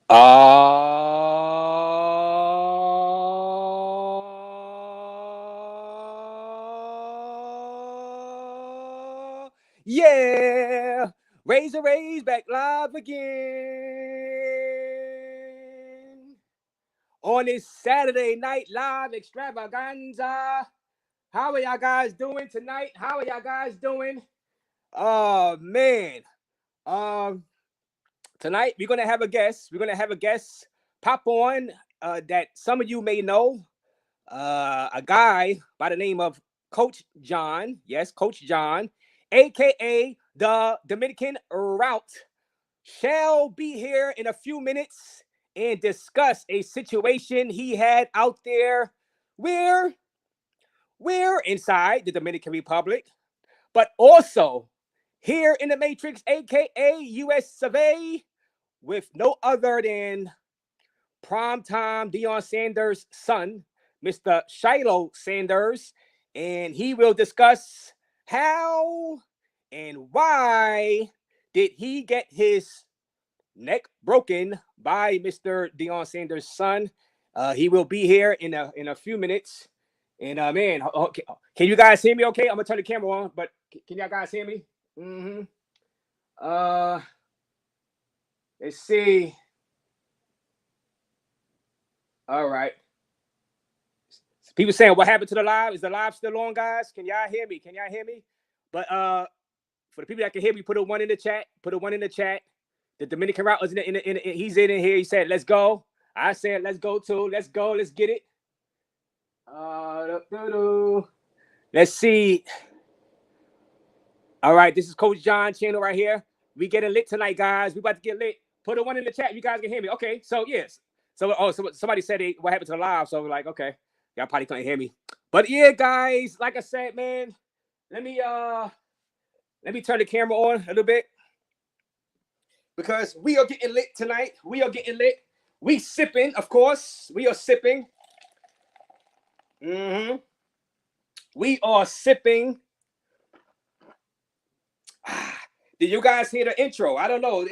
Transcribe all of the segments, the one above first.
Yeah, Razor Raze back live again on this Saturday night live extravaganza. How are y'all guys doing tonight? How are y'all guys doing? Oh man, um, tonight we're gonna have a guest. We're gonna have a guest pop on that some of you may know. A guy by the name of Coach John. Yes, Coach John, aka the Dominican Route, shall be here in a few minutes and discuss a situation he had out there where we're inside the Dominican Republic, but also here in the Matrix, aka US of A, with no other than primetime Deion Sanders' son, Mr. Shiloh Sanders, and he will discuss how and why did he get his neck broken by Mr. Deion Sanders' son. He will be here in a few minutes. And man, okay, can you guys hear me? Okay, I'm gonna turn the camera on, but can y'all guys hear me? Mm-hmm. Uh, let's see. All right. People saying what happened to the live? Is the live still on, guys? Can y'all hear me? Can y'all hear me? But for the people that can hear me, put a one in the chat. Put a one in the chat. The Dominican route was he's in here. He said, "Let's go." I said, "Let's go too. Let's go. Let's get it." Let's see. All right, this is Coach John channel right here. We getting lit tonight, guys. We about to get lit. Put a one in the chat. You guys can hear me. Okay, so yes. So somebody said what happened to the live. So we're like, okay, y'all probably couldn't hear me. But yeah, guys, like I said, man, let me turn the camera on a little bit because we are getting lit tonight. We are getting lit. We sipping, of course. We are sipping. Mm-hmm. We are sipping. Did you guys hear the intro? I don't know.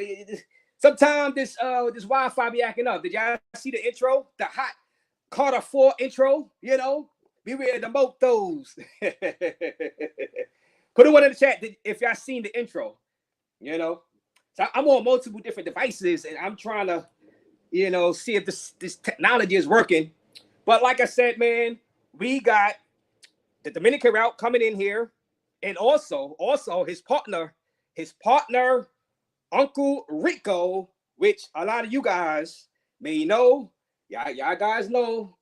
Sometimes this Wi-Fi be acting up. Did y'all see the intro? The hot Carter 4 intro, you know? Be ready to moke those. Put a one in the chat if y'all seen the intro, you know? So I'm on multiple different devices and I'm trying to, you know, see if this technology is working. But like I said, man, we got the Dominican route coming in here, and also his partner, Uncle Rico, which a lot of you guys may know. Y'all guys know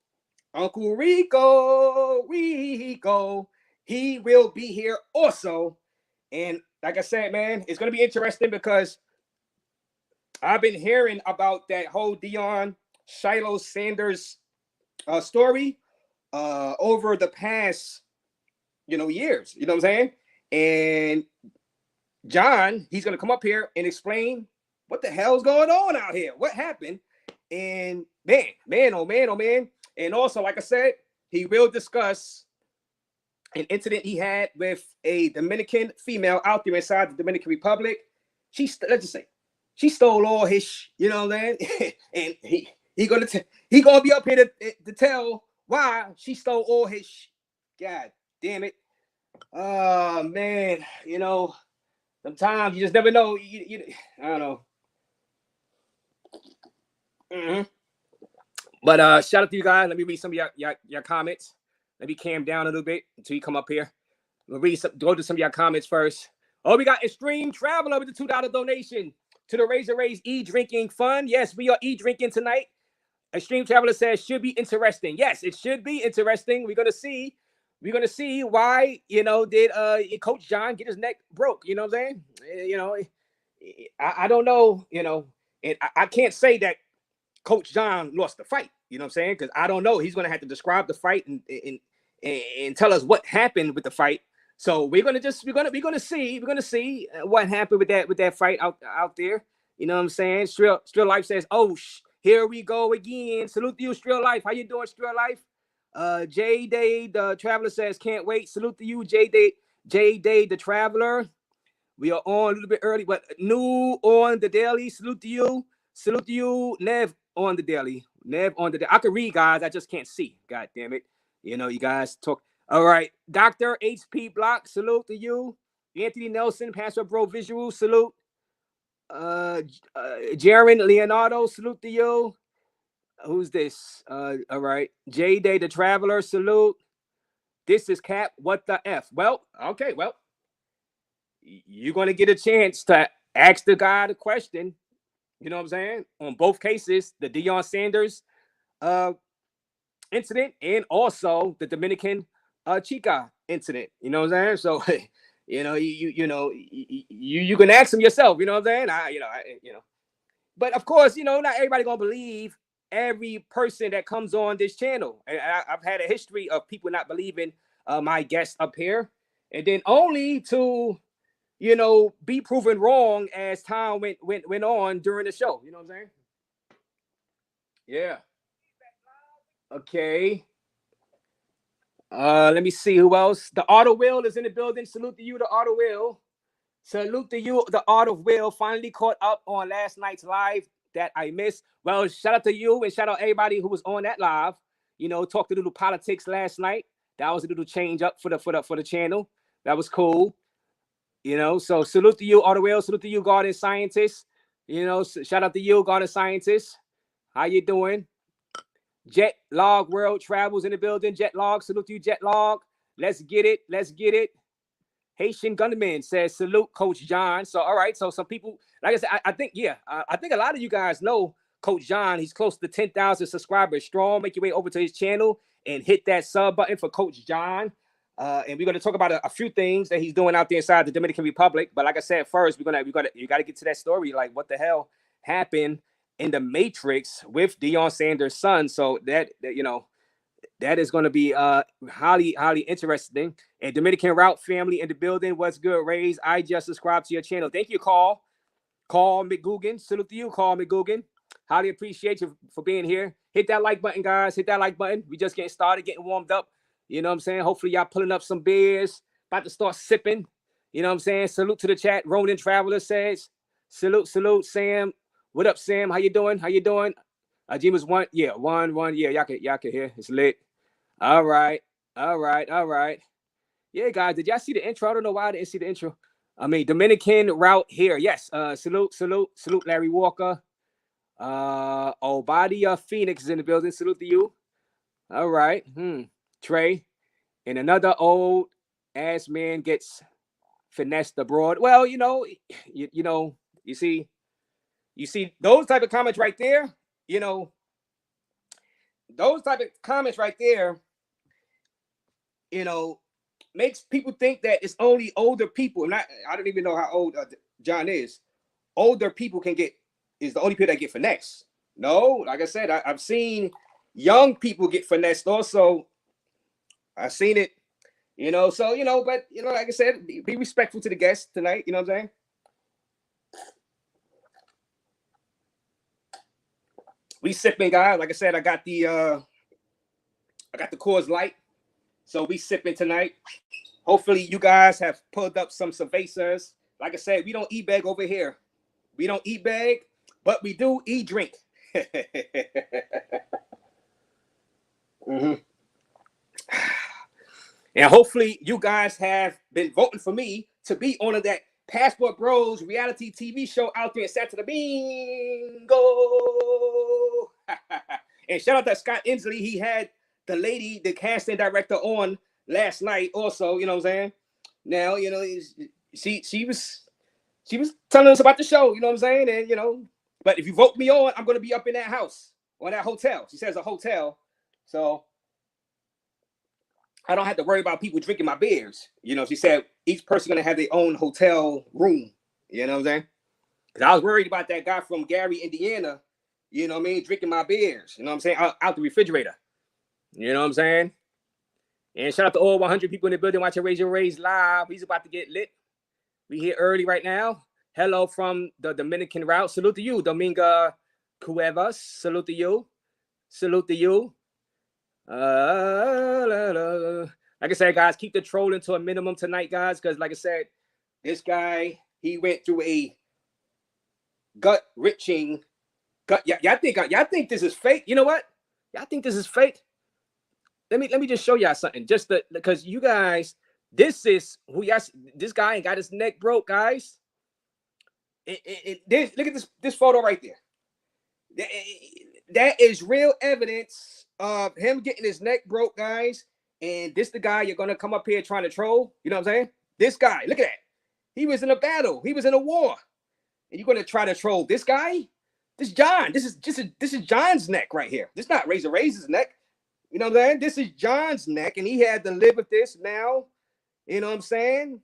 Uncle Rico. He will be here also. And like I said, man, it's gonna be interesting because I've been hearing about that whole Deion Shiloh Sanders story over the past, years. You know what I'm saying? And John, he's gonna come up here and explain what the hell's going on out here. What happened? And man, oh man. And also, like I said, he will discuss an incident he had with a Dominican female out there inside the Dominican Republic. Let's just say, she stole all his, you know what I'm saying? And he gonna be up here to tell why she stole all his. God damn it! Oh man, sometimes you just never know. I don't know. Mm-hmm. But shout out to you guys. Let me read some of your comments. Let me calm down a little bit until you come up here. We'll go to some of your comments first. Oh, we got Extreme Traveler with the $2 donation to the Razor Raze e-drinking fund. Yes, we are e-drinking tonight. Extreme Traveler says should be interesting. Yes, it should be interesting. We're gonna see. Why did Coach John get his neck broke? You know what I'm saying? I don't know. And I can't say that Coach John lost the fight. You know what I'm saying? Because I don't know. He's gonna have to describe the fight and tell us what happened with the fight. So we're gonna see what happened with that fight out there. You know what I'm saying? Still Life says, "Oh, here we go again." Salute to you, Still Life. How you doing, Still Life? J Day the Traveler says, "Can't wait." Salute to you, J Day the Traveler. We are on a little bit early, but new on the daily. Salute to you. Salute to you, Nev on the daily. Nev on the daily. I can read, guys. I just can't see. God damn it. You know, you guys talk. All right. Dr. HP Block, salute to you. Anthony Nelson, Pastor Bro Visual, salute. Jaron Leonardo, salute to you. Who's this? All right. J Day the Traveler, salute. This is Cap. What the F? Well, okay. Well, you're going to get a chance to ask the guy the question. You know what I'm saying? On both cases, the Deion Sanders incident and also the Dominican Chica incident. You know what I'm saying? So, you know, you can ask him yourself. You know what I'm saying? But of course, you know, not everybody gonna believe every person that comes on this channel. And I've had a history of people not believing my guests up here, and then only to, you know, be proven wrong as time went on during the show. You know what I'm saying? Yeah. Okay. Let me see who else. The Auto Will is in the building. Salute to you, the Auto Will. Salute to you, the Auto Will. Finally caught up on last night's live that I missed. Well, shout out to you and shout out everybody who was on that live. You know, talked a little politics last night. That was a little change up for the channel. That was cool. You know, so salute to you, Auto Will. Salute to you, Garden Scientist. You know, shout out to you, Garden Scientist. How you doing? Jet Log World Travels in the building. Jet Log, salute to you, Jet Log. Let's get it. Let's get it. Haitian Gunman says, salute Coach John. So, all right. So some people, like I said, I think, yeah, I think a lot of you guys know Coach John. He's close to 10,000 subscribers strong. Make your way over to his channel and hit that sub button for Coach John. And we're going to talk about a few things that he's doing out there inside the Dominican Republic. But like I said, first, you got to get to that story. Like, what the hell happened in the Matrix with Deion Sanders' son? So that you know, that is going to be highly interesting. And Dominican Route family in the building. What's good, Raze? I just subscribed to your channel. Thank you, Carl McGugan. Salute to you, Carl McGugan. Highly appreciate you for being here. Hit that like button, guys. Hit that like button. We just getting started, getting warmed up. You know what I'm saying? Hopefully y'all pulling up some beers. About to start sipping. You know what I'm saying? Salute to the chat. Ronin Traveler says, salute, Sam. What up, Sam? How you doing? Jima's one. Yeah. Y'all can hear. It's lit. All right. Yeah, guys, did y'all see the intro? I don't know why I didn't see the intro. I mean, Dominican route here. Yes. Salute, Larry Walker. Obadia Phoenix is in the building. Salute to you. All right. Trey. And another old ass man gets finessed abroad. Well, you know, you see those type of comments right there. You know, those type of comments right there, you know, makes people think that it's only older people. I don't even know how old John is. Older people is the only people that get finessed. No, like I said, I've seen young people get finessed also. I've seen it, you know, so, you know, but, you know, like I said, be respectful to the guests tonight. You know what I'm saying? We sipping, guys. Like I said, I got the Coors Light. So we sipping tonight. Hopefully you guys have pulled up some cervezas. Like I said, we don't eat bag over here. We don't eat bag, but we do eat drink. And hopefully you guys have been voting for me to be on that Passport Bros reality TV show out there in Santo Domingo. And shout out to Scott Inslee. He had the lady, the casting director, on last night also, you know what I'm saying? Now, you know, she was telling us about the show, you know what I'm saying? And, you know, but if you vote me on, I'm going to be up in that house or that hotel. She says a hotel. So I don't have to worry about people drinking my beers. You know, she said each person going to have their own hotel room. You know what I'm saying? Because I was worried about that guy from Gary, Indiana, you know what I mean, drinking my beers. You know what I'm saying? Out the refrigerator. You know what I'm saying? And shout out to all 100 people in the building watching Razor Raze live. He's about to get lit. We here early right now. Hello from the Dominican route. Salute to you, Dominga Cuevas. Salute to you. Salute to you. Like I said, guys, keep the trolling to a minimum tonight, guys, because like I said, this guy, he went through a gut-wrenching Y'all think this is fake? You know what? Y'all think this is fake? Let me just show y'all something. Just because you guys, this is who y'all. This guy ain't got his neck broke, guys. Look at this photo right there. That is real evidence of him getting his neck broke, guys. And this the guy you're gonna come up here trying to troll. You know what I'm saying? This guy, look at that. He was in a battle. He was in a war. And you're gonna try to troll this guy? This John. This is John's neck right here. This is not Razor Raze's neck. You know what I'm saying? This is John's neck, and he had to live with this now. You know what I'm saying?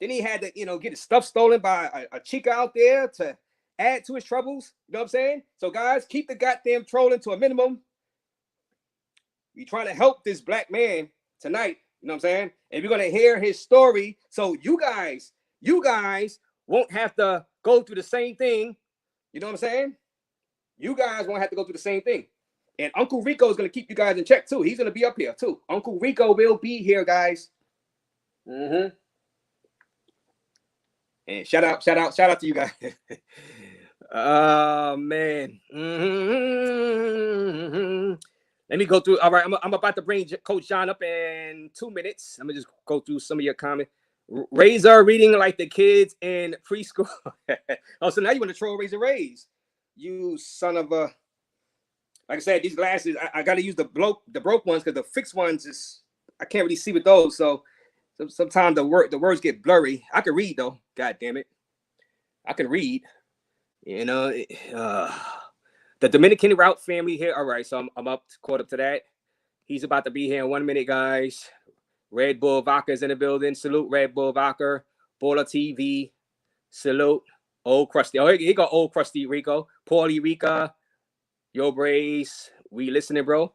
Then he had to, get his stuff stolen by a chica out there to add to his troubles. You know what I'm saying? So, guys, keep the goddamn trolling to a minimum. We trying to help this black man tonight. You know what I'm saying? And we're going to hear his story. So you guys won't have to go through the same thing. You know what I'm saying? You guys won't have to go through the same thing. And Uncle Rico is going to keep you guys in check, too. He's going to be up here, too. Uncle Rico will be here, guys. And shout out to you guys. Oh, man. Let me go through. All right, I'm about to bring Coach John up in 2 minutes. I'm going to just go through some of your comments. Razor reading like the kids in preschool. Oh, so now you want to troll Razor Raze. You son of a... Like I said, these glasses, I got to use the broke ones because the fixed ones, I can't really see with those. So sometimes the words get blurry. I can read, though. God damn it. I can read. The Dominican route family here. All right, so I'm caught up to that. He's about to be here in 1 minute, guys. Red Bull Vodka is in the building. Salute Red Bull Vodka. Baller TV. Salute. Old Krusty. Oh, here go Old Krusty Rico. Paulie Rica. Yo, Brace. We listening, bro?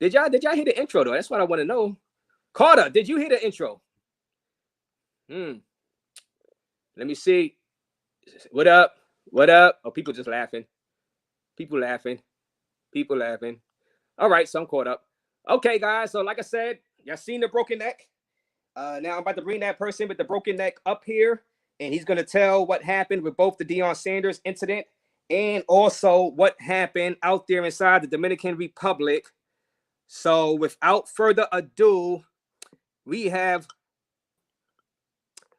Did y'all hear the intro, though? That's what I want to know. Carter, did you hear the intro? Let me see. What up? What up? Oh, people just laughing. People laughing. All right, so I'm caught up. Okay, guys. So like I said, y'all seen the broken neck. Now I'm about to bring that person with the broken neck up here, and he's going to tell what happened with both the Deion Sanders incident and also what happened out there inside the Dominican Republic. So without further ado, we have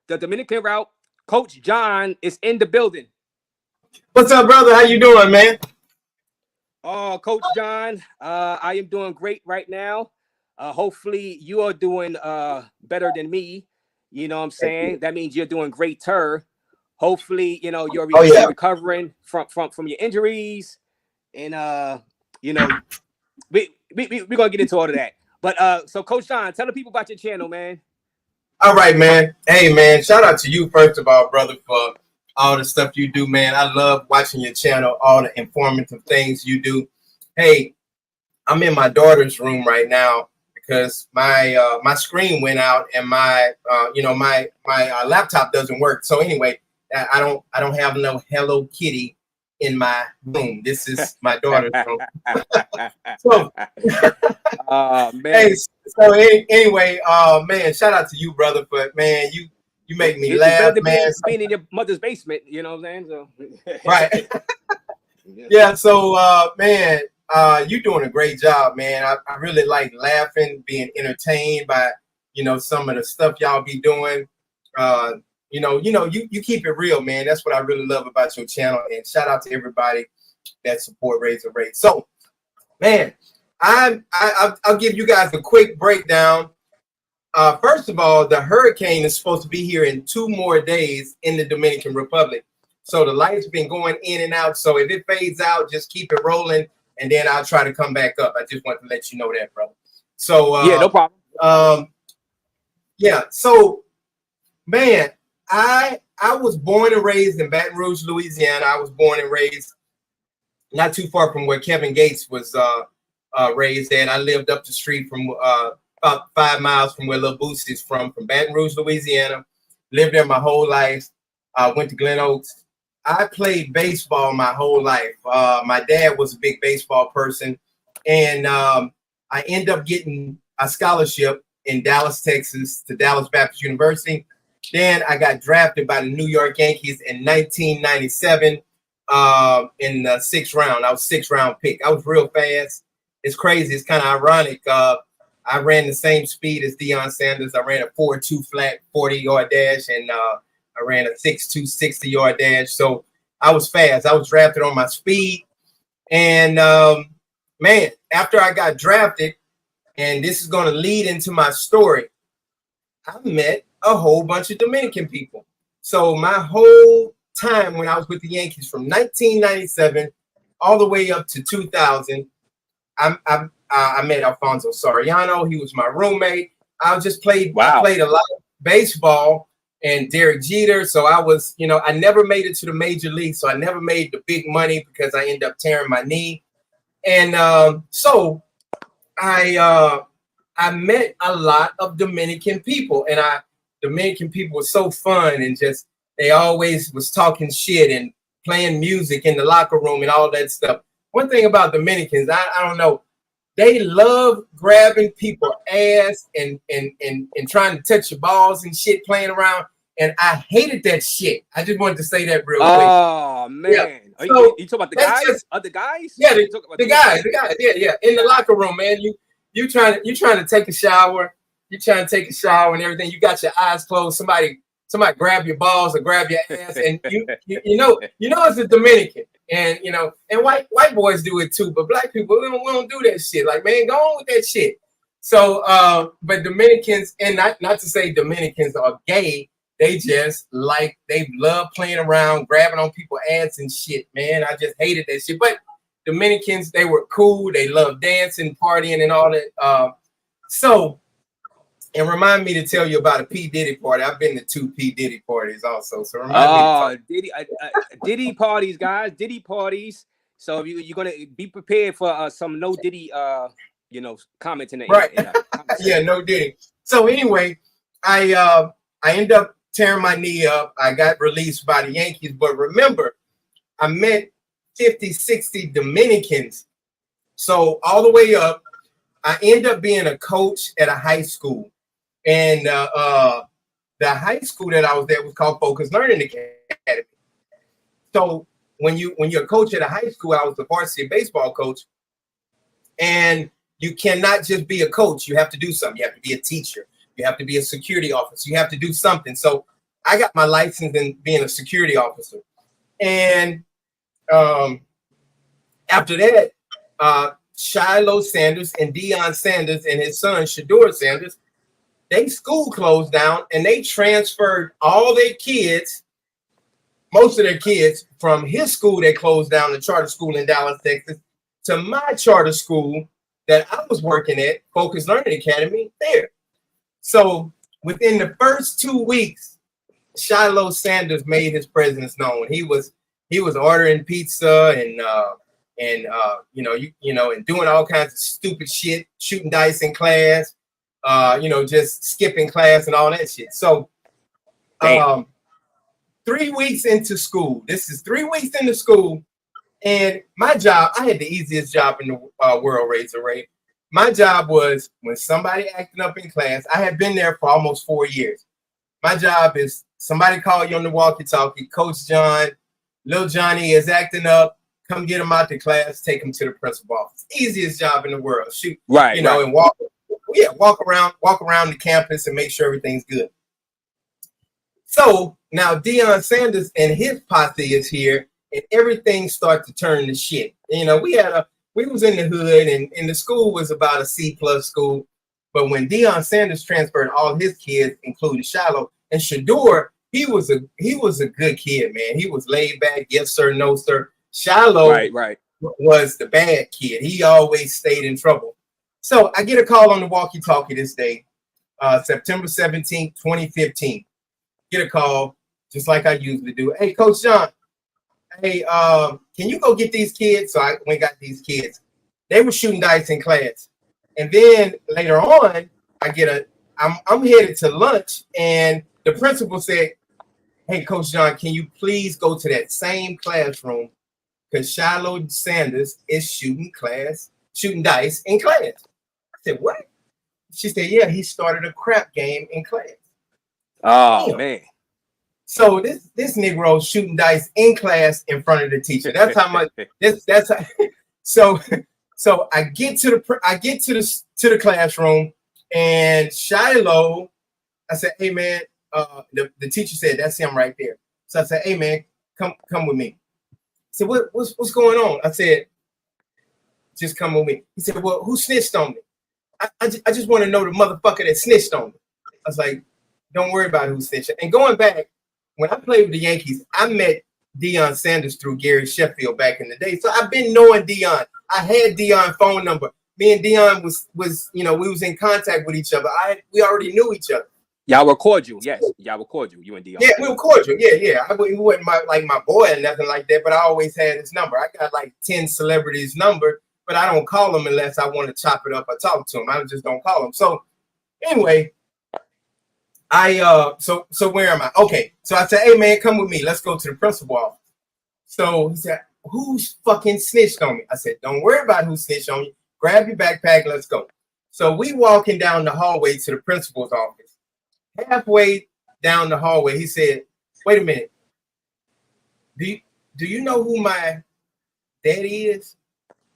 the Dominican route. Coach John is in the building. What's up, brother? How you doing, man? Oh, Coach John, I am doing great right now. Hopefully you are doing better than me. You know what I'm saying? That means you're doing greater. Hopefully, you're recovering from your injuries. And, we're going to get into all of that. But so, Coach John, tell the people about your channel, man. All right, man. Hey, man, shout out to you, first of all, brother, for all the stuff you do, man. I love watching your channel, all the informative things you do. Hey, I'm in my daughter's room right now because my screen went out and my laptop doesn't work. So anyway, I don't have no Hello Kitty in my room. This is my daughter's room. So, man. Hey, so anyway, man, shout out to you, brother. But man, you make me laugh, man. Being in your mother's basement, you know what I'm saying? So right. Yeah. So man, you're doing a great job, man. I really like laughing, being entertained by some of the stuff y'all be doing. You keep it real, man. That's what I really love about your channel. And shout out to everybody that support Razor Raze. So, man, I'll give you guys a quick breakdown. First of all, the hurricane is supposed to be here in 2 more days in the Dominican Republic. So the light's been going in and out. So if it fades out, just keep it rolling, and then I'll try to come back up. I just want to let you know that, brother. So yeah, no problem. Yeah. So, man, I was born and raised in Baton Rouge, Louisiana. I was born and raised not too far from where Kevin Gates was raised at. I lived up the street from about 5 miles from where Lil Boost is from Baton Rouge, Louisiana. Lived there my whole life. Went to Glen Oaks. I played baseball my whole life. My dad was a big baseball person, and I ended up getting a scholarship in Dallas, Texas, to Dallas Baptist University. Then I got drafted by the New York Yankees in 1997. in the 6th round. I was 6th round pick. I was real fast. It's crazy. It's kind of ironic. I ran the same speed as Deion Sanders. I ran a 4.2 flat 40-yard dash, and I ran a 6.2 60-yard dash. So I was fast. I was drafted on my speed. And man, after I got drafted, and this is going to lead into my story, I met a whole bunch of Dominican people. So my whole time when I was with the Yankees, from 1997 all the way up to 2000, I met Alfonso Soriano. He was my roommate. I played a lot of baseball, and Derek Jeter. So I was, I never made it to the major league. So I never made the big money because I ended up tearing my knee. And so I met a lot of Dominican people, and Dominican people were so fun, and just they always was talking shit and playing music in the locker room and all that stuff. One thing about Dominicans, I don't know, they love grabbing people's ass and trying to touch your balls and shit, playing around. And I hated that shit. I just wanted to say that real quick. Oh man, yeah. So, you talking about the guys? Other guys? Yeah, the guys. Yeah. In the locker room, man. You trying to take a shower. You trying to take a shower and everything. You got your eyes closed. Somebody grab your balls or grab your ass, and you know it's a Dominican, and and white boys do it too, but black people we don't do that shit. Like, man, go on with that shit. So, but Dominicans, and not to say Dominicans are gay, they just they love playing around, grabbing on people's ass and shit, man. I just hated that shit. But Dominicans, they were cool. They loved dancing, partying, and all that. And remind me to tell you about a P. Diddy party. I've been to 2 P. Diddy parties also. So remind me to Diddy parties, guys. Diddy parties. So you're gonna be prepared for some no Diddy, comments in the right. Yeah, no Diddy. So anyway, I ended up tearing my knee up. I got released by the Yankees, but remember, I met 50, 60 Dominicans. So all the way up, I ended up being a coach at a high school. And the high school that I was at was called Focus Learning Academy. So when you're a coach at a high school, I was the varsity baseball coach. And you cannot just be a coach. You have to do something. You have to be a teacher. You have to be a security officer. You have to do something. So I got my license in being a security officer. And after that, Shiloh Sanders and Deion Sanders and his son, Shilo Sanders, they school closed down, and they transferred all their kids, most of their kids, from his school that closed down, the charter school in Dallas, Texas, to my charter school that I was working at, Focus Learning Academy, there. So within the first 2 weeks, Shiloh Sanders made his presence known. He was ordering pizza and doing all kinds of stupid shit, shooting dice in class, just skipping class and all that shit. So 3 weeks into school, this is 3 weeks into school, and my job, I had the easiest job in the world, Razor Raze. My job was when somebody acting up in class, I had been there for almost 4 years. My job is somebody call you on the walkie-talkie, Coach John, Lil Johnny is acting up, come get him out the class, take him to the principal office. Easiest job in the world. Shoot, and walk around the campus and make sure everything's good. So now Deion Sanders and his posse is here, and everything starts to turn to shit. We was in the hood, and the school was about a C+ school. But when Deion Sanders transferred all his kids, including Shiloh and Shador, he was a good kid, man. He was laid back, yes sir, no sir. Shiloh was the bad kid. He always stayed in trouble. So I get a call on the walkie-talkie this day, September 17th, 2015. Get a call, just like I usually do. Hey, Coach John, hey, can you go get these kids? So I went and got these kids. They were shooting dice in class. And then later on, I'm headed to lunch, and the principal said, hey, Coach John, can you please go to that same classroom, because Shiloh Sanders is shooting dice in class. I said, what? She said, yeah, he started a crap game in class. Oh, man. So this Negro shooting dice in class in front of the teacher. That's how much. That's how, so I get to the classroom, and Shiloh, I said, hey man, the teacher said that's him right there. So I said, hey man, come with me. He said, what's going on? I said, just come with me. He said, well, who snitched on me? I just want to know the motherfucker that snitched on me. I was like, don't worry about who snitched. And going back, when I played with the Yankees, I met Deion Sanders through Gary Sheffield back in the day. So I've been knowing Deion. I had Deion's phone number. Me and Deion was we was in contact with each other. We already knew each other. Y'all were cordial, yes. Y'all were cordial. You and Deion. Yeah, we were cordial. Yeah. He wasn't my boy or nothing like that, but I always had his number. I got like 10 celebrities' number, but I don't call them unless I want to chop it up or talk to them. I just don't call them. So anyway, so where am I? Okay, so I said, hey man, come with me. Let's go to the principal office. So he said, who's fucking snitched on me? I said, don't worry about who snitched on you. Grab your backpack, let's go. So we walking down the hallway to the principal's office. Halfway down the hallway, he said, wait a minute. Do you know who my daddy is?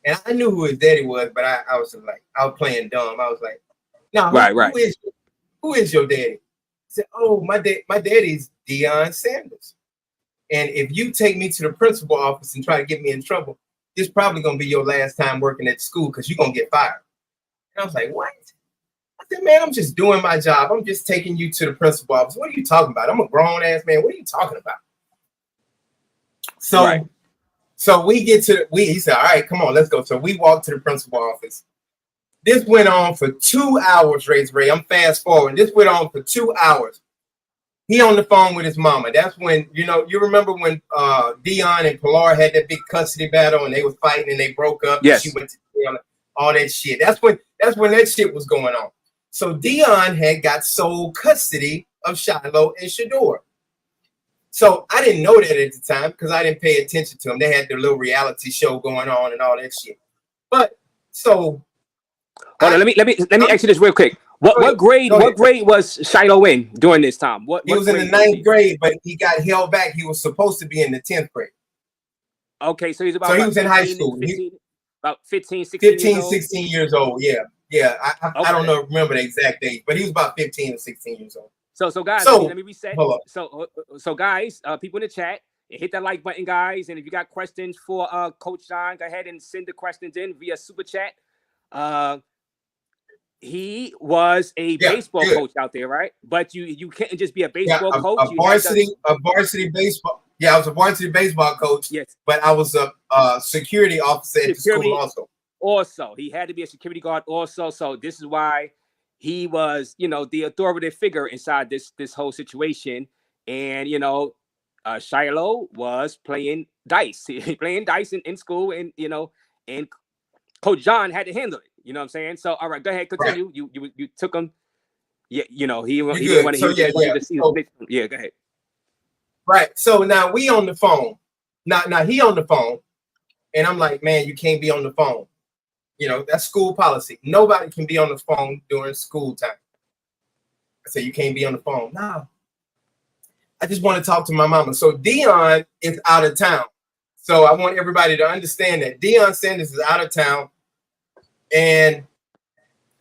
And I knew who his daddy was, but I was like, I was playing dumb. I was like, no, who is your daddy? He said, oh, my daddy's Deion Sanders. And if you take me to the principal office and try to get me in trouble, this probably gonna be your last time working at school because you're gonna get fired. And I was like, what? I said, man, I'm just doing my job. I'm just taking you to the principal office. What are you talking about? I'm a grown ass man. What are you talking about? So, so we get to he said, all right, come on, let's go. So we walked to the principal office. This went on for 2 hours, Razor Raze. I'm fast forwarding. This went on for 2 hours. He on the phone with his mama. That's when, you remember when Deion and Pilar had that big custody battle and they was fighting and they broke up. Yes. And she went to jail, all that shit. That's when that shit was going on. So Deion had got sole custody of Shiloh and Shador. So I didn't know that at the time because I didn't pay attention to them. They had their little reality show going on and all that shit. But so hold on, let me ask you this real quick. What grade was Shiloh in during this time? What he was in the 9th grade, but he got held back. He was supposed to be in the 10th grade. Okay, so he's he was in high school. 15, 16 years old. Yeah. I don't know, remember the exact age, but he was about 15 or 16 years old. So guys, let me reset. So guys, people in the chat, hit that like button, guys. And if you got questions for Coach John, go ahead and send the questions in via super chat. He was a baseball coach out there, right? But you can't just be a baseball coach. A varsity baseball. Yeah, I was a varsity baseball coach. Yes, but I was a security officer at the school also. Also, he had to be a security guard also. So this is why he was, the authoritative figure inside this whole situation. And Shiloh was playing dice, playing dice in school, and and Coach John had to handle it. You know what I'm saying? So all right, go ahead, continue. Right. You took him. Yeah, he didn't want to see the yeah, go ahead. Right. So now we on the phone. Now he on the phone, and I'm like, man, you can't be on the phone. That's school policy. Nobody can be on the phone during school time. I said, you can't be on the phone. No. I just want to talk to my mama. So Deion is out of town. So I want everybody to understand that Deion Sanders is out of town. And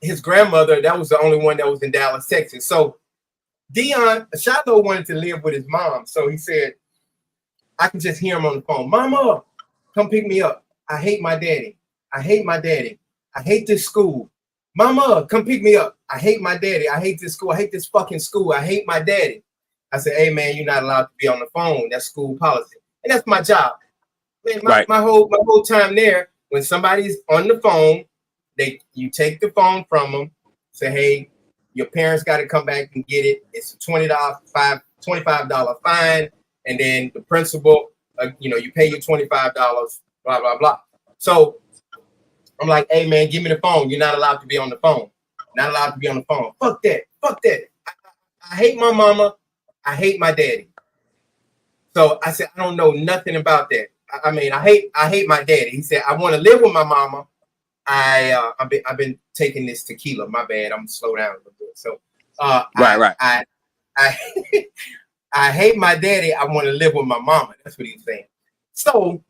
his grandmother, that was the only one that was in Dallas, Texas. So Shiloh wanted to live with his mom. So he said, I can just hear him on the phone. Mama, come pick me up. I hate my daddy. I hate my daddy. I hate this school. Mama, come pick me up. I hate my daddy. I hate this school. I hate this fucking school. I hate my daddy. I said, hey man, you're not allowed to be on the phone. That's school policy. And that's my job. Man, my whole time there, when somebody's on the phone, you take the phone from them, say, hey, your parents got to come back and get it. It's a $25 fine. And then the principal, you pay your $25, blah, blah, blah. So I'm like, hey, man, give me the phone. You're not allowed to be on the phone. Not allowed to be on the phone. Fuck that. Fuck that. I hate my mama. I hate my daddy. So I said, I don't know nothing about that. I mean, I hate my daddy. He said, I want to live with my mama. I've been taking this tequila. My bad. I'm gonna slow down a little bit. So right. I hate my daddy. I want to live with my mama. That's what he's saying. So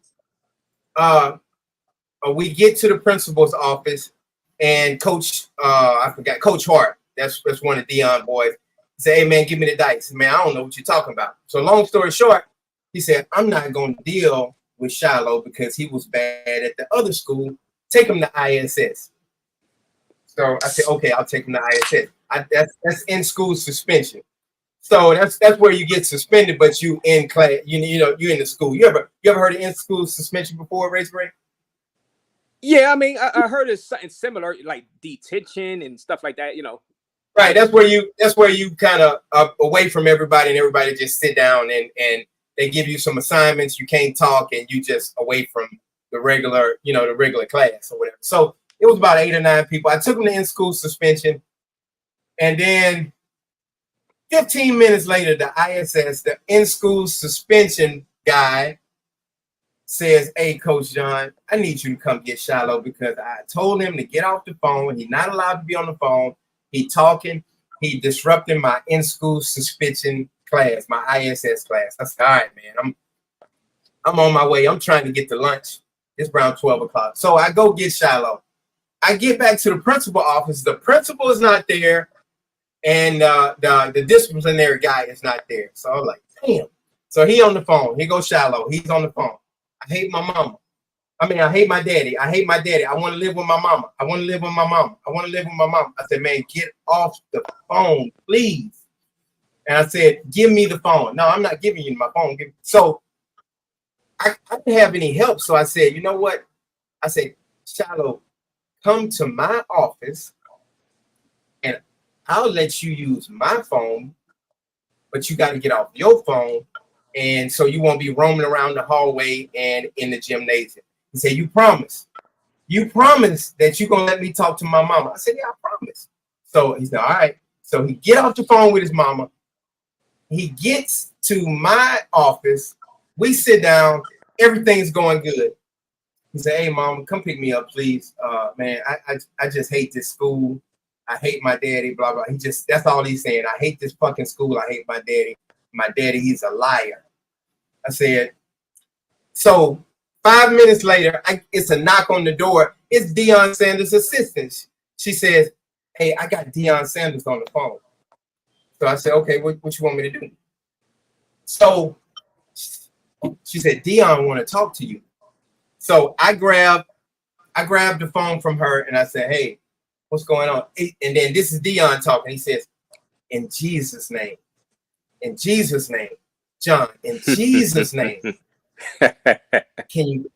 we get to the principal's office, and Coach, I forgot, Coach Hart. That's one of Deion boys. He said, "Hey man, give me the dice." Man, I don't know what you're talking about. So long story short, he said, "I'm not going to deal with Shiloh because he was bad at the other school. Take him to ISS." So I said, "Okay, I'll take him to ISS." That's in school suspension. So that's where you get suspended, but you in class. You know you in the school. You ever heard of in school suspension before, Razor Raze? Yeah, I mean, I heard of something similar, like detention and stuff like that. Right. That's where you kind of away from everybody, and everybody just sit down and they give you some assignments. You can't talk, and you just away from the regular class or whatever. So it was about 8 or 9 people. I took them to in-school suspension, and then 15 minutes later, the ISS, the in-school suspension guy, says, "Hey, Coach John, I need you to come get Shiloh because I told him to get off the phone. He's not allowed to be on the phone. He talking. He disrupting my in-school suspension class, my ISS class." I said, "All right, man, I'm on my way. I'm trying to get to lunch. It's around 12 o'clock. So I go get Shiloh. I get back to the principal office. The principal is not there, and the disciplinary guy is not there. So I'm like, damn. So he on the phone. Here goes Shiloh. He's on the phone. I hate my mama. I mean, I hate my daddy. I hate my daddy. I want to live with my mama. I want to live with my mama. I want to live with my mama. I said, "Man, get off the phone, please." And I said, "Give me the phone." "No, I'm not giving you my phone." So I didn't have any help. So I said, "You know what?" I said, "Shiloh, come to my office and I'll let you use my phone, but you got to get off your phone. And so you won't be roaming around the hallway and in the gymnasium." He said, "You promise? You promise that you're going to let me talk to my mama?" I said, "Yeah, I promise." So he said, "All right." So he get off the phone with his mama. He gets to my office. We sit down. Everything's going good. He said, "Hey, mama, come pick me up, please. Man, I just hate this school. I hate my daddy, blah, blah." That's all he's saying. "I hate this fucking school. I hate my daddy. My daddy, he's a liar." I said, so 5 minutes later, it's a knock on the door. It's Deion Sanders' assistant. She says, "Hey, I got Deion Sanders on the phone." So I said, "Okay, what you want me to do?" So she said, "Deion want to talk to you." So I grabbed the phone from her and I said, "Hey, what's going on?" And then this is Deion talking. He says, in Jesus' name, John, in Jesus' name, can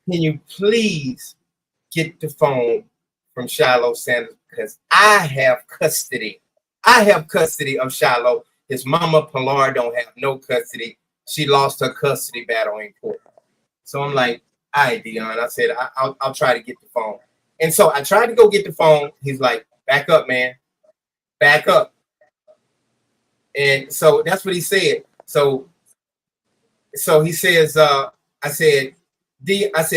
you please get the phone from Shiloh Sanders because I have custody. I have custody of Shiloh. His mama Pilar don't have no custody. She lost her custody battle in court." So I'm like, "All right, Deion." I said, I'll try to get the phone. And so I tried to go get the phone. He's like, "Back up, man. Back up." And so that's what he said. So he says, I said,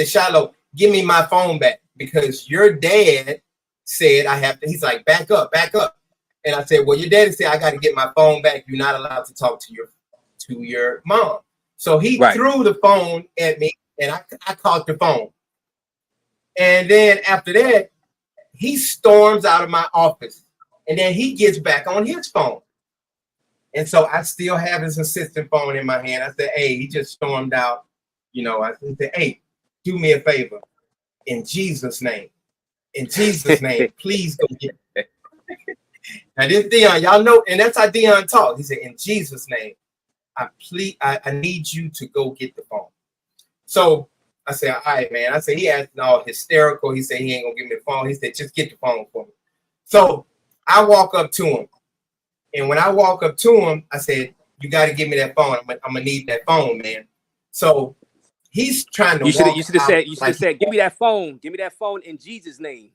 "Shiloh, give me my phone back because your dad said I have to." He's like, "Back up, back up." And I said, "Well, your daddy said I got to get my phone back. You're not allowed to talk to your mom." So he threw the phone at me and I caught the phone. And then after that, he storms out of my office and then he gets back on his phone. And so I still have his assistant phone in my hand. I said, "Hey, he just stormed out." I said, "Hey, do me a favor. In Jesus' name, please go get it." Now this Deion, y'all know, and that's how Deion talks. He said, "In Jesus' name, I need you to go get the phone." So I said, "All right, man." I said, he acting all hysterical. He said he ain't gonna give me the phone. He said, "Just get the phone for me." So I walk up to him. And when I walk up to him, I said, "You got to give me that phone. I'm gonna need that phone, man." So he's trying to. You should have said, "Give me that phone. Give me that phone in Jesus' name."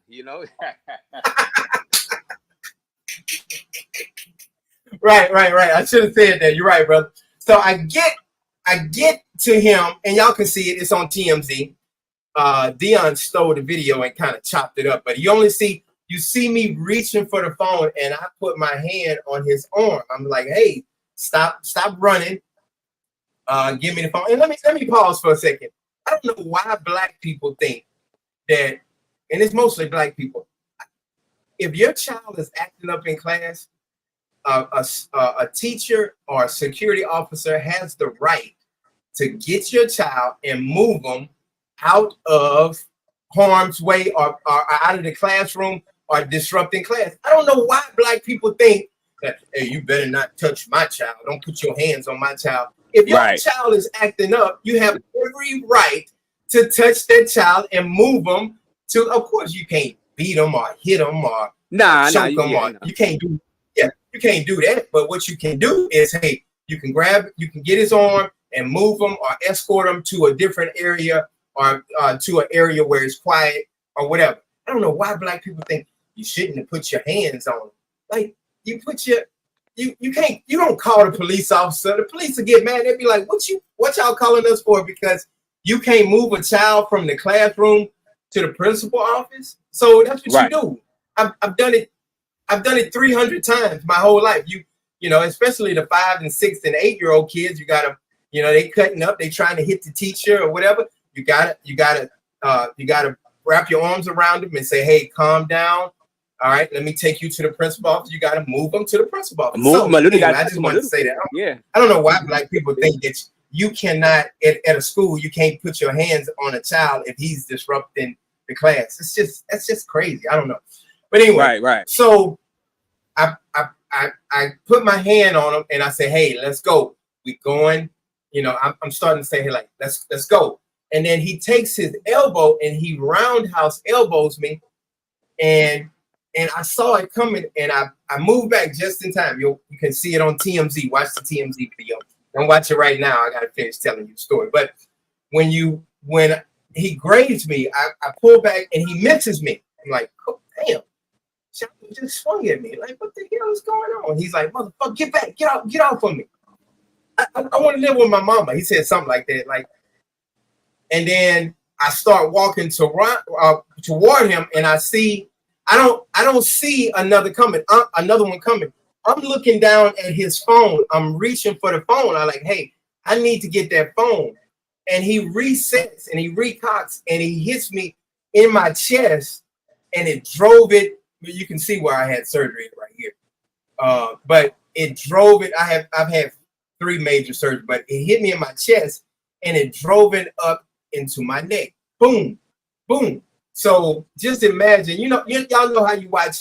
Right. I should have said that. You're right, brother. So I get to him, and y'all can see it. It's on TMZ. Deion stole the video and kind of chopped it up, but you see me reaching for the phone, and I put my hand on his arm. I'm like, "Hey, stop running. Give me the phone. And let me pause for a second. I don't know why black people think that, and it's mostly black people. If your child is acting up in class, a teacher or a security officer has the right to get your child and move them out of harm's way or out of the classroom or disrupting class. I don't know why black people think that, hey, you better not touch my child. Don't put your hands on my child. If your child is acting up, you have every right to touch that child and move them to, of course, you can't beat them or hit them or choke them. You can't do, you can't do that. But what you can do is, hey, you can get his arm and move him or escort him to a different area or to an area where it's quiet or whatever. I don't know why black people think you shouldn't have put your hands on them. Like, you put your, you don't call the police officer. The police will get mad. They'll be like, what y'all calling us for? Because you can't move a child from the classroom to the principal office. So that's what you do. I've done it 300 times my whole life. You know, especially the 5 and 6 and 8-year-old kids, you gotta, you know, they cutting up, they trying to hit the teacher or whatever. You gotta wrap your arms around them and say, hey, calm down. All right, let me take you to the principal office. You got to move them to the principal office. I just want to say that. I don't know why black people think that you cannot, at a school, you can't put your hands on a child if he's disrupting the class. That's just crazy. I don't know. But anyway, so I put my hand on him and I say, hey, let's go. We going. You know, I'm starting to say, hey, like, let's go. And then he takes his elbow and he roundhouse elbows me. And I saw it coming, and I moved back just in time. You can see it on TMZ. Watch the TMZ video. Don't watch it right now. I got to finish telling you the story. But when he grazed me, I pull back, and he misses me. I'm like, oh, damn. He just swung at me. Like, what the hell is going on? He's like, motherfucker, get back. Get off of me. I want to live with my mama. He said something like that. Like, and then I start walking toward him, and I see, I don't see another one coming. I'm looking down at his phone. I'm reaching for the phone. I'm like, hey, I need to get that phone. And he resets and he recocks and he hits me in my chest, and it drove it. You can see where I had surgery right here. But it drove it. I've had 3 major surgeries, but it hit me in my chest and it drove it up into my neck. Boom, boom. So just imagine, y'all know how you watch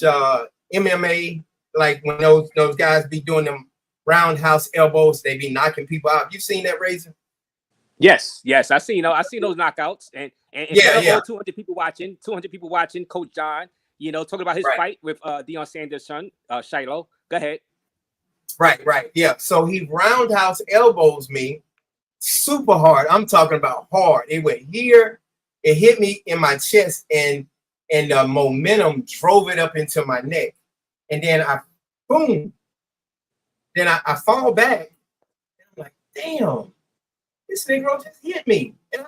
MMA, like when those guys be doing them roundhouse elbows, they be knocking people out. You've seen that, Razor? Yes, I seen those knockouts, and 200 people watching, Coach John, talking about his fight with Deion Sanders' son, Shiloh. Go ahead. Right, yeah. So he roundhouse elbows me super hard. I'm talking about hard. It went here. It hit me in my chest, and the momentum drove it up into my neck. And then boom. Then I fall back. And I'm like, damn, this Negro just hit me. And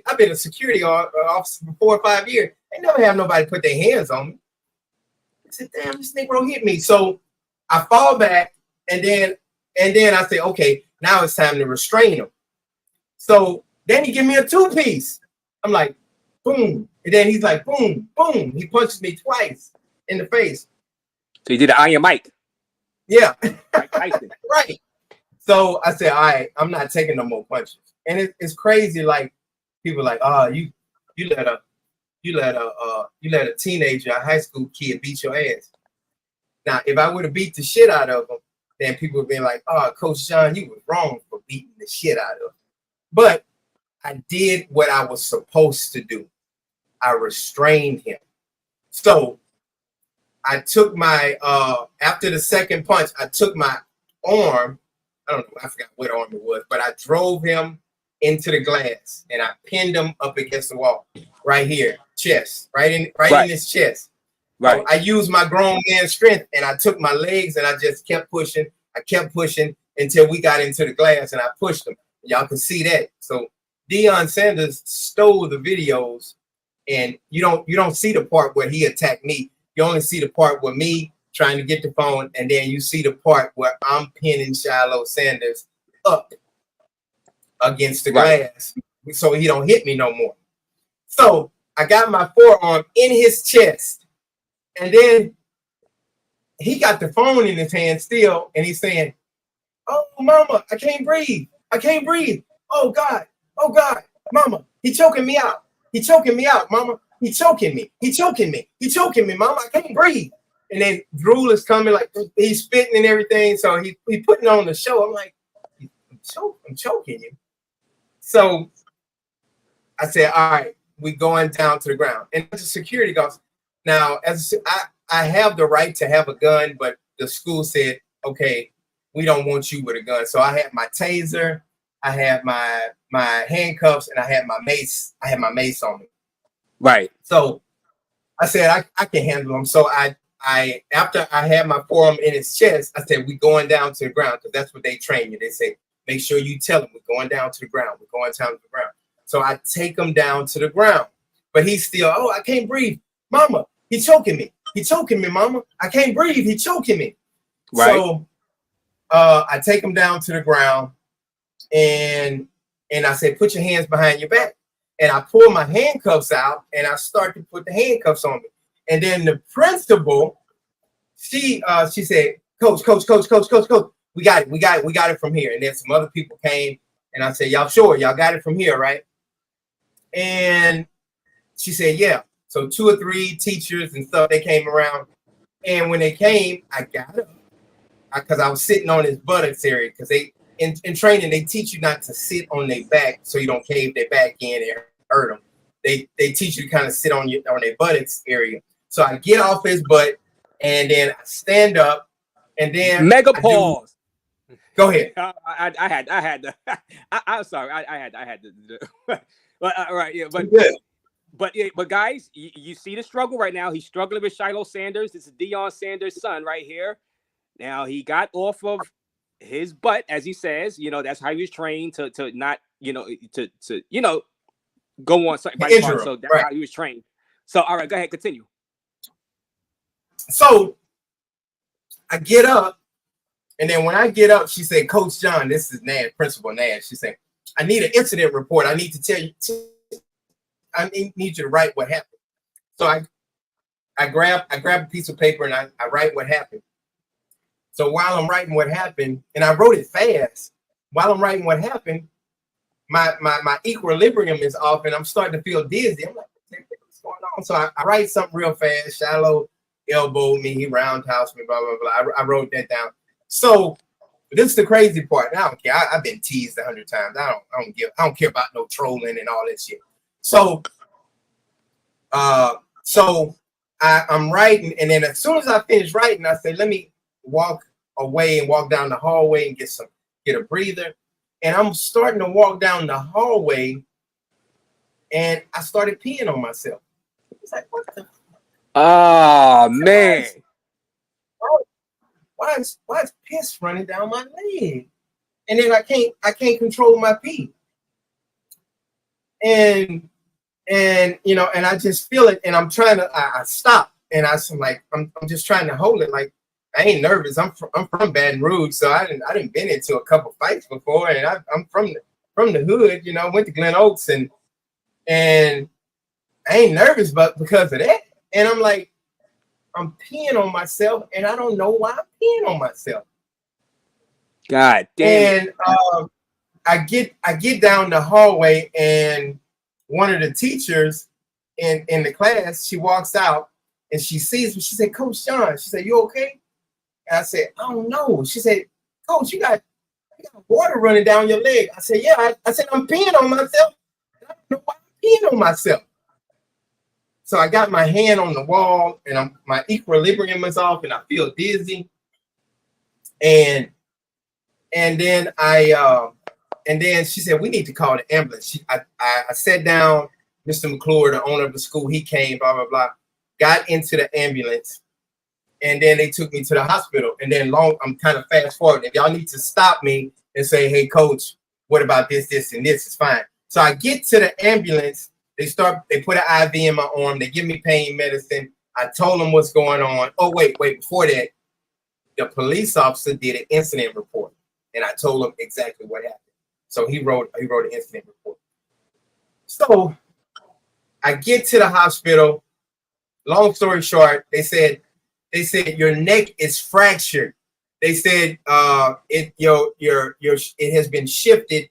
I've been a security officer for 4 or 5 years. I never have nobody put their hands on me. I said, damn, this Negro hit me. So I fall back, and then I say, okay, now it's time to restrain him. So then he give me a 2-piece. I'm like, boom. And then he's like, boom, boom. He punches me twice in the face. So he did an Iron Mike. Yeah. Right. So I said, all right, I'm not taking no more punches. And it's crazy. Like, people like, oh, you let a teenager, a high school kid beat your ass. Now, if I would have beat the shit out of him, then people would be like, oh, Coach John, you was wrong for beating the shit out of him. But I did what I was supposed to do. I restrained him. So I took my, after the second punch, I took my arm, I don't know, I forgot what arm it was, but I drove him into the glass and I pinned him up against the wall right here, chest, right in his chest. Right. So I used my grown man strength and I took my legs and I just kept pushing. I kept pushing until we got into the glass and I pushed him. Y'all can see that. So Deion Sanders stole the videos, and you don't see the part where he attacked me. You only see the part where me, trying to get the phone, and then you see the part where I'm pinning Shiloh Sanders up against the glass so he don't hit me no more. So I got my forearm in his chest, and then he got the phone in his hand still, and he's saying, "Oh, mama, I can't breathe. I can't breathe. Oh, God. Oh, God. Mama, he's choking me out. He's choking me out, mama. He's choking me. He's choking me. He's choking me, mama. I can't breathe." And then drool is coming, like he's spitting and everything. So he putting on the show. I'm like, I'm choking you. So I said, all right, we going down to the ground. And the security goes, now, as I have the right to have a gun, but the school said, okay, we don't want you with a gun. So I had my taser, I had my handcuffs, and I had my mace. I had my mace on me. Right. So I said, I can handle them. So I after I had my forearm in his chest, I said, we going down to the ground, because that's what they train you. They say, make sure you tell them we're going down to the ground. We're going down to the ground. So I take him down to the ground, but he's still, oh, I can't breathe. Mama, he's choking me. He's choking me, mama. I can't breathe. He's choking me. Right. So I take him down to the ground, and I said, put your hands behind your back. And I pull my handcuffs out, and I start to put the handcuffs on me. And then the principal, she said, coach, we got it from here. And then some other people came, and I said, y'all sure? Y'all got it from here, right? And she said, yeah. So 2 or 3 teachers and stuff, they came around. And when they came, I got up, because I was sitting on his buttocks area, because they in training, they teach you not to sit on their back so you don't cave their back in and hurt them. They teach you to kind of sit on their buttocks area. So I get off his butt, and then I stand up, and then mega pause. Go ahead. I had to. I'm sorry. I had to. But right, yeah, but guys, you see the struggle right now. He's struggling with Shiloh Sanders. This is Deion Sanders' son right here. Now he got off of his butt, as he says. You know, that's how he was trained to not, to go on somebody's part. So that's how he was trained. So all right, go ahead, continue. So I get up, and then when I get up, she said, Coach John, this is Nash, Principal Nash. She said, I need an incident report. I need to tell you. I need you to write what happened. So I grab a piece of paper, and I write what happened. So while I'm writing what happened, and I wrote it fast, while I'm writing what happened, my equilibrium is off, and I'm starting to feel dizzy. I'm like, what's going on? So I write something real fast. Shiloh elbowed me, he roundhoused me, blah, blah, blah. I wrote that down. So this is the crazy part. I don't care. I've been teased 100 times. I don't care about no trolling and all that shit. So I'm writing, and then as soon as I finish writing, I say, let me walk away and walk down the hallway and get a breather. And I'm starting to walk down the hallway, and I started peeing on myself. It's like, what the? Oh man! Why is piss running down my leg? And then I can't control my pee. And I just feel it, and I'm trying to. I stop, and I'm like, I'm just trying to hold it. Like, I ain't nervous. I'm from Baton Rouge, so I didn't been into a couple fights before, and I'm from the hood. Went to Glen Oaks, and I ain't nervous, but because of that, and I'm like, I'm peeing on myself, and I don't know why I'm peeing on myself. God damn. And I get down the hallway, and one of the teachers in the class, she walks out, and she sees me. She said, Coach John, she said, you okay? And I said, I don't know. She said, Coach, you got water running down your leg. I said, yeah. I said, I'm peeing on myself. I don't know why I'm peeing on myself. So I got my hand on the wall, and my equilibrium is off, and I feel dizzy. And then and then she said, we need to call the ambulance. I sat down, Mr. McClure, the owner of the school, he came, blah, blah, blah, got into the ambulance, and then they took me to the hospital. And then I'm kind of fast forward. If y'all need to stop me and say, hey, Coach, what about this, and this? It's fine. So I get to the ambulance. They put an IV in my arm. They give me pain medicine. I told him what's going on. Oh, wait, before that, the police officer did an incident report, and I told him exactly what happened. So he wrote an incident report. So I get to the hospital. Long story short, they said your neck is fractured. They said it has been shifted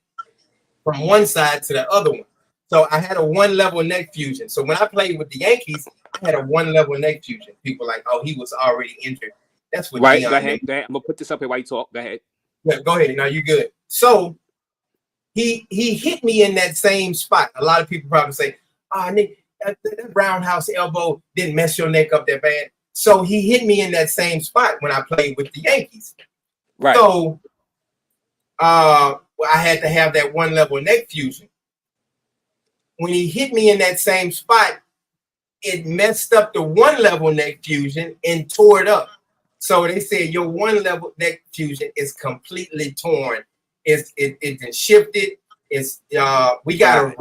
from one side to the other one. So I had a 1-level neck fusion. So when I played with the Yankees, I had a 1-level neck fusion. People like, oh, he was already injured. That's what right. Deion Go ahead. I'm gonna put this up here while you talk. Go ahead. Yeah, go ahead. No, you're good. So he hit me in that same spot. A lot of people probably say, "Oh, Nick, that roundhouse elbow didn't mess your neck up that bad." So he hit me in that same spot when I played with the Yankees. Right. So I had to have that 1-level neck fusion. When he hit me in that same spot, it messed up the 1-level neck fusion and tore it up. So they said your 1-level neck fusion is completely torn. It's shifted. It's we gotta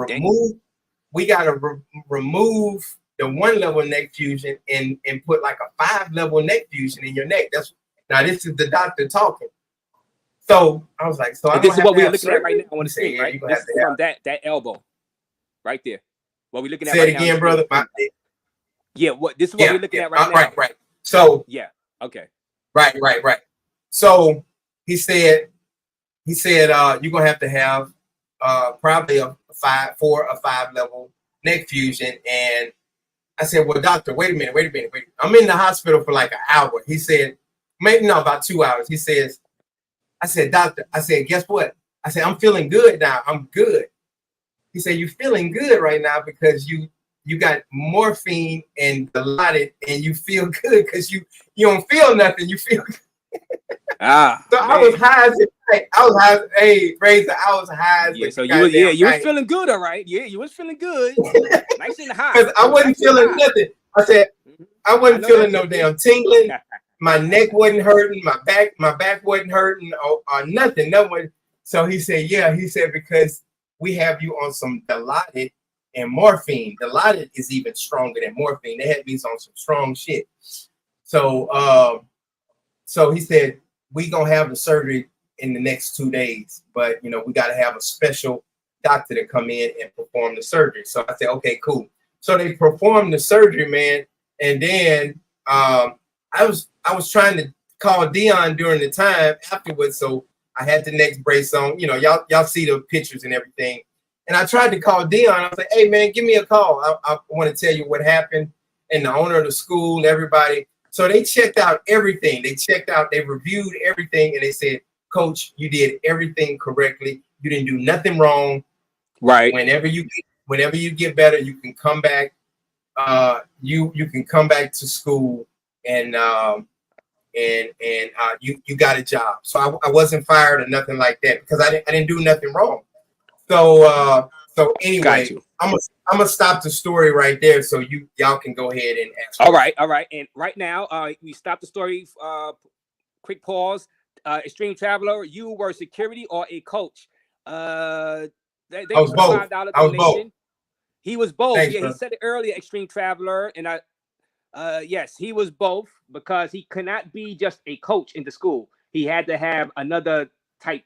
remove the 1-level neck fusion and put like a 5-level neck fusion in your neck. Now this is the doctor talking. So I was like, so this is what we're looking at right now. I want to see, right? This is from that elbow, right there. What we're looking at. Say it again, brother. Yeah, this is what we're looking at right now. Right. So yeah, okay. Right. So he said you're gonna have to have probably a 5-level neck fusion. And I said, well, doctor, wait a minute. I'm in the hospital for like an hour. He said, maybe no, about 2 hours. He says, I said, doctor, I said, guess what? I said, I'm feeling good now. I'm good. He said, you're feeling good right now because you got morphine and Dilaudid and you feel good because you don't feel nothing. You feel good. So man. I was high as hey, Razor, I was high as you was feeling good, all right. Yeah, you was feeling good. Nice and high. Because I wasn't feeling nothing. I said, I wasn't feeling no damn tingling. My neck wasn't hurting, my back wasn't hurting or nothing. No one. So he said, because we have you on some Dilaudid and morphine. Dilaudid is even stronger than morphine. They had me on some strong shit. So he said, we gonna have the surgery in the next 2 days, but we got to have a special doctor to come in and perform the surgery. So I said, okay, cool. So they performed the surgery, man, and then I was trying to call Deion during the time afterwards, so I had the neck brace on. Y'all see the pictures and everything. And I tried to call Deion. I was like, hey, man, give me a call. I want to tell you what happened. And the owner of the school, everybody. So they checked out everything. They reviewed everything, and they said, Coach, you did everything correctly. You didn't do nothing wrong. Right. Whenever you get better, you can come back. You can come back to school and you got a job. So I wasn't fired or nothing like that because I didn't do nothing wrong. So anyway, I'm gonna stop the story right there so y'all can go ahead and ask. All right. And right now, we stop the story. Quick pause. Extreme Traveler, you were security or a coach? I was both. He was both. Thanks, yeah, bro. He said it earlier, Extreme Traveler, and yes, he was both because he could not be just a coach in the school. He had to have another type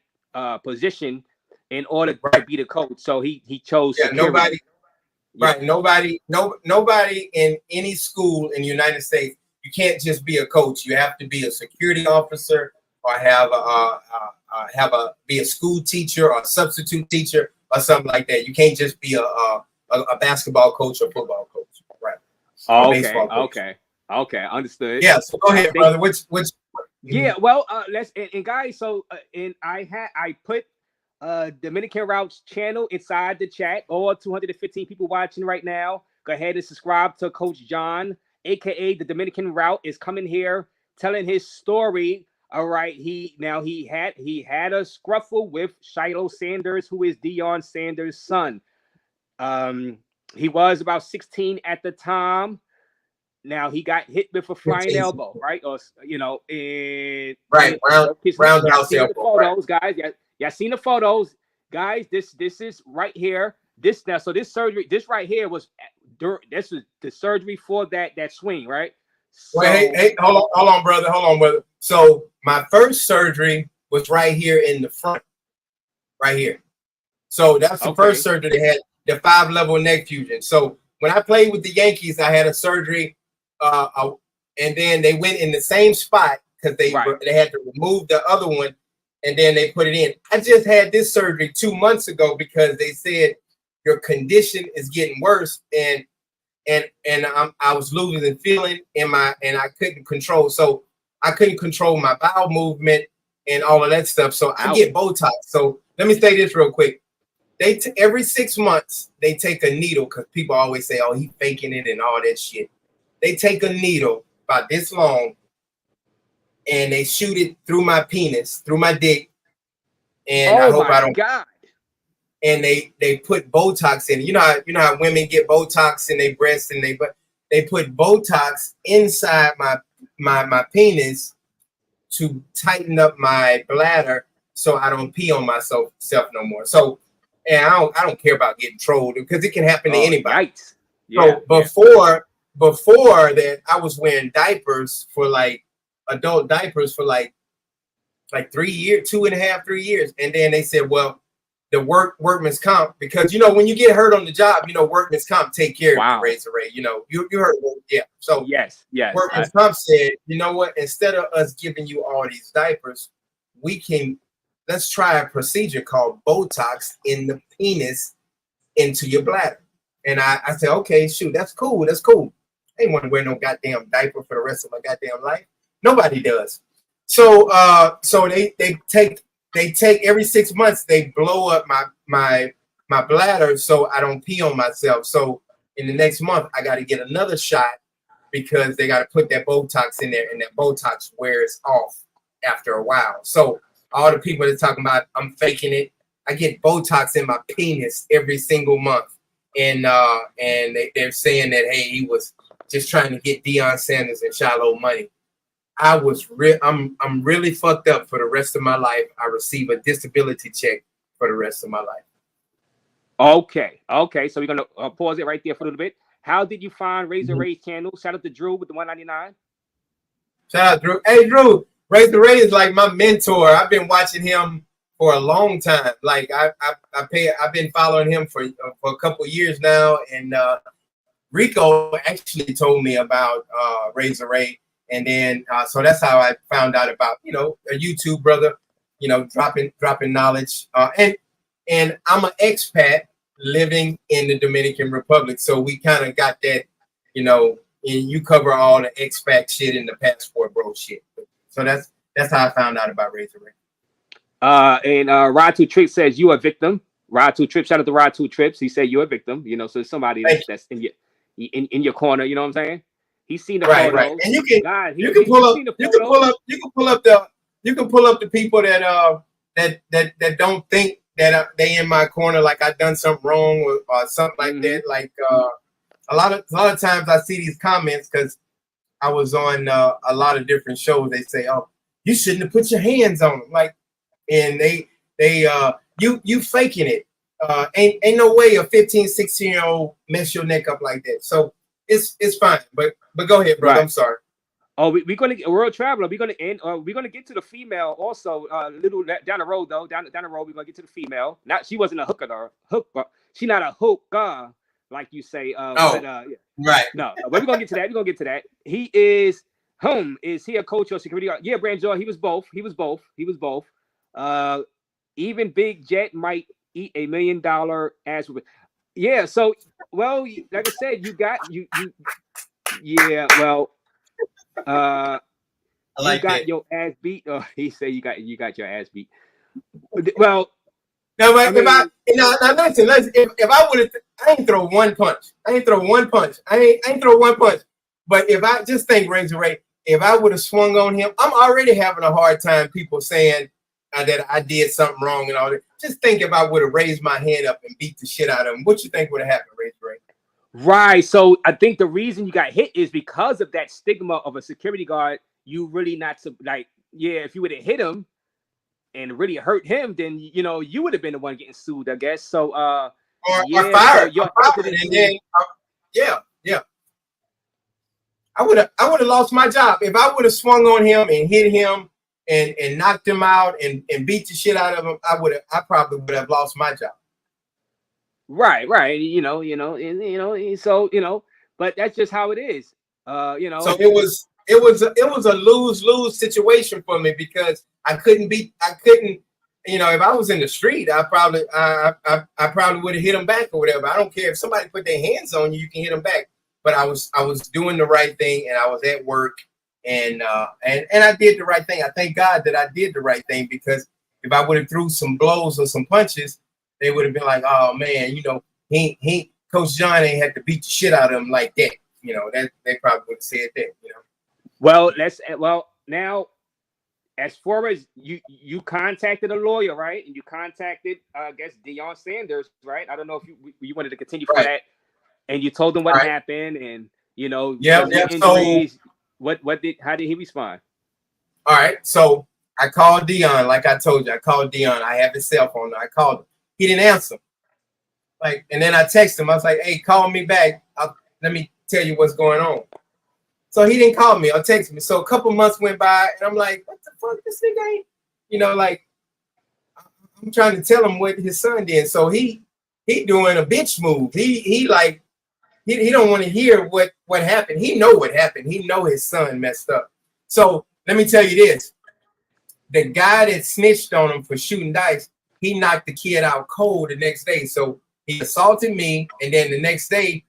position in order to be the coach. So he chose security. Nobody in any school in the United States, you can't just be a coach. You have to be a security officer or be a school teacher or a substitute teacher or something like that. You can't just be a basketball coach or football coach, right? Okay, understood. Yeah, so go ahead, brother. Which yeah, well, let's and guys, so I put Dominican Route's channel inside the chat. All 215 people watching right now. Go ahead and subscribe to Coach John, aka the Dominican Route, is coming here telling his story. All right, he had a scruffle with Shilo Sanders, who is Deion Sanders' son. He was about 16 at the time. Now he got hit with a flying elbow, right? Or roundhouse elbow. Photos, guys. Y'all seen the photos, guys? This is right here. This surgery, this right here was this was the surgery for that swing, right? So, wait, hey, hold on, brother. So my first surgery was right here in the front, right here. So that's the first surgery. They had the 5-level neck fusion. So when I played with the Yankees, I had a surgery, and then they went in the same spot because they had to remove the other one, and then they put it in. I just had this surgery 2 months ago because they said your condition is getting worse, and I was losing feeling and I couldn't control. So I couldn't control my bowel movement and all of that stuff. So I get Botox. So let me say this real quick. Every 6 months they take a needle, because people always say, "Oh, he faking it" and all that shit. They take a needle about this long and they shoot it through my penis, through my dick, and I hope I don't. God. And they put Botox in it. You know how women get Botox in their breasts, and they put Botox inside my penis to tighten up my bladder so I don't pee on myself no more. So, and I don't care about getting trolled because it can happen to anybody. Yikes. Yeah, so before that, I was wearing diapers for like adult diapers for like 3 years, 2.5, 3 years, and then they said, well, the workman's comp, because when you get hurt on the job, workman's comp take care of you, Razor Raze. You heard, yeah. So yes. Workman's comp said, you know what? Instead of us giving you all these diapers, let's try a procedure called Botox in the penis into your bladder. And I said, okay, shoot, that's cool. I ain't want to wear no goddamn diaper for the rest of my goddamn life. Nobody does. So they take every 6 months, they blow up my bladder so I don't pee on myself. So in the next month, I got to get another shot because they got to put that Botox in there, and that Botox wears off after a while. So all the people that are talking about I'm faking it, I get Botox in my penis every single month, and they're saying that, hey, he was just trying to get Deion Sanders and Shiloh money. I'm really fucked up for the rest of my life. I receive a disability check for the rest of my life. Okay. So we're gonna pause it right there for a little bit. How did you find Razor Raze channel? Shout out to Drew with the 199. Shout out Drew. Hey Drew, Razor Raze is like my mentor. I've been watching him for a long time. Like I've been following him for a couple of years now, and Rico actually told me about Razor Raze. And then, so that's how I found out about, a YouTube brother, dropping knowledge. And I'm an expat living in the Dominican Republic. So we kind of got that, and you cover all the expat shit in the passport bro shit. So that's how I found out about Razor Raze. And Rod 2 Trips says you a victim. Rod 2 Trips, shout out to Rod 2 Trips. He said you're a victim, so somebody that's in your corner, you know what I'm saying? He's seen the photos. Right. And you can pull up the people that don't think that they in my corner, like I done something wrong or something like that. Like a lot of times I see these comments because I was on a lot of different shows. They say, "Oh, you shouldn't have put your hands on them," like, and you faking it. Ain't no way a 15, 16-year-old mess your neck up like that. So it's fine, but go ahead, brother. Right. I'm sorry. Oh, we're gonna get World Traveler. We're gonna end. We're gonna get to the female also. Little down the road though. Down the road, we're gonna get to the female. Not she wasn't a hooker though. She not a hooker like you say. Yeah. Right. No, but we're gonna get to that. He is Is he a coach or security guard? Yeah, Brandon. He was both. Even Big Jet might eat $1 million ass. Yeah. So, well, like I said, you got. Yeah. Well. You got your ass beat. Oh, he said you got your ass beat. Well, now, listen. If I would have, I ain't throw one punch. I ain't throw one punch. But if I just think Razor Raze, if I would have swung on him, I'm already having a hard time. People saying that I did something wrong and all that. Just think if I would have raised my hand up and beat the shit out of him. What you think would have happened, Razor Raze? Right. So I think the reason you got hit is because of that stigma of a security guard. You really not like, yeah, if you would have hit him and really hurt him, then you would have been the one getting sued, I guess. So or fired. Yeah. I would have lost my job if I would have swung on him and hit him and knocked him out and beat the shit out of him. I probably would have lost my job. Right. So but that's just how it is. So it was a lose-lose situation for me because I couldn't, if I was in the street, I probably would have hit them back or whatever. I don't care if somebody put their hands on you, you can hit them back. But I was doing the right thing, and I was at work, and I did the right thing. I thank God that I did the right thing, because if I would have threw some blows or some punches, they would have been like, oh man, he Coach John ain't had to beat the shit out of him like that. That they probably would have said that. Well, now, as far as you contacted a lawyer, right? And you contacted, I guess, Deion Sanders, right? I don't know if you wanted to continue for that. And you told him what happened, and injuries. So, how did he respond? All right, so I called Deion, like I told you. I called Deion. I have his cell phone. I called him. He didn't answer. And then I texted him. I was like, "Hey, call me back. Let me tell you what's going on." So he didn't call me or text me. So a couple months went by, and I'm like, "What the fuck? This nigga ain't." I'm trying to tell him what his son did. So he doing a bitch move. He don't want to hear what happened. He know what happened. He know his son messed up. So let me tell you this. The guy that snitched on him for shooting dice, he knocked the kid out cold the next day. So he assaulted me, and then the next day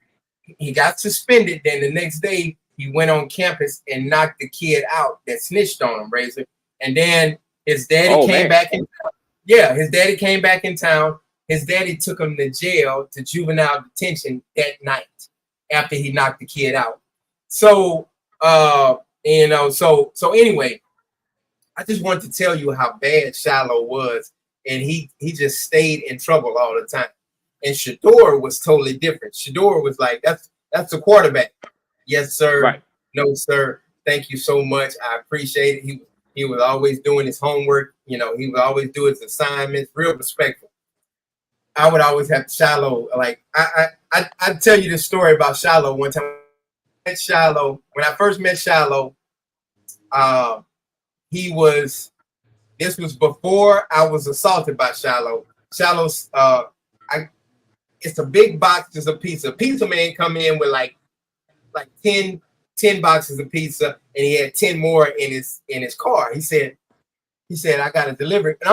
he got suspended. Then the next day he went on campus and knocked the kid out that snitched on him, Razor. And then his daddy came back in town. Yeah, his daddy came back in town. His daddy took him to jail, to juvenile detention that night after he knocked the kid out. So, so anyway, I just wanted to tell you how bad Shiloh was, and he just stayed in trouble all the time. And Shador was totally different. Shador was like, that's the quarterback. Yes, sir. Right. No, sir. Thank you so much. I appreciate it. He was always doing his homework. He would always do his assignments. Real respectful. I would always have Shiloh. Like I'd tell you this story about Shiloh one time. When I first met Shiloh, this was before I was assaulted by Shiloh. Shiloh's it's a big boxes of pizza. Pizza man come in with like 10 boxes of pizza, and he had 10 more in his car. He said, I gotta deliver it. And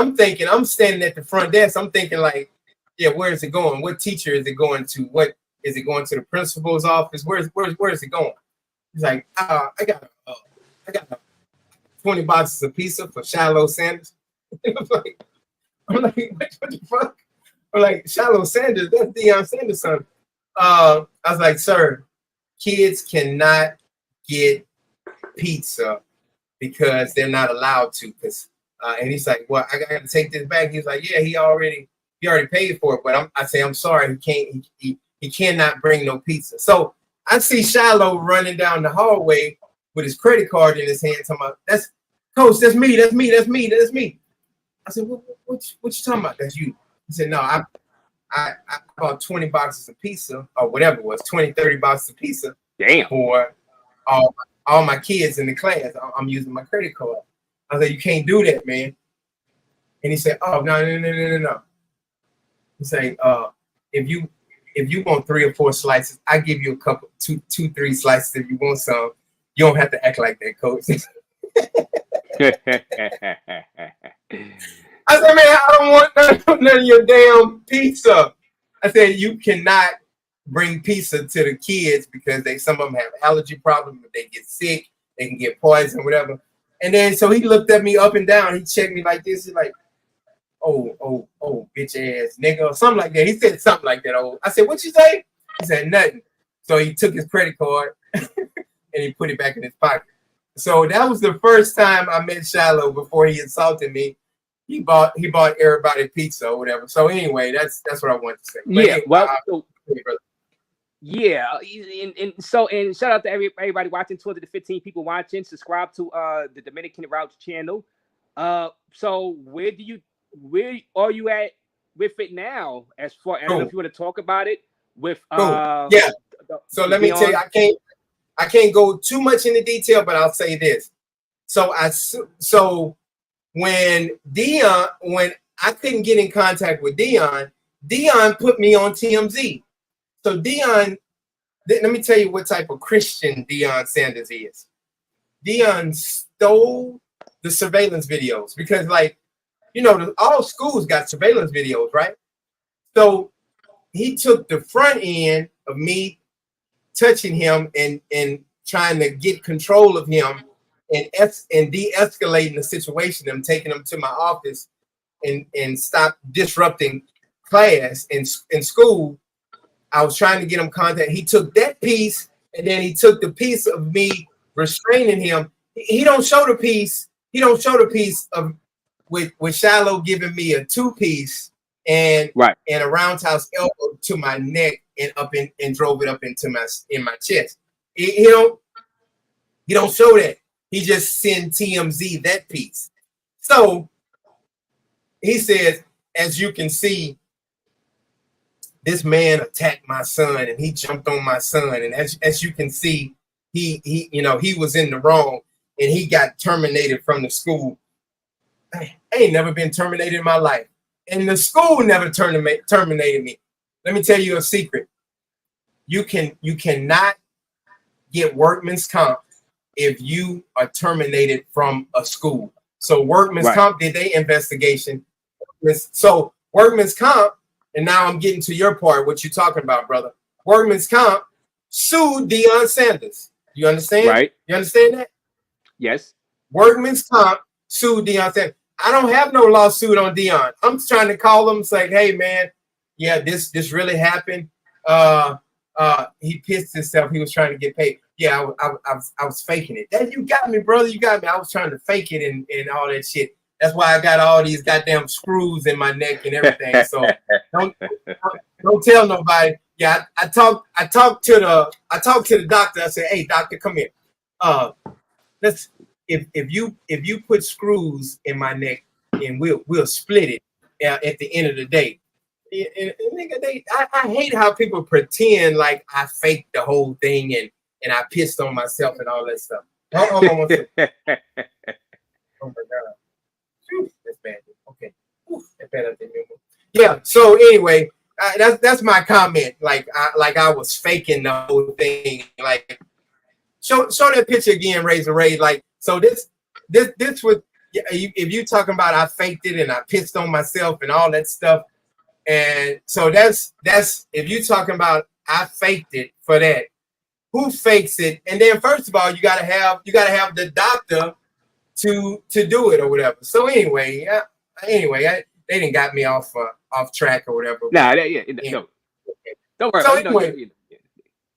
I'm standing at the front desk. I'm thinking like, yeah, where is it going? What teacher is it going to? What is it going to? The principal's office? Where is it going? He's like, I got 20 boxes of pizza for Shiloh Sanders. I'm like, what the fuck? I'm like, Shiloh Sanders, that's Deion Sanders' son. I was like, sir, kids cannot get pizza because they're not allowed to. And he's like, well, I got to take this back. He's like, yeah, he already paid for it, but I say, I'm sorry, he cannot bring no pizza. So I see Shiloh running down the hallway with his credit card in his hand, talking about, that's Coach, that's me. I said, what you talking about? That's you. He said, no, I bought 20 boxes of pizza, or whatever it was, 20, 30 boxes of pizza. Damn. For all my kids in the class. I'm using my credit card. I was like, you can't do that, man. And he said, oh, no. He said, if you want 3 or 4 slices, I give you a couple, 2, 3 slices if you want some. You don't have to act like that, Coach. I said, man, I don't want none of your damn pizza. I said, you cannot bring pizza to the kids because some of them have allergy problems. If they get sick, they can get poison, whatever. And then so he looked at me up and down. He checked me like this. He's like, oh, bitch ass nigga, or something like that. He said something like that. Oh, I said, what you say? He said nothing. So he took his credit card and he put it back in his pocket. So that was the first time I met Shiloh before he assaulted me. He bought everybody pizza or whatever. So anyway, that's what I wanted to say. And shout out to everybody watching, 12 to 15 people watching. Subscribe to the Dominican Republic channel. So where are you at with it now? As far, I don't know if you want to talk about it with So let me tell you, I can't go too much into detail, but I'll say this. So when I couldn't get in contact with Deion put me on TMZ. So Deion, let me tell you what type of Christian Deion Sanders is. Deion stole the surveillance videos because, like, you know, all schools got surveillance videos, right? So he took the front end of me touching him and trying to get control of him and de-escalating the situation. I'm taking him to my office and stop disrupting class in school. I was trying to get him contact. He took that piece, and then he took the piece of me restraining him. He don't show the piece. He don't show the piece of with Shiloh giving me a 2-piece and a roundhouse elbow to my neck and drove it up into my chest. He don't show that. He just sent TMZ that piece. So he says, as you can see, this man attacked my son and he jumped on my son. And as you can see, he was in the wrong and he got terminated from the school. I ain't never been terminated in my life. And the school never terminated me. Let me tell you a secret. You cannot get workman's comp if you are terminated from a school. So workman's comp did their investigation. So workman's comp, and now I'm getting to your part, what you're talking about, brother. Workman's comp sued Deion Sanders. You understand? Right. You understand that? Yes. Workman's comp sued Deion Sanders. I don't have no lawsuit on Deion. I'm just trying to call him, say, hey man, yeah, this really happened. He pissed himself. He was trying to get paid. Yeah, I was faking it. That, you got me, brother. You got me. I was trying to fake it and all that shit. That's why I got all these goddamn screws in my neck and everything. So don't tell nobody. Yeah, I talked to the doctor. I said, hey, doctor, come here. Let's if you put screws in my neck and we'll split it at the end of the day. And nigga, I hate how people pretend like I faked the whole thing and I pissed on myself and all that stuff. Hold on one second. Oh my God. Whew, that's bad. Okay. Whew, that's bad. Yeah. So anyway, that's my comment. Like I was faking the whole thing. Like show that picture again, Razor Raze. Like so this was if you talking about I faked it and I pissed on myself and all that stuff. And so that's if you talking about I faked it for that, who fakes it? And then first of all, you gotta have the doctor to do it or whatever. So anyway, they didn't got me off track or whatever. Nah, no. Don't worry. So anyway,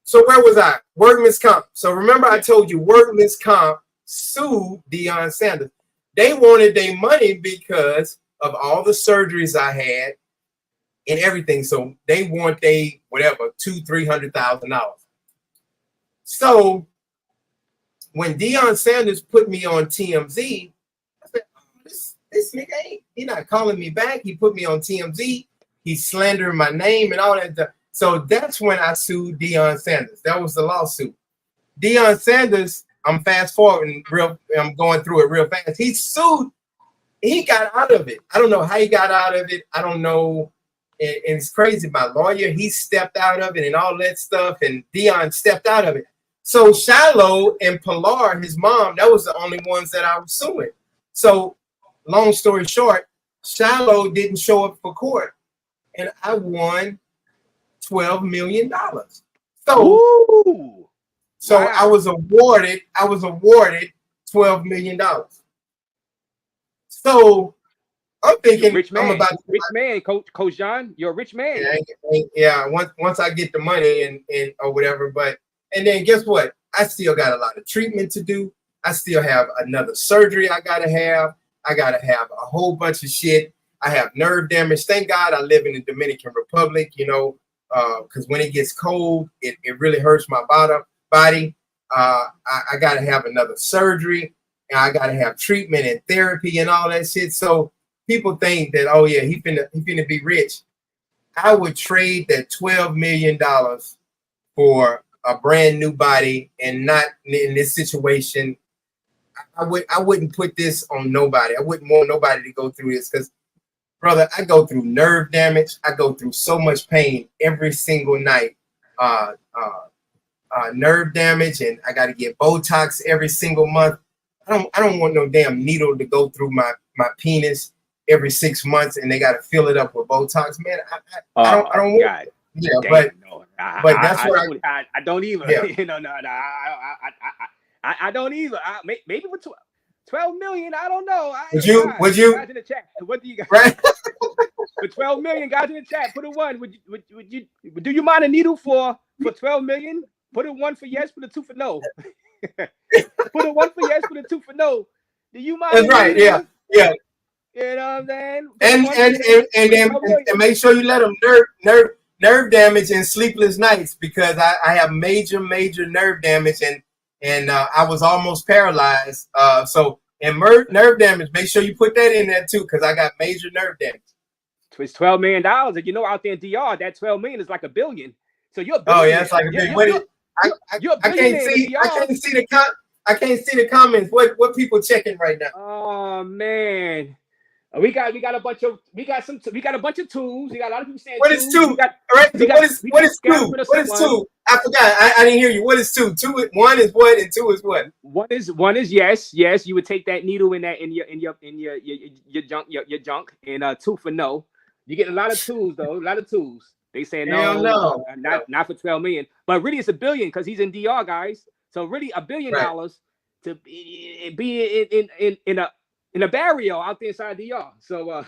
so where was I? Workman's comp. So remember I told you workman's comp sued Deion Sanders. They wanted their money because of all the surgeries I had and everything. So they want $200,000-$300,000. So when Deion Sanders put me on TMZ, I said, this nigga he not calling me back. He put me on TMZ. He's slandering my name and all that. So that's when I sued Deion Sanders. That was the lawsuit. Deion Sanders, I'm fast forwarding I'm going through it real fast. He sued. He got out of it. I don't know how he got out of it. I don't know. And it's crazy. My lawyer, he stepped out of it and all that stuff. And Deion stepped out of it. So Shiloh and Pilar, his mom, that was the only ones that I was suing. So long story short, Shiloh didn't show up for court. And I won $12 million. So wow. I was awarded $12 million. So I'm thinking, rich man. I'm about to rich man, Coach John. You're a rich man. Yeah. Once I get the money and or whatever, and then guess what? I still got a lot of treatment to do. I still have another surgery I gotta have. I gotta have a whole bunch of shit. I have nerve damage. Thank God I live in the Dominican Republic, because when it gets cold, it really hurts my body. I gotta have another surgery, and I gotta have treatment and therapy and all that shit. So people think that, oh yeah, he finna be rich. I would trade that $12 million for a brand new body and not in this situation. I wouldn't put this on nobody. I wouldn't want nobody to go through this because, brother, I go through nerve damage. I go through so much pain every single night. Nerve damage, and I got to get Botox every single month. I don't want no damn needle to go through my penis every 6 months, and they got to fill it up with Botox. Man, I don't want. God. Yeah, Damn, but that's what I don't even. Yeah. I don't either. Maybe with 12 million, I don't know. Would you? Guys in the chat, what do you got? Right. For 12 million, guys in the chat, put a 1. Would you? Do you mind a needle for 12 million? Put a 1 for yes, put a 2 for no. Put a 1 for yes, put a 2 for no. Do you mind? That's right. Needle? Yeah. You know what I'm saying? And then make sure you let them nerve damage and sleepless nights, because I have major nerve damage and I was almost paralyzed. So nerve damage, make sure you put that in there too, because I got major nerve damage. It's $12 million, and you know, out there in DR, that 12 million is like $1 billion. So you're a oh yeah, it's like a billion. I can't see the comments. What people checking right now? Oh man. We got a bunch of tools. We got a lot of people saying what is two? What is two? I forgot. I didn't hear you. What is two? One is what, and 2 is what? One is yes. You would take that needle in your junk, and 2 for no. You get a lot of tools though. A lot of tools. They saying no. Not for 12 million. But really it's $1 billion because he's in DR, guys. So really $1 billion to be in a barrio out there inside DR. So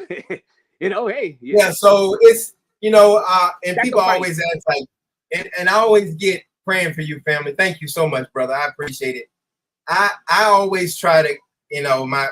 you know, hey. Yeah, so it's, you know, and people always ask, like, and I always get praying for you, family. Thank you so much, brother. I appreciate it. I always try to, you know, my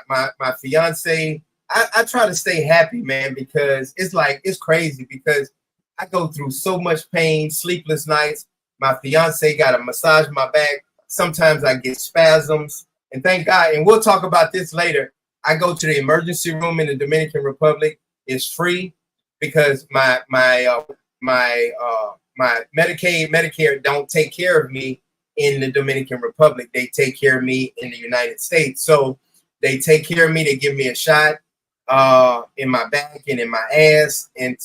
fiance, I try to stay happy, man, because it's crazy because I go through so much pain, sleepless nights. My fiance got to massage my back. Sometimes I get spasms, and thank God. And we'll talk about this later. I go to the emergency room in the Dominican Republic. It's free because my Medicare don't take care of me in the Dominican Republic. They take care of me in the United States. So they take care of me. They give me a shot in my back and in my ass, and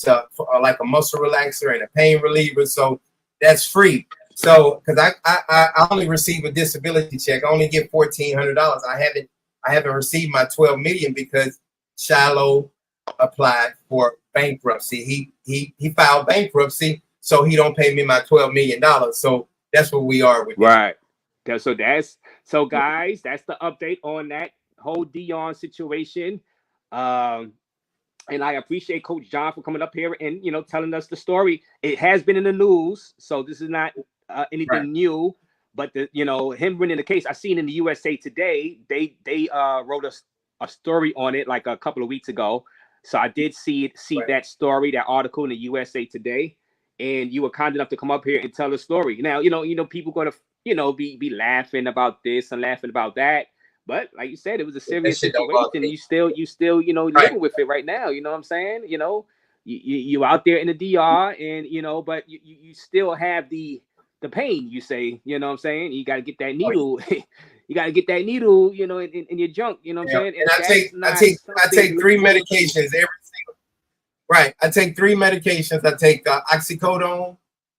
like a muscle relaxer and a pain reliever. So that's free. So because I only receive a disability check, I only get $1,400. I haven't received my 12 million because Shiloh applied for bankruptcy. He filed bankruptcy, so he don't pay me my $12 million. So that's where we are with right. So guys, that's the update on that whole Deion situation. And I appreciate Coach John for coming up here and, you know, telling us the story. It has been in the news, so this is not anything new. But him winning the case, I seen in the USA Today, they wrote a story on it like a couple of weeks ago. So I did see that story, that article in the USA Today, and you were kind enough to come up here and tell the story. Now, you know, people going to, be laughing about this and laughing about that. But like you said, it was a serious situation. You still, living with it right now. You know what I'm saying? You know, you out there in the DR, and but you still have the pain. You say, you know what I'm saying? You got to get that needle. You got to get that needle, in your junk. You know what I'm saying? And I take 3 medications every single. Right. I take 3 medications. I take oxycodone.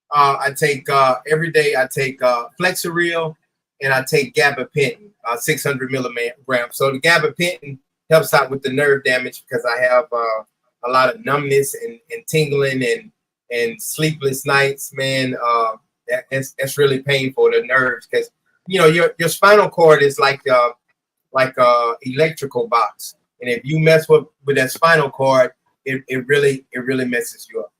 I take every day. I take Flexeril, and I take gabapentin, 600 milligrams. So the gabapentin helps out with the nerve damage because I have a lot of numbness and tingling and sleepless nights, man. That's really painful, the nerves, because your spinal cord is like a electrical box, and if you mess with that spinal cord, it really messes you up.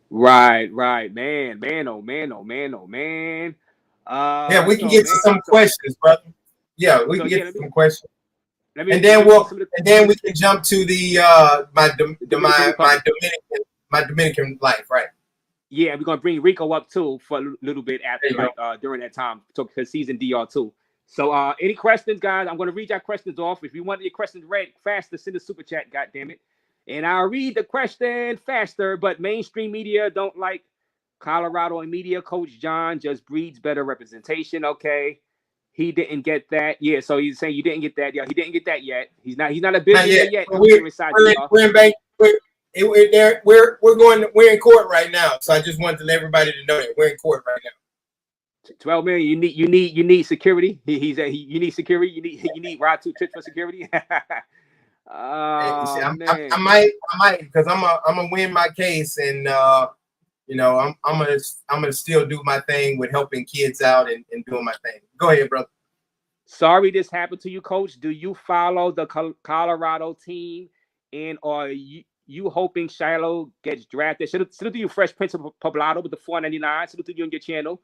Right, man, oh man. Yeah, we can get to some questions, brother. Yeah, we can get to some questions, and then we can jump to the my Dominican life, right? Yeah, we're gonna bring Rico up too for a little bit after, during that time, because he's in DR too. So, any questions, guys? I'm gonna read your questions off. If you want your questions read faster, send a super chat. God damn it! And I'll read the question faster, but mainstream media don't like Colorado and media coach John just breeds better representation. Okay. He didn't get that. Yeah, so he's saying you didn't get that. Yeah, he didn't get that yet. He's not a billionaire yet. We're in bank. We're in court right now. So I just wanted to let everybody to know that we're in court right now. 12 million. You need security. You need security. You need Rod 2 Tricks for security. I might because I'm gonna win my case, and you know, I'm gonna still do my thing with helping kids out and doing my thing. Go ahead, brother. Sorry this happened to you, coach. Do you follow the Colorado team, and are you hoping Shiloh gets drafted? Salute to you, Fresh Prince of Poblado with the $4.99. Salute to you on your channel.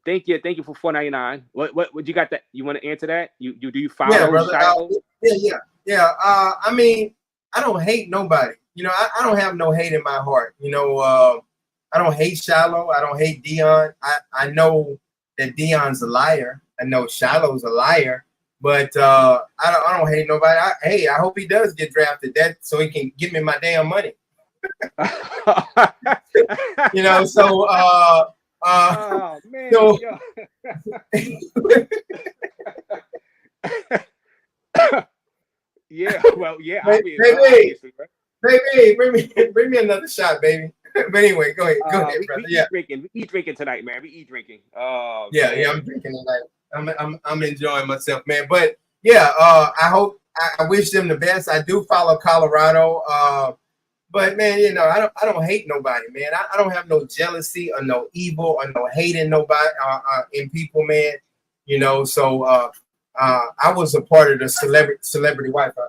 Thank you for $4.99. What you got that? You want to answer that? Do you follow Shiloh? Yeah. I mean, I don't hate nobody. You know, I don't have no hate in my heart. You know, I don't hate Shiloh. I don't hate Deion. I know that Deion's a liar. I know Shiloh's a liar. But I don't hate nobody. I hope he does get drafted, that so he can give me my damn money. You know, so oh man. So, yeah, well, yeah. Baby, bring me another shot, baby. But anyway, go ahead, brother. We eat drinking tonight, man. We eat drinking. Yeah, I'm drinking tonight. I'm enjoying myself, man. But yeah, I wish them the best. I do follow Colorado. But man, you know, I don't hate nobody, man. I don't have no jealousy or no evil or no hate in nobody in people, man. You know, so I was a part of the celebrity Wi-Fi.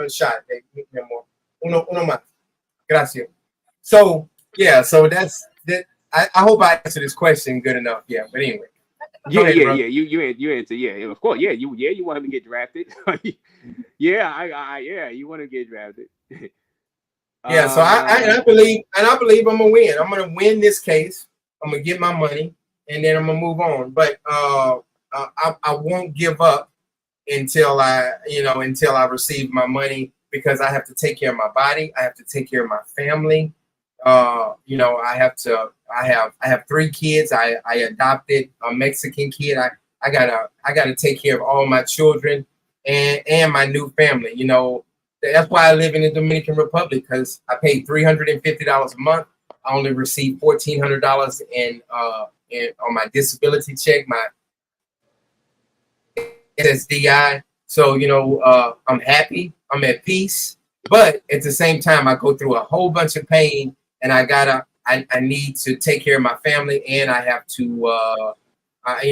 Shot, baby. Uno más. Gracias. So yeah, so that's that. I hope I answered this question good enough. Yeah, but anyway. Yeah. You answer. Yeah, of course. Yeah, you want him to get drafted. Yeah, you want to get drafted. Yeah, so I believe I'm gonna win. I'm gonna win this case. I'm gonna get my money, and then I'm gonna move on. But I won't give up until I receive my money, because I have to take care of my body. I have to take care of my family. You know, I have 3 kids. I adopted a Mexican kid. I gotta take care of all my children and my new family. You know, that's why I live in the Dominican Republic, because I pay $350 a month. I only receive $1,400 on my disability check, my SSDI. So, you know, I'm happy. I'm at peace. But at the same time, I go through a whole bunch of pain, and I need to take care of my family, and I have to, I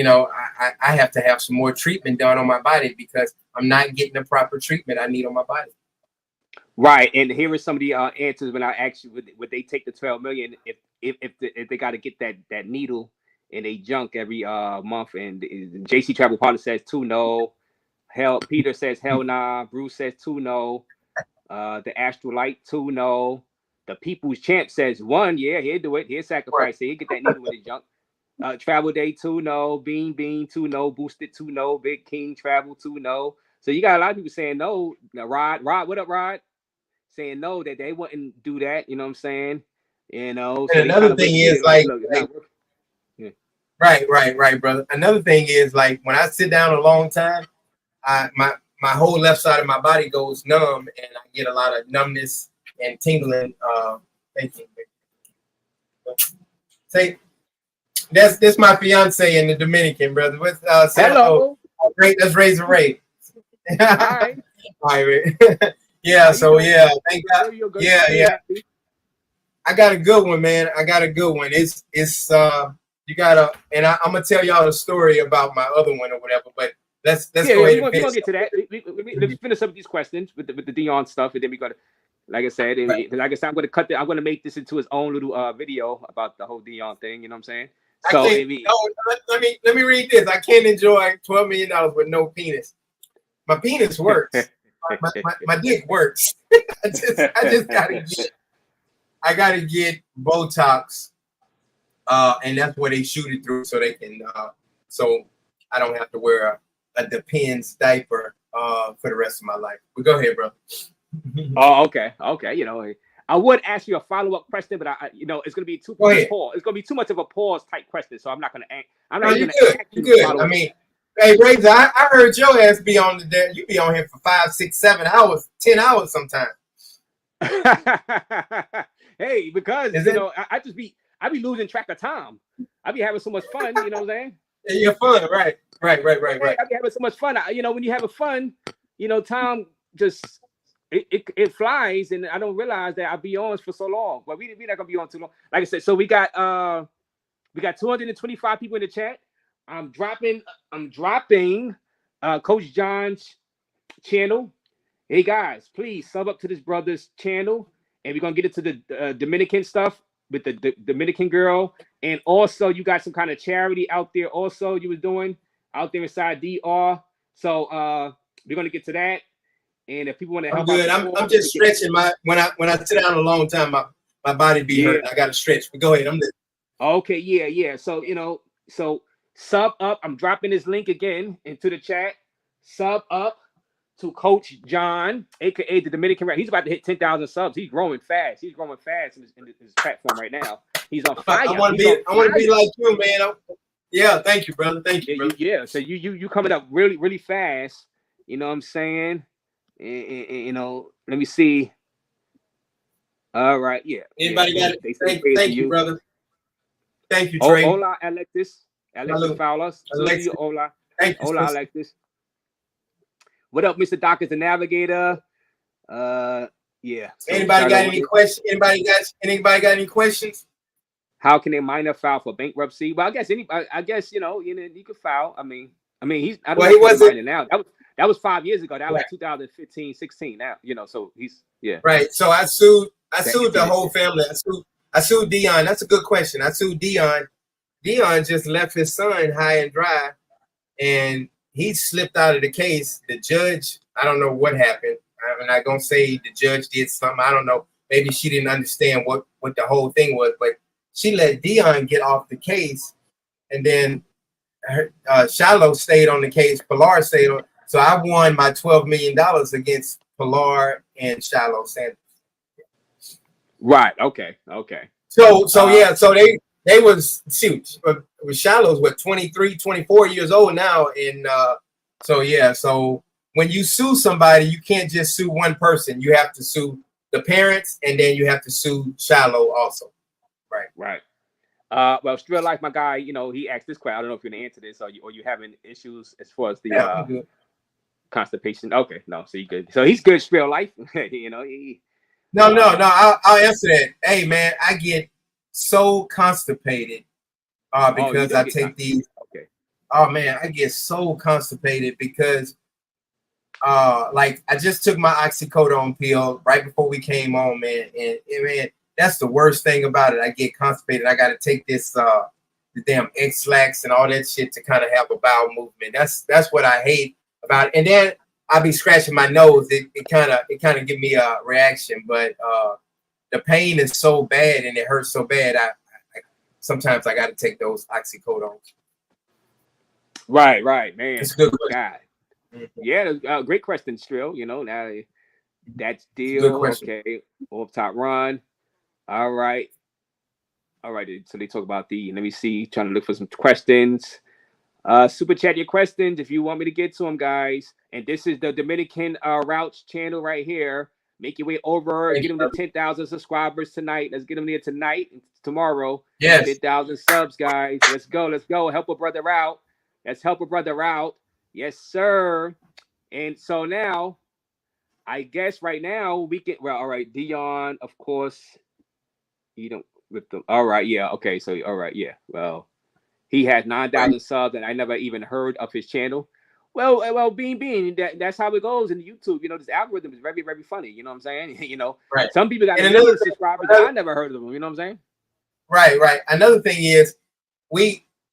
have to have some more treatment done on my body, because I'm not getting the proper treatment I need on my body. Right, and here are some of the answers when I asked you, would they take the 12 million if they got to get that needle in a junk every month? And JC Travel Partner says 2 no. Peter says hell nah. Bruce says 2 no. The Astrolite 2 no. The People's Champ says 1. Yeah, he'll do it. He'll sacrifice it. He'll get that needle in the junk. Travel Day 2 no. Bean 2 no. Boosted 2 no. Big King Travel 2 no. So you got a lot of people saying no. Now, Rod, what up, Rod? Saying no, that they wouldn't do that. You know what I'm saying? You know. So and another thing is right, brother. Another thing is, like, when I sit down a long time, my whole left side of my body goes numb, and I get a lot of numbness and tingling. Thank you. Say, that's my fiance in the Dominican, brother. Hello. Great, that's Razor Raze. All right. Yeah, so yeah, thank God. Yeah. I got a good one, man. I got a good one. It's you gotta, and I'm gonna tell y'all the story about my other one or whatever. But let's go ahead. We're gonna get to that. Let's finish up these questions with the Deion stuff, and then we gotta, like I said, I'm gonna make this into his own little video about the whole Deion thing. You know what I'm saying? So let me read this. I can't enjoy $12 million with no penis. My penis works. my dick works. I just gotta get Botox, and that's where they shoot it through, so they can, so I don't have to wear a Depends diaper for the rest of my life. But go ahead, bro. Oh, okay. You know, I would ask you a follow-up question, but it's gonna be too pause. It's gonna be too much of a pause type question, so I'm not gonna. I'm not even gonna ask you to follow. I mean, hey, Razor, I heard your ass be on the. You be on here for 5, 6, 7 hours, 10 hours sometimes. Hey, because I be losing track of time. I be having so much fun. You know what I'm saying? Yeah, you're fun, right. I be having so much fun. When you have fun, time just it flies, and I don't realize that I'll be on for so long. But we're not gonna be on too long. Like I said, so we got 225 people in the chat. I'm dropping Coach John's channel. Hey guys, please sub up to this brother's channel, and we're gonna get into the Dominican stuff with the Dominican girl, and also you got some kind of charity out there. Also, you was doing out there inside DR. So we're gonna get to that, and if people want to help, good. I'm just stretching when I sit down a long time, my body be hurt. I gotta stretch. But go ahead, I'm listening. Okay, yeah. So so sub up. I'm dropping this link again into the chat. Sub up to Coach John, aka the Dominican Rap. He's about to hit 10,000 subs. He's growing fast. He's growing fast in his platform right now. He's on fire. I want to be like you, man. Yeah, thank you, brother. Thank you, brother. Yeah. So you coming up really, really fast. You know what I'm saying? And let me see. All right, yeah. Anybody got it? Thank you, brother. Thank you, Trey. Hola, Alexis Fowler. Hola. Hola, Alexis. What up, Mr. Doc is the Navigator? Yeah. Anybody got any questions? Anybody got any questions? How can a minor file for bankruptcy? Well, I guess you could file. I mean, he's. I don't know. He wasn't now. That was 5 years ago. That was 2015, 16. Now, so he's Right. So I sued the whole family. I sued Deion. That's a good question. I sued Deion. Deion just left his son high and dry, and he slipped out of the case. The judge, I don't know what happened. I'm not gonna say the judge did something. I don't know. Maybe she didn't understand what the whole thing was, but she let Deion get off the case, and then Shiloh stayed on the case. Pilar stayed on. So I won my $12 million against Pilar and Shiloh Sanders. Right. Okay. So they was Shiloh's 23, 24 years old now, and so when you sue somebody, you can't just sue one person. You have to sue the parents, and then you have to sue Shiloh also. Right. Well, Still Life, my guy, he asked this question. I don't know if you're gonna answer this, or you having issues as far as the constipation. Okay, no, so you good. So he's good, Still Life. No, I'll answer that. Hey man, I get so constipated because I take these. Okay. Oh man, I get so constipated because like I just took my oxycodone pill right before we came on, man, and man, that's the worst thing about it. I get constipated. I got to take this the damn X-Lax and all that shit to kind of have a bowel movement. That's what I hate about it. And then I'll be scratching my nose. It kind of give me a reaction, but the pain is so bad and it hurts so bad. I sometimes I got to take those oxycodones. Right, man. It's a good God. Yeah, great question, Strill. Now that's deal. Okay, off top run. All right. So they talk about let me see, trying to look for some questions. Super chat your questions if you want me to get to them, guys. And this is the Dominican Routes channel right here. Make your way over, get them to 10,000 subscribers tonight. Let's get them there tonight and tomorrow. Yes. 10,000 subs, guys. Let's go. Help a brother out. Let's help a brother out. Yes, sir. And so now, I guess right now we can. Well, all right, Deion, of course. You don't with them. All right, yeah. Okay, so all right, yeah. Well, he has 9,000 subs, and I never even heard of his channel. Well, Bean, that's how it goes in YouTube. This algorithm is very, very funny. You know what I'm saying? Right. Some people got a million subscribers. I never heard of them. You know what I'm saying? Right. Another thing is,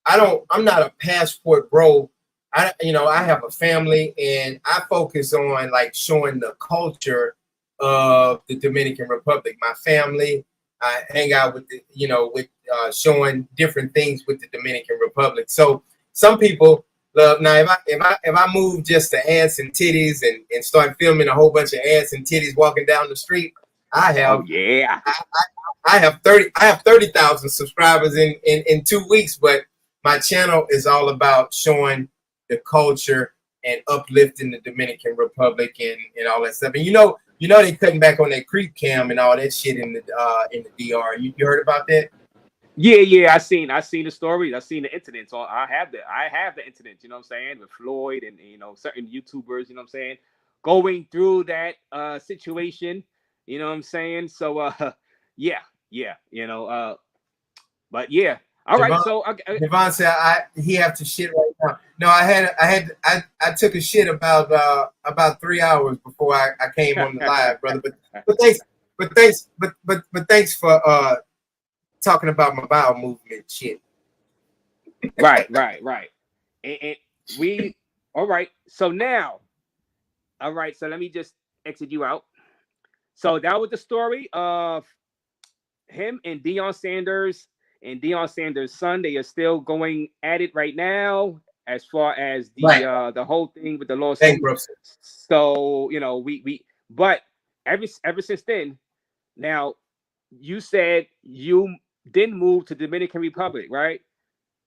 I'm not a passport bro. I have a family, and I focus on like showing the culture of the Dominican Republic. My family, I hang out with showing different things with the Dominican Republic. So some people love. Now, if I move just to ass and titties and start filming a whole bunch of ass and titties walking down the street, I have. Oh yeah. I have 30,000 subscribers in 2 weeks, but my channel is all about showing the culture and uplifting the Dominican Republic and all that stuff. And you know they cutting back on that creep cam and all that shit in the DR. You heard about that? Yeah. I seen the stories. I seen the incidents. So I have the incidents. You know what I'm saying, with Floyd and certain YouTubers. You know what I'm saying, going through that situation. You know what I'm saying. So yeah. But yeah. All right. Javon, So Javon said he have to shit right now. No, I took a shit about 3 hours before I came on the live, brother. But thanks for talking about my bowel movement shit. Right. And we all right. So now, all right. So let me just exit you out. So that was the story of him and Deion Sanders and Deion Sanders' son. They are still going at it right now, as far as the whole thing with the lawsuit. So but ever since then, now you said you didn't move to Dominican Republic, right?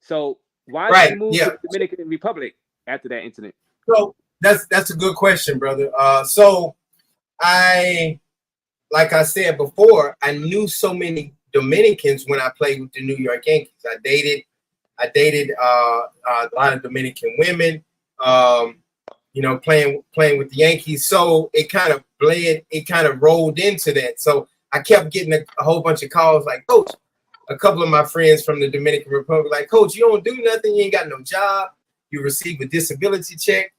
So why did you move to the Dominican Republic after that incident? So that's a good question, brother. So like I said before, I knew so many Dominicans when I played with the New York Yankees. I dated a lot of Dominican women, playing with the Yankees. So it kind of rolled into that. So I kept getting a whole bunch of calls like, Coach, a couple of my friends from the Dominican Republic, like, Coach, you don't do nothing. You ain't got no job. You receive a disability check.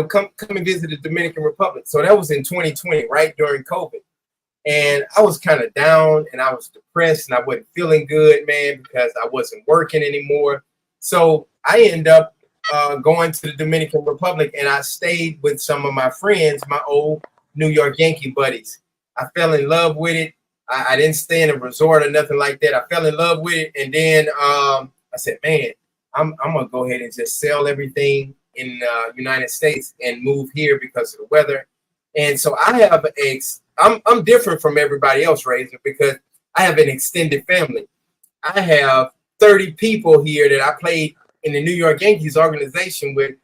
Come and visit the Dominican Republic. So that was in 2020, right during COVID. And I was kind of down and I was depressed and I wasn't feeling good, man, because I wasn't working anymore. So I ended up going to the Dominican Republic and I stayed with some of my friends, my old New York Yankee buddies. I fell in love with it. I didn't stay in a resort or nothing like that. I fell in love with it. And then I said, man, I'm going to go ahead and just sell everything in the United States and move here because of the weather. And so I have I'm different from everybody else, Razor, because I have an extended family. I have 30 people here that I played in the New York Yankees organization with,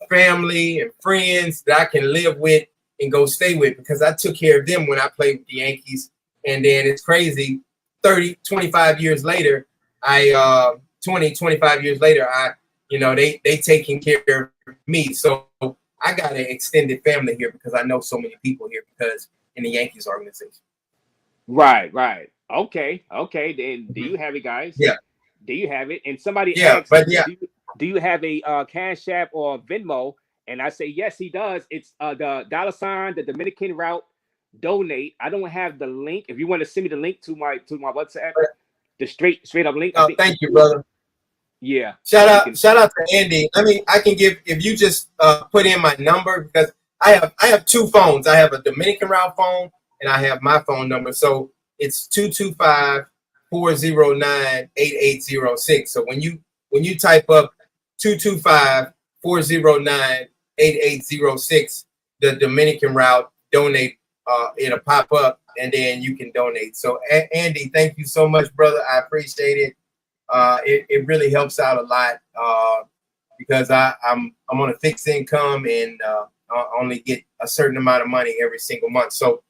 family and friends that I can live with and go stay with because I took care of them when I played with the Yankees. And then it's crazy, 25 years later, 25 years later, they taking care of me. So I got an extended family here because I know so many people here because in the Yankees organization. Right. Okay. Then do you have it, guys? Yeah. Do you have it? And somebody asked, do you have a Cash App or Venmo? And I say, yes, he does. It's the $, the Dominican route, donate. I don't have the link. If you want to send me the link to my WhatsApp, the straight up link. Thank you, brother. Yeah. Shout out to Andy. I can give, if you just put in my number, because I have two phones. I have a Dominican route phone and I have my phone number. So it's 225-409-8806. So when you type up 225-409-8806, the Dominican route donate, it'll pop up and then you can donate. So Andy, thank you so much, brother. I appreciate it. It really helps out a lot because I'm on a fixed income and I only get a certain amount of money every single month. So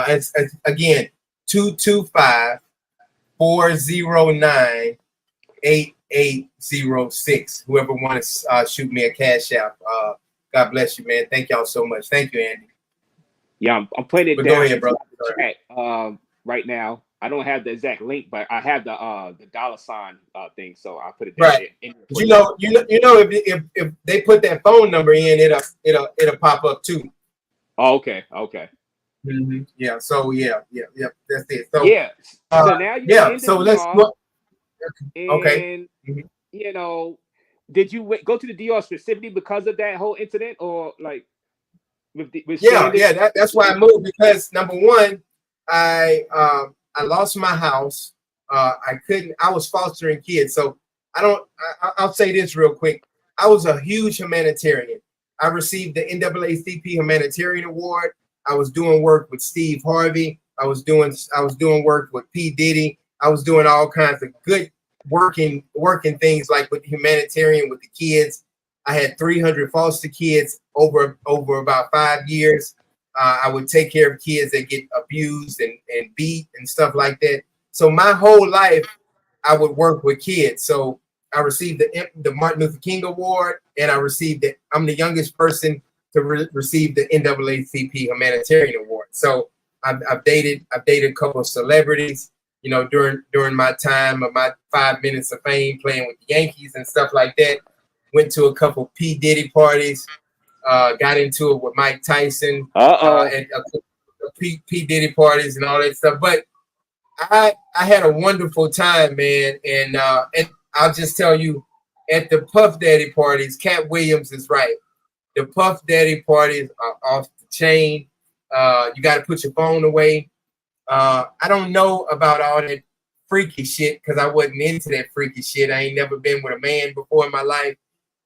it's again 225-409-8806. Whoever wants to shoot me a Cash App. God bless you, man. Thank y'all so much. Thank you, Andy. Yeah, I'm putting it down go ahead, bro. Chat, right now. I don't have the exact link, but I have the $, thing, so I put it down. Right. You know, if they put that phone number in, it'll pop up too. Oh, okay. Mm-hmm. Yeah. So yeah. That's it. So yeah. So now you're So let's go. Okay. Mm-hmm. Did you go to the DR specifically because of that whole incident, or like with Sanders? That's why I moved, because number one, I lost my house. I was fostering kids. So I'll say this real quick. I was a huge humanitarian. I received the NAACP Humanitarian Award. I was doing work with Steve Harvey. I was doing work with P. Diddy. I was doing all kinds of good working things like with humanitarian with the kids. I had 300 foster kids over about 5 years. I would take care of kids that get abused and beat and stuff like that. So my whole life, I would work with kids. So I received the Martin Luther King Award, and I received it. I'm the youngest person to receive the NAACP Humanitarian Award. So I've dated a couple of celebrities, you know, during my time of my 5 minutes of fame playing with the Yankees and stuff like that. Went to a couple P. Diddy parties, got into it with Mike Tyson at P. Diddy parties and all that stuff. But I had a wonderful time, man. And I'll just tell you, at the Puff Daddy parties, Cat Williams is right. The Puff Daddy parties are off the chain. You got to put your phone away. I don't know about all that freaky shit because I wasn't into that freaky shit. I ain't never been with a man before in my life.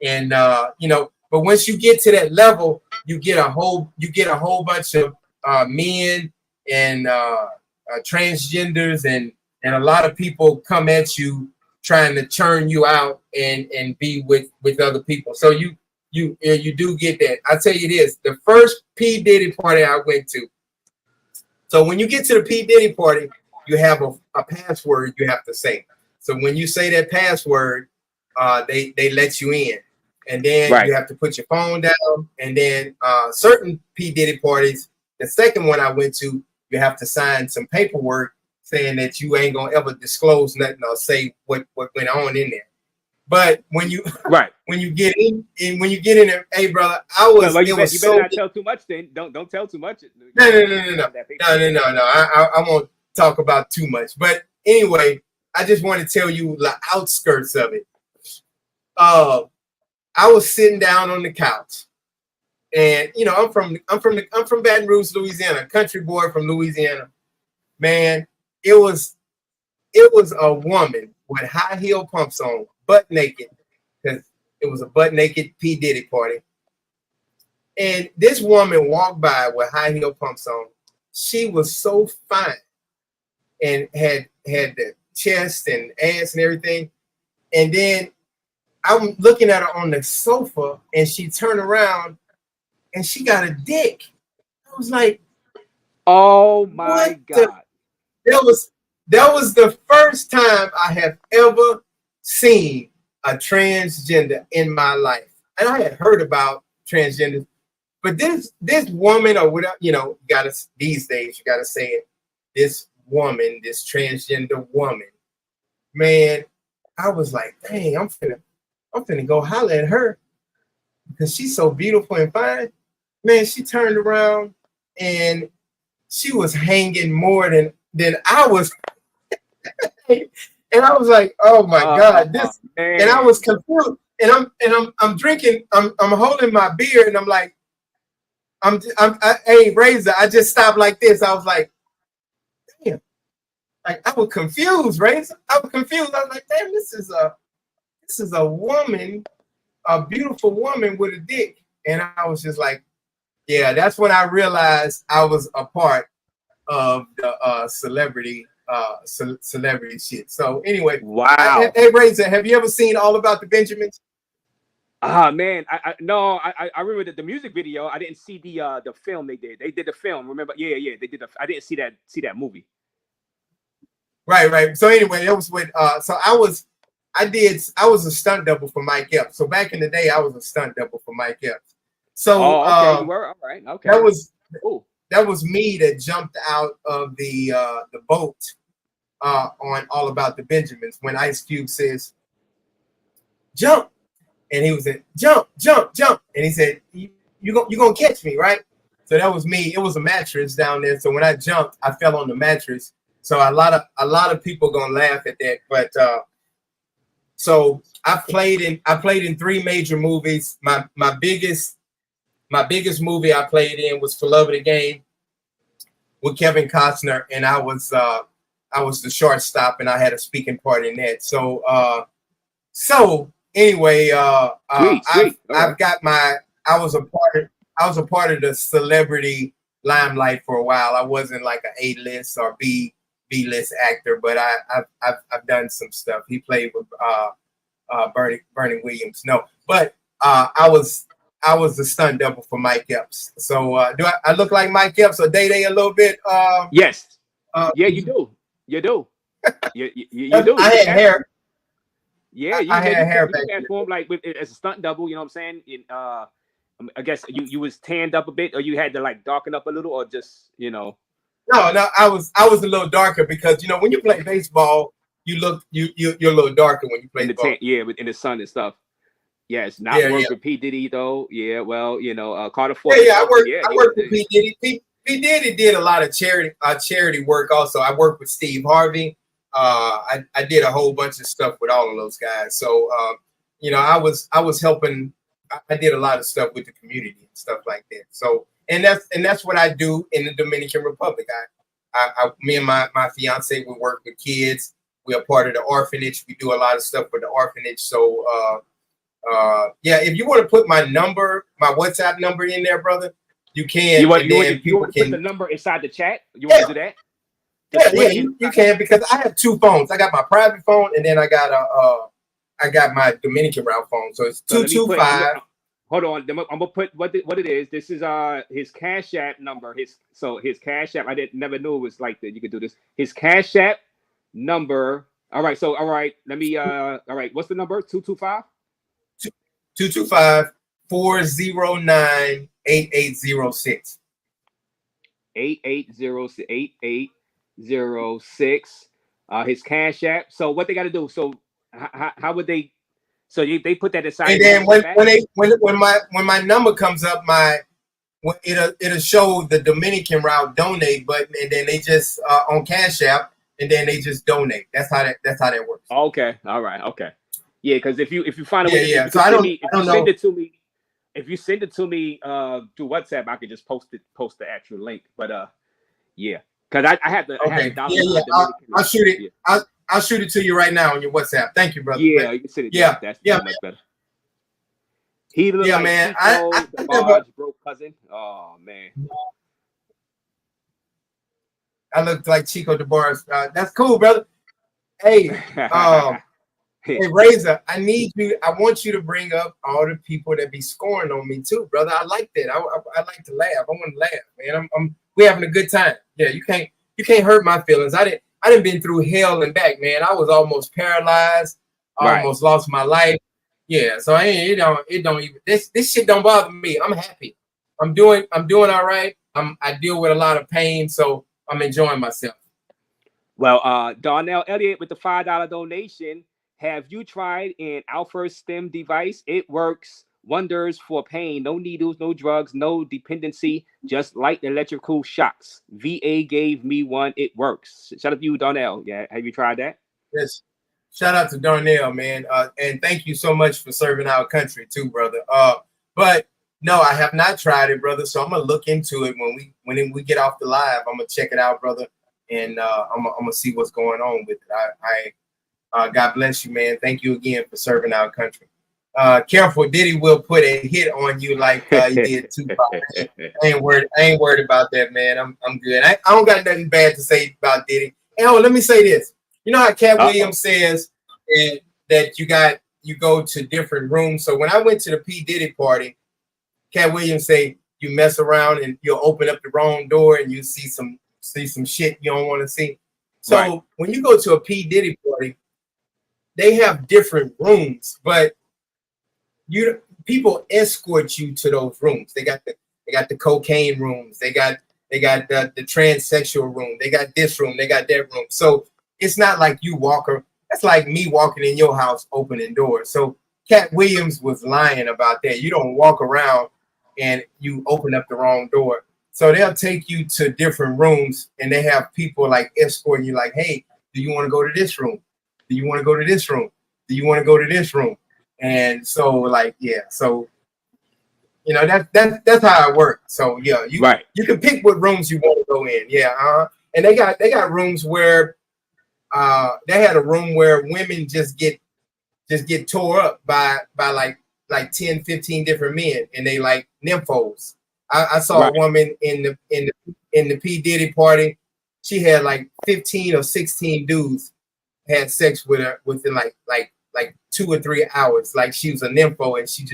And you know, but once you get to that level, you get a whole bunch of men and transgenders and a lot of people come at you trying to churn you out and be with other people. So you do get that. I tell you this, the first P. Diddy party I went to. So when you get to the P. Diddy party, you have a password you have to say. So when you say that password, they let you in. And then you have to put your phone down. And then certain P. Diddy parties, the second one I went to, you have to sign some paperwork saying that you ain't gonna ever disclose nothing or say what went on in there. But when you when you get in there, hey brother, you better not tell too much. Then don't tell too much. No. I won't talk about too much. But anyway, I just want to tell you the outskirts of it. I was sitting down on the couch, and you know I'm from Baton Rouge, Louisiana, country boy from Louisiana. Man, it was a woman with high heel pumps on, butt naked, because it was a butt naked P. Diddy party. And this woman walked by with high heel pumps on. She was so fine and had the chest and ass and everything. And then I'm looking at her on the sofa, and she turned around and she got a dick. I was like, oh my God. That was the first time I have ever seen a transgender in my life. And I had heard about transgenders, but this woman, or whatever, you know, these days you gotta say it. This woman, this transgender woman, man, I was like, dang, I'm finna go holler at her because she's so beautiful and fine. Man, she turned around and she was hanging more than I was. And I was like, oh my God, this, man. And I was confused. And I'm drinking, I'm holding my beer, and I'm like, hey, Razor, I just stopped like this. I was like, damn. Like, I was confused, Razor. I was confused. I was like, damn, this is a woman, a beautiful woman with a dick. And I was just like, yeah, that's when I realized I was a part of the celebrity shit. So anyway, wow. Hey Razor, have you ever seen All About the Benjamins? Man, I remember the music video. I didn't see the film they did. They did the film. Remember? Yeah. They did. I didn't see that movie. Right. So anyway, it was with I was a stunt double for Mike Epps. So back in the day, I was a stunt double for Mike Epps. So okay, you were all right. Okay, that was me that jumped out of the boat on All About the Benjamins when Ice Cube says, "Jump," and he was in jump, and he said, "You gonna catch me, right?" So that was me. It was a mattress down there. So when I jumped, I fell on the mattress. So a lot of people gonna laugh at that. But so I played in 3 major movies. My biggest movie I played in was For Love of the Game with Kevin Costner, and I was the shortstop, and I had a speaking part in that. So anyway, I was a part of the celebrity limelight for a while. I wasn't like an A-list or B-list actor, but I've done some stuff. He played with Bernie Williams. No, but I was the stunt double for Mike Epps. So do I look like Mike Epps or Day a little bit? Yes. Yeah, you do. You do. You do. I had hair. Yeah, I had hair back then. Transformed like as a stunt double. You know what I'm saying? I guess you was tanned up a bit, or you had to like darken up a little, or just No, I was a little darker because when you play baseball, you're a little darker when you play ball. In the sun and stuff. Yes, not work with P. Diddy though. Yeah, well, Carter Ford. I worked with P. Diddy. P. Diddy did a lot of charity work. Also, I worked with Steve Harvey. I did a whole bunch of stuff with all of those guys. So I was helping. I did a lot of stuff with the community and stuff like that. So and that's what I do in the Dominican Republic. Me and my fiance, we work with kids. We are part of the orphanage. We do a lot of stuff with the orphanage. So if you want to put my WhatsApp number in there, brother, you can. You want to put the number inside the chat? You want to do that? You can, because I have two phones. I got my private phone, and then I got my Dominican route phone. So it's 225. Hold on, I'm gonna put what it is. This is his Cash App number. His Cash App. I never knew it was like that. You could do this. His Cash App number. All right. So let me. All right. What's the number? 225. 225-409-8806. 8806. His Cash App. So what they got to do? So how would they? So they put that aside. And then when my number comes up, it'll show the Dominican route donate button, and then they just on Cash App, and then they just donate. That's how that works. Okay. All right. Okay. Yeah, because if you find a way, so I don't know. Send it to me. If you send it to me through WhatsApp, I could just post the actual link. But yeah, because I have to. Okay. I'll shoot it. Yeah. I'll shoot it to you right now on your WhatsApp. Thank you, brother. Yeah, you can send it. Yeah, that's much better. He looks like man. I never broke cousin. Oh man. I look like Chico DeBar's. That's cool, brother. Hey, hey, Razor, I want you to bring up all the people that be scoring on me too, brother. I like that. I like to laugh. I want to laugh, man. We having a good time. Yeah, you can't hurt my feelings. I didn't been through hell and back, man. I was almost paralyzed. I almost lost my life. Yeah, so it don't even this shit don't bother me. I'm happy. I'm doing all right. I deal with a lot of pain, so I'm enjoying myself. Well, Darnell Elliott with the $5 donation. Have you tried an Alpha Stem device? It works wonders for pain. No needles, no drugs, no dependency, just light electrical shocks. VA gave me one. It works. Shout out to you, Darnell. Yeah, have you tried that? Yes. Shout out to Darnell, man. And thank you so much for serving our country too, brother. But no, I have not tried it, brother. So I'm gonna look into it when we get off the live. I'm gonna check it out, brother, and I'm gonna see what's going on with it. God bless you, man. Thank you again for serving our country. Careful, Diddy will put a hit on you like he did Tupac. I ain't worried about that, man. I'm good. I don't got nothing bad to say about Diddy. And let me say this. You know how Cat Williams says that you go to different rooms. So when I went to the P. Diddy party, Cat Williams say you mess around and you'll open up the wrong door and you see some shit you don't want to see. So when you go to a P. Diddy party, they have different rooms, but people escort you to those rooms. They got the cocaine rooms. They got the transsexual room. They got this room. They got that room. So it's not like you that's like me walking in your house opening doors. So Cat Williams was lying about that. You don't walk around and you open up the wrong door. So they'll take you to different rooms and they have people like escorting you like, hey, do you want to go to this room? Do you want to go to this room? Do you want to go to this room? And so like, yeah, so that's how it works. So yeah, you can pick what rooms you want to go in. Yeah. And they got rooms where they had a room where women just get tore up by like 10, 15 different men, and they like nymphos. I saw a woman in the P. Diddy party. She had like 15 or 16 dudes had sex with her within like 2 or 3 hours. Like she was a nympho and she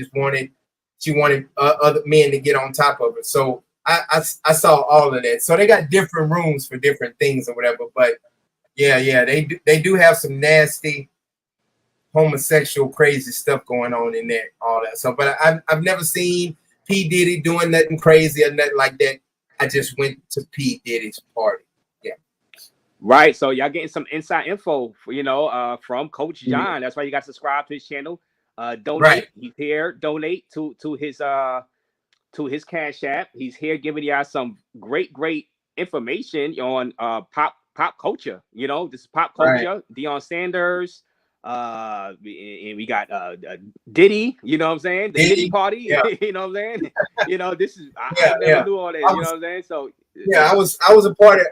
wanted other men to get on top of her. So I saw all of that. So they got different rooms for different things or whatever. But yeah, they do have some nasty homosexual crazy stuff going on in there, all that. So, but I've never seen P. Diddy doing nothing crazy or nothing like that. I just went to P. Diddy's party. Yeah. Right. So y'all getting some inside info, from Coach John. That's why you got to subscribe to his channel. Donate. Right. He's here. Donate to his Cash App. He's here giving y'all some great information on pop culture. This is pop culture. Right. Deion Sanders. We got Diddy, you know what I'm saying? The Diddy Party, yeah. You know what I'm saying? This is I never knew all that, you know what I'm saying? So I was a part of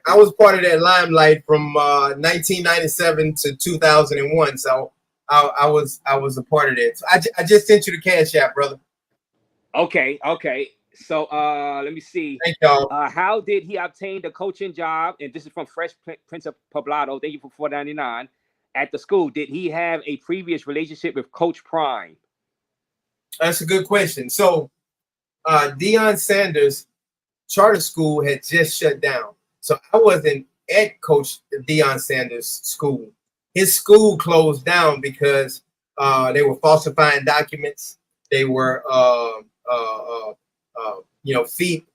that limelight from 1997 to 2001. So I was a part of that. So I just sent you the Cash App, brother. Okay. So let me see. Thank y'all. How did he obtain the coaching job? And this is from Fresh Prince of Poblado. Thank you for $4.99. At the school, did he have a previous relationship with Coach Prime? That's a good question. So Deion Sanders charter school had just shut down. So I wasn't at Coach Deion Sanders' school. His school closed down because they were falsifying documents. They were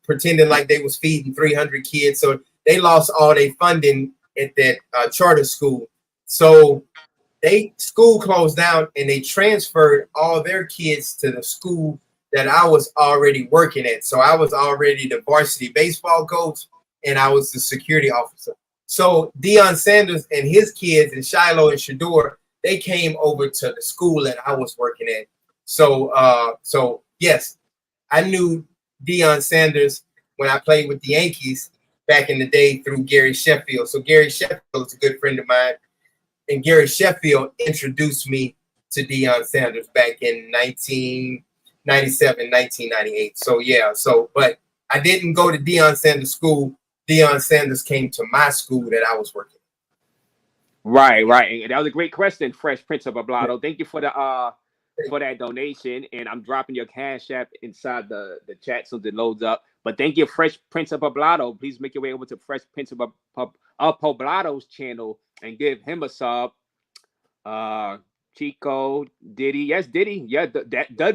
pretending like they was feeding 300 kids. So they lost all their funding at that charter school. So school closed down and they transferred all their kids to the school that I was already working at. So I was already the varsity baseball coach and I was the security officer. So Deion Sanders and his kids and Shiloh and Shador, they came over to the school that I was working at. So yes, I knew Deion Sanders when I played with the Yankees back in the day through Gary Sheffield. So Gary Sheffield is a good friend of mine. And Gary Sheffield introduced me to Deion Sanders back in 1997, 1998. So but I didn't go to Deion Sanders' school. Deion Sanders came to my school that I was working. Right. And that was a great question, Fresh Prince of Poblado. Thank you for that donation. And I'm dropping your Cash App inside the chat so it loads up. But thank you, Fresh Prince of Poblado. Please make your way over to Fresh Prince of Poblado's channel and give him a sub. Chico, Diddy. Yes, Diddy. Yeah, the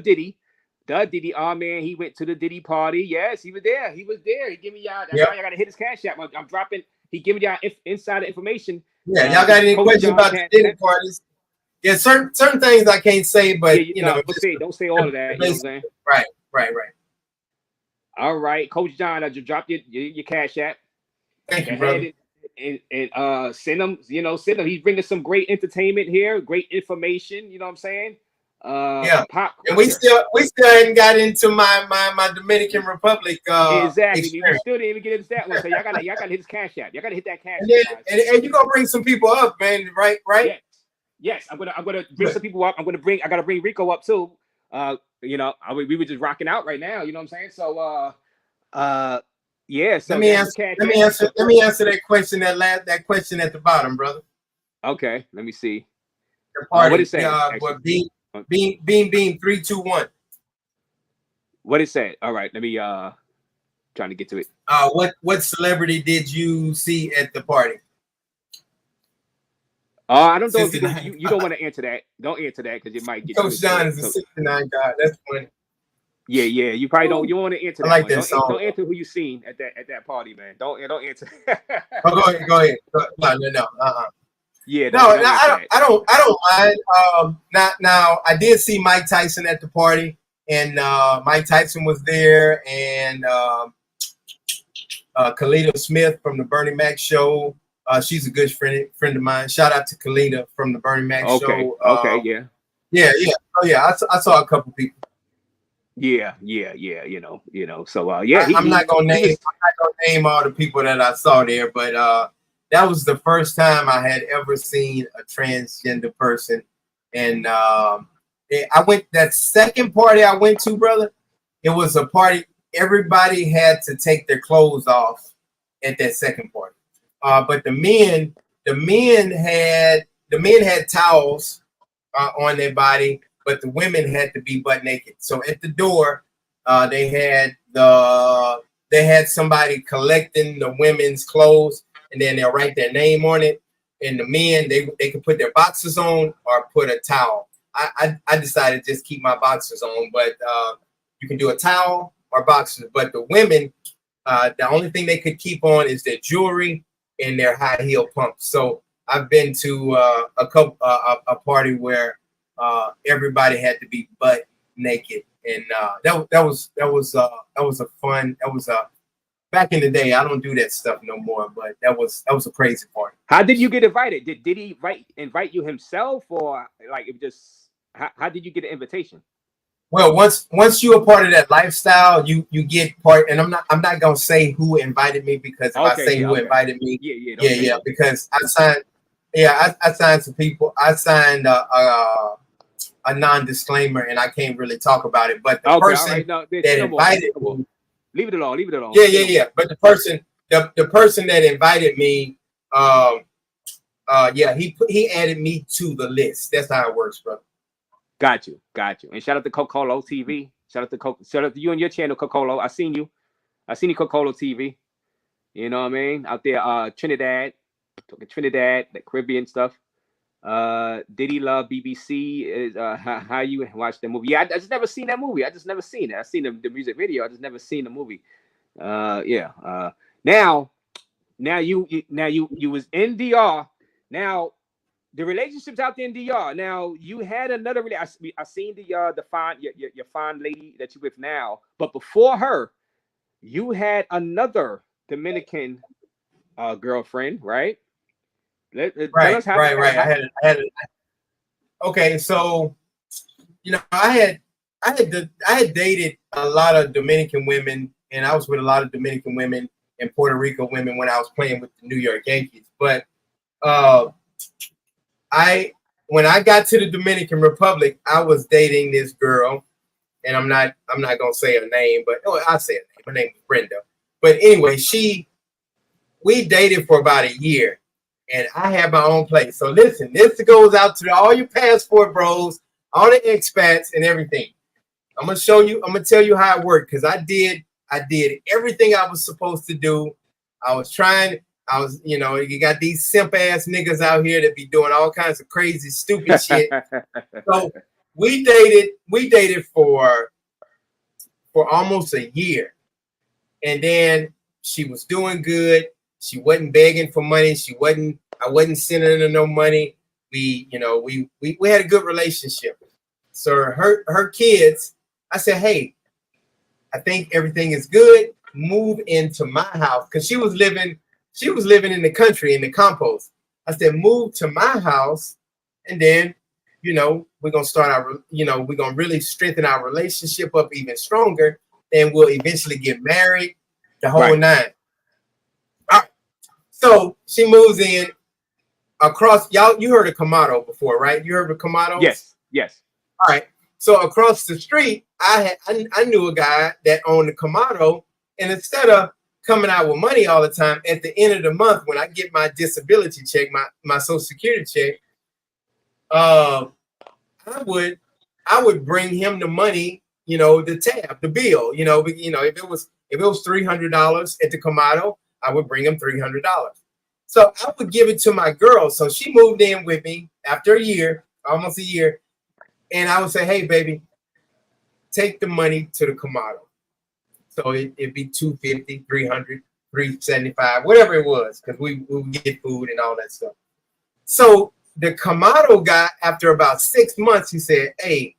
Diddy. The Diddy. Oh, man, he went to the Diddy party. Yes, he was there. He gave me y'all. That's why I got to hit his Cash App. I'm dropping. He giving y'all insider information. Yeah, y'all got any questions about the Diddy parties? Yeah, certain things I can't say, but don't say all of that. You know what I'm saying? Right. All right, Coach John, I just dropped your Cash App. Thank you, brother. And send him. He's bringing some great entertainment here, great information. You know what I'm saying? Pop and we still hadn't got into my Dominican Republic. Exactly. Experience. We still didn't even get into that one. So y'all gotta hit his Cash App. Y'all gotta hit that Cash App. And you're gonna bring some people up, man. Right? Yes. I'm gonna bring some people up. I gotta bring Rico up too. We were just rocking out right now. You know what I'm saying? So yeah. So let me answer that question. That question at the bottom, brother. Okay. Let me see. The party, what it say? Beam 3, 2, 1. What it said? All right. Let me trying to get to it. What celebrity did you see at the party? I don't know if you don't want to answer that. Don't answer that because it might get. Coach John is a 69 guy. That's funny. Yeah. You probably don't. You want to answer that. I like that song. Don't answer who you seen at that party, man. Don't answer. Go ahead. No. Yeah. I don't mind. Now I did see Mike Tyson at the party, and Mike Tyson was there, and Kalita Smith from the Bernie Mac show. She's a good friend of mine. Shout out to Kalita from the Bernie Mac show. Yeah. Oh yeah, I saw a couple people. Yeah. So I'm not gonna name all the people that I saw there, but that was the first time I had ever seen a transgender person. And I went that second party I went to, brother. It was a party. everybody had to take their clothes off at that second party. But the men had towels on their body, but the women had to be butt naked. So at the door, they had somebody collecting the women's clothes, and then they'll write their name on it. And the men, they could put their boxers on or put a towel. I decided to just keep my boxers on, but you can do a towel or boxers. But the women, the only thing they could keep on is their jewelry and their high heel pumps. So I've been to a party where everybody had to be butt naked, and that was a fun. That was back in the day. I don't do that stuff no more, but that was a crazy party. How did you get invited? Did he invite you himself, or like it just how did you get an invitation? Well, once you're a part of that lifestyle, you get part. And I'm not gonna say who invited me, because if I say who invited me, because I signed some people. I signed a non-disclaimer, and I can't really talk about it. But the person that invited me, leave it alone. Yeah. But the person that invited me, he added me to the list. That's how it works, bro. Got you. And shout out to Cocolo TV. Shout out to you and your channel, Cocolo. I seen you, Cocolo TV. You know what I mean? Out there, Trinidad, the Caribbean stuff. Diddy Love BBC is how you watch the movie. Yeah, I just never seen that movie. I just never seen it. I seen the music video. I just never seen the movie. Now you was in DR. Now the relationships out there in DR. Now you had another. I seen the fine your fine lady that you with now, but before her, you had another Dominican girlfriend, right? Tell us how right. I had it. Okay, so I had dated a lot of Dominican women, and I was with a lot of Dominican women and Puerto Rico women when I was playing with the New York Yankees. But when I got to the Dominican Republic, I was dating this girl, and I'm not gonna say her name, but I'll say her name. Her name is Brenda. But anyway, we dated for about a year. And I had my own place. So listen, this goes out to all your passport bros, all the expats and everything. I'm gonna tell you how it worked, because I did everything I was supposed to do. You got these simp ass niggas out here that be doing all kinds of crazy, stupid shit. So we dated for almost a year. And then she was doing good. She wasn't begging for money. I wasn't sending her no money. We had a good relationship. So her kids, I said, hey, I think everything is good. Move into my house, because she was living in the country in the compost. I said, move to my house, and then we're gonna start we're gonna really strengthen our relationship up even stronger, and we'll eventually get married, the whole nine. So she moves in across. You heard of Kamado before, right? You heard of Kamado? Yes. All right. So across the street, I knew a guy that owned the Kamado, and instead of coming out with money all the time, at the end of the month when I get my disability check, my Social Security check, I would bring him the money, the tab, the bill, if it was $300 at the Kamado, I would bring him $300. So I would give it to my girl. So she moved in with me after almost a year. And I would say, hey, baby, take the money to the Kamado. So it'd be $250, $300, $375, whatever it was, because we would get food and all that stuff. So the Kamado guy, after about 6 months, he said, hey,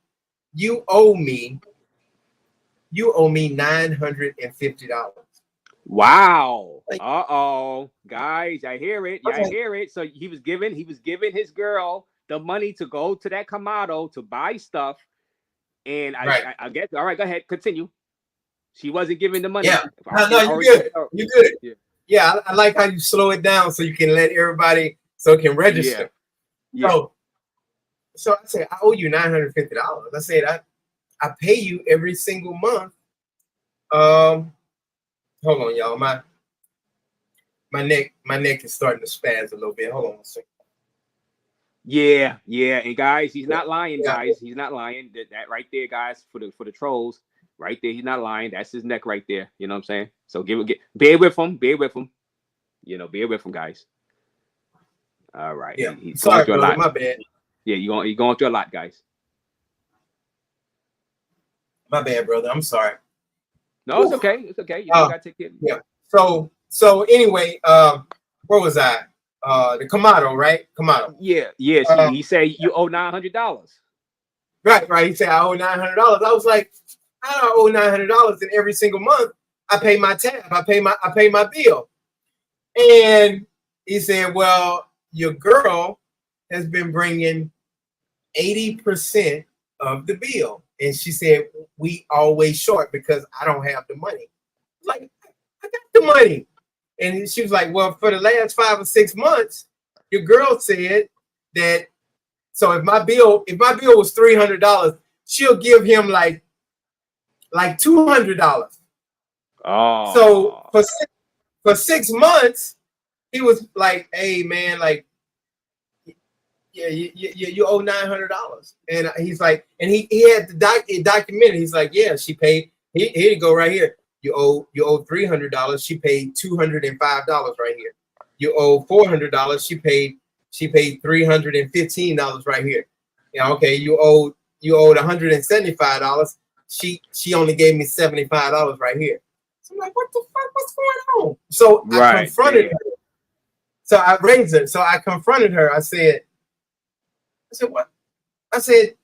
you owe me $950. Wow. Guys, I hear it. Yeah, I hear it. So he was giving his girl the money to go to that Kamado to buy stuff. And I guess, all right, go ahead, continue. She wasn't giving the money. Yeah. No, you're good. Yeah, I like how you slow it down so you can let everybody, so it can register. Yeah. So I said, I owe you $950. I said, I pay you every single month Hold on, y'all. My neck is starting to spaz a little bit. Hold on a second. Yeah, and guys, he's not lying, guys. He's not lying. That right there, guys, for the trolls, right there, he's not lying. That's his neck right there. You know what I'm saying? So bear with him, bear with him, guys. All right. Yeah. He's Sorry, going through a brother, lot. my bad. Yeah, you're going through a lot, guys. My bad, brother. I'm sorry. No, it's okay. It's okay. You gotta take it. Yeah. So anyway, where was I? The Kamado, right? Kamado. Yeah. He said you owe $900. Right. He said I owe $900. I was like, I don't owe $900, and every single month I pay my tab. I pay my bill. And he said, well, your girl has been bringing 80% of the bill. And she said, we always short because I don't have the money. Like, I got the money. And she was like, well, for the last 5 or 6 months, your girl said that, so if my bill was $300, she'll give him like $200. Oh. So for 6 months, he was like, hey man, like, yeah, you owe $900. And he's like, and he had the documented. He's like, yeah, she paid. Here you go, right here. You owe $300. She paid $205 right here. You owe $400. She paid $315 right here. Yeah, okay. You owed $175. She only gave me $75 right here. So I'm like, what the fuck? What's going on? So I confronted her. So I raised her. So I confronted her. I said, what? I said,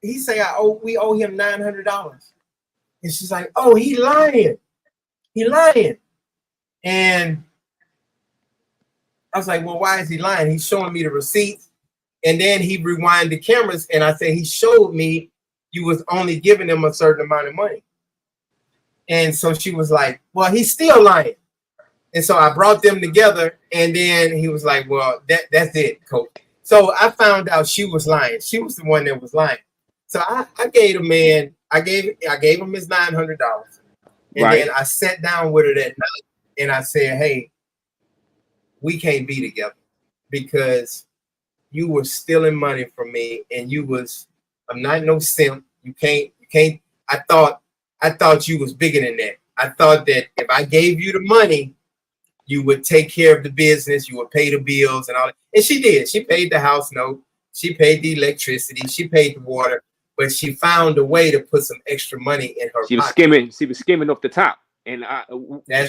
he say we owe him $900. And she's like, oh, he lying. And I was like, well, why is he lying? He's showing me the receipts. And then he rewind the cameras. And I said, he showed me you was only giving him a certain amount of money. And so she was like, well, he's still lying. And so I brought them together. And then he was like, well, that's it, coach. So I found out she was lying. She was the one that was lying. So I gave the man, I gave him his $900. And then I sat down with her that night and I said, hey, we can't be together because you were stealing money from me and I'm not no simp. You can't, I thought you was bigger than that. I thought that if I gave you the money, you would take care of the business, you would pay the bills and all that. And she did. She paid the house note, she paid the electricity, she paid the water, but she found a way to put some extra money in her pocket. She was skimming off the top. And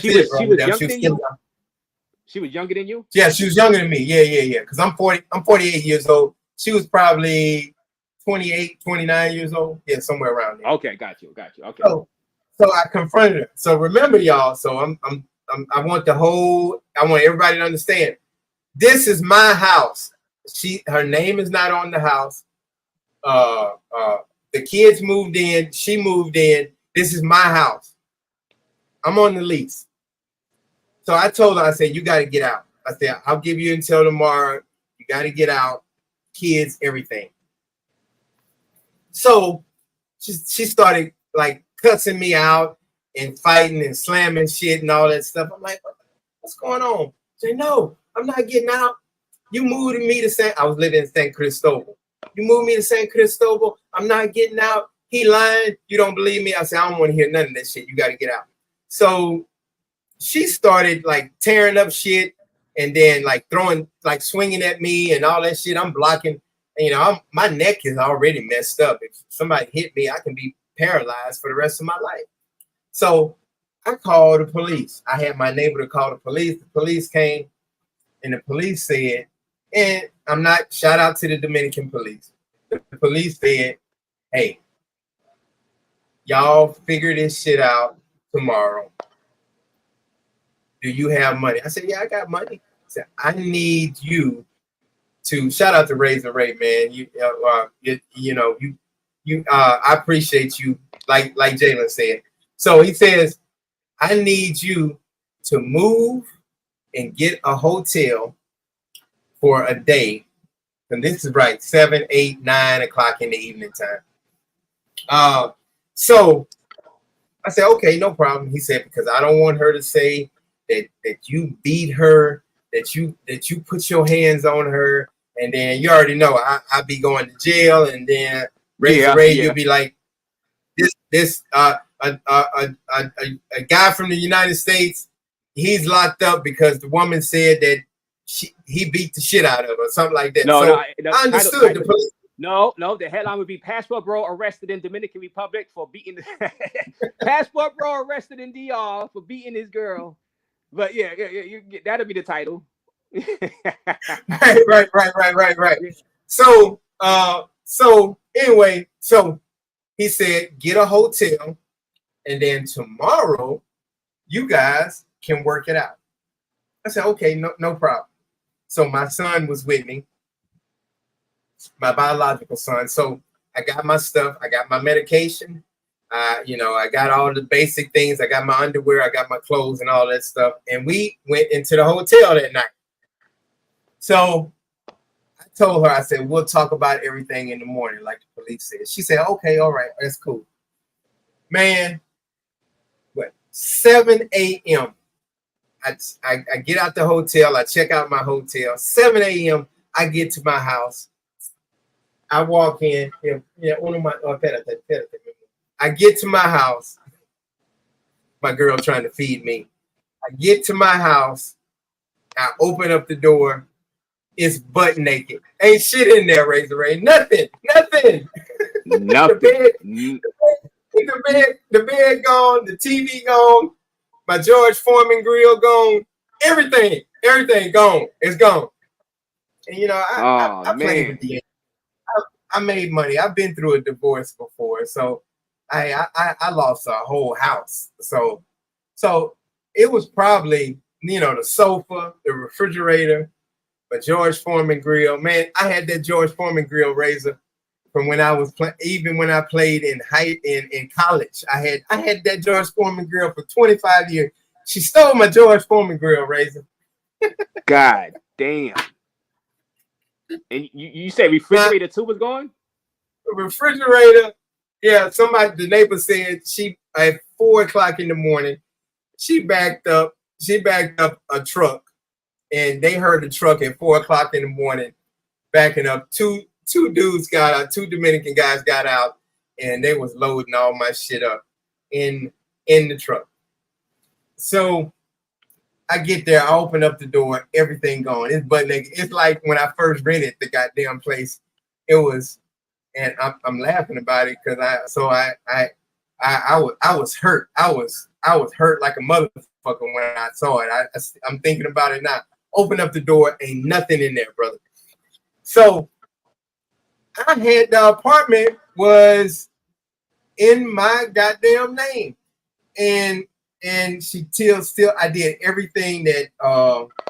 she was younger than you? Yeah, she was younger than me. Yeah. Because I'm 48 years old. She was probably 28, 29 years old. Yeah, somewhere around there. Okay, got you. Okay. So I confronted her. So remember, y'all, so I want everybody to understand. This is my house. Her name is not on the house. The kids moved in. She moved in. This is my house. I'm on the lease. So I told her, I said, you got to get out. I said, I'll give you until tomorrow. You got to get out. Kids, everything. So she started like cussing me out and fighting and slamming shit and all that stuff. I'm like, what's going on? She said, no, I'm not getting out. You moved me to I was living in San Cristobal. You moved me to San Cristobal. I'm not getting out. He lying. You don't believe me? I said, I don't want to hear none of that shit. You got to get out. So she started like tearing up shit and then like swinging at me and all that shit. I'm blocking. And, my neck is already messed up. If somebody hit me, I can be paralyzed for the rest of my life. So I called the police. I had my neighbor to call the police. The police came and the police said, and shout out to the Dominican police. The police said, hey, y'all figure this shit out tomorrow. Do you have money? I said, yeah, I got money. I said, I need you to shout out to Razor Raze, man. I appreciate you, like Jalen said. So he says, I need you to move and get a hotel for a day. And this is right, 7, 8, 9 o'clock in the evening time. So I said, okay, no problem. He said, because I don't want her to say that you beat her, that you put your hands on her, and then you already know I be going to jail, and then Razor Raze, you'll be like, this a guy from the United States, he's locked up because the woman said that he beat the shit out of her, something like that. No, so no, I understood the police. No, the headline would be Passport Bro arrested in Dominican Republic for beating Passport Bro arrested in DR for beating his girl. But yeah, that'll be the title. right. So anyway, so he said, get a hotel, and then tomorrow you guys can work it out. I said, okay, no problem. So my son was with me, my biological son. So I got my stuff, I got my medication, I got all the basic things. I got my underwear, I got my clothes and all that stuff. And we went into the hotel that night. So I told her, I said, we'll talk about everything in the morning, like the police said. She said, okay, all right, that's cool. Man, 7 a.m. I get out the hotel, I check out my hotel. 7 a.m. I get to my house. I walk in. I get to my house. My girl trying to feed me. I get to my house. I open up the door. It's butt naked. Ain't shit in there, Razor Raze. Nothing. The bed gone. The TV gone. My George Foreman grill gone. Everything gone. It's gone. And I played with the. I made money. I've been through a divorce before, so I lost a whole house. So it was probably the sofa, the refrigerator, but George Foreman grill. Man, I had that George Foreman grill, Razor, from when I was even when I played in college. I had that George Foreman grill for 25 years. She stole my George Foreman grill, Razor. God damn. And you said refrigerator too was gone? Refrigerator, yeah. The neighbor said she at 4 o'clock in the morning, she backed up a truck, and they heard the truck at 4 o'clock in the morning backing up. Two dudes got out, 2 Dominican guys got out, and they was loading all my shit up in the truck. So I get there, I open up the door, everything gone. It's butt naked. It's like when I first rented the goddamn place. It was, and I'm laughing about it because I was hurt. I was hurt like a motherfucker when I saw it. I'm thinking about it now. Open up the door, ain't nothing in there, brother. So I had the apartment was in my goddamn name, and she still I did everything that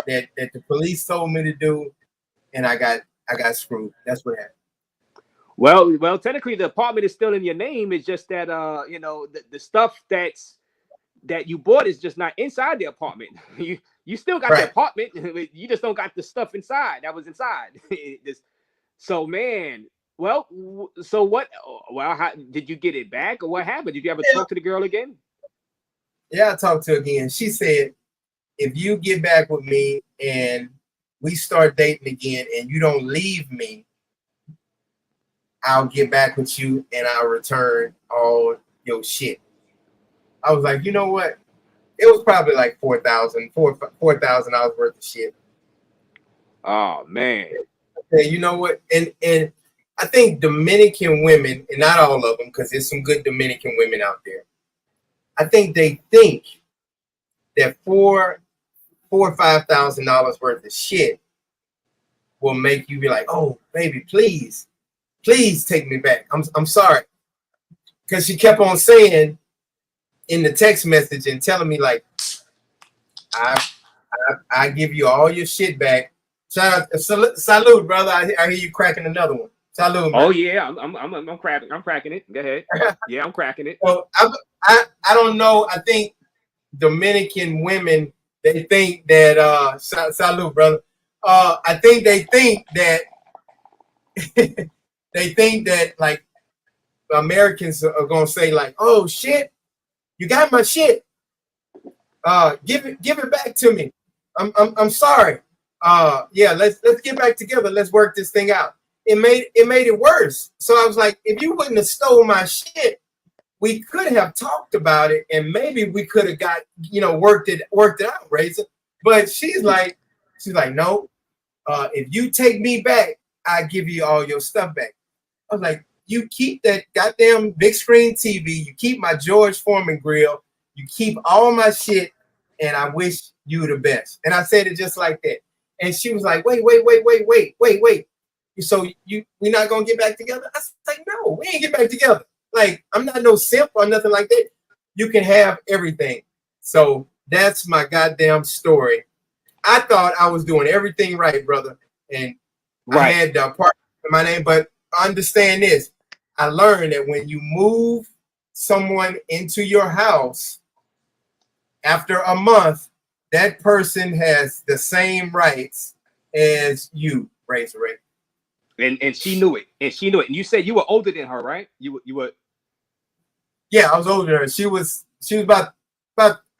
the police told me to do, and I got screwed. That's what happened. Well, technically the apartment is still in your name. It's just that the stuff that you bought is just not inside the apartment. You still got the apartment. You just don't got the stuff inside that was inside. So man, so what? Well, how did you get it back, or what happened? Did you ever talk to the girl again? Yeah, I talked to her again. She said, if you get back with me and we start dating again and you don't leave me, I'll get back with you and I'll return all your shit. I was like, you know what? It was probably like $4,000 worth of shit. Oh man. Okay, you know what? And I think Dominican women, and not all of them, because there's some good Dominican women out there. I think they think that $4,000 or $5,000 worth of shit will make you be like, oh, baby, please take me back. I'm sorry. Because she kept on saying in the text message and telling me like, I give you all your shit back. Shout out, salute, brother. I hear you cracking another one. Salute, man. Oh yeah, I'm cracking it. Go ahead. Yeah, I'm cracking it. So I don't know. I think Dominican women, they think that salute, brother. I think they think that they think that like Americans are gonna say like, oh shit, You got my shit. Give it back to me. I'm sorry. Yeah, let's get back together. Let's work this thing out. It made it worse. So I was like, if you wouldn't have stole my shit, we could have talked about it, and maybe we could have got, worked it out, Razor. But she's like, no. If you take me back, I give you all your stuff back. I was like, you keep that goddamn big screen TV, you keep my George Foreman grill, you keep all my shit, and I wish you the best. And I said it just like that. And she was like, wait. So we're not gonna get back together? I was like, no, we ain't get back together. Like, I'm not no simp or nothing like that. You can have everything. So that's my goddamn story. I thought I was doing everything right, brother. And I had the part in my name, but understand this. I learned that when you move someone into your house, after a month, that person has the same rights as you, Razor Raze. And she knew it. And you said you were older than her, right? You were. Yeah, I was older than her. She was about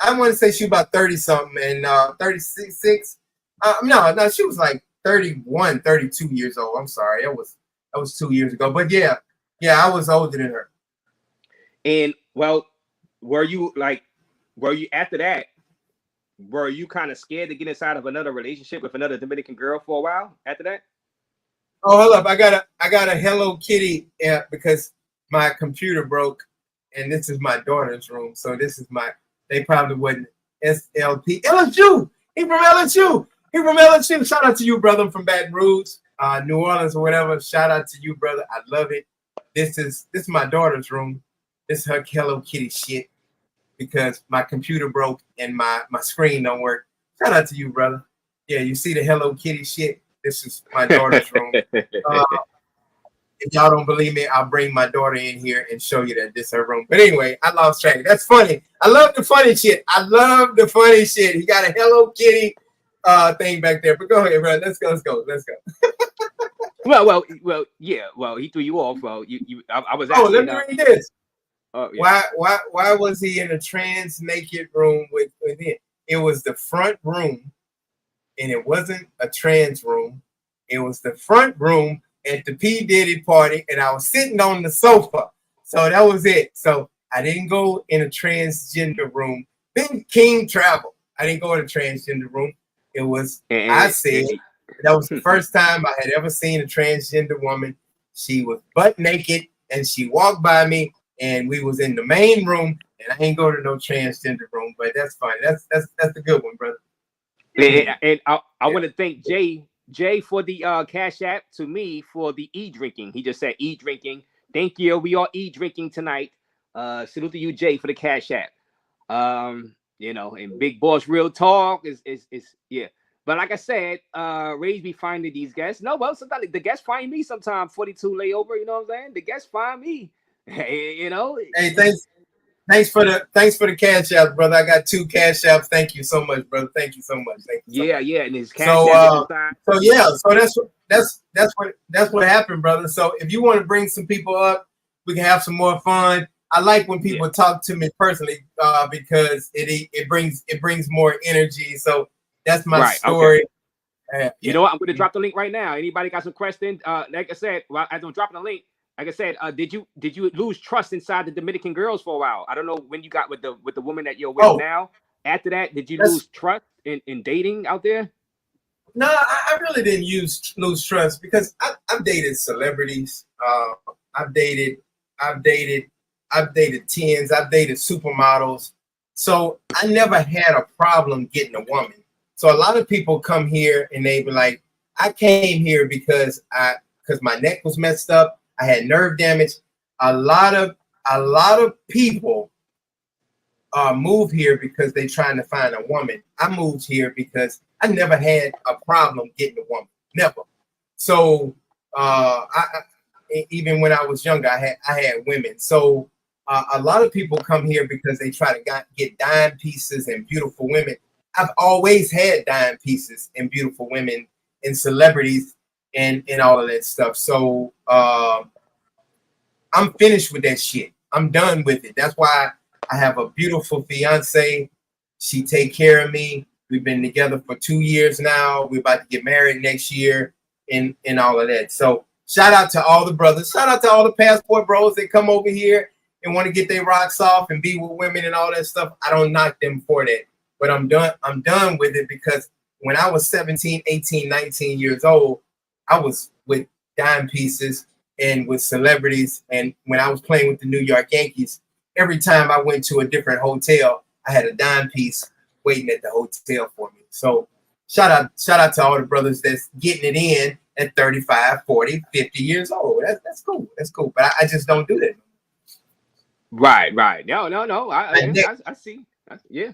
I want to say she was about 30 something and 36. No, she was like 31, 32 years old. I'm sorry. That was 2 years ago. But yeah, I was older than her. And well, were you after that? Were you kind of scared to get inside of another relationship with another Dominican girl for a while after that? Oh, hold up. I got a Hello Kitty because my computer broke, and this is my daughter's room. So this is they probably wouldn't SLP. LSU. He from LSU. Shout out to you, brother. I'm from Baton Rouge, New Orleans or whatever. Shout out to you, brother. I love it. This is my daughter's room. This is her Hello Kitty shit because my computer broke and my screen don't work. Shout out to you, brother. Yeah, you see the Hello Kitty shit? This is my daughter's room. If y'all don't believe me, I'll bring my daughter in here and show you that this is her room. But anyway, I lost track. That's funny. I love the funny shit. He got a Hello Kitty thing back there. But go ahead, bro. Let's go. Well, yeah. Well, he threw you off. Well, I was. Oh, let me read this. Oh, yeah. Why was he in a trans naked room with him? It was the front room, and it wasn't a trans room. It was the front room at the P. Diddy party, and I was sitting on the sofa. So that was it. So I didn't go in a transgender room. Then King travel. I didn't go in a transgender room. It was, I said, that was the first time I had ever seen a transgender woman. She was butt naked, and she walked by me, and we was in the main room, and I ain't go to no transgender room, but that's fine. That's a good one, brother. And I want to thank Jay for the Cash App to me for the e-drinking. He just said e-drinking. Thank you. We are e-drinking tonight. Salute to you, Jay, for the Cash App. And Big Boss Real Talk is yeah. But like I said, Raze be finding these guests. No, well, sometimes the guests find me sometimes. 42 layover, you know what I'm saying? The guests find me. Hey, Hey, thanks for the Cash App, brother. I got 2 Cash Apps. Thank you so much, brother. Thank you so much. Yeah, and his Cash App. So that's what happened, brother. So if you want to bring some people up, we can have some more fun. I like when people talk to me personally because it brings more energy. So that's my story. Okay. You know what? I'm going to drop the link right now. Anybody got some questions? Like I said, as I'm dropping the link, like I said, did you lose trust inside the Dominican girls for a while? I don't know when you got with the woman that you're with now. After that, did you lose trust in dating out there? No, I really didn't lose trust because I've dated celebrities. I've dated tens. I've dated supermodels. So I never had a problem getting a woman. So a lot of people come here and they be like, I came here because my neck was messed up. I had nerve damage. A lot of people move here because they're trying to find a woman. I moved here because I never had a problem getting a woman. Never. So even when I was younger, I had women. So a lot of people come here because they try to get dime pieces and beautiful women. I've always had dime pieces and beautiful women and celebrities and all of that stuff. So I'm finished with that shit. I'm done with it. That's why I have a beautiful fiance. She take care of me. We've been together for 2 years now. We're about to get married next year and all of that. So shout out to all the brothers. Shout out to all the passport bros that come over here and want to get their rocks off and be with women and all that stuff. I don't knock them for that. But I'm done with it because when I was 17, 18, 19 years old, I was with dime pieces and with celebrities. And when I was playing with the New York Yankees, every time I went to a different hotel, I had a dime piece waiting at the hotel for me. So shout out to all the brothers that's getting it in at 35, 40, 50 years old. That's cool. That's cool. But I just don't do that. Right. No. I see. Yeah.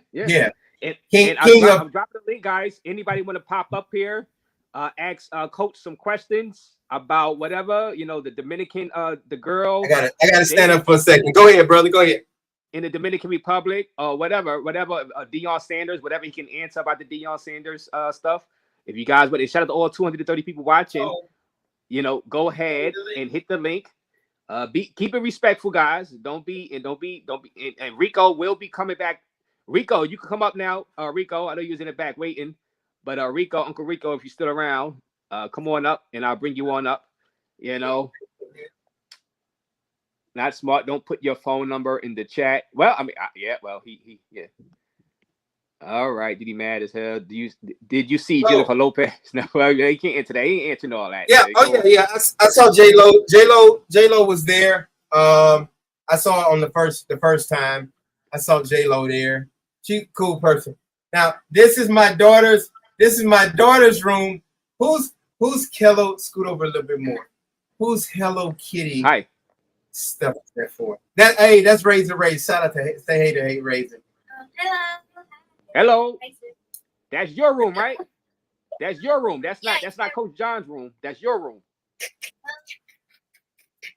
And I'm dropping the link, guys. Anybody want to pop up here? Ask Coach some questions about whatever, the Dominican, the girl. I gotta stand up for a second. Go ahead, brother. Go ahead. In the Dominican Republic or whatever, Deion Sanders, whatever he can answer about the Deion Sanders stuff. If you guys, shout out to all 230 people watching. Go ahead and hit the link. Keep it respectful, guys. Don't be. And Rico will be coming back. Rico, you can come up now. Rico, I know you was in the back waiting, but Uncle Rico, if you're still around, come on up and I'll bring you on up. Not smart. Don't put your phone number in the chat. Well, I mean, yeah. All right. Did he mad as hell? Did you see Jennifer Lopez? No, he can't answer that. He ain't answering all that. Yeah. Yeah. I saw J-Lo. J-Lo was there. I saw it on the first time. I saw J-Lo there. She's a cool person. Now, this is my daughter's room. Who's Hello? Scoot over a little bit more. Who's Hello Kitty? Hi. Stuff there for that's Razor Raze. Shout out to say hey to Razor. Hello. That's your room, right? That's your room. That's not Coach John's room. That's your room.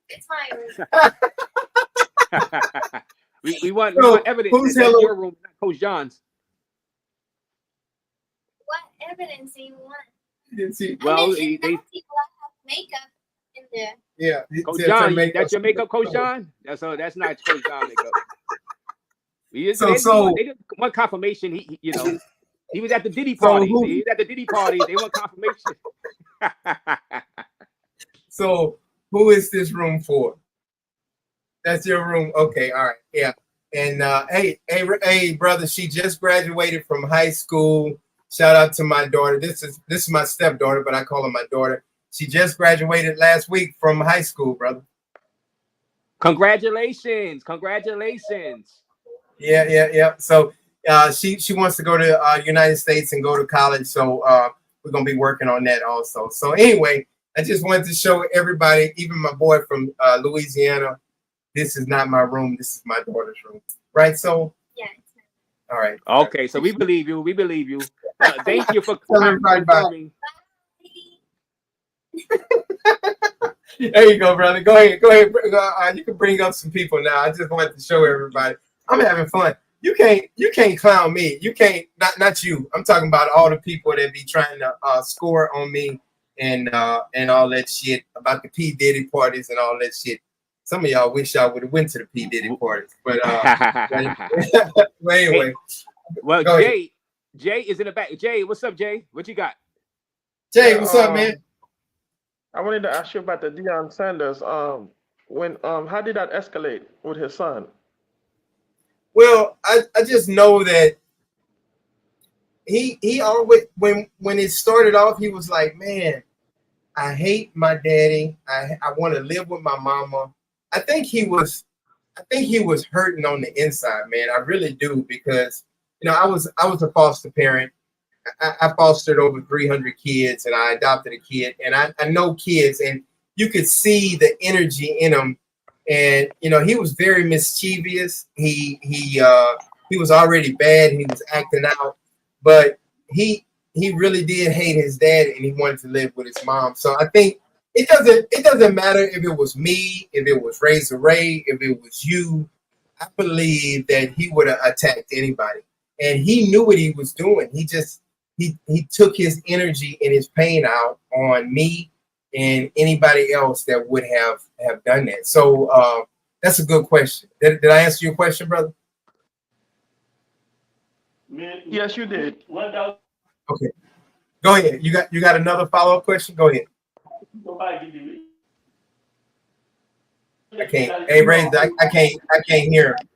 It's my room. we want evidence. Who's that's Hello? Your room, not Coach John's. What evidence do you want? You see? Well, they people have makeup in there. Yeah, Coach John, that's your makeup, Coach John. That's not Coach John makeup. They did one confirmation. He was at the Diddy Party. He was at the Diddy Party. They want confirmation. So who is this room for? That's your room. Okay, all right, yeah. And hey, brother, she just graduated from high school. Shout out to my daughter. This is my stepdaughter, but I call her my daughter. She just graduated last week from high school, brother. Congratulations. Yeah. So she wants to go to United States and go to college. So we're going to be working on that also. So anyway, I just wanted to show everybody, even my boy from Louisiana, this is not my room. This is my daughter's room. Right? So Yeah. all right. Okay, so we believe you. Thank you for confirming. There you go, brother. Go ahead. You can bring up some people now. I just wanted to show everybody. I'm having fun. You can't clown me. You can't not you. I'm talking about all the people that be trying to score on me and all that shit about the P. Diddy parties and all that shit. Some of y'all wish y'all would have went to the P. Diddy parties, but anyway. Well, Jay is in the back. Jay, what's up, Jay? What you got? Jay, what's up, man? I wanted to ask you about the Deion Sanders. How did that escalate with his son? Well, I just know that he always when it started off, he was like, man, I hate my daddy. I want to live with my mama. I think he was hurting on the inside, man. I really do, because I was a foster parent. I fostered over 300 kids, and I adopted a kid, and I know kids, and you could see the energy in him. And he was very mischievous. He was already bad. He was acting out, but he really did hate his dad, and he wanted to live with his mom. So I think it doesn't matter if it was me, if it was Razor Raze, if it was you. I believe that he would have attacked anybody, and he knew what he was doing. He took his energy and his pain out on me and anybody else that would have done that. So that's a good question. Did I answer your question, brother? Yes, you did. Okay, go ahead. You got another follow-up question? Go ahead. I can't. Hey, Ray, I can't hear him.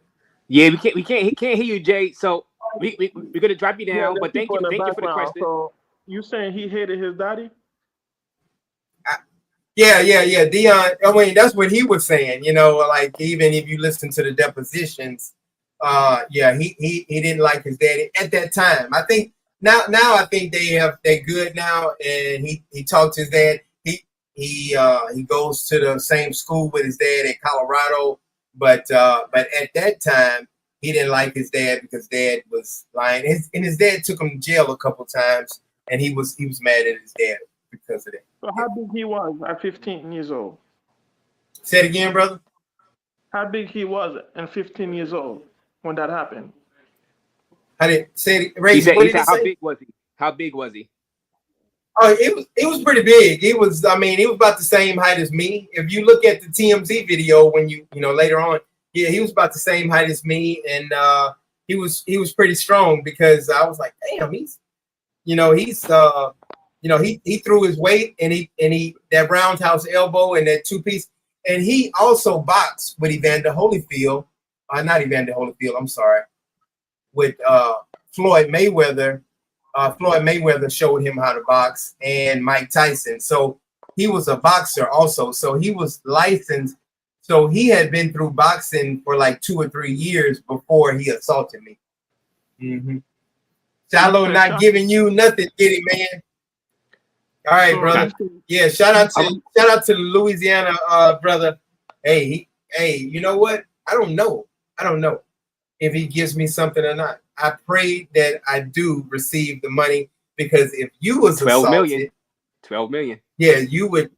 Yeah, we can't hear you, Jay. So we're gonna drop you down. But thank you for the question. So you saying he hated his daddy? Yeah. Deion, I mean, that's what he was saying, like even if you listen to the depositions, he didn't like his daddy at that time. I think now I think they're good now, and he talked to his dad. He goes to the same school with his dad in Colorado, but at that time he didn't like his dad because dad was lying. His dad took him to jail a couple times, and he was mad at his dad because of that. So how big he was at 15 years old? Say it again, brother. How big he was at 15 years old when that happened? I didn't say it. Ray, He said, how say? big was he? How big was he? Oh, it was pretty big. It was about the same height as me. If you look at the TMZ video when you later on, yeah, he was about the same height as me, and he was pretty strong because I was like, damn, he threw his weight and he that roundhouse elbow and that two-piece, and he also boxed with Evander Holyfield, not Evander Holyfield, I'm sorry, with Floyd Mayweather. Floyd Mayweather showed him how to box, and Mike Tyson. So he was a boxer also. So he was licensed. So he had been through boxing for like 2 or 3 years before he assaulted me. Mm-hmm. Shiloh not giving you nothing, get it, man. All right, brother. Yeah, shout out to the Louisiana brother. Hey, you know what? I don't know if he gives me something or not. I pray that I do receive the money, because if you was 12 assaulted, million. Yeah, you would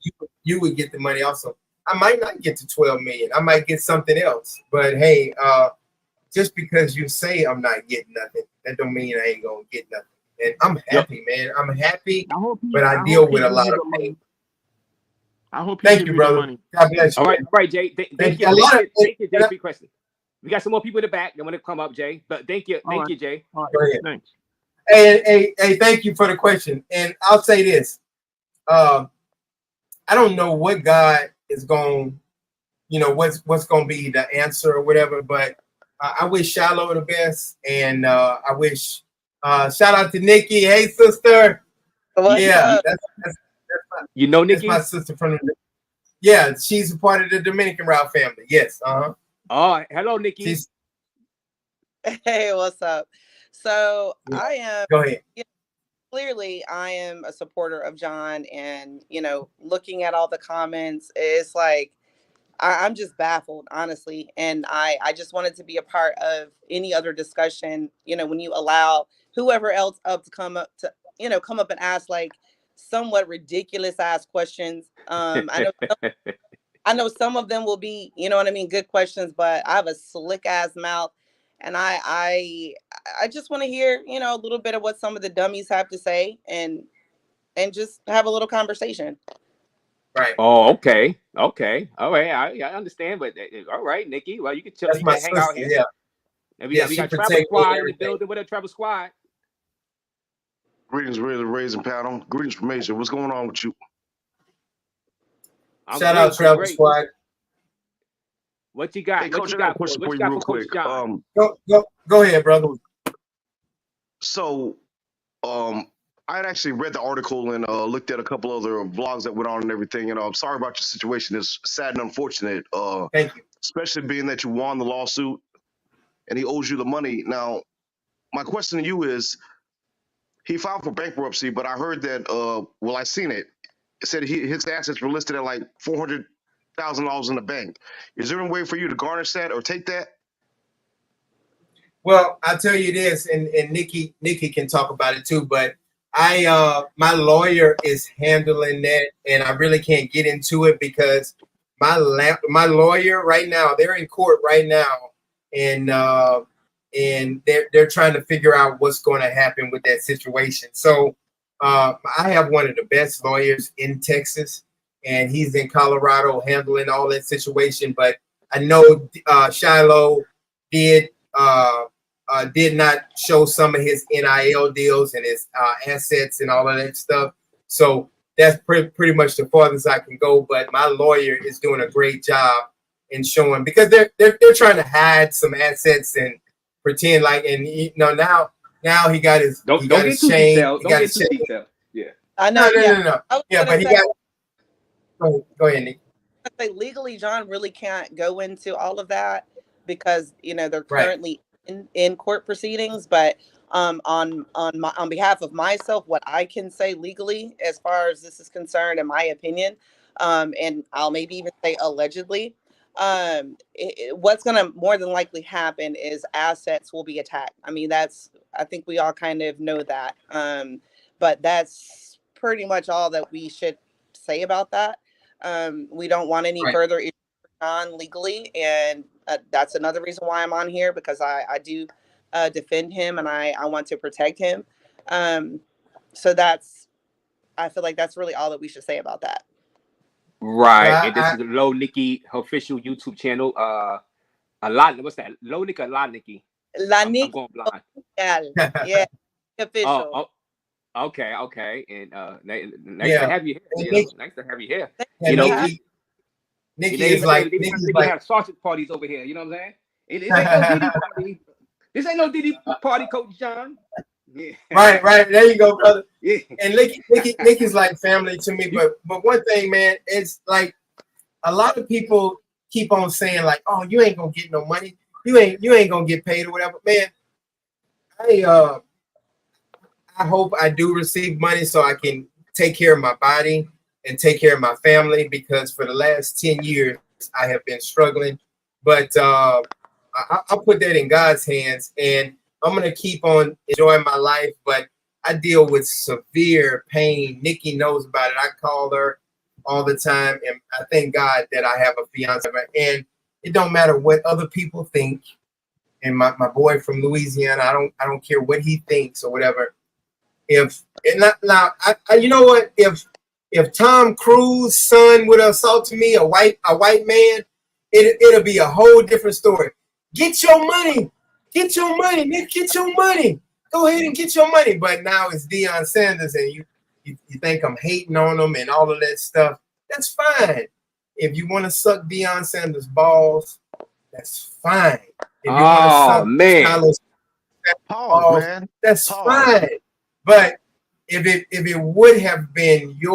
get the money also. I might not get to 12 million. I might get something else. But hey, just because you say I'm not getting nothing, that don't mean I ain't gonna get nothing. And I'm happy, man. I'm happy, but I deal with a lot of pain. I hope. Thank you, brother. Money. God bless you. All right, Jay. Thank you. Thank you, Jay, for your question. We got some more people in the back that want to come up, Jay. But thank you, Jay. All right. Go ahead. Thanks. Hey, thank you for the question. And I'll say this: I don't know what God is going, what's going to be the answer or whatever. But I wish Shiloh the best, and I wish shout out to Nikki. Hey, sister. Yeah, that's Nikki? That's my sister from the. Yeah, she's a part of the Dominican Route family. Yes. Oh, hello, Nikki. Hey, what's up? So I am. Go ahead. Clearly, I am a supporter of John, and looking at all the comments, it's like I'm just baffled, honestly. And I just wanted to be a part of any other discussion. When you allow whoever else up to come up and ask like somewhat ridiculous ass questions. I know some of them will be, good questions, but I have a slick ass mouth, and I just want to hear, a little bit of what some of the dummies have to say, and just have a little conversation. Right. Oh, okay. All right. I understand, but all right, Nikki. Well, you can chill. You can hang out here. Yeah. And we got Travel Squad in the building. What up, Travel Squad? Greetings, Razor Raze and panel. Greetings from Asia. What's going on with you? Shout out Travel Squad. What you got? Hey, Coach, I got a question for you real quick. Go ahead, brother. So, I had actually read the article and looked at a couple other vlogs that went on and everything. And I'm sorry about your situation. It's sad and unfortunate. Thank you. Especially being that you won the lawsuit and he owes you the money. Now, my question to you is, he filed for bankruptcy, but I heard that, I seen it. It said his assets were listed at like $400,000 in the bank. Is there any way for you to garnish that or take that? Well, I'll tell you this, and Nikki can talk about it too, but my lawyer is handling that, and I really can't get into it because my lawyer right now, they're in court right now, and they're trying to figure out what's going to happen with that situation. So I have one of the best lawyers in Texas, and he's in Colorado handling all that situation. But I know Shiloh did did not show some of his NIL deals and his assets and all of that stuff. So that's pretty much the farthest I can go. But my lawyer is doing a great job in showing, because they're trying to hide some assets and pretend like, and now he got his Don't get too chain. detailed. Don't get too detailed. Yeah. I know. No. I was Yeah, gonna but he say, got. Go ahead, Nick. say legally, John really can't go into all of that because they're Right. currently in court proceedings. But on behalf of myself, what I can say legally, as far as this is concerned, in my opinion, and I'll maybe even say allegedly, what's going to more than likely happen is assets will be attacked. I mean, I think we all kind of know that. But that's pretty much all that we should say about that. We don't want any further issues on legally, and that's another reason why I'm on here, because I do defend him and I want to protect him. So I feel like that's really all that we should say about that. Right. Yeah, And this is the Low Nikki official YouTube channel. What's that? Low Nikki, La Nikki. I'm going blind. Yeah, official. Oh, okay. And nice to have you here. Nice to have you here. Nikki is like, they have sausage parties over here. You know what I'm saying? It ain't no Diddy party. This ain't no Diddy party, Coach John. Yeah. Right. There you go, brother. Yeah. And Nikki's like family to me. But one thing, man, it's like a lot of people keep on saying like, "Oh, you ain't gonna get no money. You ain't gonna get paid or whatever." Man, I hope I do receive money so I can take care of my body and take care of my family, because for the last 10 years I have been struggling. But I'll put that in God's hands, and I'm gonna keep on enjoying my life. But I deal with severe pain. Nikki knows about it. I call her all the time, and I thank God that I have a fiance. And it don't matter what other people think. And my boy from Louisiana, I don't care what he thinks or whatever. You know what? If Tom Cruise's son would assault me, a white man, it'll be a whole different story. Get your money, Nick. Get your money. Go ahead and get your money. But now it's Deion Sanders, and you think I'm hating on him and all of that stuff. That's fine. If you want to suck Deion Sanders' balls, that's fine. If you want to suck Shiloh Sanders' balls, that's fine. But if it would have been you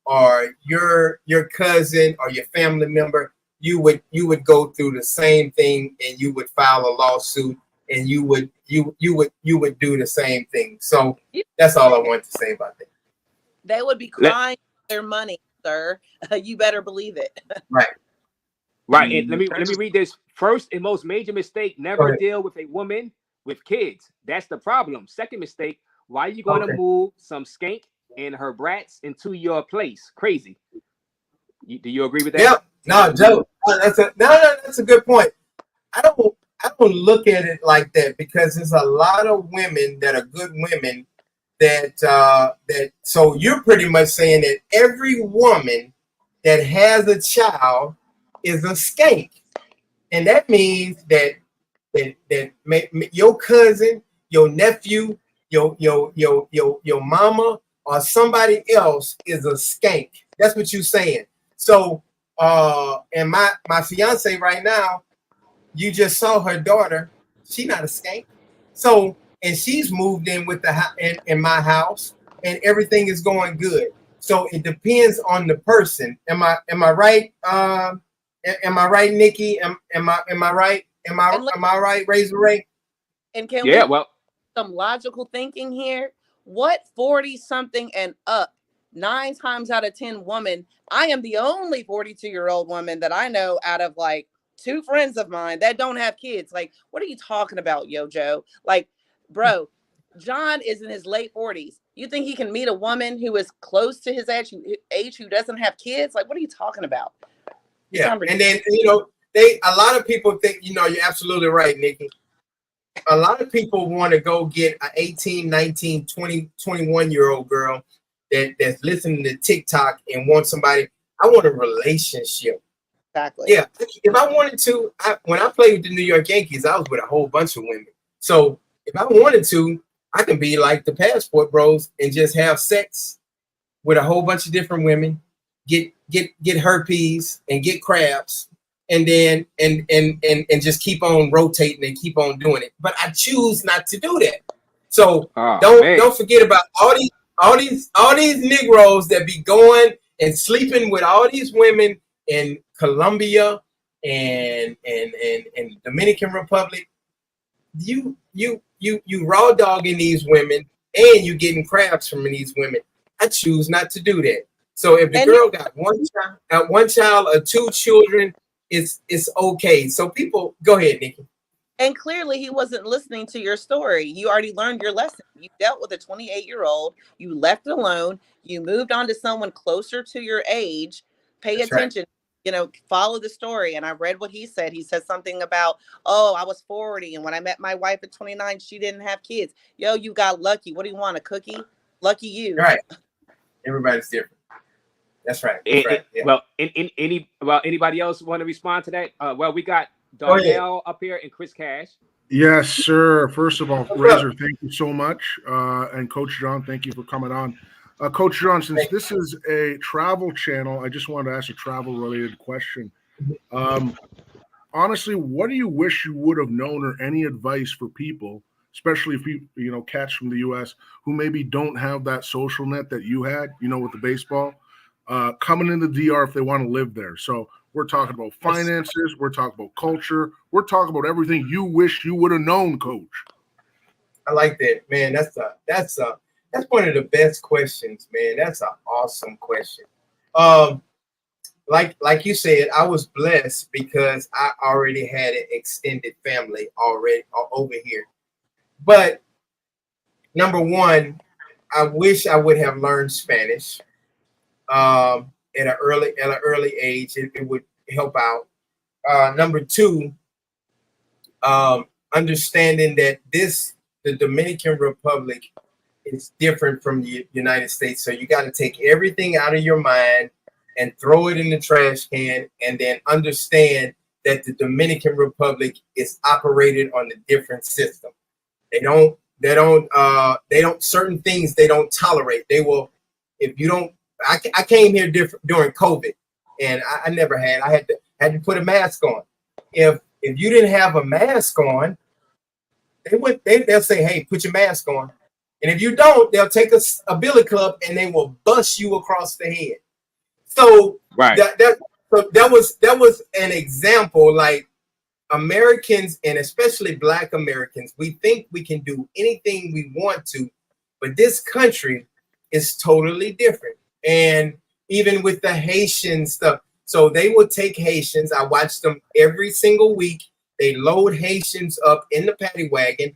or your cousin or your family member, you would go through the same thing, and you would file a lawsuit, and you would do the same thing. So that's all I want to say about that. They would be crying for their money, sir. You better believe it. Right. And let me read this. First and most major mistake: never deal with a woman with kids. That's the problem. Second mistake: why are you going to move some skank and her brats into your place? Crazy. Do you agree with that? Yep. No, Joe. That's a good point. I don't look at it like that, because there's a lot of women that are good women that so you're pretty much saying that every woman that has a child is a skank, and that means that your cousin, your nephew, your mama, or somebody else is a skank. That's what you're saying. So and my fiance right now, you just saw her daughter. She not a skank. So, and she's moved in with in my house, and everything is going good. So it depends on the person. Am I right? Am I right, Nikki? Am I right? Am I right, Razor Raze? And can we some logical thinking here? What 40-something and up, 9 times out of 10 woman, I am the only 42-year-old woman that I know out of like 2 friends of mine that don't have kids. Like, what are you talking about, yo, Joe? Like, bro, John is in his late 40s. You think he can meet a woman who is close to his age who doesn't have kids? Like, what are you talking about? Yeah, and then, a lot of people think, you're absolutely right, Nikki. A lot of people want to go get an 18, 19, 20, 21-year-old girl that's listening to TikTok and want somebody. I want a relationship. Exactly. Yeah, if I wanted to, when I played with the New York Yankees, I was with a whole bunch of women. So if I wanted to, I can be like the Passport Bros and just have sex with a whole bunch of different women, get herpes and get crabs, and then and just keep on rotating and keep on doing it. But I choose not to do that. So don't forget about all these Negroes that be going and sleeping with all these women in Colombia and Dominican Republic. You raw dogging these women and you getting crabs from these women. I choose not to do that. So if the girl got one child or two children, it's okay. So people, go ahead, Nikki. And clearly he wasn't listening to your story. You already learned your lesson. You dealt with a 28-year-old. You left it alone. You moved on to someone closer to your age. Pay attention. Right. Follow the story. And I read what he said. He said something about, oh, I was 40. And when I met my wife at 29, she didn't have kids. Yo, you got lucky. What do you want, a cookie? Lucky you. Right. Everybody's different. That's right. That's right. Yeah. Well, anybody else want to respond to that? Well, we got Darnell up here and Chris Cash. Yes, sir. First of all, Razor, thank you so much. And Coach John, thank you for coming on. Coach John, since this is a travel channel, I just wanted to ask a travel-related question. Honestly, what do you wish you would have known, or any advice for people, especially if you cats from the U.S. who maybe don't have that social net that you had, with the baseball, coming into DR if they want to live there? So we're talking about finances, we're talking about culture, we're talking about everything you wish you would have known, Coach. I like that, man. That's one of the best questions, man. That's an awesome question. Like you said, I was blessed because I already had an extended family already over here. But number one, I wish I would have learned Spanish at an early age. It would help out. Number two, understanding that the Dominican Republic is different from the United States. So you got to take everything out of your mind and throw it in the trash can, and then understand that the Dominican Republic is operated on a different system. They don't certain things they don't tolerate. They will, if you don't, I came here during COVID, and I never had, I had to put a mask on. If you didn't have a mask on, they'll say, hey, put your mask on. And if you don't, they'll take a billy club and they will bust you across the head. So right. that was an example. Like, Americans, and especially Black Americans, we think we can do anything we want to, but this country is totally different. And even with the Haitian stuff, so they will take Haitians. I watch them every single week. They load Haitians up in the paddy wagon,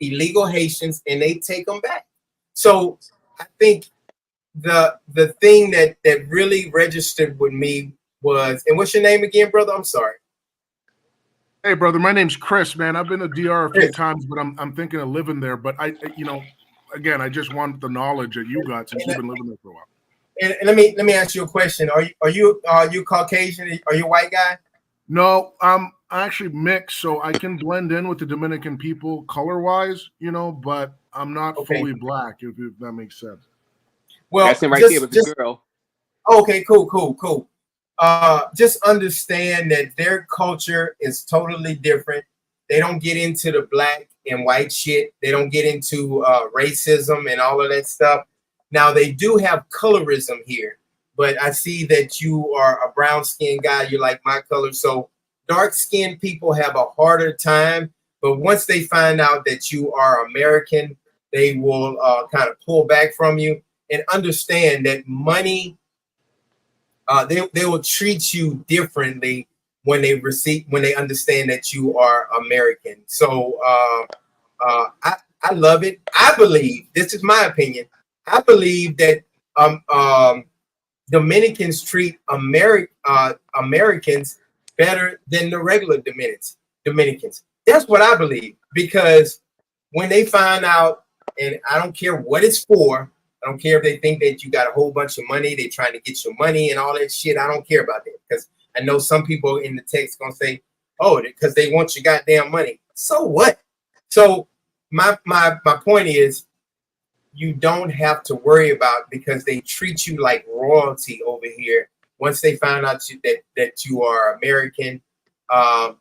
illegal Haitians, and they take them back. So I think the thing that really registered with me was, and what's your name again, brother? I'm sorry. Hey, brother, my name's Chris, man. I've been to DR a few times, but I'm thinking of living there. But again, I just want the knowledge that you got since you've been living there for a while. And let me ask you a question. Are you Caucasian? Are you a white guy? No, I'm actually mixed, so I can blend in with the Dominican people color-wise, but I'm not fully Black, if that makes sense. Well, that's it right there with the girl. Okay, cool. Just understand that their culture is totally different. They don't get into the black and white shit. They don't get into racism and all of that stuff. Now, they do have colorism here, but I see that you are a brown-skinned guy. You like my color. So dark-skinned people have a harder time. But once they find out that you are American, they will kind of pull back from you and understand that money, they will treat you differently when they understand that you are American. So I love it. I believe, this is my opinion, I believe that Dominicans treat Americans better than the regular Dominicans. That's what I believe, because when they find out, and I don't care what it's for, I don't care if they think that you got a whole bunch of money, they're trying to get your money and all that shit. I don't care about that, because I know some people in the text gonna say, "Oh, because they want your goddamn money." So what? So my point is, you don't have to worry about, because they treat you like royalty over here. Once they find out that you are American, are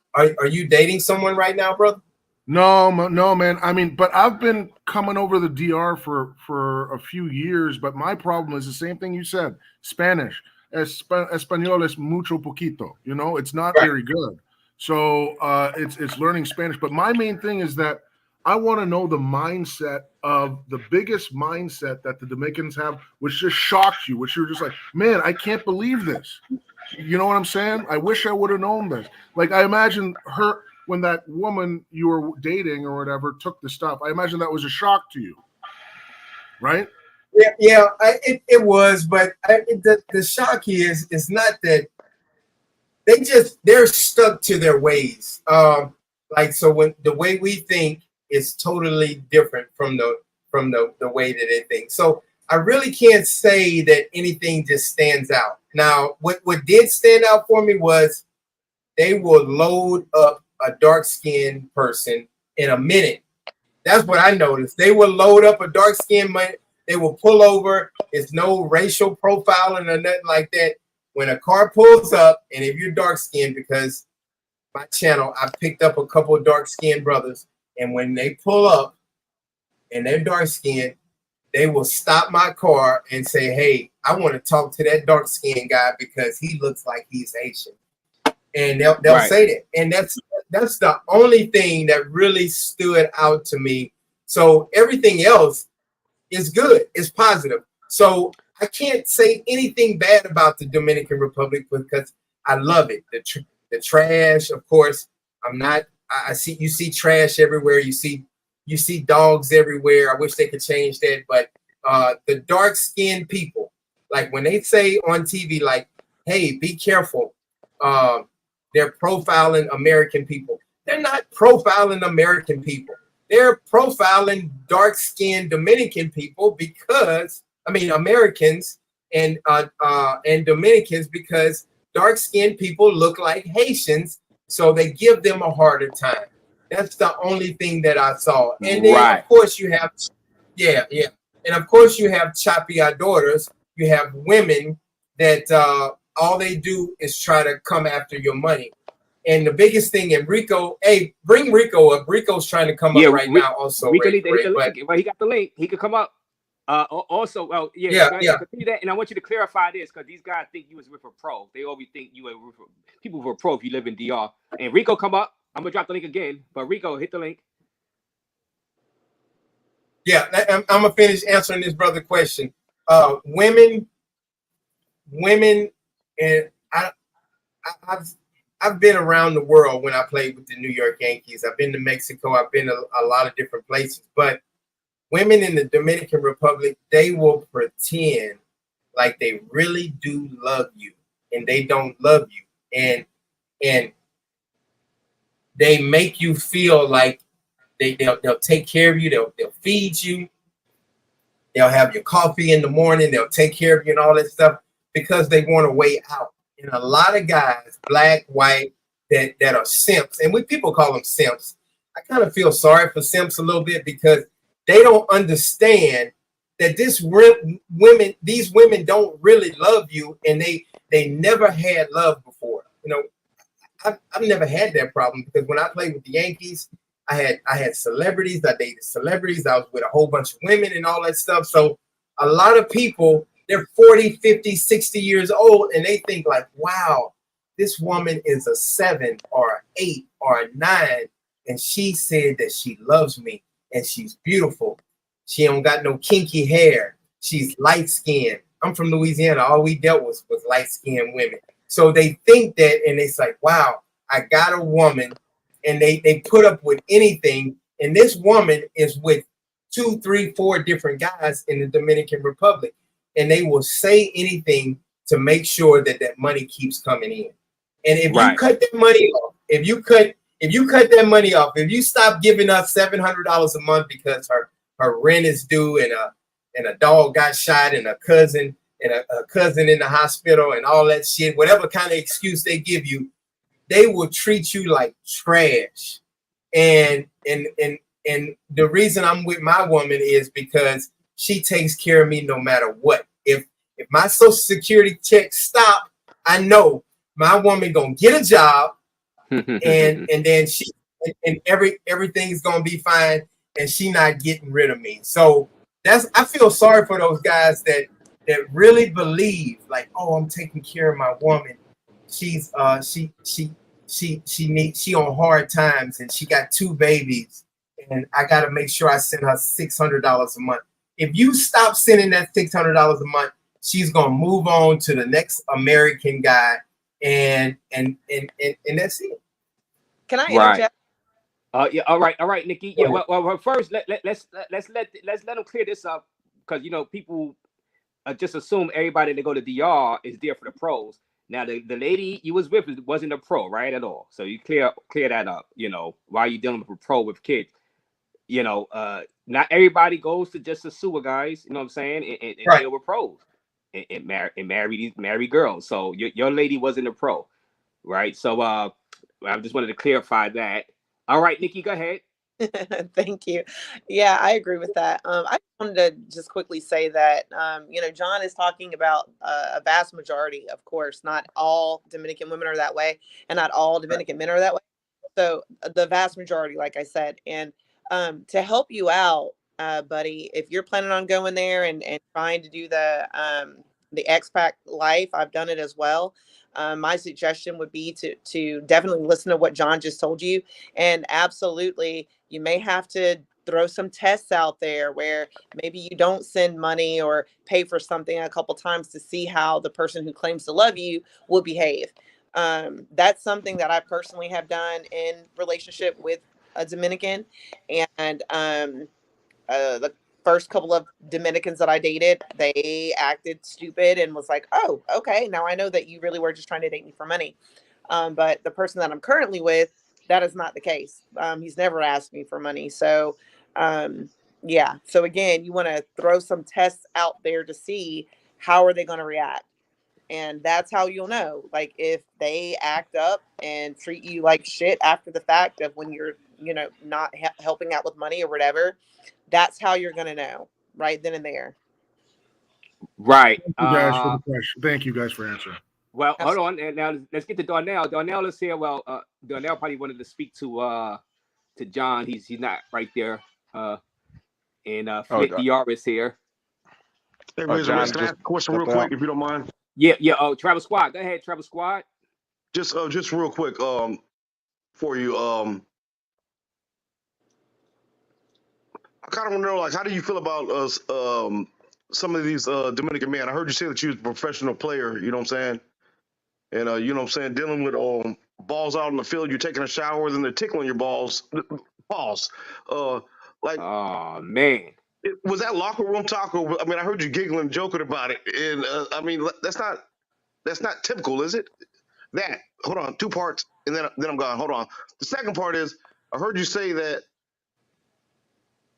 you dating someone right now, brother? No, man. I mean, but I've been coming over the DR for a few years, but my problem is the same thing you said. Spanish. Español es mucho poquito. You know, it's not Right. very good. So it's learning Spanish. But my main thing is that I want to know the mindset of the biggest mindset that the Dominicans have, which just shocked you, which you're just like, man, I can't believe this. You know what I'm saying? I wish I would have known this. Like, I imagine her, when that woman you were dating or whatever took the stuff, I imagine that was a shock to you, right? Yeah, it was, but the shock is not that they're stuck to their ways. Like, so when the way we think is totally different from the way that they think. So I really can't say that anything just stands out. Now, what did stand out for me was they will load up a dark-skinned person in a minute. That's what I noticed. They will load up a dark-skinned man. They will pull over. It's no racial profiling or nothing like that. When a car pulls up, and if you're dark-skinned, because my channel, I picked up a couple of dark-skinned brothers, and when they pull up and they're dark-skinned, they will stop my car and say, "Hey, I want to talk to that dark-skinned guy because he looks like he's Haitian." And they'll Right. say that. And that's the only thing that really stood out to me. So everything else is good. It's positive. So I can't say anything bad about the Dominican Republic because I love it. The trash, of course. I see trash everywhere. You see dogs everywhere. I wish they could change that. But the dark-skinned people, like when they say on TV, like, "Hey, be careful. They're profiling American people." They're not profiling American people. They're profiling dark-skinned Dominican people Americans and Dominicans, because dark-skinned people look like Haitians, so they give them a harder time. That's the only thing that I saw. And then, of course, you have, and of course you have chapeadoras. You have women that all they do is try to come after your money. And the biggest thing in Rico, hey, bring Rico up. Rico's trying to come up right now also. Rico need to hit the link. Well, he got the link. He could come up. Also, well, continue that. And I want you to clarify this, because these guys think you was with a pro. They always think you were with people with a pro if you live in DR. And Rico, come up. I'm going to drop the link again. But Rico, hit the link. Yeah, I'm going to finish answering this brother question. Women, and I've been around the world when I played with the New York Yankees. I've been to Mexico. I've been to a lot of different places. But women in the Dominican Republic, they will pretend like they really do love you, and they don't love you. And they make you feel like they'll take care of you. They'll feed you. They'll have your coffee in the morning. They'll take care of you and all that stuff because they want a way out. And a lot of guys, black, white, that are simps, and people call them simps. I kind of feel sorry for simps a little bit because they don't understand that these women don't really love you, and they never had love before. You know, I've never had that problem because when I played with the Yankees, I had celebrities. I dated celebrities. I was with a whole bunch of women and all that stuff. So a lot of people, they're 40, 50, 60 years old, and they think like, wow, this woman is a 7 or an 8 or a 9, and she said that she loves me, and she's beautiful. She don't got no kinky hair. She's light-skinned. I'm from Louisiana. All we dealt with was light-skinned women. So they think that, and it's like, wow, I got a woman, and they put up with anything, and this woman is with 2, 3, 4 different guys in the Dominican Republic. And they will say anything to make sure that money keeps coming in. And if you cut that money off, if you cut that money off, if you stop giving us $700 a month because her rent is due and a dog got shot and a cousin and a cousin in the hospital and all that shit, whatever kind of excuse they give you, they will treat you like trash. And the reason I'm with my woman is because she takes care of me no matter what. If my Social Security check stop, I know my woman gonna get a job, and then everything's gonna be fine, and she not getting rid of me. So I feel sorry for those guys that really believe like, oh, I'm taking care of my woman. She's she on hard times and she got 2 babies, and I got to make sure I send her $600 a month. If you stop sending that $600 a month, she's gonna move on to the next American guy, and that's it. Can I interject? Yeah. All right, Nikki. Yeah. Well, first let's let them clear this up, because people just assume everybody that go to DR is there for the pros. Now the lady you was with wasn't a pro, right, at all. So you clear that up. Why you dealing with a pro with kids? Not everybody goes to just a sewer, guys. You know what I'm saying? And Right. deal with pros and marry girls. So your lady wasn't a pro, right? So I just wanted to clarify that. All right, Nikki, go ahead. Thank you. Yeah, I agree with that. I wanted to just quickly say that, John is talking about a vast majority, of course, not all Dominican women are that way, and not all Dominican men are that way. So the vast majority, like I said, and to help you out, buddy, if you're planning on going there and trying to do the expat life, I've done it as well. My suggestion would be to definitely listen to what John just told you, and absolutely, you may have to throw some tests out there where maybe you don't send money or pay for something a couple times to see how the person who claims to love you will behave. That's something that I personally have done in relationship with a Dominican, and the first couple of Dominicans that I dated, they acted stupid and was like, oh, okay, now I know that you really were just trying to date me for money. But the person that I'm currently with, that is not the case. He's never asked me for money. So, yeah. So again, you want to throw some tests out there to see how are they going to react. And that's how you'll know, like, if they act up and treat you like shit after the fact of when you're, not helping out with money or whatever. That's how you're going to know right then and there. Right. Thank you guys for the question. Thank you guys for answering. Well, hold on. And now let's get to Darnell. Darnell is here. Well, Darnell probably wanted to speak to John. He's not right there. And Flint DR is here. Hey, Razor Raze, can I ask a question real quick, if you don't mind? Yeah. Oh, Travis Squad. Go ahead, Travis Squad. Just real quick, for you, I kind of want to know, like, how do you feel about us, some of these Dominican men? I heard you say that you was a professional player, you know what I'm saying? And you know what I'm saying, dealing with balls out in the field, you're taking a shower, then they're tickling your balls. Like, oh man, was that locker room talk? Or, I mean, I heard you giggling, joking about it, and I mean, that's not typical, is it? Hold on, 2 parts, and then I'm gone. Hold on. The second part is, I heard you say that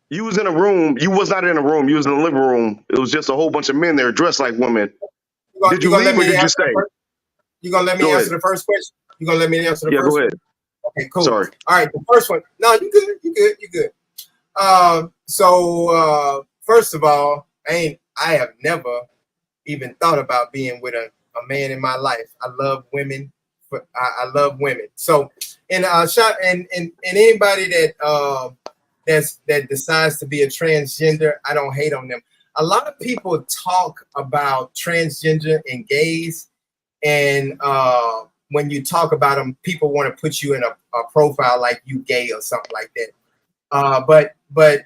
you was in a room. You was not in a room. You was in the living room. It was just a whole bunch of men there dressed like women. Did you leave or did you stay? You gonna let me answer the first question? You gonna let me answer the first go ahead. one? Okay, cool. Sorry. All right, the first one. No, you good. So first of all, I have never even thought about being with a man in my life. I love women. I love women. So, and anybody that decides to be a transgender, I don't hate on them. A lot of people talk about transgender and gays, and when you talk about them, people want to put you in a profile like you gay or something like that. But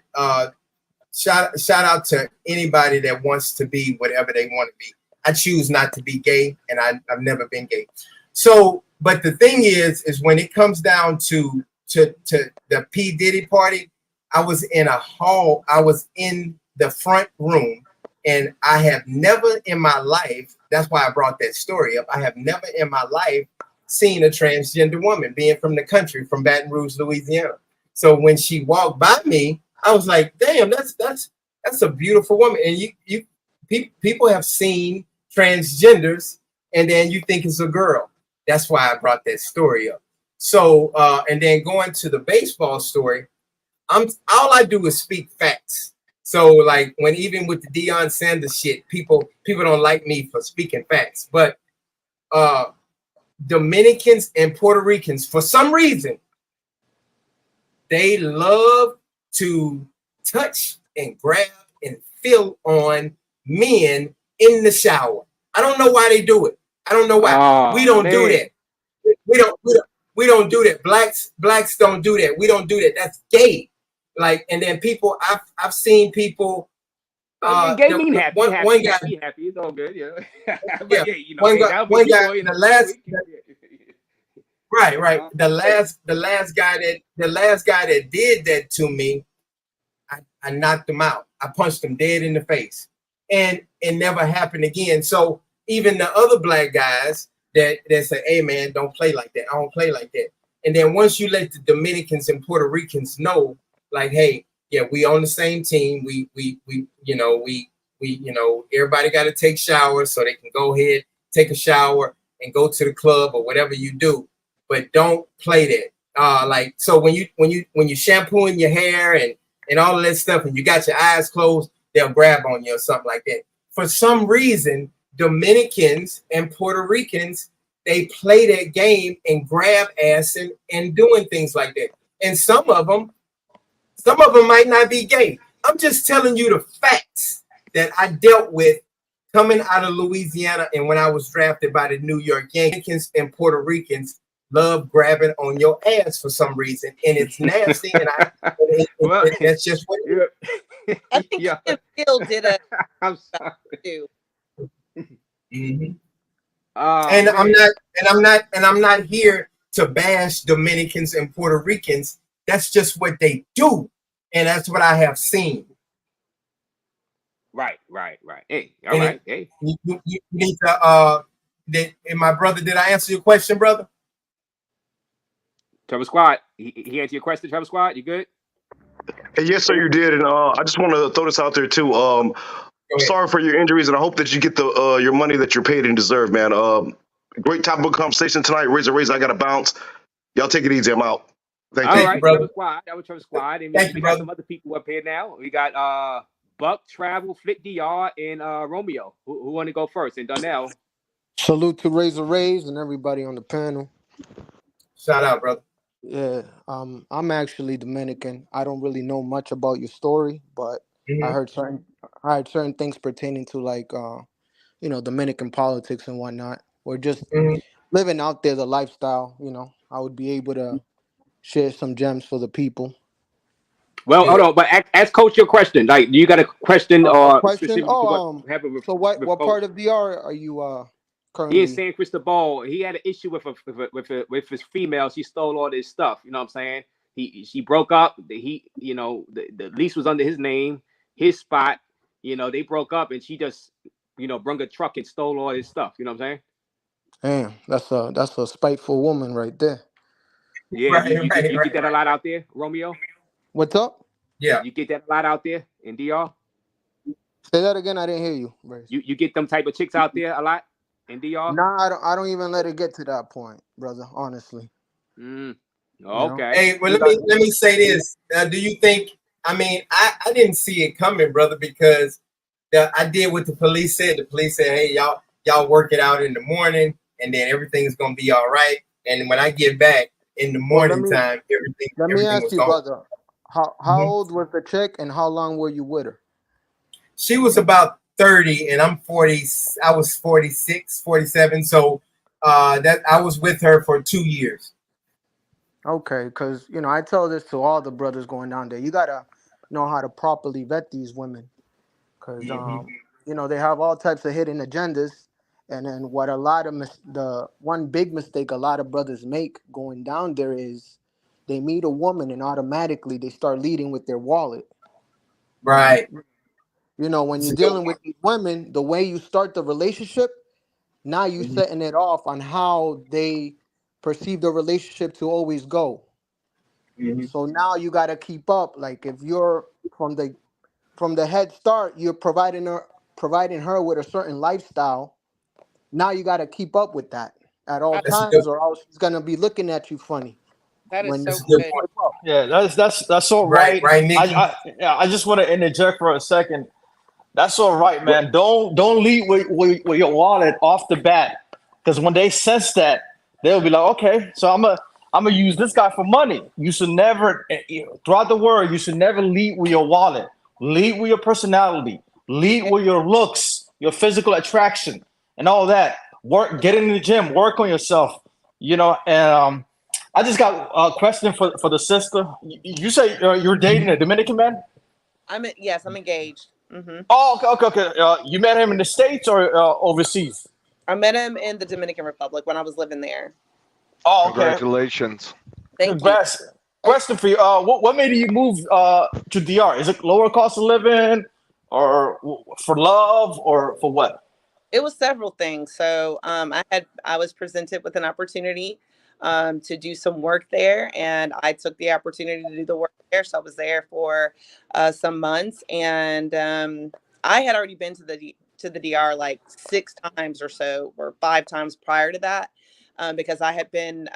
shout out to anybody that wants to be whatever they want to be. I choose not to be gay, and I've never been gay. So, but the thing is when it comes down to the P. Diddy party, I was in a hall. I was in the front room, and I have never in my life, that's why I brought that story up. I have never in my life seen a transgender woman, being from the country, from Baton Rouge, Louisiana. So when she walked by me, I was like, damn, that's a beautiful woman. And you people have seen transgenders, and then you think it's a girl. That's why I brought that story up. So, and then going to the baseball story, all I do is speak facts. So, like when even with the Deion Sanders shit, people don't like me for speaking facts, but Dominicans and Puerto Ricans, for some reason, they love to touch and grab and feel on men in the shower. I don't know why they do it. I don't know why. We don't do that. We don't do that. Blacks don't do that. We don't do that. That's gay. Like, and then people, I've seen people. Gay mean happy. One guy, be happy. It's all good. Yeah. But yeah. yeah, you know, One guy. The last. Right. Right. The last guy that did that to me, I knocked him out. I punched him dead in the face, and it never happened again. So even the other black guys that say, "Hey man, don't play like that. I don't play like that." And then once you let the Dominicans and Puerto Ricans know, like, hey, yeah, we on the same team. We everybody got to take showers so they can go ahead, take a shower, and go to the club or whatever you do. But don't play that. Like, so when you shampooing your hair and all of that stuff, and you got your eyes closed, they'll grab on you or something like that. For some reason, Dominicans and Puerto Ricans, they play that game and grab ass and doing things like that. And some of them might not be gay. I'm just telling you the facts that I dealt with coming out of Louisiana, and when I was drafted by the New York Yankees, and Puerto Ricans love grabbing on your ass for some reason, and it's nasty. And that's just what it is. I think Phil did a. I'm sorry. Too. Mm-hmm. And I'm not here to bash Dominicans and Puerto Ricans. That's just what they do, and that's what I have seen. Right. Hey, all right. Hey, you need to. And my brother, did I answer your question, brother? Trevor Squad, he answered your question. Trevor Squad, you good? Yes, sir, you did. And I just want to throw this out there too. I'm sorry for your injuries, and I hope that you get the your money that you're paid and deserve, man. Great topic of conversation tonight. Razor Raze, I got to bounce. Y'all take it easy. I'm out. Thank you. All right, brother. Trevor Squad. That was Trevor Squad. And Thank we you, got brother. some other people up here now. We got Buck, Travel, Flick DR, and Romeo. Who want to go first? And Donnell. Salute to Razor Raze and everybody on the panel. Shout out, brother. Yeah, I'm actually Dominican. I don't really know much about your story, but I heard certain things pertaining to like Dominican politics and whatnot. Or just living out there the lifestyle, I would be able to share some gems for the people. Well, hold on, but ask Coach your question. Like, do you got a question or question? So what Coach? part of DR are you currently? He in San Cristobal. He had an issue with his female. She stole all his stuff. You know what I'm saying? She broke up. The lease was under his name, his spot. They broke up, and she just brung a truck and stole all his stuff. You know what I'm saying? Damn, that's a spiteful woman right there. Yeah, you get that a lot out there, Romeo? What's up? Yeah, you get that a lot out there in DR. Say that again. I didn't hear you. You get them type of chicks out there a lot in DR? Nah, I don't even let it get to that point, brother. Honestly. Okay. Hey, well, let me say this. Do you think? I mean, I didn't see it coming, brother, because I did what the police said. The police said, "Hey, y'all work it out in the morning, and then everything's gonna be all right." And when I get back in the morning time, everything. Let me ask you, brother. How old was the chick, and how long were you with her? She was about 30, and I'm 40. I was 46, 47. So that I was with her for 2 years. Okay, because I tell this to all the brothers going down there. You gotta know how to properly vet these women, because they have all types of hidden agendas. And then what the one big mistake a lot of brothers make going down there is they meet a woman and automatically they start leading with their wallet. Right. When you're dealing with these women, the way you start the relationship, now you're setting it off on how they perceive the relationship to always go. So now you got to keep up. Like if you're from the head start, you're providing her providing her with a certain lifestyle, now you got to keep up with that at all That's, That's a good. times, or else she's gonna be looking at you funny that is when so That's a good good. point. Yeah, that's all Right, right. right, Nikki. Yeah, I just want to interject for a second. That's all right, man. Don't lead with your wallet off the bat, because when they sense that, they'll be like, okay, so I'm gonna use this guy for money. You should never, throughout the world, you should never lead with your wallet. Lead with your personality. Lead with your looks, your physical attraction, and all that. Work, get in the gym, work on yourself. And I just got a question for the sister. You say you're dating a Dominican man? Yes, I'm engaged. Hmm. Oh, okay. You met him in the States or overseas? I met him in the Dominican Republic when I was living there. Oh, okay. Congratulations. Thank you. Congrats. Question for you. What made you move to DR? Is it lower cost of living, or for love, or for what? It was several things. So I was presented with an opportunity to do some work there, and I took the opportunity to do the work there. So I was there for some months, and I had already been to the DR like 6 times or so, or 5 times prior to that, because I had been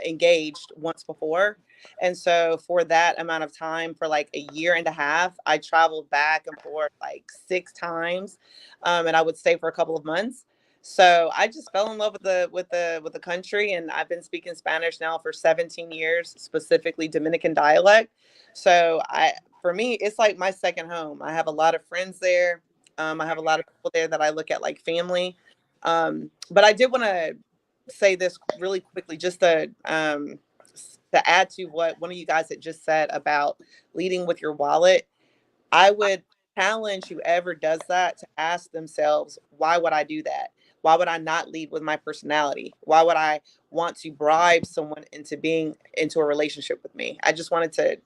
engaged once before. And so for that amount of time, for like a year and a half, I traveled back and forth like 6 times, and I would stay for a couple of months. So I just fell in love with the country, and I've been speaking Spanish now for 17 years, specifically Dominican dialect. So for me, it's like my second home. I have a lot of friends there. I have a lot of people there that I look at like family. But I did want to say this really quickly, just to add to what one of you guys had just said about leading with your wallet. I would challenge whoever does that to ask themselves, why would I do that? Why would I not lead with my personality? Why would I want to bribe someone into being into a relationship with me? I just wanted to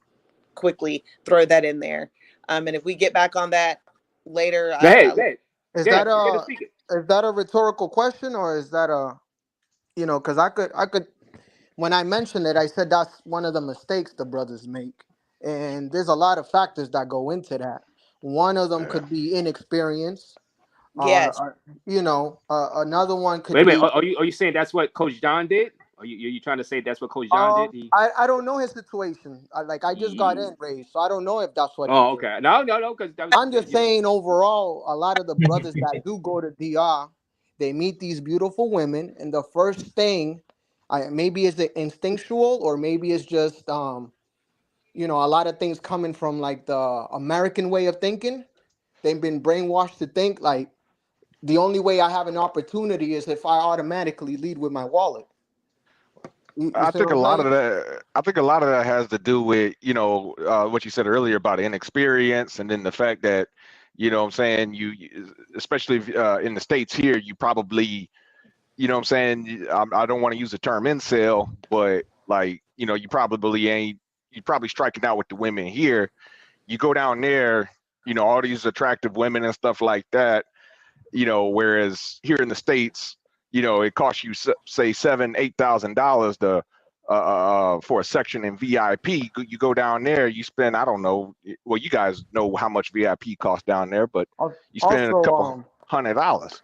quickly throw that in there. And if we get back on that later, Hey, Is yeah, that get to a speak it. is that a rhetorical question, or is that because I could when I mentioned it, I said that's one of the mistakes the brothers make, and there's a lot of factors that go into that. One of them could be inexperience. yes. Another one could Wait a minute. be. Are you saying that's what Coach John did? Are you trying to say that's what Coach John did? I don't know his situation. I just got in, Ray, so I don't know if that's what he Oh, did. okay. No, because that was. I'm just saying overall, a lot of the brothers that do go to DR, they meet these beautiful women, and the first thing, maybe it's instinctual, or maybe it's just a lot of things coming from like the American way of thinking. They've been brainwashed to think like the only way I have an opportunity is if I automatically lead with my wallet. You I see think a what I'm lot saying? of that. I think a lot of that has to do with what you said earlier about inexperience, and then the fact that what I'm saying, especially in the States here, you probably what I'm saying, I don't want to use the term incel, but like you probably striking out with the women here. You go down there, all these attractive women and stuff like that. Whereas here in the States, it costs you say $7,000-8,000 to for a section in VIP. You go down there, you spend, I don't know, well, you guys know how much VIP costs down there, but you spend a couple $100.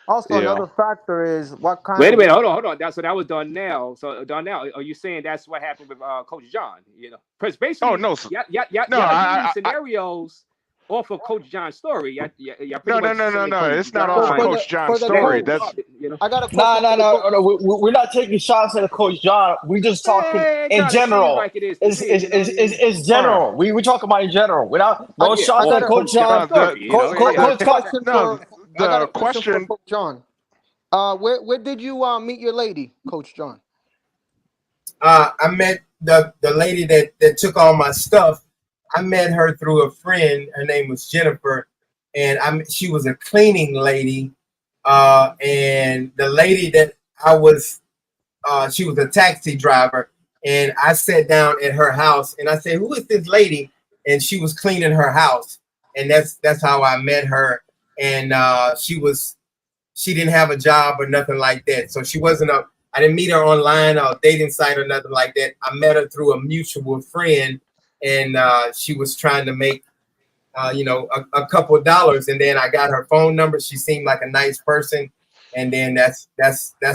Also, Yeah. another factor is what kind Wait a of minute. Hold on. That was Darnell. So Darnell, are you saying that's what happened with Coach John? Because basically, Oh no, y'all use scenarios off of Coach John's story. No. It's not off of Coach John's story. That's I got a question. No. We're not taking shots at Coach John. We're just talking in general. Like it is it's general. We're talking about in general. We're not no shots got at a Coach John. I got a question for question. Coach John. Where did you meet your lady, Coach John? I met the lady that took all my stuff. I met her through a friend. Her name was Jennifer, and she was a cleaning lady. And the lady that I was, she was a taxi driver. And I sat down at her house, and I said, "Who is this lady?" And she was cleaning her house, and that's how I met her. And she didn't have a job or nothing like that, so she wasn't I didn't meet her online or dating site or nothing like that. I met her through a mutual friend. And she was trying to make a couple of dollars, and then I got her phone number. She seemed like a nice person, and then that's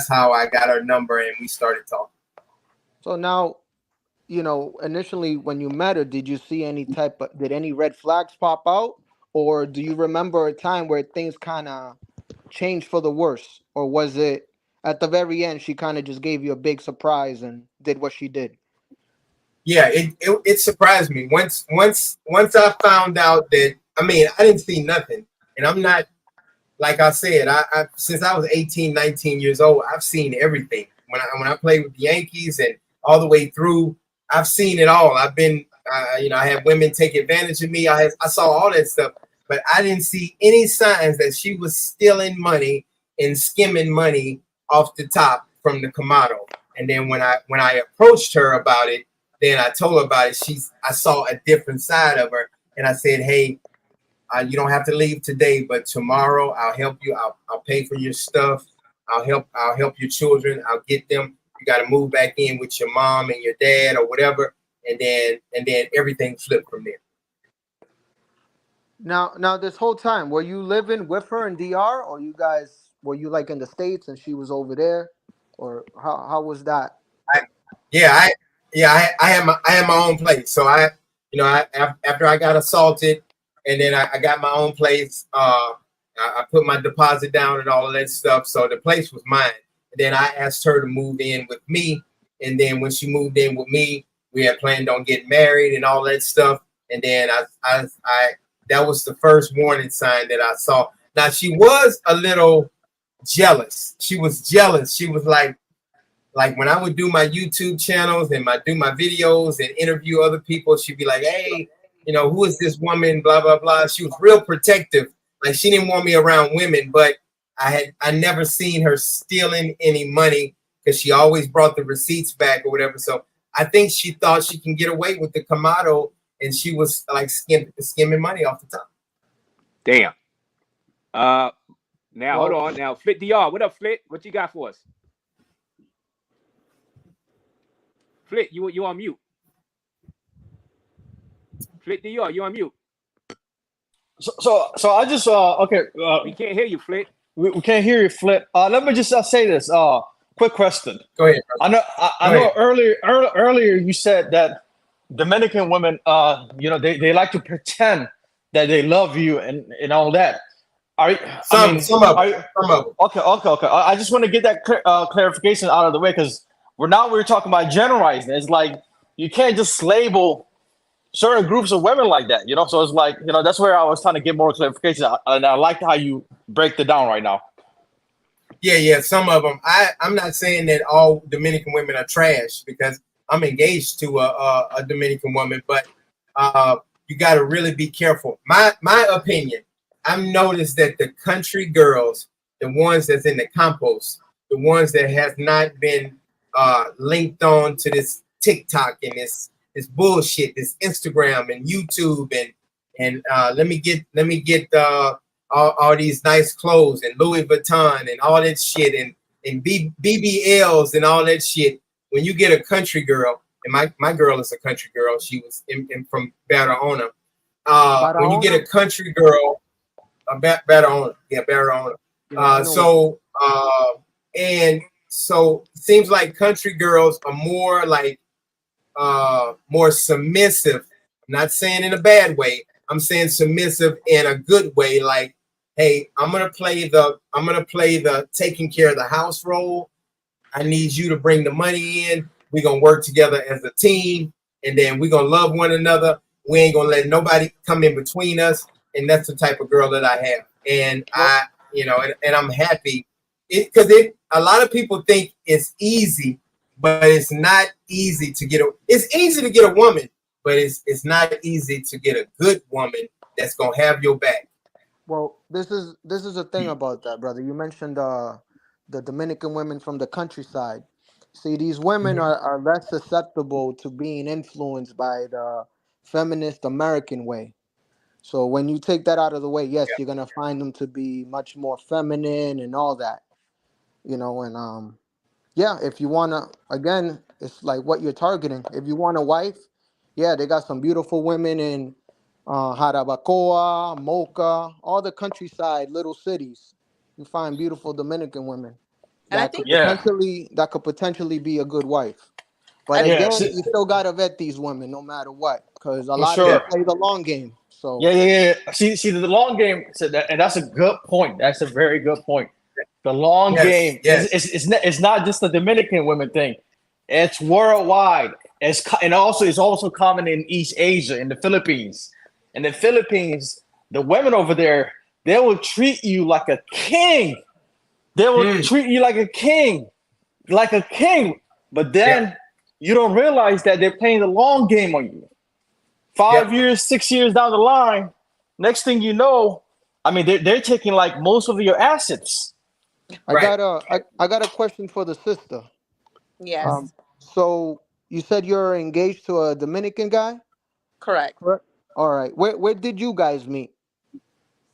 how I got her number, and we started talking. So now, initially when you met her, did you see did any red flags pop out, or do you remember a time where things kind of changed for the worse, or was it at the very end she kind of just gave you a big surprise and did what she did? Yeah, it surprised me once I found out that, I didn't see nothing, and I'm not, like I said, I since I was 18, 19 years old, I've seen everything. When I played with the Yankees and all the way through, I've seen it all. I've been, I had women take advantage of me. I saw all that stuff, but I didn't see any signs that she was stealing money and skimming money off the top from the Kamado. And then when I approached her about it, then I told her about it. I saw a different side of her, and I said, "Hey, you don't have to leave today, but tomorrow I'll help you. I'll pay for your stuff. I'll help your children. I'll get them. You got to move back in with your mom and your dad or whatever." And then everything flipped from there. Now, this whole time, were you living with her in DR, or were you like in the States and she was over there, or how was that? I had my own place. So after I got assaulted, and then I got my own place. I put my deposit down and all of that stuff. So the place was mine. And then I asked her to move in with me. And then when she moved in with me, we had planned on getting married and all that stuff. And then I that was the first warning sign that I saw. Now she was a little jealous. She was jealous. She was like when I would do my YouTube channels and do my videos and interview other people, she'd be like, "Hey, who is this woman? Blah, blah, blah." She was real protective. Like, she didn't want me around women, but I never seen her stealing any money because she always brought the receipts back or whatever. So I think she thought she can get away with the Kamado, and she was like skimming money off the top. Damn. Now hold on. Now, Flit DR, what up, Flit? What you got for us? Flit, you on mute. Flit DR, you on mute. So I just okay. We can't hear you, Flit. We can't hear you, Flit. Let me just say this. Quick question. Go ahead. I know. Earlier you said that Dominican women, they like to pretend that they love you and all that. Some of them. Okay. I just want to get that clarification out of the way, because we're talking about generalizing. It's like you can't just label certain groups of women like that, So it's like, that's where I was trying to get more clarification, and I like how you break it down right now. Yeah, some of them. I'm not saying that all Dominican women are trash, because I'm engaged to a Dominican woman, but you got to really be careful. My opinion, I've noticed that the country girls, the ones that's in the compost, the ones that has not been linked on to this TikTok and this bullshit, this Instagram and YouTube and let me get all these nice clothes and Louis Vuitton and all that shit and BBLs and all that shit. When you get a country girl, and my girl is a country girl, she was from Barahona. When you get a country girl, Barahona. So it seems like country girls are more like more submissive. I'm not saying in a bad way. I'm saying submissive in a good way. Like, hey, I'm gonna play the taking care of the house role. I need you to bring the money in. We're gonna work together as a team, and then we're gonna love one another. We ain't gonna let nobody come in between us. And that's the type of girl that I have. And and I'm happy because a lot of people think it's easy, but it's not easy to get it's easy to get a woman, but it's not easy to get a good woman that's gonna have your back. Well, this is the thing about that, brother. You mentioned the Dominican women from the countryside. See, these women are less susceptible to being influenced by the feminist American way. So when you take that out of the way, yes, you're gonna find them to be much more feminine and all that, And if you wanna, again, it's like what you're targeting. If you want a wife, yeah, they got some beautiful women in Jarabacoa, Moca, all the countryside little cities. You find beautiful Dominican women And I that could think Yeah, potentially be a good wife. But I think yeah, again, see, you still gotta vet these women no matter what, because a for lot of them sure. play the long game. So Yeah. See, the long game. So that, and that's a good point. That's a very good point. The long Yes, game is yes, it's not just a Dominican women thing. It's worldwide. And also it's also common in East Asia, in the Philippines. In the Philippines, the women over there, they will treat you like a king. They will Hmm. treat you like a king, like a king. But Yep, then you don't realize that they're playing the long game on you. 5 yep, years, 6 years down the line, next thing you know, I mean, they're taking like most of your assets. right. I got a question for the sister. yes, Um, so you said you're engaged to a Dominican guy, correct. correct? All right. Where did you guys meet?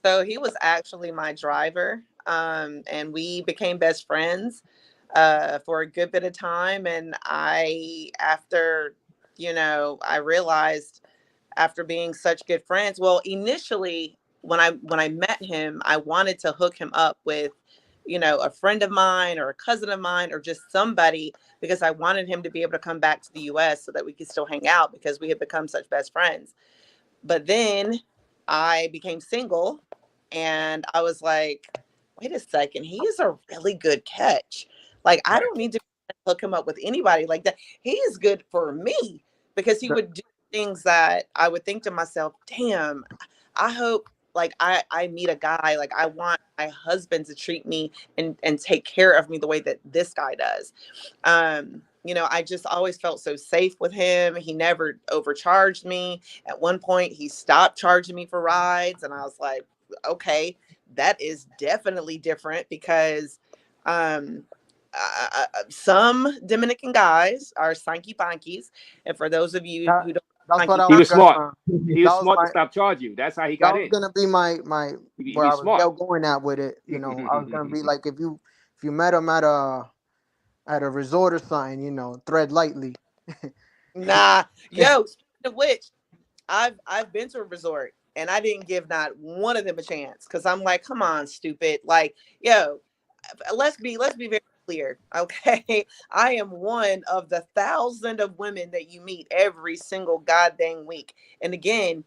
So he was actually my driver, and we became best friends for a good bit of time. And after, I realized after being such good friends, well, initially when I met him, I wanted to hook him up with, a friend of mine or a cousin of mine or just somebody because I wanted him to be able to come back to the U.S. so that we could still hang out because we had become such best friends. But then I became single and I was like, wait a second, he is a really good catch. Like, I Right. don't need to hook him up with anybody like that. He is good for me because he would do things that I would think to myself, damn, I hope like I meet a guy like I want my husband to treat me and take care of me the way that this guy does. I just always felt so safe with him. He never overcharged me. At one point, he stopped charging me for rides, and I was like, okay, that is definitely different because um, some Dominican guys are sanky pankies, and for those of you That, who don't that's know what sanky I He was was panky, smart. gonna. He That was was smart to my. stop charging you. That's how he That got was in. gonna be my where He I was was smart. going at with it. I was gonna be like, if you met him at a resort or something, tread lightly. nah, yo. Speaking of which, I've been to a resort and I didn't give not one of them a chance because I'm like, come on, stupid. Like, yo, let's be very clear, okay? I am one of the thousand of women that you meet every single goddamn week. And again,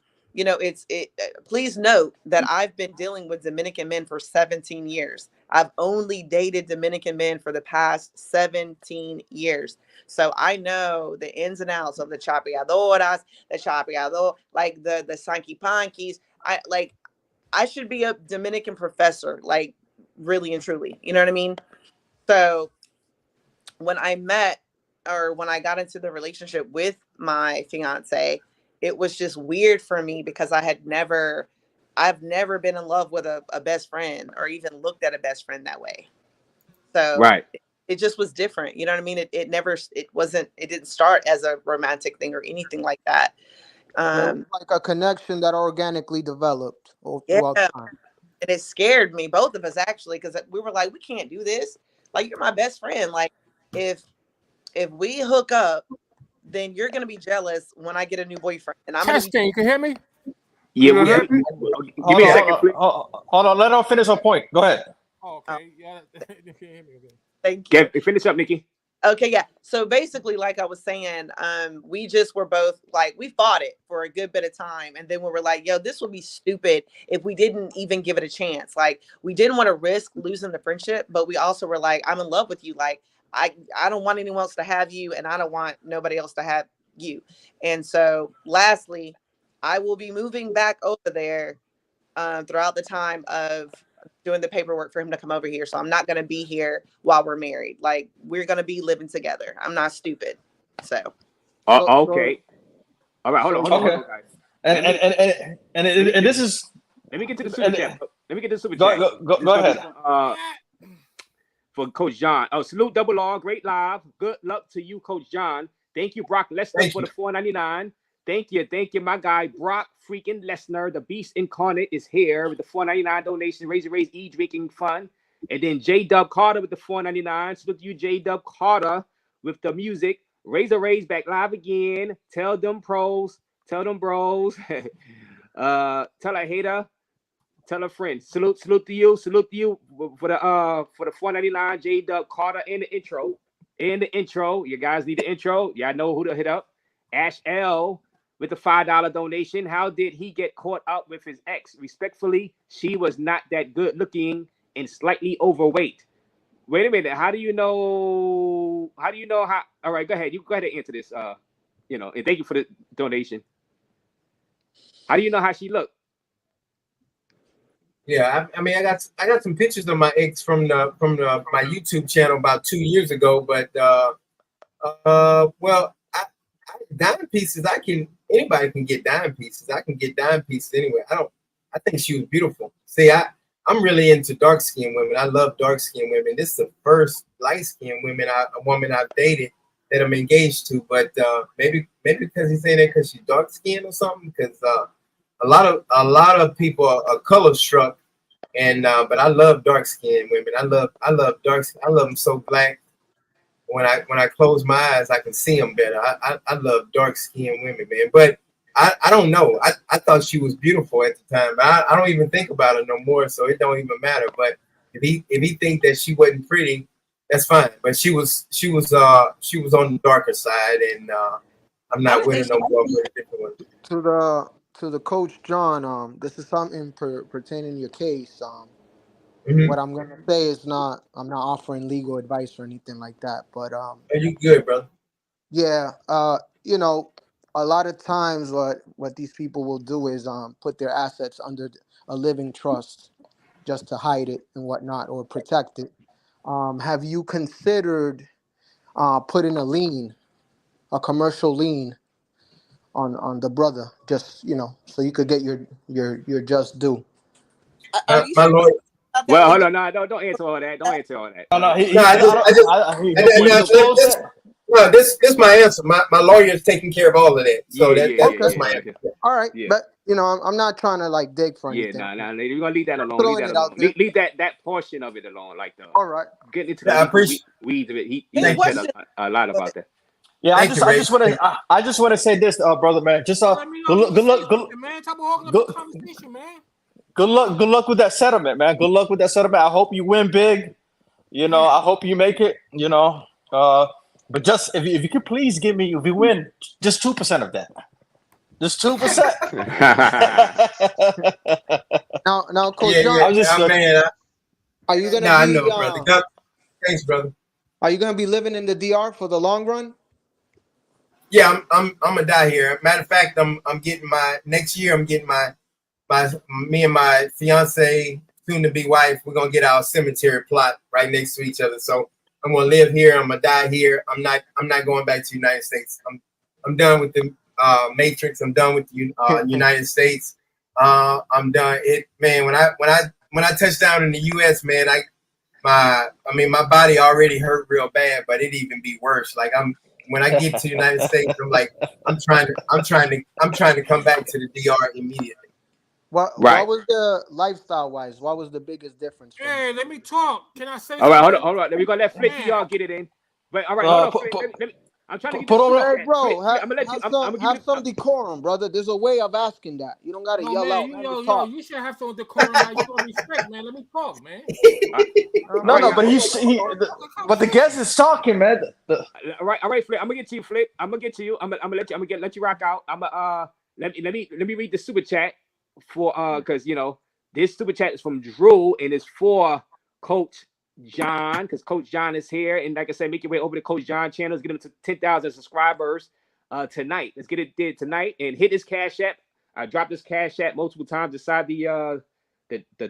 please note that I've been dealing with Dominican men for 17 years. I've only dated Dominican men for the past 17 years. So I know the ins and outs of the chapeadoras, the chapeador, like the sanky pankies. I should be a Dominican professor, like really and truly. You know what I mean? So when I met or when I got into the relationship with my fiance, it was just weird for me because I've never been in love with a best friend or even looked at a best friend that way. So Right. it just was different. You know what I mean? It didn't start as a romantic thing or anything like that. So it was Um, like a connection that organically developed all yeah. throughout time. And it scared me, both of us actually, because we were like, we can't do this. Like, you're my best friend. Like, if we hook up, then you're gonna be jealous when I get a new boyfriend, and I'm gonna be Testing. You can hear me? You Yeah. know yeah. what I mean? Give Hold me a on, second, please. hold on. Let her finish her point. Go ahead. Oh, Oh, okay. Yeah. You can hear me. Okay. thank you. Finish up, Nikki. Okay, yeah. So basically, like I was saying, we just were both like we fought it for a good bit of time, and then we were like, "Yo, this would be stupid if we didn't even give it a chance." Like we didn't want to risk losing the friendship, but we also were like, "I'm in love with you. Like I don't want anyone else to have you, and I don't want nobody else to have you." And so, lastly, I will be moving back over there throughout the time of doing the paperwork for him to come over here. So I'm not going to be here while we're married. Like we're going to be living together. I'm not stupid. So So so Okay. All right. Hold on. so Hold on. Hold Okay. on, guys. And Let me let me and get this is let me get to the super and chat. Let me get to the super go chat. go go, This is go gonna be ahead. for Coach John. Oh, salute double R. Great live. Good luck to you, Coach John. Thank you, Brock Lesnar, Thank for you. the $4.99. Thank you, my guy Brock freaking Lesnar. The Beast Incarnate is here with the $4.99 donation. Razor Raze drinking fun. And then J Dub Carter with the $4.99. Salute to you, J Dub Carter, with the music. Razor Raze back live again. Tell them pros. Tell them bros. Tell a hater, tell a friend. Salute to you for the $4.99 J Dub Carter in the intro. You guys need the intro. Y'all know who to hit up. Ash L with the $5 donation. How did he get caught up with his ex? Respectfully, she was not that good looking and slightly overweight. Wait a minute. How do you know how? All right, go ahead. You go ahead and answer this. And thank you for the donation. How do you know how she looked? Yeah, I mean, I got some pictures of my ex from my YouTube channel about 2 years ago, but well, dime pieces. Anybody can get dime pieces. I can get dime pieces anyway. I think she was beautiful. See, I'm really into dark skinned women. I love dark skinned women. This is the first light skinned woman I've dated that I'm engaged to. But maybe because he's saying that because she's dark skinned or something. Because a lot of people are color struck, and but I love dark skinned women. I love dark. I love them so black. When I close my eyes, I can see them better. I love dark skinned women, man. But I don't know. I thought she was beautiful at the time. But I don't even think about her no more, so it don't even matter. But if he think that she wasn't pretty, that's fine. But she was on the darker side, and I'm not with her no more. For a different one. To the coach John, this is something pertaining to your case. What I'm gonna say is I'm not offering legal advice or anything like that. But Are you good, brother? yeah, a lot of times what these people will do is put their assets under a living trust just to hide it and whatnot or protect it. Have you considered putting a commercial lien on the brother, just so you could get your just due? My lawyer. Well, hold on, no, don't answer all that. Don't answer all that. No, this is my answer. My lawyer is taking care of all of that. So that's my answer. All right, but I'm not trying to dig for anything. Yeah, you're gonna leave that alone. Leave that portion of it alone. All right. Getting into the weeds of it. He said a lot about that. Yeah, I just want to say this, brother, man. Just good luck with that settlement, man. Good luck with that settlement. I hope you win big. I hope you make it. But just if you could please give me, if you win, just 2% of that. Just 2%. now, Coach John. Are you gonna? I know, brother. Thanks, brother. Are you gonna be living in the DR for the long run? Yeah, I'm gonna die here. Matter of fact, I'm getting next year. I'm getting me and my fiance, soon to be wife. We're gonna get our cemetery plot right next to each other. So I'm gonna live here. I'm gonna die here. I'm not going back to the United States. I'm done with the Matrix. I'm done with the United States. I'm done. Man, when I touch down in the U.S., man, my body already hurt real bad, but it even be worse. When I get to the United States, I'm like, I'm trying to come back to the DR immediately. What was the lifestyle wise? What was the biggest difference? Hey, let me talk. Can I say? All right, hold on. We're gonna let Flip y'all get it in. But all right, hold on. I'm trying to get hey, bro. Have some decorum, brother. There's a way of asking that. You don't gotta yell out. You should have some decorum. You don't respect, man. Let me talk, man. But the guest is talking, man. All right, Flip. I'm gonna get to you, Flip. I'm gonna get to you. I'm gonna let you rock out. Let me read the super chat for because this super chat is from Drew and it's for Coach John, because Coach John is here, and like I said, make your way over to Coach John channel. Let's get him to 10,000 subscribers tonight. Let's get it did tonight and hit his Cash App. I dropped his Cash App multiple times inside the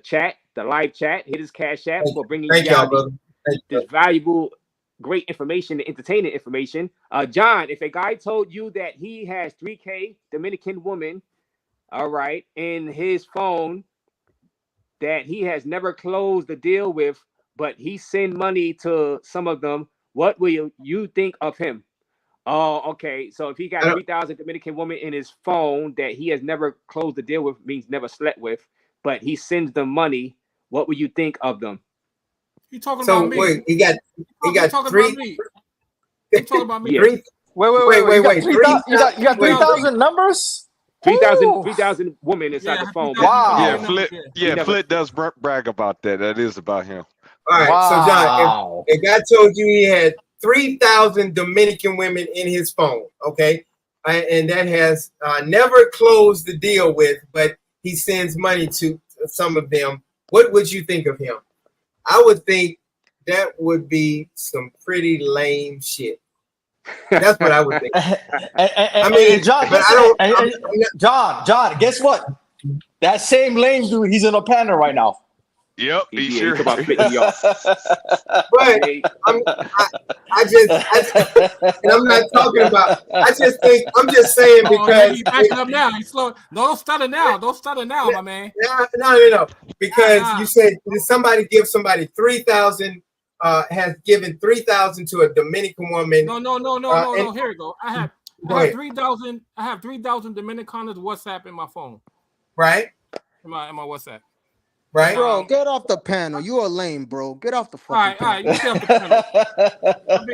chat, the live chat. Hit his Cash App for bringing you this valuable, great information, the entertaining information. John, if a guy told you that he has 3K Dominican woman, all right, in his phone that he has never closed the deal with, but he send money to some of them, what will you think of him? Oh, okay. So if he got 3,000 Dominican women in his phone that he has never closed the deal with, means never slept with, but he sends them money, what would you think of them? You talking about me? Wait, he got three. You talking about me? Wait. You got 3,000 numbers? 3,000 women inside the phone. Wow. Yeah, Flip does brag about that. That is about him. All right, so John, if God told you he had 3,000 Dominican women in his phone, okay, and that has never closed the deal with, but he sends money to some of them, what would you think of him? I would think that would be some pretty lame shit. That's what I would think. I mean, John, guess what? That same lame dude, he's in a panel right now. Yep, he's sure. But and I'm not talking about. I'm just saying because backing up now. He's slow. Don't stutter now, my man. No. Because you said somebody give somebody 3,000. Has given 3,000 to a Dominican woman. No. Here we go. I have 3,000. I have 3,000 Dominicanas WhatsApp in my phone. Right. In my WhatsApp. Right. Bro, get off the panel. You are lame, bro. Get off the fucking panel. All right. You get off the panel.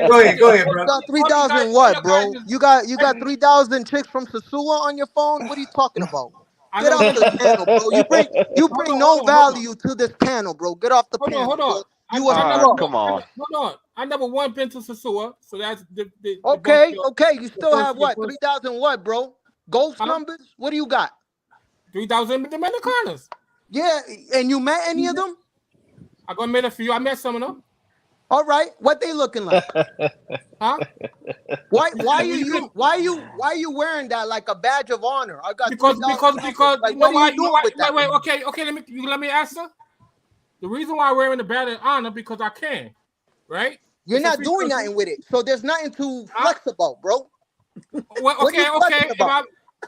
Go ahead, bro. You got 3,000 what, bro? You got 3,000 chicks from Sasua on your phone? What are you talking about? Get off the panel, bro. You bring no value to this panel, bro. Get off the panel. Hold on. Come on. Hold on. I never once been to Sasua, so that's okay. You still have what? 3,000 what, bro? Ghost numbers? What do you got? 3,000 Dominicanas. Yeah, and you met any of them? I met a few. I met some of them. All right, what they looking like? Huh? Why are you wearing that like a badge of honor? I got because like, what are you doing with that? Wait, okay. Let me answer. The reason why I'm wearing the badge of honor because I can, right? You're not doing nothing with it, so there's nothing to flex about, bro. Well, okay.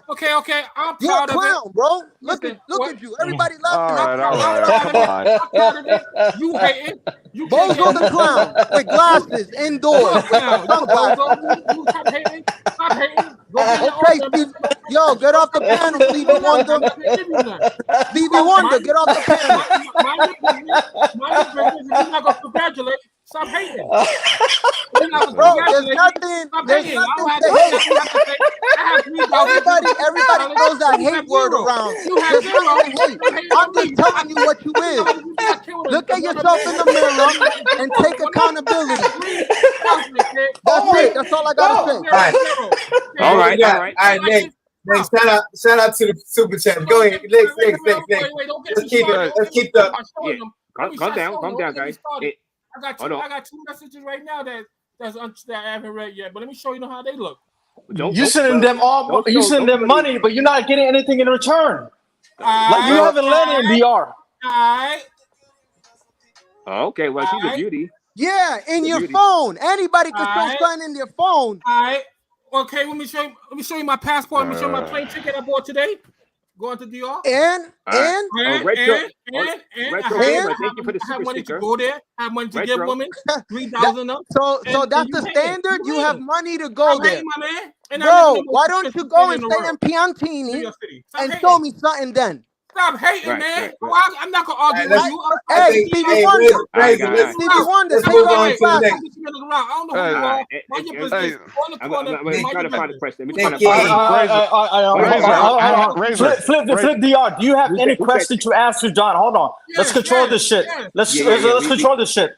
Okay. I'm You're proud a clown, of it, bro. Look at you. Everybody laughing. All right. I'm proud of it. You hating? You Bozo the clown with glasses indoors. Stop hating. Okay, Steve. Yo, get off the panel, Stevie Wonder. Stevie Wonder, get off the panel. My business, you're not gonna congratulate. Stop hating. Bro, there's nothing to hate. Everybody throws that hate word around. There's nothing to hate. I'm just telling you what you is. Look at yourself in the mirror and take accountability. That's it. That's all I gotta say. All right. Next, shout out to the super chat. Go ahead. Next. Let's keep the. Calm down, guys. I got two messages right now that I haven't read yet, but let me show you how they look. You sending them money, but you're not getting anything in return. Like you haven't lent in DR. Okay, well she's a beauty. Yeah, in your phone. Anybody can throw something in their phone. All right. Okay, let me show you my passport. Let me show you my plane ticket I bought today. Going to DR. And thank you for the I have super money sticker. to go there. I have money to give women 3,000 up. So that's the standard. You have money to go there. My man. Bro, why don't you go and stay in Piantini and show me something then? Stop hating, man. I'm not gonna argue with you. Hey, Stevie Wonder. Stevie Wonder. Let's move on to the next. I don't know who you are. Why your business on the corner? I'm trying to find a question. Flip DR. Do you have any question to ask to John? Hold on. Let's control this shit. Let's control this shit.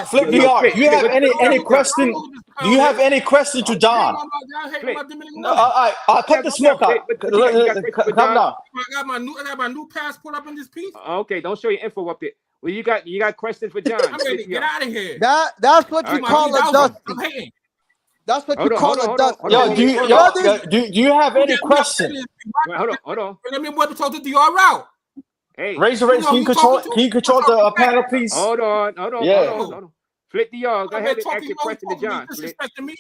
Flip DR. Do you have any question? Do you have any question to John? I'll cut the smoke out. Calm down. I got my new passport up in this piece. Okay, don't show your info up there. Well, you got questions for John. I'm ready to get out of here. That's what you call a dusty. That's what you call a dusty. Yo, do you have any questions? Hold on. Let me what to talk to DR route. Hey, Razor Raze, can you control the panel, please? Hold on. Yeah. Hold on. Flip the y'all. Go ahead and ask your question to John. Disrespecting me?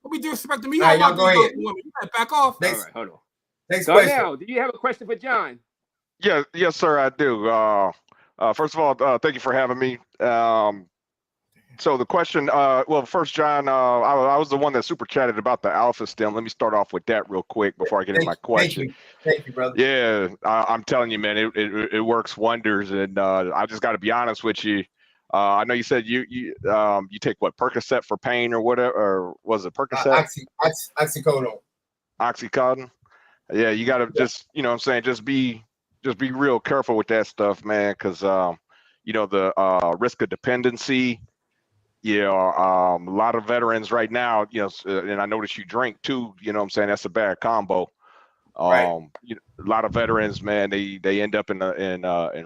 Don't be disrespecting me. All right, y'all go ahead. You back off. Next, all right, hold on. Next so question. now, do you have a question for John? Yes, sir, I do. First of all, thank you for having me. So the question, well, first, John, I was the one that super chatted about the alpha stem. Let me start off with that real quick before I get into my question. Thank you, brother. Yeah, I'm telling you, man, it works wonders, and I just got to be honest with you. I know you said you take what, Percocet for pain or whatever, or was it Percocet? Oxycodone. Oxycodone. Yeah, you gotta just, you know what I'm saying, just be real careful with that stuff, man, because you know, the risk of dependency. Yeah, a lot of veterans right now, you know, and I notice you drink too, you know what I'm saying, that's a bad combo. Right. You know, a lot of veterans, man, they end up in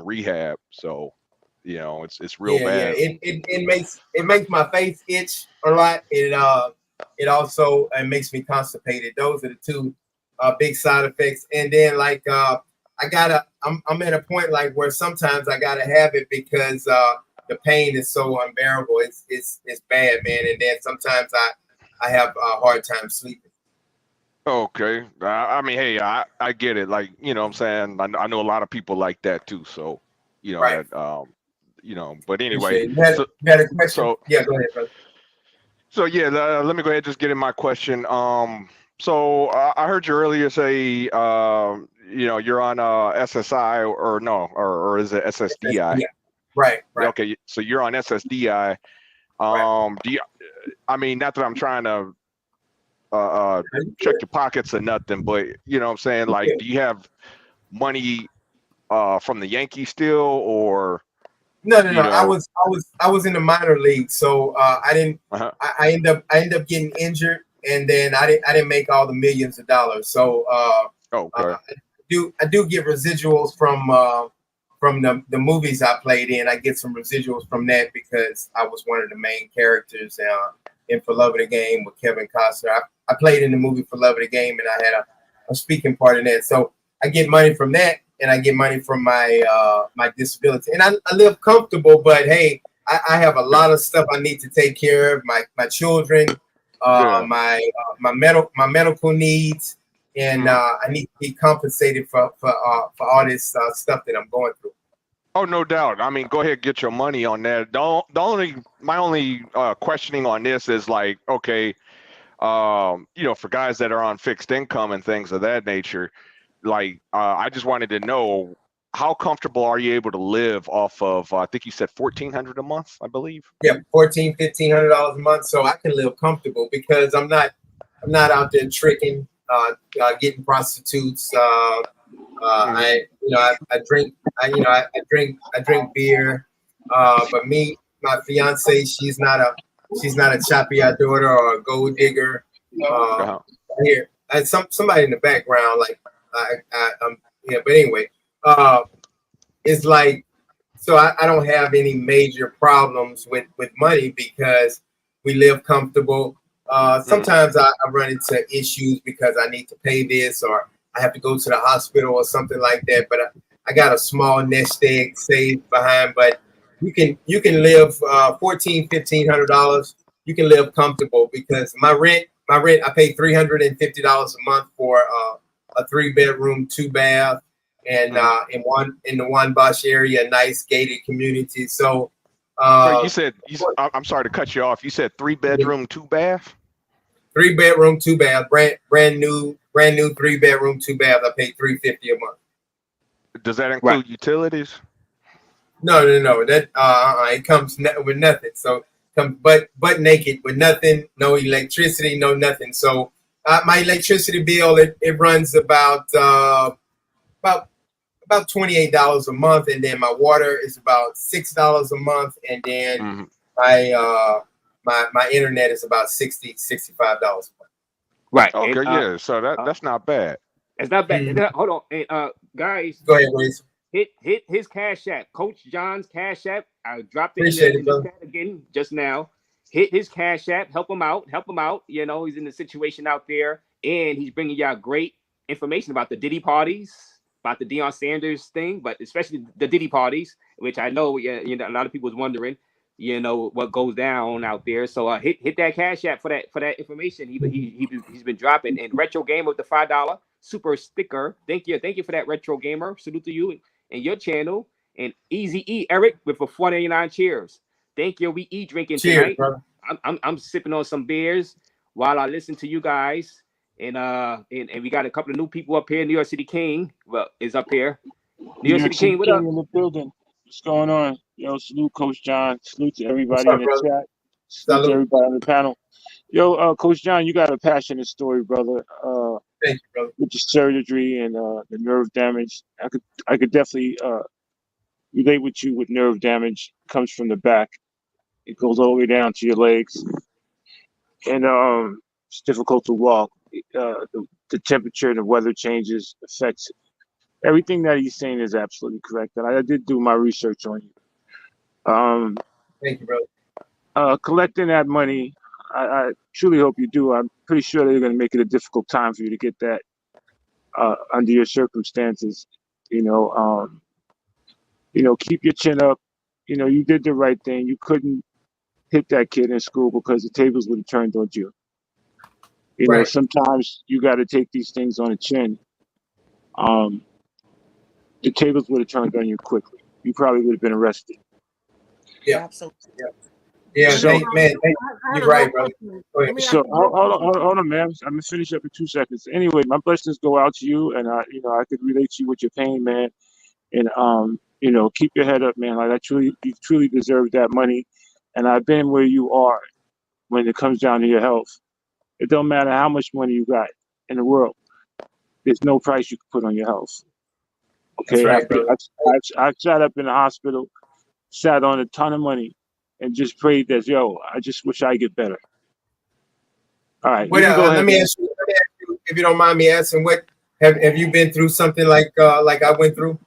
rehab. So, you know, it's real Yeah, yeah. bad. It makes my face itch a lot. It also makes me constipated. Those are the two big side effects. And then like I'm at a point like where sometimes I gotta have it because the pain is so unbearable. It's bad, man. And then sometimes I have a hard time sleeping. Okay. I mean, hey, I get it. Like, you know what I'm saying? I know a lot of people like that too. So, you know, Right. that you know, but anyway, Appreciate it. You had a question? so Yeah, go ahead, brother. so yeah, let me go ahead and just get in my question. So I heard you earlier say you know, you're on SSI or no, or is it SSDI? Yeah. Right, right. Okay, so you're on SSDI. Right. Do you, I mean, not that I'm trying to check your pockets or nothing, but you know what I'm saying, like, do you have money from the Yankees still, or No. you know? I was in the minor league, so I didn't. Uh-huh. I end up getting injured, and then I didn't make all the millions of dollars. So Okay. I do get residuals from the movies I played in. I get some residuals from that because I was one of the main characters in For Love of the Game with Kevin Costner. I played in the movie For Love of the Game, and I had a speaking part in that. So I get money from that, and I get money from my my disability, and I live comfortable. But hey, I have a lot of stuff I need to take care of. My children, Yeah. my medical needs, and I need to be compensated for all this stuff that I'm going through. Oh, no doubt. I mean, go ahead, get your money on that. My only questioning on this is like, okay, you know, for guys that are on fixed income and things of that nature, like, I just wanted to know, how comfortable are you able to live off of, I think you said 1,400 a month, I believe. Yeah, $1,500 a month, so I can live comfortable because I'm not out there tricking, getting prostitutes. I drink. I drink beer. But me, my fiance, she's not a choppy eyed daughter or a gold digger. Uh-huh. Here, somebody in the background, like yeah. But anyway, it's like, so I don't have any major problems with money because we live comfortable. Sometimes I run into issues because I need to pay this or I have to go to the hospital or something like that. But I got a small nest egg saved behind. But you can live $1,400-$1,500. You can live comfortable because my rent I pay $350 a month for a 3-bedroom, 2-bath, and in the One Bosch area, a nice gated community. So you said I'm sorry to cut you off. You said 3-bedroom, 2-bath. 3-bedroom, 2-bath, brand new 3-bedroom, 2-bath. I pay $350 a month. Does that include utilities? No. That it comes with nothing. So come butt naked with nothing, no electricity, no nothing. So my electricity bill it runs about $28 a month, and then my water is about $6 a month, and then my internet is about $65 a month. Right. Okay, And, yeah. So that's not bad. It's not bad. Hold on, and guys. Go ahead, please. Hit his Cash App, Coach John's Cash App. I dropped it in the chat again just now. Hit his Cash App. Help him out. You know, he's in the situation out there, and he's bringing y'all great information about the Diddy parties, about the Deion Sanders thing, but especially the Diddy parties, which I know, you know, a lot of people was wondering, you know, what goes down out there. So hit that Cash App for that information. He's been dropping. And Retro Gamer with the $5 super sticker. Thank you for that, Retro Gamer. Salute to you and your channel. And Easy E Eric with a $4.99. Cheers. Thank you. We eat drinking tonight. Brother. I'm sipping on some beers while I listen to you guys. And we got a couple of new people up here. New York City King is up here. New York City King, what up? In the building. What's going on? Yo, salute Coach John. Salute to everybody What's up, in the brother? chat. Salute to everybody on the panel. Yo, Coach John, you got a passionate story, brother. Thank you, brother. with the surgery and the nerve damage. I could definitely relate with you with nerve damage. It comes from the back. It goes all the way down to your legs, and it's difficult to walk. The temperature and the weather changes affects it. Everything that he's saying is absolutely correct, and I did do my research on you. Thank you, brother. Collecting that money, I truly hope you do. I'm pretty sure they're going to make it a difficult time for you to get that under your circumstances. You know, keep your chin up. You know, you did the right thing. You couldn't hit that kid in school because the tables would have turned on you. You know, sometimes you got to take these things on the chin. The tables would have turned on you quickly. You probably would have been arrested. Yeah, absolutely. Yeah, So- man, you're right, brother. Go ahead. So hold on, man. I'm gonna finish up in 2 seconds. Anyway, my blessings go out to you, and I could relate to you with your pain, man. And keep your head up, man. Like you truly deserve that money. And I've been where you are when it comes down to your health. It don't matter how much money you got in the world. There's no price you can put on your health. Okay, That's right, brother. I sat up in the hospital, sat on a ton of money, and just prayed that, I just wish I get better. All right, Well, you can go let ahead. me ask you, if you don't mind me asking, what have you been through something like I went through?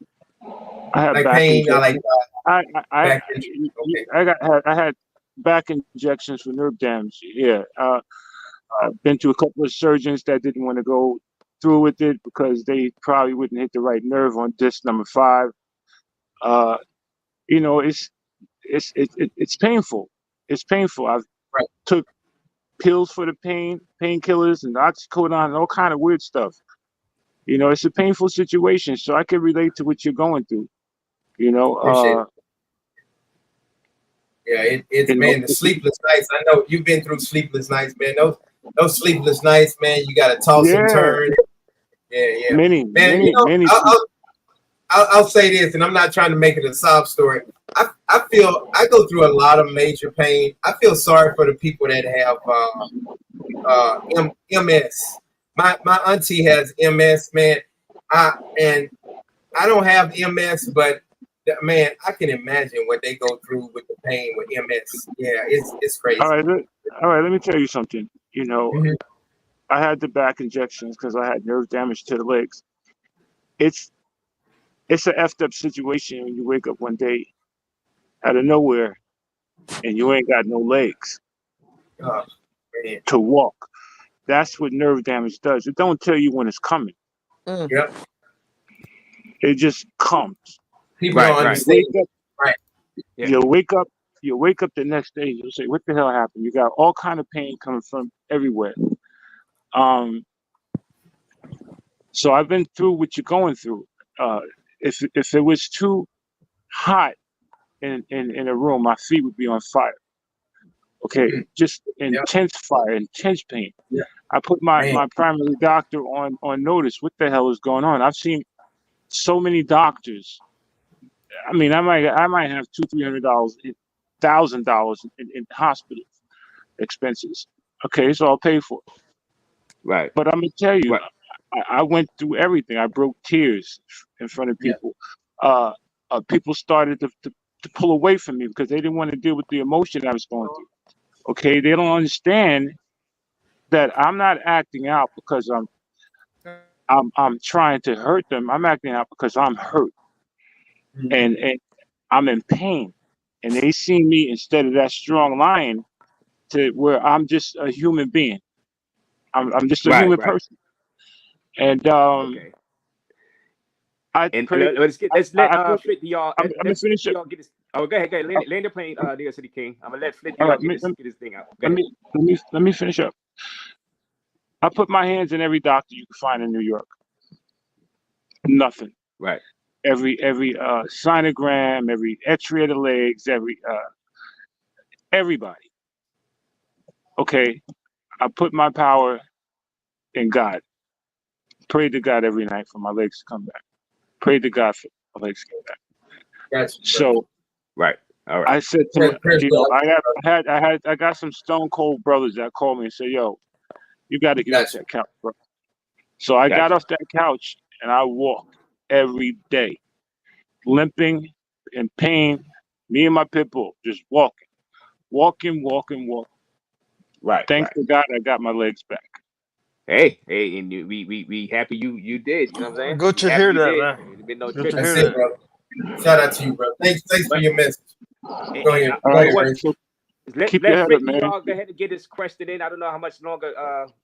I have Like back pain, injections. back injury. Okay. I had back injections for nerve damage. Yeah, I've been to a couple of surgeons that didn't want to go through with it because they probably wouldn't hit the right nerve on disc number 5. It's painful. It's painful. I've took pills for the painkillers and oxycodone and all kind of weird stuff. You know, it's a painful situation, so I can relate to what you're going through. You know, Appreciate it. Yeah, it's man, the sleepless nights. I know you've been through sleepless nights, man. Those sleepless nights, man. You got to toss and turn. Yeah. Many. I'll say this, and I'm not trying to make it a sob story. I feel I go through a lot of major pain. I feel sorry for the people that have MS. My auntie has MS, man. And I don't have MS, but man, I can imagine what they go through with the pain with MS. Yeah, it's crazy. All right. Let me tell you something. You know, I had the back injections because I had nerve damage to the legs. It's an effed up situation when you wake up one day out of nowhere and you ain't got no legs to walk. That's what nerve damage does. It don't tell you when it's coming. Yep. It just comes. People don't understand. Right. Yeah. You'll wake up the next day, you'll say, what the hell happened? You got all kind of pain coming from everywhere. So I've been through what you're going through. If it was too hot in a room, my feet would be on fire. Okay, just intense fire, intense pain. Yeah. I put my primary doctor on notice. What the hell is going on? I've seen so many doctors. I mean, I might have $200-300, $1,000 in hospital expenses. Okay, it's all paid for. Right. But I'm gonna tell you, I went through everything. I broke tears in front of people. People started to pull away from me because they didn't want to deal with the emotion I was going through. Okay, they don't understand that I'm not acting out because I'm trying to hurt them. I'm acting out because I'm hurt and I'm in pain. And they see me instead of that strong lion to where I'm just a human being. I'm just a human person. And let's let Flip y'all. I'm gonna finish it. Get this. Oh, go ahead. Land the plane, New York City King. I'm gonna let Flip y'all get this thing out. Let me finish up. I put my hands in every doctor you can find in New York. Nothing. Right. Every sonogram, every X-ray of the legs, everybody. Okay, I put my power in God. Pray to God every night for my legs to come back. Pray to God for my legs to come back. Gotcha. So, right. All right. I said to I got some stone cold brothers that called me and said, "Yo, you got to get off that couch, bro." So I got Gotcha. off that couch and I walked every day, limping in pain. Me and my pit bull just walking. Right, Thanks right. to God, I got my legs back. Hey, and we happy you did. You know what I'm saying? Good We to happy hear you that, did. man. There's been no Good to tripping. That's hear it, that. brother. Shout out to you, bro. Thanks for But your message. and, Go and ahead. I, All Go you know right. ahead, what? Ray. So Let keep your head up, 50 man. y'all go ahead and get this question in. I don't know how much longer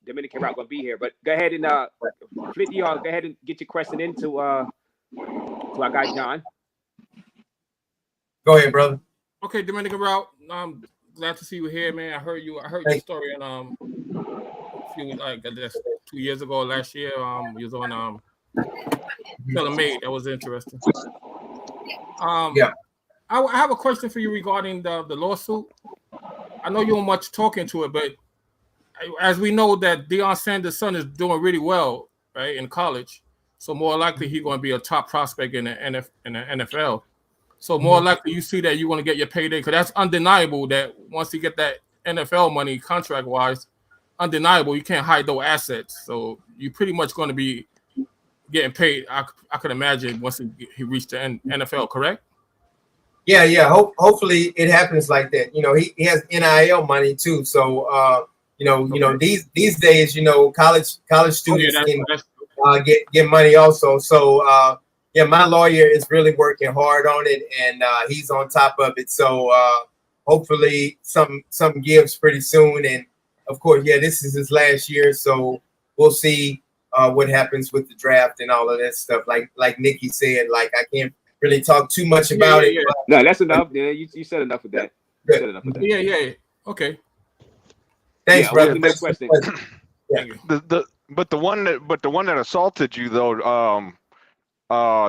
Dominican Rock gonna be here, but go ahead and 50 y'all go ahead and get your question into our guy John. Go ahead, brother. Okay, Dominican Route. Glad to see you here, man. I heard your Thank story on I guess 2 years ago, last year. You was on Taylor Made. That was interesting. Yeah. I have a question for you regarding the lawsuit. I know you don't much talking to it, but as we know that Deion Sanders' son is doing really well, right, in college, so more likely he's going to be a top prospect in the NFL. So more likely you see that you're going to get your payday, because that's undeniable that once you get that NFL money contract-wise, undeniable, you can't hide those assets. So you're pretty much going to be getting paid, I could imagine, once he reached the NFL, correct? Yeah. Hopefully it happens like that. You know, he has NIL money too. So these days, college students can get money also. So my lawyer is really working hard on it, and he's on top of it. So hopefully some gives pretty soon. And of course, this is his last year, so we'll see what happens with the draft and all of that stuff. Like Nikki said, like I can't really talk too much about it. But, no, that's enough. Yeah, you said enough of that. You said enough of that. Yeah. Okay. Thanks, brother. What's the next question? But the one that assaulted you though,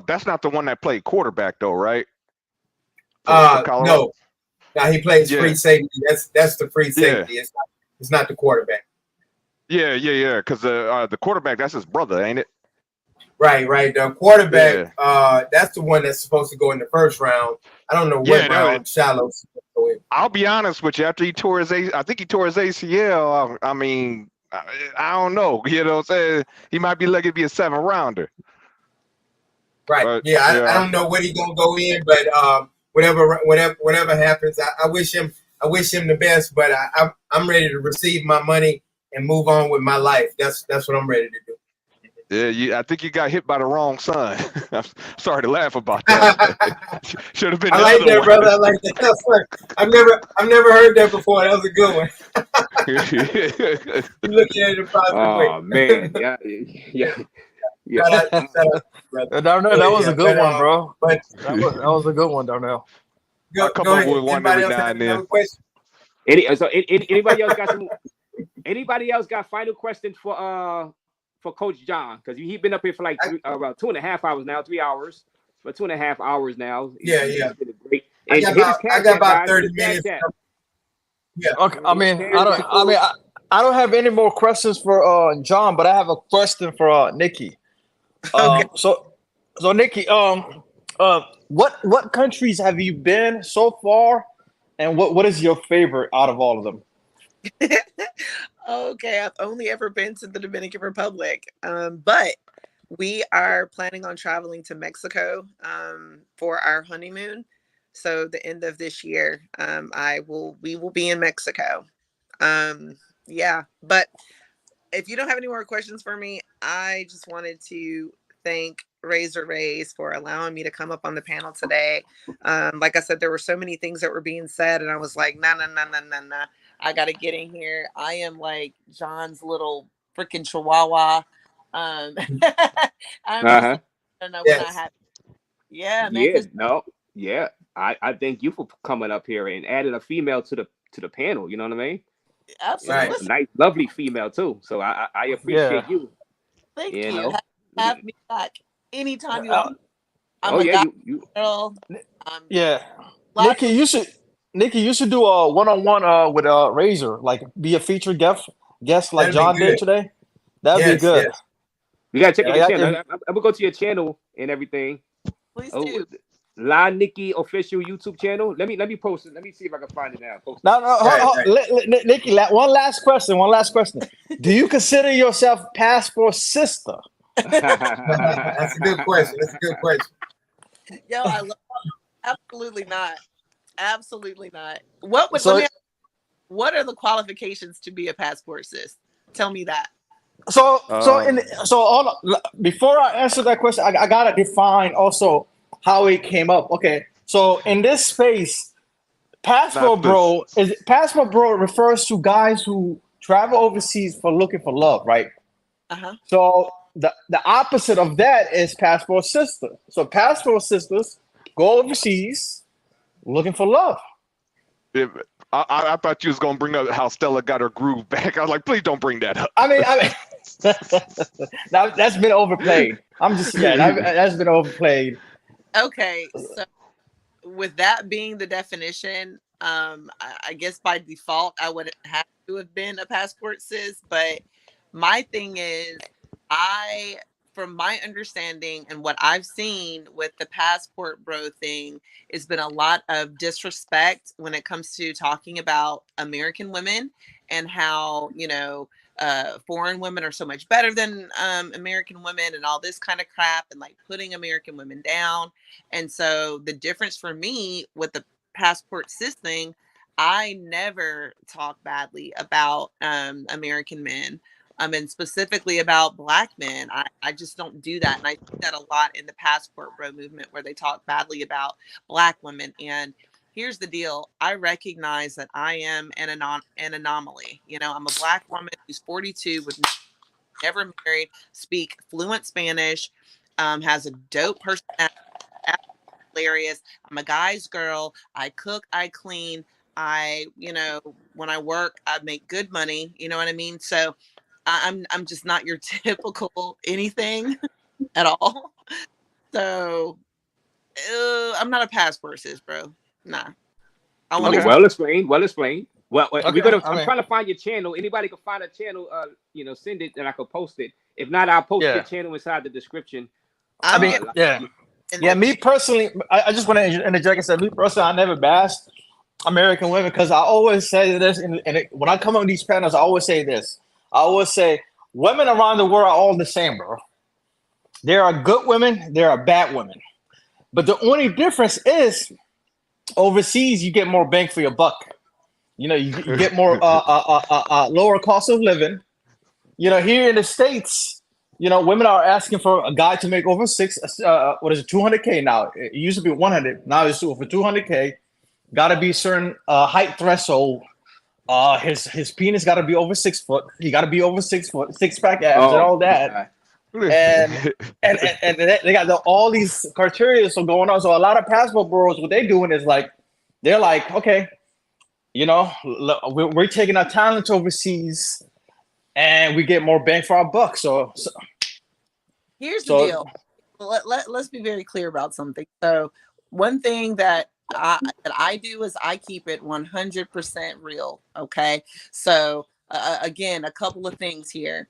that's not the one that played quarterback though, right? For Colorado? No, he plays free safety. That's the free safety. Yeah. It's not the quarterback. Yeah. Because the quarterback, that's his brother, ain't it? Right. The quarterback, that's the one that's supposed to go in the first round. I don't know what round Shiloh's supposed to go in. I'll be honest with you. After he tore his ACL, I mean, I don't know. You know what I'm saying? He might be lucky to be a 7th rounder. Right. But, I don't know what he's gonna go in, but whatever happens, I wish him the best. But I'm ready to receive my money and move on with my life. That's what I'm ready to do. Yeah, I think you got hit by the wrong son. I'm sorry to laugh about that. Should have been. I like that, one. Brother. I like that. I've never heard that before. That was a good one. You're looking at it in a positive way. Oh man, yeah. Shout out, Darnell, that was a good one, bro. But that was a good one, Darnell. I'll come up with one every now and then. Anybody else got some? Anybody else got final questions for Coach John? Because he's been up here for like about 2.5 hours now, 3 hours, for 2.5 hours now. Yeah. Great. I got about 30 minutes. Yeah. Okay. I mean, I don't have any more questions for John, but I have a question for Nikki. Okay. So Nikki, what countries have you been so far, and what is your favorite out of all of them? Okay, I've only ever been to the Dominican Republic, but we are planning on traveling to Mexico for our honeymoon. So the end of this year, we will be in Mexico. Yeah, but if you don't have any more questions for me, I just wanted to thank Razor Raze for allowing me to come up on the panel today. Like I said, there were so many things that were being said, and I was like, nah. I got to get in here. I am like John's little freaking chihuahua. I'm just, yeah, man. Yeah. I thank you for coming up here and adding a female to the panel. You know what I mean? Absolutely. Right. Nice, lovely female too. So I appreciate you. Thank you. Have me back anytime you want. Girl. Nikki, you should do a one-on-one with Razor, like be a featured guest like John did today. That'd be good. Yes. You gotta check out your channel. I'm gonna go to your channel and everything. Please do. La Nikki official YouTube channel. Let me post it. Let me see if I can find it now. Post it. No, Nikki, one last question. Do you consider yourself Passport sister? That's a good question. Yo, I love absolutely not. Absolutely not. What would So- let me ask, what are the qualifications to be a passport sis? Tell me that. So before I answer that question, I gotta define also how it came up. Okay, so in this space, passport bro refers to guys who travel overseas for looking for love, right? Uh-huh. So the opposite of that is passport sister. So passport sisters go overseas looking for love. I thought you was gonna bring up how Stella got her groove back. I was like, please don't bring that up. I mean, that's been overplayed. I'm just saying that's been overplayed. Okay, so with that being the definition, I guess by default I would have to have been a passport sis. But my thing is, from my understanding and what I've seen with the passport bro thing, it's been a lot of disrespect when it comes to talking about American women and how, foreign women are so much better than American women and all this kind of crap, and like putting American women down. And so the difference for me with the passport sis thing, I never talk badly about American men. And specifically about Black men. I just don't do that. And I see that a lot in the passport bro movement, where they talk badly about Black women. And here's the deal. I recognize that I am an anomaly. I'm a Black woman who's 42, with never married, speak fluent Spanish, has a dope personality, hilarious. I'm a guy's girl. I cook, I clean. When I work, I make good money. You know what I mean? So I'm just not your typical anything at all. So I'm not a passport sis, bro. Nah. I want Okay, well explained. Well, Okay, I'm trying to find your channel. Anybody can find a channel, send it and I could post it. If not, I'll post your channel inside the description. Me personally, I just want to interject and say, me personally, I never bashed American women, because I always say this, and when I come on these panels, I always say this. I always say, women around the world are all the same, bro. There are good women, there are bad women. But the only difference is, overseas, you get more bang for your buck. You get more lower cost of living. Here in the States, women are asking for a guy to make over 200K now. It used to be 100, now it's over 200K. Got to be a certain height threshold. His penis got to be over 6 foot. He got to be over 6 foot, 6-pack abs, and all that. And they got all these criteria going on. So a lot of passport bros, what they're doing is they're like, okay, we're taking our talent overseas, and we get more bang for our buck. So here's the deal. Let's be very clear about something. So one thing that I do is I keep it 100% real. Okay. So again, a couple of things here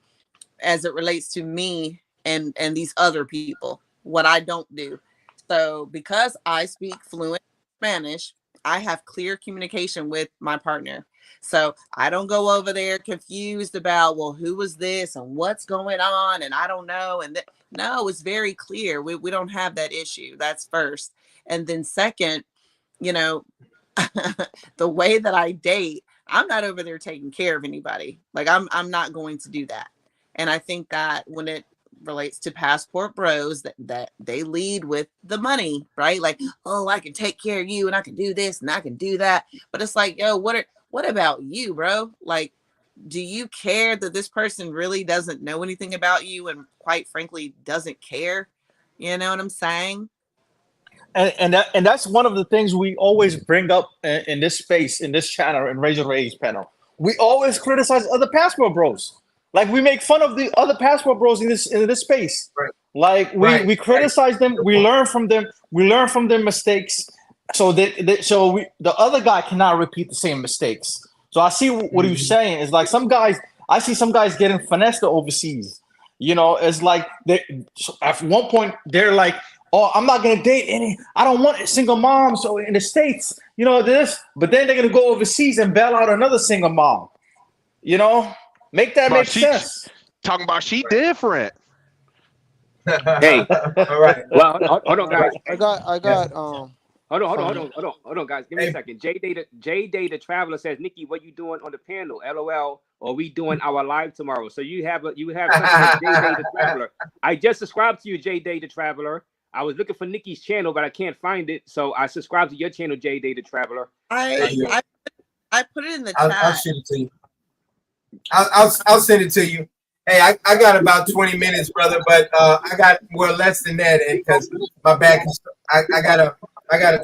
as it relates to me and these other people, what I don't do. So because I speak fluent Spanish, I have clear communication with my partner. So I don't go over there confused about, well, who was this and what's going on? And I don't know. And no, it's very clear. We don't have that issue. That's first. And then second, the way that I date, I'm not over there taking care of anybody. Like I'm not going to do that. And I think that when it relates to passport bros, that they lead with the money, right? Like, oh, I can take care of you and I can do this and I can do that. But it's like, yo, what about you, bro? Like, do you care that this person really doesn't know anything about you and quite frankly doesn't care? You know what I'm saying? And that's one of the things we always bring up in this space, in this channel, in Razor Raze panel. We always criticize other passport bros. Like, we make fun of the other passport bros in this space. Right. Like we criticize them. We learn from them. We learn from their mistakes. So the other guy cannot repeat the same mistakes. So I see what he's saying is like I see some guys getting finessed overseas. It's like at one point they're like, oh, I'm not gonna date any. I don't want single moms so in the States. You know this, but then they're gonna go overseas and bail out another single mom. You know, make that make sense. Talking about she different. Hey, all right. Well, hold on, guys. I got Hold on, guys. Give me a second. J Day the Traveler says, Nikki, what you doing on the panel? LOL. Or we doing our live tomorrow? So you have something with J Day the Traveler. I just subscribed to you, J Day the Traveler. I was looking for Nikki's channel, but I can't find it. So I subscribed to your channel, J Day the Traveler. I put it in the I'll chat. shoot it to you. I'll send it to you. Hey, I got about 20 minutes, brother, but I got less than that, and because my back is, I gotta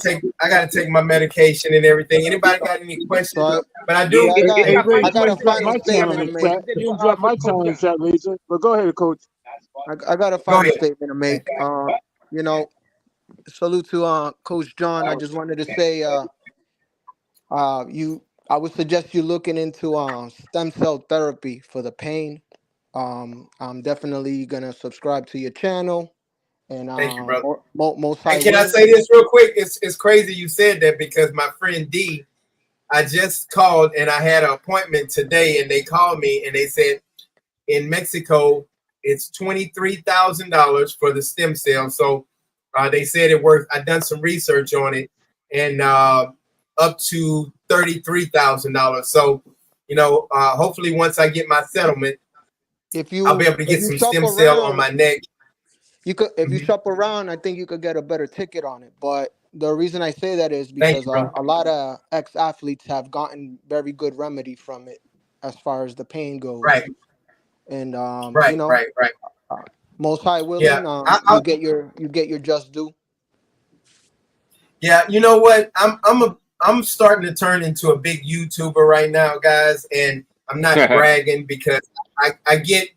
take my medication and everything. Anybody got any questions? But I do. I got a final statement to make. You dropped my channel in chat, Razor. But go ahead, Coach. I got a final statement to make. You know, salute to Coach John. I just wanted to say, I would suggest you looking into stem cell therapy for the pain. I'm definitely gonna subscribe to your channel. And thank you, brother. Most Hey, can I say this real quick? It's crazy you said that because my friend D, I just called and I had an appointment today, and they called me and they said in Mexico it's $23,000 for the stem cell. So they said it worth. I done some research on it, and up to $33,000. So hopefully once I get my settlement, I'll be able to get some stem cell on my neck. You could, if you shop around, I think you could get a better ticket on it. But the reason I say that is because a lot of ex-athletes have gotten very good remedy from it as far as the pain goes. Right. And right. most high willing, you get your just due. Yeah, you know what? I'm starting to turn into a big YouTuber right now, guys, and I'm not bragging because I get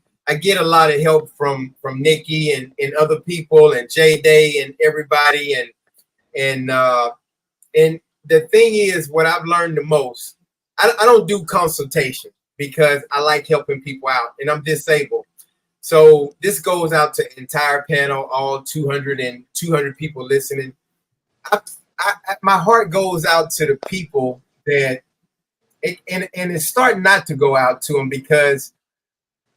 a lot of help from Nikki and other people and J Day and everybody, and the thing is, what I've learned the most, I don't do consultation because I like helping people out, and I'm disabled. So this goes out to the entire panel, all 200 people listening. My heart goes out to the people that, and it's starting not to go out to them because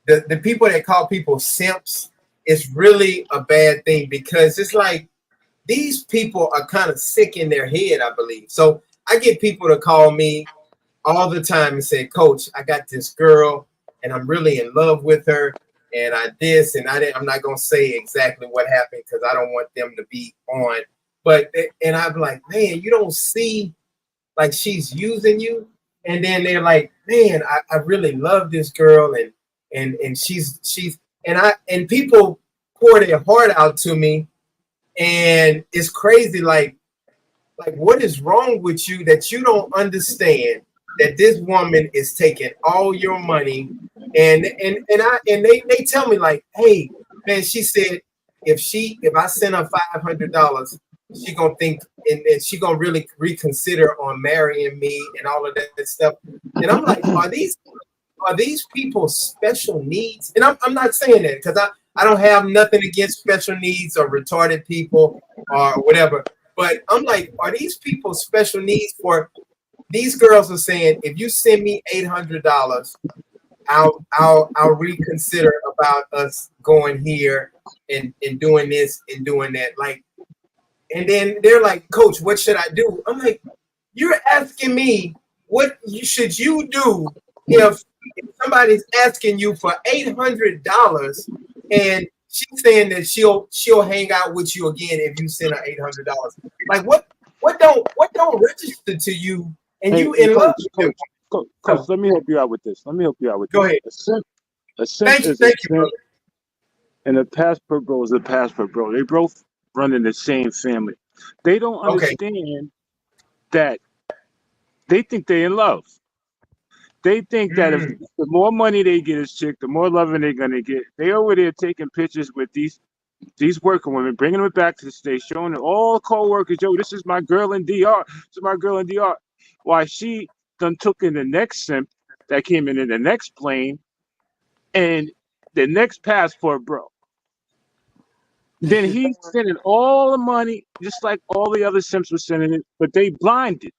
the people that call people simps is really a bad thing, because it's like these people are kind of sick in their head, I believe. So I get people to call me all the time and say, Coach, I got this girl and I'm really in love with her, and I'm not going to say exactly what happened because I don't want them to be on. And I'm like, man, you don't see like she's using you. And then they're like, man, I really love this girl, and she's and people pour their heart out to me, and it's crazy. Like what is wrong with you that you don't understand that this woman is taking all your money, and they tell me like, hey man, she said if I send her $500, she gonna think and she gonna really reconsider on marrying me and all of that stuff. And I'm like, are these people special needs? And I'm not saying that because I don't have nothing against special needs or retarded people or whatever. But I'm like, are these people special needs? For these girls are saying, if you send me $800, I'll reconsider about us going here and doing this and doing that. Like, and then they're like, Coach, what should I do? I'm like, you're asking me what should you do if somebody's asking you for $800 and she's saying that she'll hang out with you again if you send her $800. Like what don't register to you, and you in love with them? Coach, let me help you out with this. Go ahead. A simp is a simp, and a passport bro is a passport bro. They both run in the same family. They don't understand that they think they're in love. They think that if the more money they get as chick, the more loving they're gonna get. They over there taking pictures with these working women, bringing them back to the state, showing all co-workers, yo, this is my girl in DR. This is my girl in DR. Why she done took in the next simp that came in the next plane and the next passport bro. Then She's he's getting, sending all the money, just like all the other simps were sending it, but they blinded.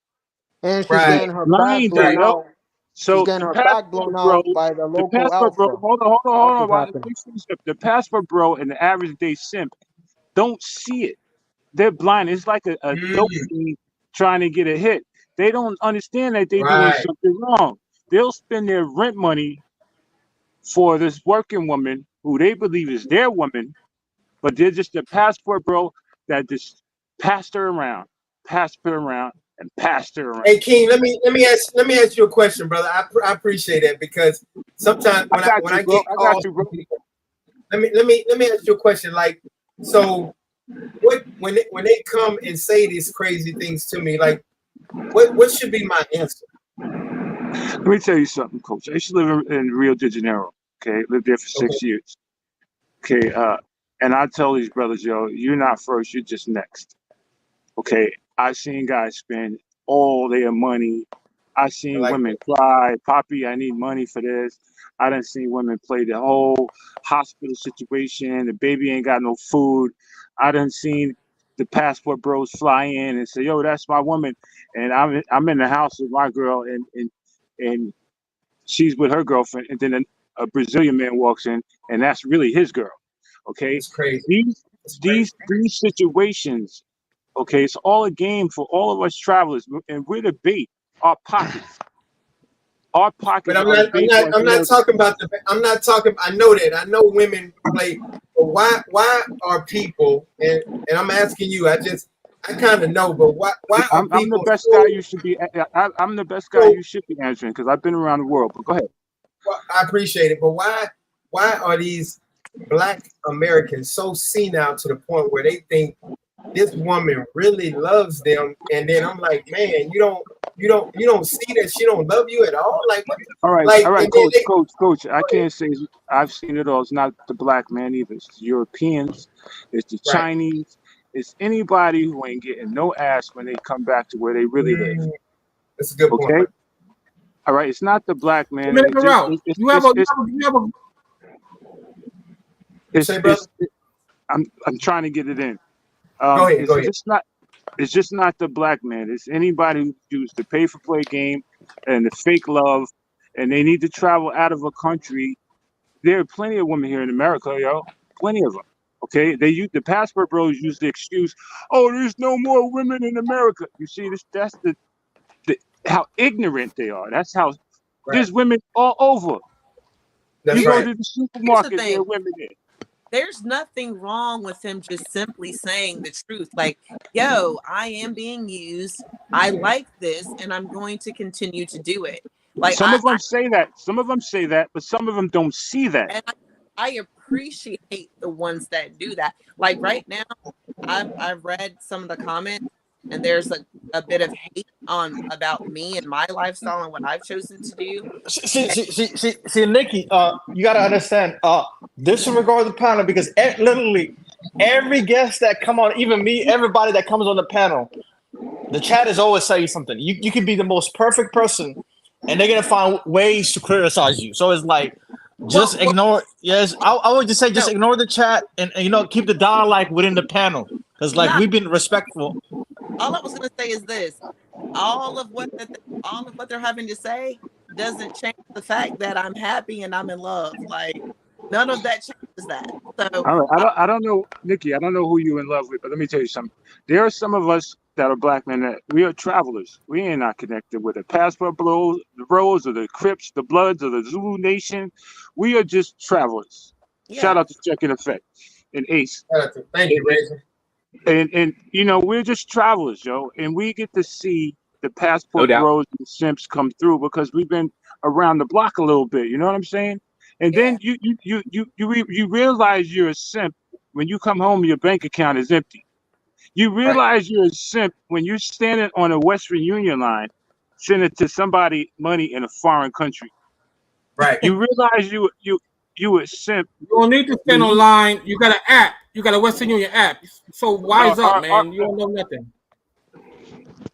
and she's Right. getting her back Blinded, blown Right. yo. out. She's So getting the her back passport blown bro, out by the the local passport bro, alpha. hold on, That's what's while happening. the passport bro and the average day simp don't see it. They're blind. It's like a dope Mm, fiend trying to get a hit. They don't understand that they're doing right. something wrong. They'll spend their rent money for this working woman who they believe is their woman, but they're just a passport bro that just passed her around, and passed her around. Hey King, let me ask you a question, brother. I appreciate that because sometimes I got when you, I bro. get calls from people, let me ask you a question. Like, so what when they come and say these crazy things to me, like what should be my answer? Let me tell you something, Coach. I used to live in Rio de Janeiro. Okay, lived there for Okay. 6 years. Okay, and I tell these brothers, yo, you're not first, you're just next. Okay, I've seen guys spend all their money. I've I seen like women that. cry, Poppy, I need money for this. I done seen women play the whole hospital situation. The baby ain't got no food. I done seen the passport bros fly in and say, yo, that's my woman. And I'm in the house with my girl and she's with her girlfriend. And then a Brazilian man walks in and that's really his girl. Okay. It's crazy. These It's crazy. these situations. Okay, it's all a game for all of us travelers, and we're the bait. Our pockets, our But pockets are the bait for I'm everyone not else. talking about I'm not talking. I know that. I know women play. But why are people and I'm asking you? I kind of know, but why are I'm the people best guy so? you should be. I'm the best guy So you should be answering because I've been around the world. But go ahead. well, I appreciate it, but why are these Black Americans so senile to the point where they think this woman really loves them, and then I'm like, man, you don't see that she don't love you at all, like what, All like, right, and then they coach. I go ahead. can't say I've seen it all. It's not the black man either. It's the Europeans. It's the Right. Chinese. It's anybody who ain't getting no ass when they come back to where they really live. That's a good point, Okay. man. All right. It's not the black man. Minute around. You have a You say, brother? I'm trying to get it in. Go ahead. It's just not the black man. It's anybody who used the pay for play game and the fake love, and they need to travel out of a country. There are plenty of women here in America, yo. Plenty of them. Okay, they use the passport bros use the excuse, oh, there's no more women in America. You see, that's the how ignorant they are. That's how there's women all over. That's You go right. to the Here's the supermarket, there are thing. women there. There's nothing wrong with him just simply saying the truth. Like, yo, I am being used. I like this, and I'm going to continue to do it. Like, Some of them say that. Some of them say that, but some of them don't see that. and I appreciate the ones that do that. Like right now, I've read some of the comments, and there's a bit of hate on about me and my lifestyle and what I've chosen to do. See, Nikki, you gotta understand. Disregard the panel because literally every guest that come on, even me, everybody that comes on the panel, the chat is always saying something. You could be the most perfect person, and they're gonna find ways to criticize you. So it's like, just ignore. Yes, I would just say just ignore the chat and keep the dialogue within the panel because like we've been respectful. All I was gonna say is this: all of what they're having to say doesn't change the fact that I'm happy and I'm in love. Like none of that changes that. So All right, I don't know, Nikki. I don't know who you in love with, but let me tell you something. There are some of us that are black men that we are travelers. We ain't not connected with the passport bros, or the Crips, the Bloods, or the Zulu Nation. We are just travelers. yeah. Shout out to Check in Effect and Ace. Thank you, Razor. And we're just travelers, yo, and we get to see the passport No doubt. bros and simps come through because we've been around the block a little bit. You know what I'm saying? And then you realize you're a simp when you come home and your bank account is empty. You realize you're a simp when you're standing on a Western Union line, sending to somebody money in a foreign country. Right. You realize you a simp. You don't need to stand online. You got an app. You got a Western Union app. So wise up, man. You don't know nothing.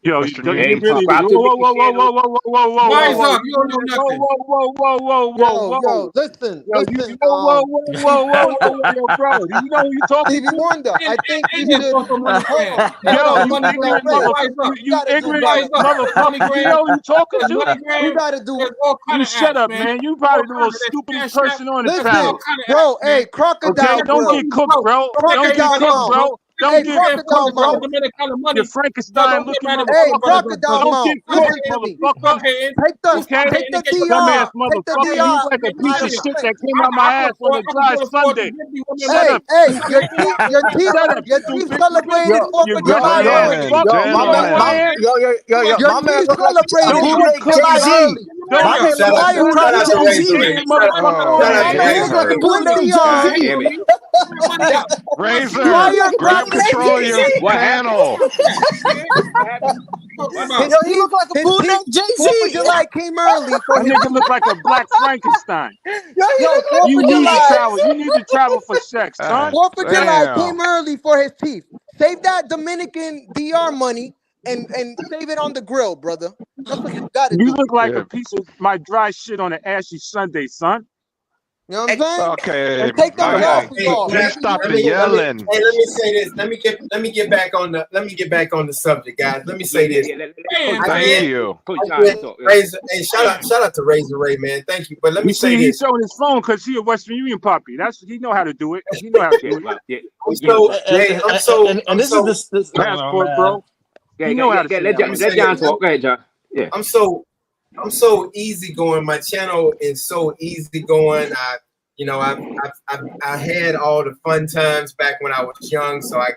Yo, Western you Hey, Union. really, subscribe to whoa, Nikki whoa, whoa, channel. whoa, whoa, whoa, whoa, whoa, Rise whoa, up, you don't know whoa, nothing. whoa, whoa, whoa, whoa, whoa. Listen, Yo, listen, whoa, whoa, whoa, whoa, whoa, yo, bro. Do you know who you talking Stevie to? Wonder, And I think you Ignorant should for money hold gram. on, hold Yo, on, you Money gram, ignorant Ray. brother. motherfucker. Rise up. You Gotta do ignorant Rise better. up. Money motherfucker. You gram. know who you talking There's to? money We gram. gotta do. There's all kind You of shut apps, up, man. man. You All probably the kind of most there's stupidest Cash App. person on the There's Listen, all panel. kind of bro. apps, man. Hey, Okay, crocodile don't grill. get cooked, bro. Don't get Crocodile cooked, mouth. bro. Don't Hey, get crocodile cooked, From the bro. mouth. Dominican You money. Frankenstein Don't get looking mad at me. All Hey, my motherfucker. brothers and crocodile sisters. Don't mouth. get Stop cooked, Listen hating. to me. motherfucker. Stop hating. You stop Okay? Take hating the and get your Dumbass DR. money. Take the Stop motherfucker. hating You DR like a and get piece out your of of money. the shit way. that came out my I ass on a can dry go to store to Sunday. give you women Shut money. up, Hey, Stop stupid. hating. Shut up, your team stupid. celebrated You 4th of July grubby ass already. Gentlemen, fuck. You know what, gentlemen. man? Your My man team look like he just celebrated Don't booed get at cooked, July Jay-Z. early. Don't My get man look like cooked, Why he you you booed Shout at out cracking to up? Jay-Z. Razor pussy Ray. eating motherfucker. Your Oh, My Shout out to man team look Razor like he Ray. celebrated booed at July God Jay-Z. early. damn Jay-Z. it. Give me money up. Razor, Why you grab cracking up? control of your What happened? panel. Man, What happened? talking What? about. Yo, he look like a His bootleg team, Jay-Z. 4th of July came early for That his nigga team. look like a black Frankenstein. Yo, he Yo, look like 4th You of a need to bootleg July. travel. You Jay-Z. need to travel for sex, son. 4th of July Damn. came early for his teeth. Save that Dominican DR money and save it on the grill, brother. That's what you gotta You do. look like a Yeah. piece of my dry shit on an ashy Sunday, son. You know what I'm saying? Okay, And take them All my right. glasses Hey, off. can you Maybe you'll stop the let see. me yelling? let me say this. Let me get back on the subject, guys. Let me say this. Let Man, Coach I John Thank get talk. you. Coach I John get talk. Razor. Hey, man. shout out to Razor Ray, man. Thank you. But let me You say see, he's this. showing his phone because he a Western Union puppy. He know how to do it. He know how to Yeah, do it. well, yeah, I'm yeah, so well. hey, And this is this. Oh Passport, man. bro. He know how to say let me Let say John this. talk. Go ahead, John. Yeah. I'm so easygoing. My channel is so easygoing. I had all the fun times back when I was young. So I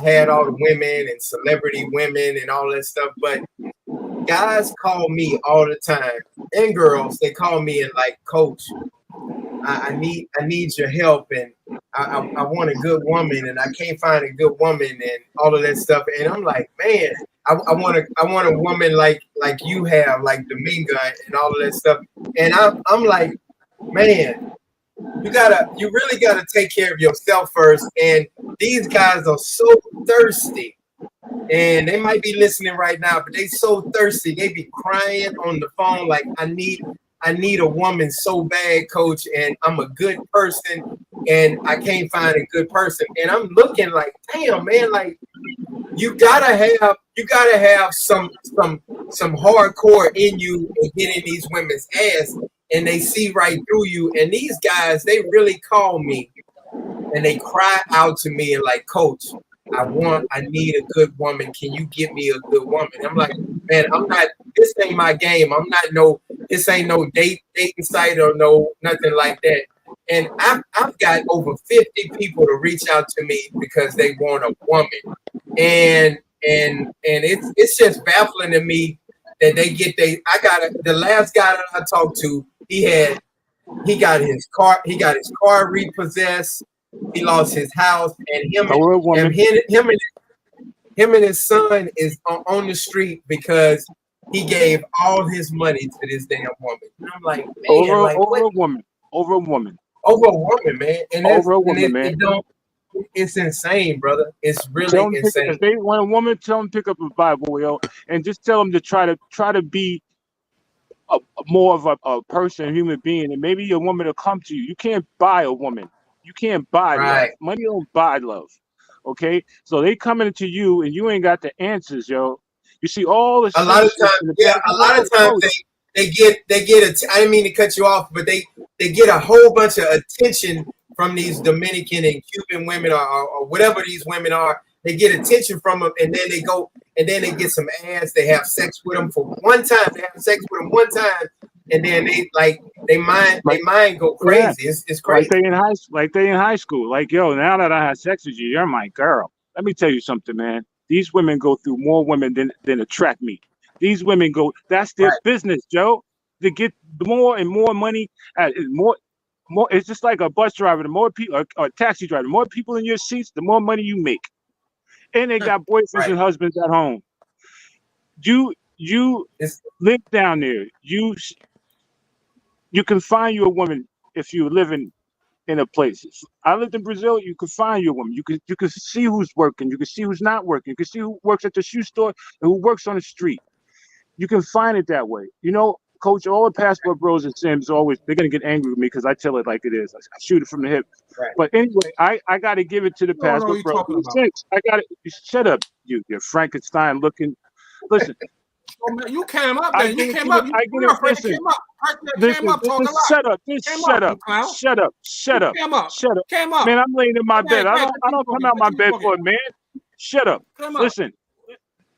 had all the women and celebrity women and all that stuff. But guys call me all the time, and girls, they call me and like, Coach, I need your help, and I want a good woman, and I can't find a good woman, and all of that stuff. And I'm like, man, I want a woman like you have, like Dominga and all of that stuff. And I'm like, man, you really gotta take care of yourself first. And these guys are so thirsty. And they might be listening right now, but they so thirsty. They be crying on the phone like, I need a woman so bad, Coach, and I'm a good person, and I can't find a good person. And I'm looking like, damn, man, like you gotta have some hardcore in you and getting these women's ass, and they see right through you. And these guys, they really call me and they cry out to me and like, Coach, I need a good woman. Can you get me a good woman? I'm like, man, this ain't my game. This ain't no dating site or nothing like that. And I've got over 50 people to reach out to me because they want a woman. And it's just baffling to me that they get the last guy that I talked to, he got his car repossessed. He lost his house, and him and his son is on the street because he gave all his money to this damn woman. And I'm like, man, over a woman, man. And it's insane, brother. It's really insane. If they want a woman, tell them pick up a Bible, yo, and just tell them to try to be more of a person, a human being, and maybe a woman will come to you. You can't buy a woman. You can't buy love. Money don't buy love. Okay, so they coming to you, and you ain't got the answers, yo. You see all the a lot of times they get I didn't mean to cut you off, but they get a whole bunch of attention from these Dominican and Cuban women or whatever these women are. They get attention from them, and then they go and then they get some ass. They have sex with them for one time. They have sex with them one time, and then they mind go crazy. Yeah. It's crazy. Like they in high school. Like, yo, now that I had sex with you, you're my girl. Let me tell you something, man. These women go through more women than attract me. These women that's their business, Joe. To get more and more money, more. It's just like a bus driver. The more people, or a taxi driver, the more people in your seats, the more money you make. And they got boyfriends and husbands at home. You live down there. You can find you a woman if you're living in the places. I lived in Brazil. You could find your woman. You could see who's working. You could see who's not working. You could see who works at the shoe store and who works on the street. You can find it that way. You know, Coach, all the passport bros and Sims always, they're going to get angry with me because I tell it like it is. I shoot it from the hip. Right. But anyway, I got to give it to the I don't know what passport you're bros. talking about. Sims, I got to shut up, you're Frankenstein looking. Listen. Oh, man, you came up I then. get You it came to up. the- You I get you it. afraid to Listen. came up. Person that Listen, came up talking a lot. shut up. Just Came shut up, up. you clown. Shut up. Shut up. Came up. Shut up. Came up. Man, I'm laying in my bed. I Hey, don't come out my bed for a man. Shut up. Come up. Listen.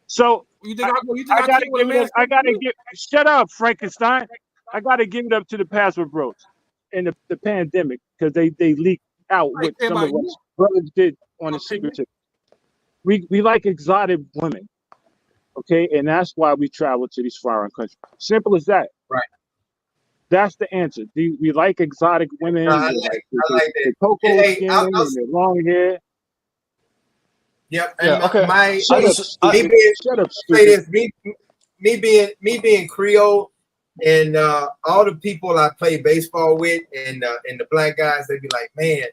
So You think I gotta came with a give it man? up. I gotta give. Shut up, Frankenstein. I gotta give it up to the passport bros in the pandemic because they leaked out what Hey, some man, of us brothers did on the secret tip. We like exotic women, okay, and that's why we travel to these foreign countries. Simple as that. Right. That's the answer. We like exotic women. No, I with, like the that. cocoa Hey, skin I'll and their long hair. Yep. Yeah, And okay. my Shut up, me stupid. being Shut up, say stupid. this, me being Creole and all the people I play baseball with and the black guys, they be like, man,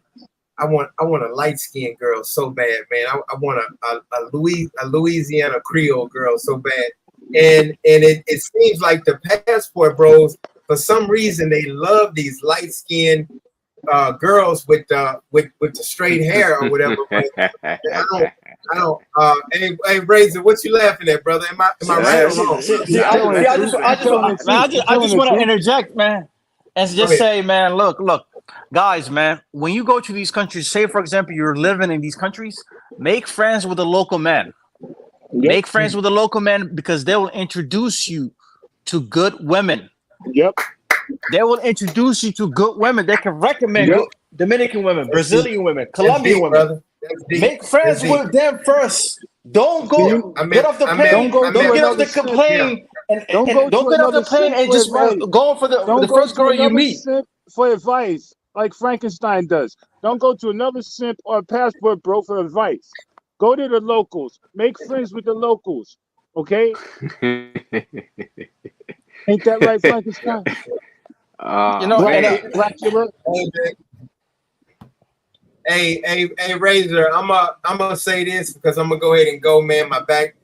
I want a light skinned girl so bad, man. I want a Louisiana Creole girl so bad. And it seems like the passport bros, for some reason, they love these light skinned girls with the straight hair or whatever. But I don't. Hey, Razor, what you laughing at, brother? Am I right or wrong? I just want to interject, man, and just say, man, look, guys, man, when you go to these countries, say for example, you're living in these countries, make friends with the local men. Make friends with the local men because they will introduce you to good women. Yep. They will introduce you to good women. They can recommend good Dominican women, Brazilian women, Colombian women. Make friends with them first. Don't go get off the plane. Don't get off the plane and don't get off the plane and just go for the first girl you meet. For advice, like Frankenstein does. Don't go to another simp or passport bro for advice. Go to the locals. Make friends with the locals. Okay? Ain't that right, Frankenstein? Hey, Razor, I'm gonna say this because I'm gonna go ahead and go, man. My back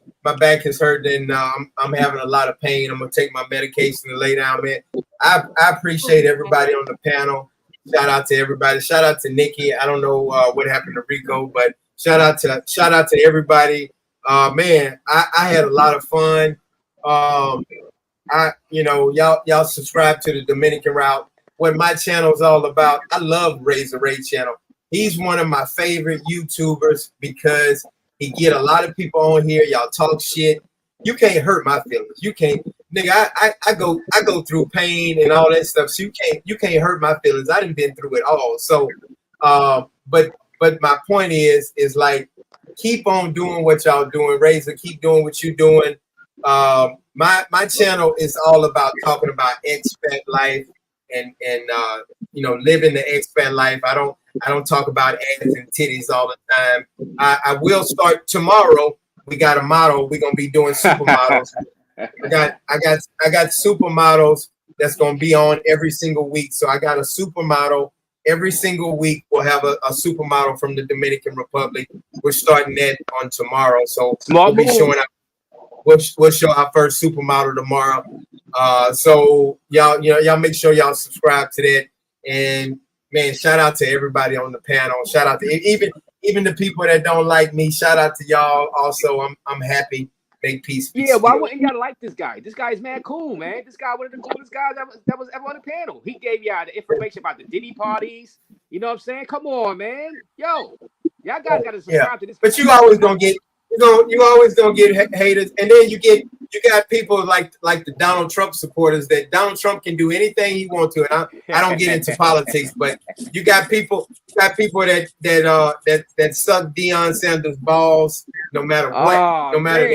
is hurting, and I'm having a lot of pain. I'm gonna take my medication and lay down, man. I appreciate everybody on the panel. Shout out to everybody. Shout out to Nikki. I don't know what happened to Rico, but shout out to everybody. Man, I had a lot of fun. Y'all subscribe to the Dominican Route. What my channel is all about. I love Razor Raze channel. He's one of my favorite YouTubers because he get a lot of people on here. Y'all talk shit. You can't hurt my feelings. You can't, nigga. I go through pain and all that stuff. So you can't hurt my feelings. I done been through it all. So, but my point is like, keep on doing what y'all doing. Razor, keep doing what you're doing. My channel is all about talking about expat life and living the expat life. I don't talk about ass and titties all the time. I will start tomorrow. We got a model. We're gonna be doing supermodels. I got supermodels that's gonna be on every single week. So I got a supermodel every single week. We'll have a supermodel from the Dominican Republic. We're starting that on tomorrow. So we'll be showing up. We'll show our first supermodel tomorrow. So y'all make sure y'all subscribe to that. And man, shout out to everybody on the panel. Shout out to even the people that don't like me. Shout out to y'all. Also, I'm happy. Make peace. Yeah, why wouldn't y'all like this guy? This guy is mad cool, man. This guy one of the coolest guys that was ever on the panel. He gave y'all the information about the Diddy parties. You know what I'm saying? Come on, man. Yo, y'all guys got to subscribe to this. But you always gonna get haters, and then you got people like the Donald Trump supporters that Donald Trump can do anything he wants to, and I don't get into politics, but you got people that suck Deion Sanders balls no matter what, no matter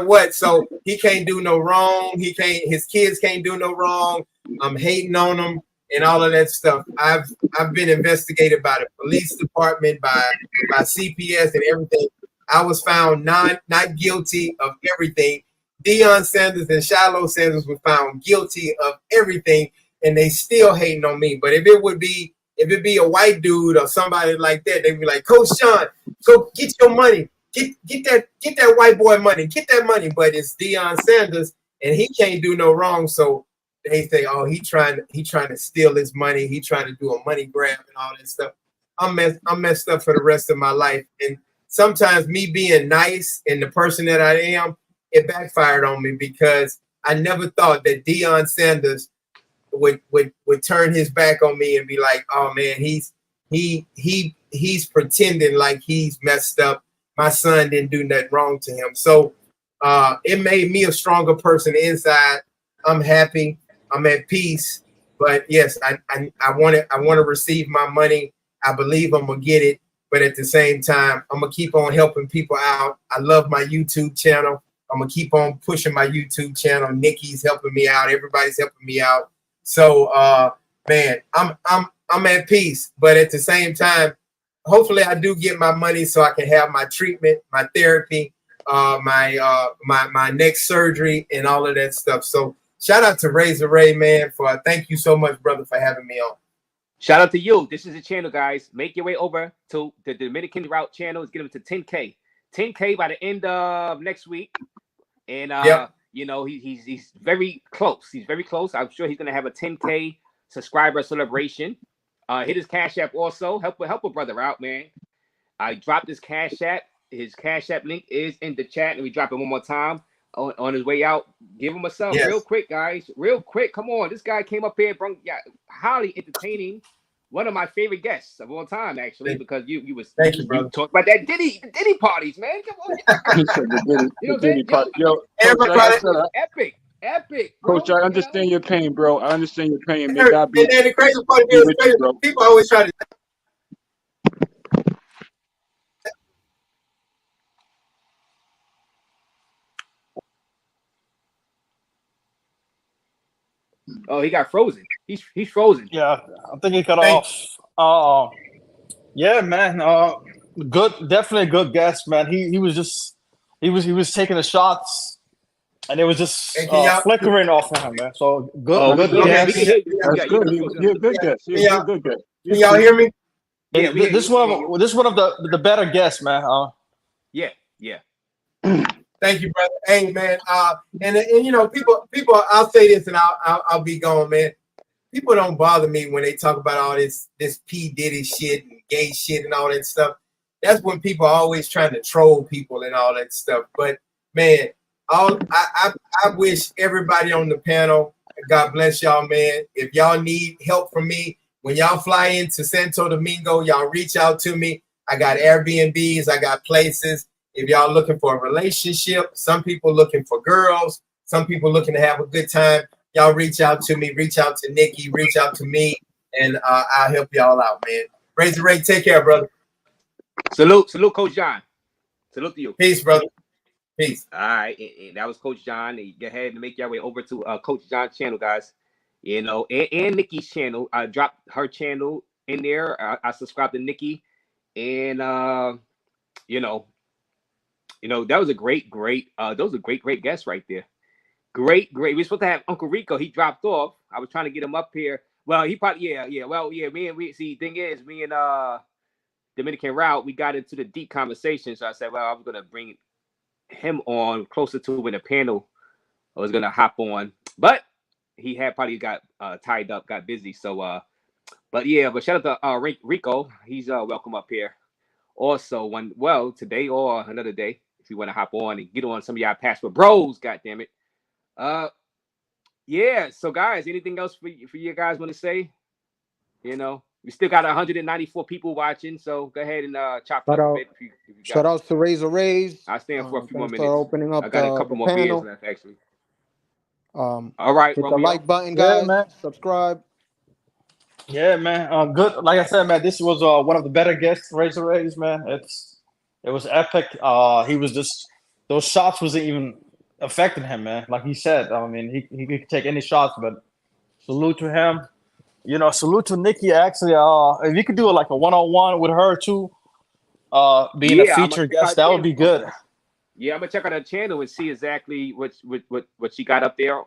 what. So he can't do no wrong. His kids can't do no wrong. I'm hating on him and all of that stuff. I've been investigated by the police department, by CPS and everything. I was found not guilty of everything. Deion Sanders and Shiloh Sanders were found guilty of everything. and they still hating on me. But if it be a white dude or somebody like that, they'd be like, Coach John, go get your money. Get that white boy money. Get that money. But it's Deion Sanders, and he can't do no wrong. So they say, oh, he trying to steal his money. He trying to do a money grab and all that stuff. I'm messed up for the rest of my life. And sometimes me being nice and the person that I am, it backfired on me because I never thought that Deion Sanders would turn his back on me and be like, oh man, he's pretending like he's messed up. My son didn't do nothing wrong to him. So it made me a stronger person inside. I'm happy. I'm at peace. But yes, I want to receive my money. I believe I'm gonna get it. But at the same time, I'm gonna keep on helping people out. I love my YouTube channel. I'm gonna keep on pushing my YouTube channel. Nikki's helping me out. Everybody's helping me out. So man, I'm at peace. But at the same time, hopefully I do get my money so I can have my treatment, my therapy, my next surgery, and all of that stuff. So shout out to Razor Raze, man, thank you so much, brother, for having me on. Shout out to you. This is the channel, guys. Make your way over to the Dominican Route channel. Let's get him to 10K. 10K by the end of next week. And you know, he's very close. He's very close. I'm sure he's gonna have a 10K subscriber celebration. Hit his Cash App also. Help a brother out, man. I dropped his Cash App. His Cash App link is in the chat, and we drop it one more time on his way out. Give him a sub real quick, guys. Real quick. Come on. This guy came up here, highly entertaining. One of my favorite guests of all time, actually, because you talked about that Diddy parties, man. Come on. You know the Diddy party. Yo, epic. Coach, I understand your pain, bro. I understand your pain. May And God be the crazy part is, people always try to. Oh, he got frozen. He's frozen. Yeah, I think he cut off. Yeah, man. Definitely a good guest, man. He was taking the shots, and it was just flickering off of him, man. So good guest. That's good. You're a good guest. You're a good guest. Can y'all hear me? Yeah, this one of the better guests, man. Yeah. Thank you, brother. Hey, man. And you know, people. I'll say this, and I'll be gone, man. People don't bother me when they talk about all this P Diddy shit and gay shit and all that stuff. That's when people are always trying to troll people and all that stuff. But man, I wish everybody on the panel, God bless y'all, man. If y'all need help from me, when y'all fly into Santo Domingo, y'all reach out to me. I got Airbnbs, I got places. If y'all looking for a relationship, some people looking for girls, some people looking to have a good time, y'all reach out to me, reach out to Nikki, reach out to me, and I'll help y'all out, man. Razor Raze, take care, brother. Salute, Coach John. Salute to you. Peace, brother. Peace. All right, and that was Coach John. And go ahead and make your way over to Coach John's channel, guys. You know, and Nikki's channel. I dropped her channel in there. I subscribed to Nikki, and you know, that was a great guest right there. Great. We're supposed to have Uncle Rico. He dropped off. I was trying to get him up here. Well, he probably Well, thing is, me and Dominican Route, we got into the deep conversation. So I said, well, I was gonna bring him on closer to when the panel was gonna hop on, but he had probably got tied up, got busy. So but shout out to Rico. He's welcome up here. Also, today or another day, if you want to hop on and get on some of y'all Passport Bros, goddamn it. So guys, anything else for you guys want to say? You know, we still got 194 people watching, so go ahead and chop up a bit. Shout out to Razor Raze. I stand for a few more minutes. Opening up. I got a couple more beers left, actually. All right, hit the like button, guys. Man. Subscribe. Yeah, man. Good. Like I said, man, this was one of the better guests, Razor Raze, man. It was epic. He was just, those shots wasn't even affecting him, man. Like he said, I mean, he could take any shots, but salute to him. You know, salute to Nikki. Actually, if you could do like a one-on-one with her too, being a featured guest, that would be good. Yeah, I'm gonna check out her channel and see exactly what she got up there.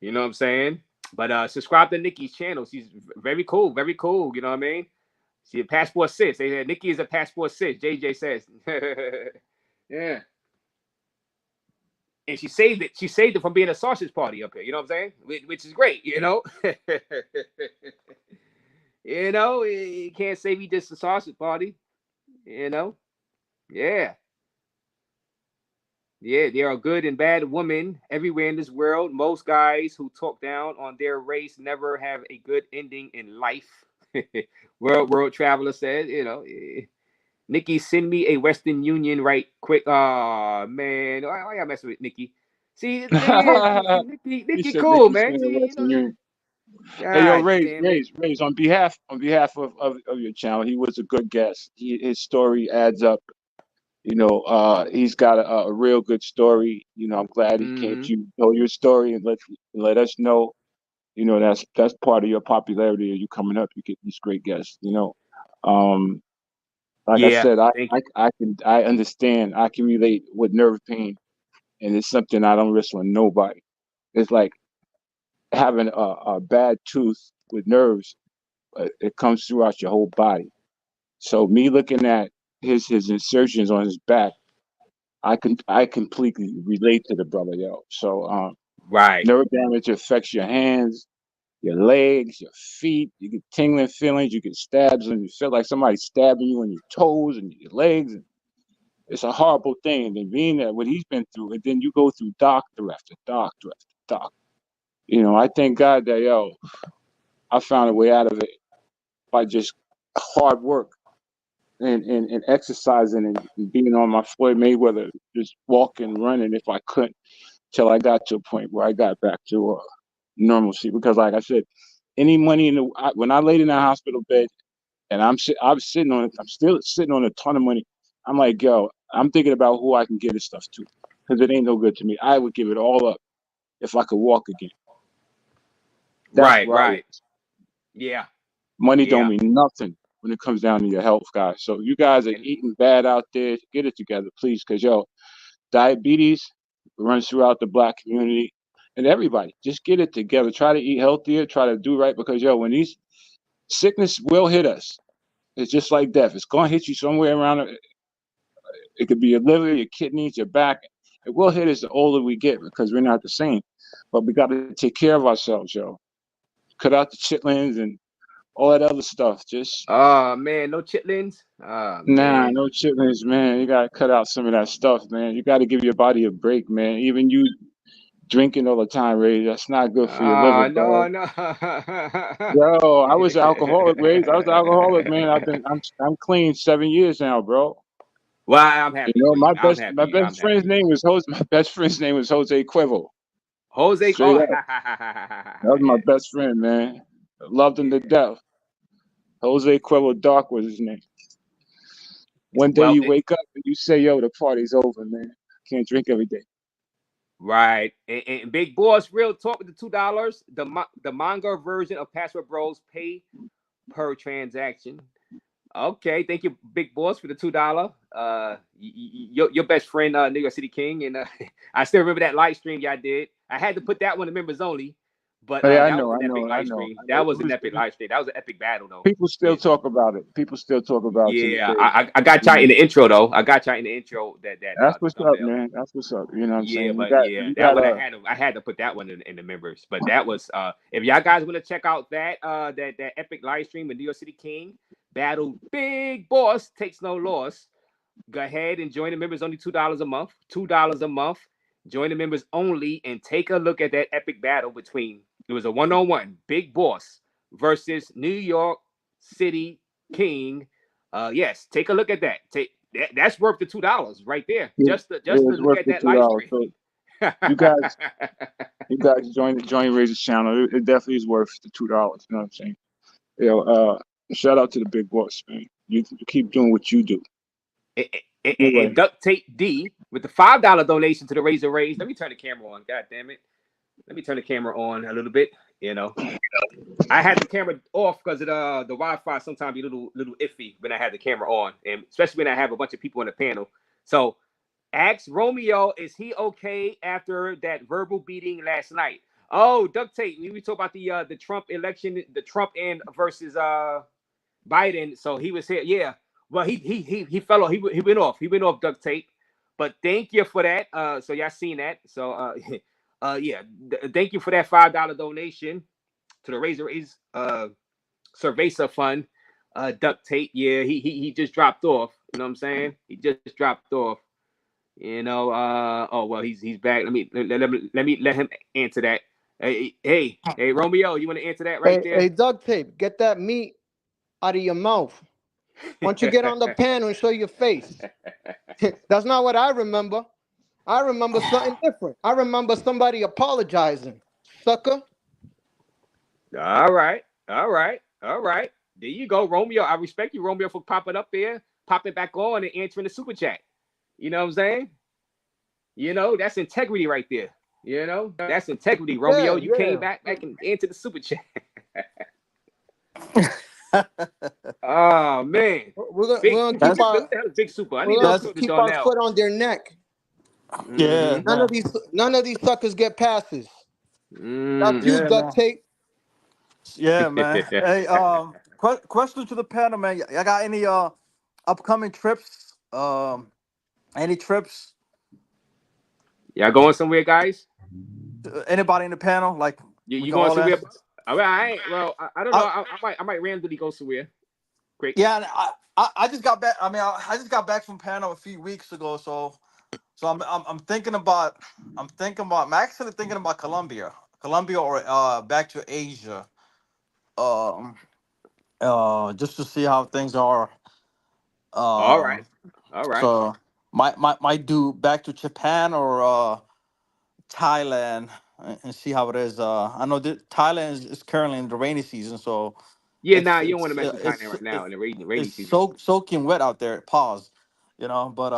You know what I'm saying? But subscribe to Nikki's channel. She's very cool, very cool. You know what I mean? She a passport sis. They said Nikki is a passport sis. JJ says. Yeah. And she saved it. She saved it from being a sausage party up here. You know what I'm saying? Which is great. You know. You know, you can't say we just a sausage party. You know. Yeah. Yeah, there are good and bad women everywhere in this world. Most guys who talk down on their race never have a good ending in life. World Traveler said, you know, Nikki, send me a Western Union right quick. Oh man, why y'all messing with Nikki? See, the thing is, He Nikki said cool, Nikki man. sent a See, you Western know, Union. Hey, yo, God damn it. Raze, on behalf of your channel, he was a good guest. His story adds up. You know, he's got a real good story. You know, I'm glad he came to you, tell your story, and let us know. You know, that's part of your popularity. Of you coming up, you get these great guests. You know, like I Yeah, said, thank I understand. I can relate with nerve pain, and it's something I don't risk on nobody. It's like having a bad tooth with nerves. It comes throughout your whole body. So me looking at his insertions on his back, I completely relate to the brother, yo. So right. nerve damage affects your hands, your legs, your feet. You get tingling feelings. You get stabs, and you feel like somebody's stabbing you on your toes and your legs. And it's a horrible thing. And then being that what he's been through, and then you go through doctor after doctor after doctor. You know, I thank God that I found a way out of it by just hard work and exercising and being on my Floyd Mayweather, just walking, running if I couldn't, till I got to a point where I got back to normalcy. Because, like I said, any money when I laid in that hospital bed and I'm still sitting on a ton of money. I'm like, yo, I'm thinking about who I can give this stuff to, because it ain't no good to me. I would give it all up if I could walk again. That's where I was. Right. Yeah. Money don't Yeah. mean nothing when it comes down to your health, guys. So you guys are eating bad out there. Get it together, please, because diabetes runs throughout the Black community and everybody. Just get it together. Try to eat healthier. Try to do right, because when these sickness will hit us, it's just like death. It's gonna hit you somewhere around. It could be your liver, your kidneys, your back. It will hit us the older we get, because we're not the same. But we got to take care of ourselves, yo. Cut out the chitlins and all that other stuff. Just Oh man, no chitlins. nah, Man. no chitlins, man. You gotta cut out some of that stuff, man. You gotta give your body a break, man. Even you drinking all the time, Ray, that's not good for your liver, bro. No. Yo, I was an alcoholic, Ray. I was an alcoholic, man. I'm clean 7 years now, bro. Well, I'm happy for you. My I'm best happy. my I'm best friend's happy. name was Jose. My best friend's name was Jose Cuervo. Jose. Straight Oh, up. That was my best friend, man. I loved him to death. Jose Cuervo Dark was his name. One day well, you wake up and you say, yo, the party's over, man. Can't drink every day. right. And Big Boss, real talk with the $2. The manga version of Password Bros pay per transaction. Okay, thank you, Big Boss, for the $2. Your best friend, New York City King, and I still remember that live stream y'all did. I had to put that one to members only, but Oh, yeah, I that was know. an epic live stream. That was an epic live stream. That was an epic battle, though. People still talk about it. People still talk about it to this Yeah, day. I got y'all in the intro though. I got y'all in the intro that That's what's up, thumbnail. man. That's what's up. You know what I'm Yeah, saying? but yeah, You that got one I had to put that one in the members. But that was if y'all guys want to check out that epic live stream with New York City King battle Big Boss takes no loss. Go ahead and join the members, only $2 a month. $2 a month. Join the members only and take a look at that epic battle between it was a 1-on-1 Big Boss versus New York City King. Yes, take a look at that. That's worth the $2 right there. Just to it's look worth at the that live stream. $2. So you guys join Razor's channel. It definitely is worth the $2. You know what I'm saying? Shout out to the Big Boss, man. You keep doing what you do. And Duct Tape D with the $5 donation to the Razor Raze. Let me turn the camera on. God damn it. Let me turn the camera on a little bit. You know, I had the camera off because of the Wi-Fi sometimes be a little iffy when I had the camera on, and especially when I have a bunch of people on the panel. So ask Romeo, is he okay after that verbal beating last night? Oh, duct tape. We talk about the Trump election, the Trump and versus Biden. So he was here. Yeah. Well, he fell off. He went off. He went off duct tape. But thank you for that. So y'all seen that. So yeah. Thank you for that $5 donation to the Razor Raze Cerveza Fund. Duct tape. Yeah. He just dropped off. You know what I'm saying? He just dropped off. You know. Oh well. He's back. Let me let him answer that. Hey, Romeo, you want to answer that right there? Hey, duct tape, get that meat out of your mouth. Why don't you get on the panel and show your face? That's not what I remember. I remember something different. I remember somebody apologizing. Sucker. All right. There you go, Romeo. I respect you, Romeo, for popping up there, popping back on, and answering the super chat. You know what I'm saying? You know, that's integrity right there. You know, that's integrity, Romeo. You came back and answered the super chat. Oh man, we're gonna keep our big super. I we're need gonna to keep on our now. foot on their neck. Yeah. None of these suckers get passes. That's you, duct tape. Yeah, man. Hey, question to the panel, man. Y'all got any upcoming trips? Any trips? Y'all going somewhere, guys? Anybody in the panel? Like you going somewhere? All right. Well, I don't know. I might randomly go somewhere. Great. Yeah, I just got back. I mean, I just got back from panel a few weeks ago, so I'm thinking about. I'm actually thinking about Colombia or back to Asia. Just to see how things are. All right. So might do back to Japan or Thailand and see how it is. I know that Thailand is currently in the rainy season, so yeah, you don't want to mess with Thailand right now in the rainy season. It's soaking wet out there. Pause, you know. But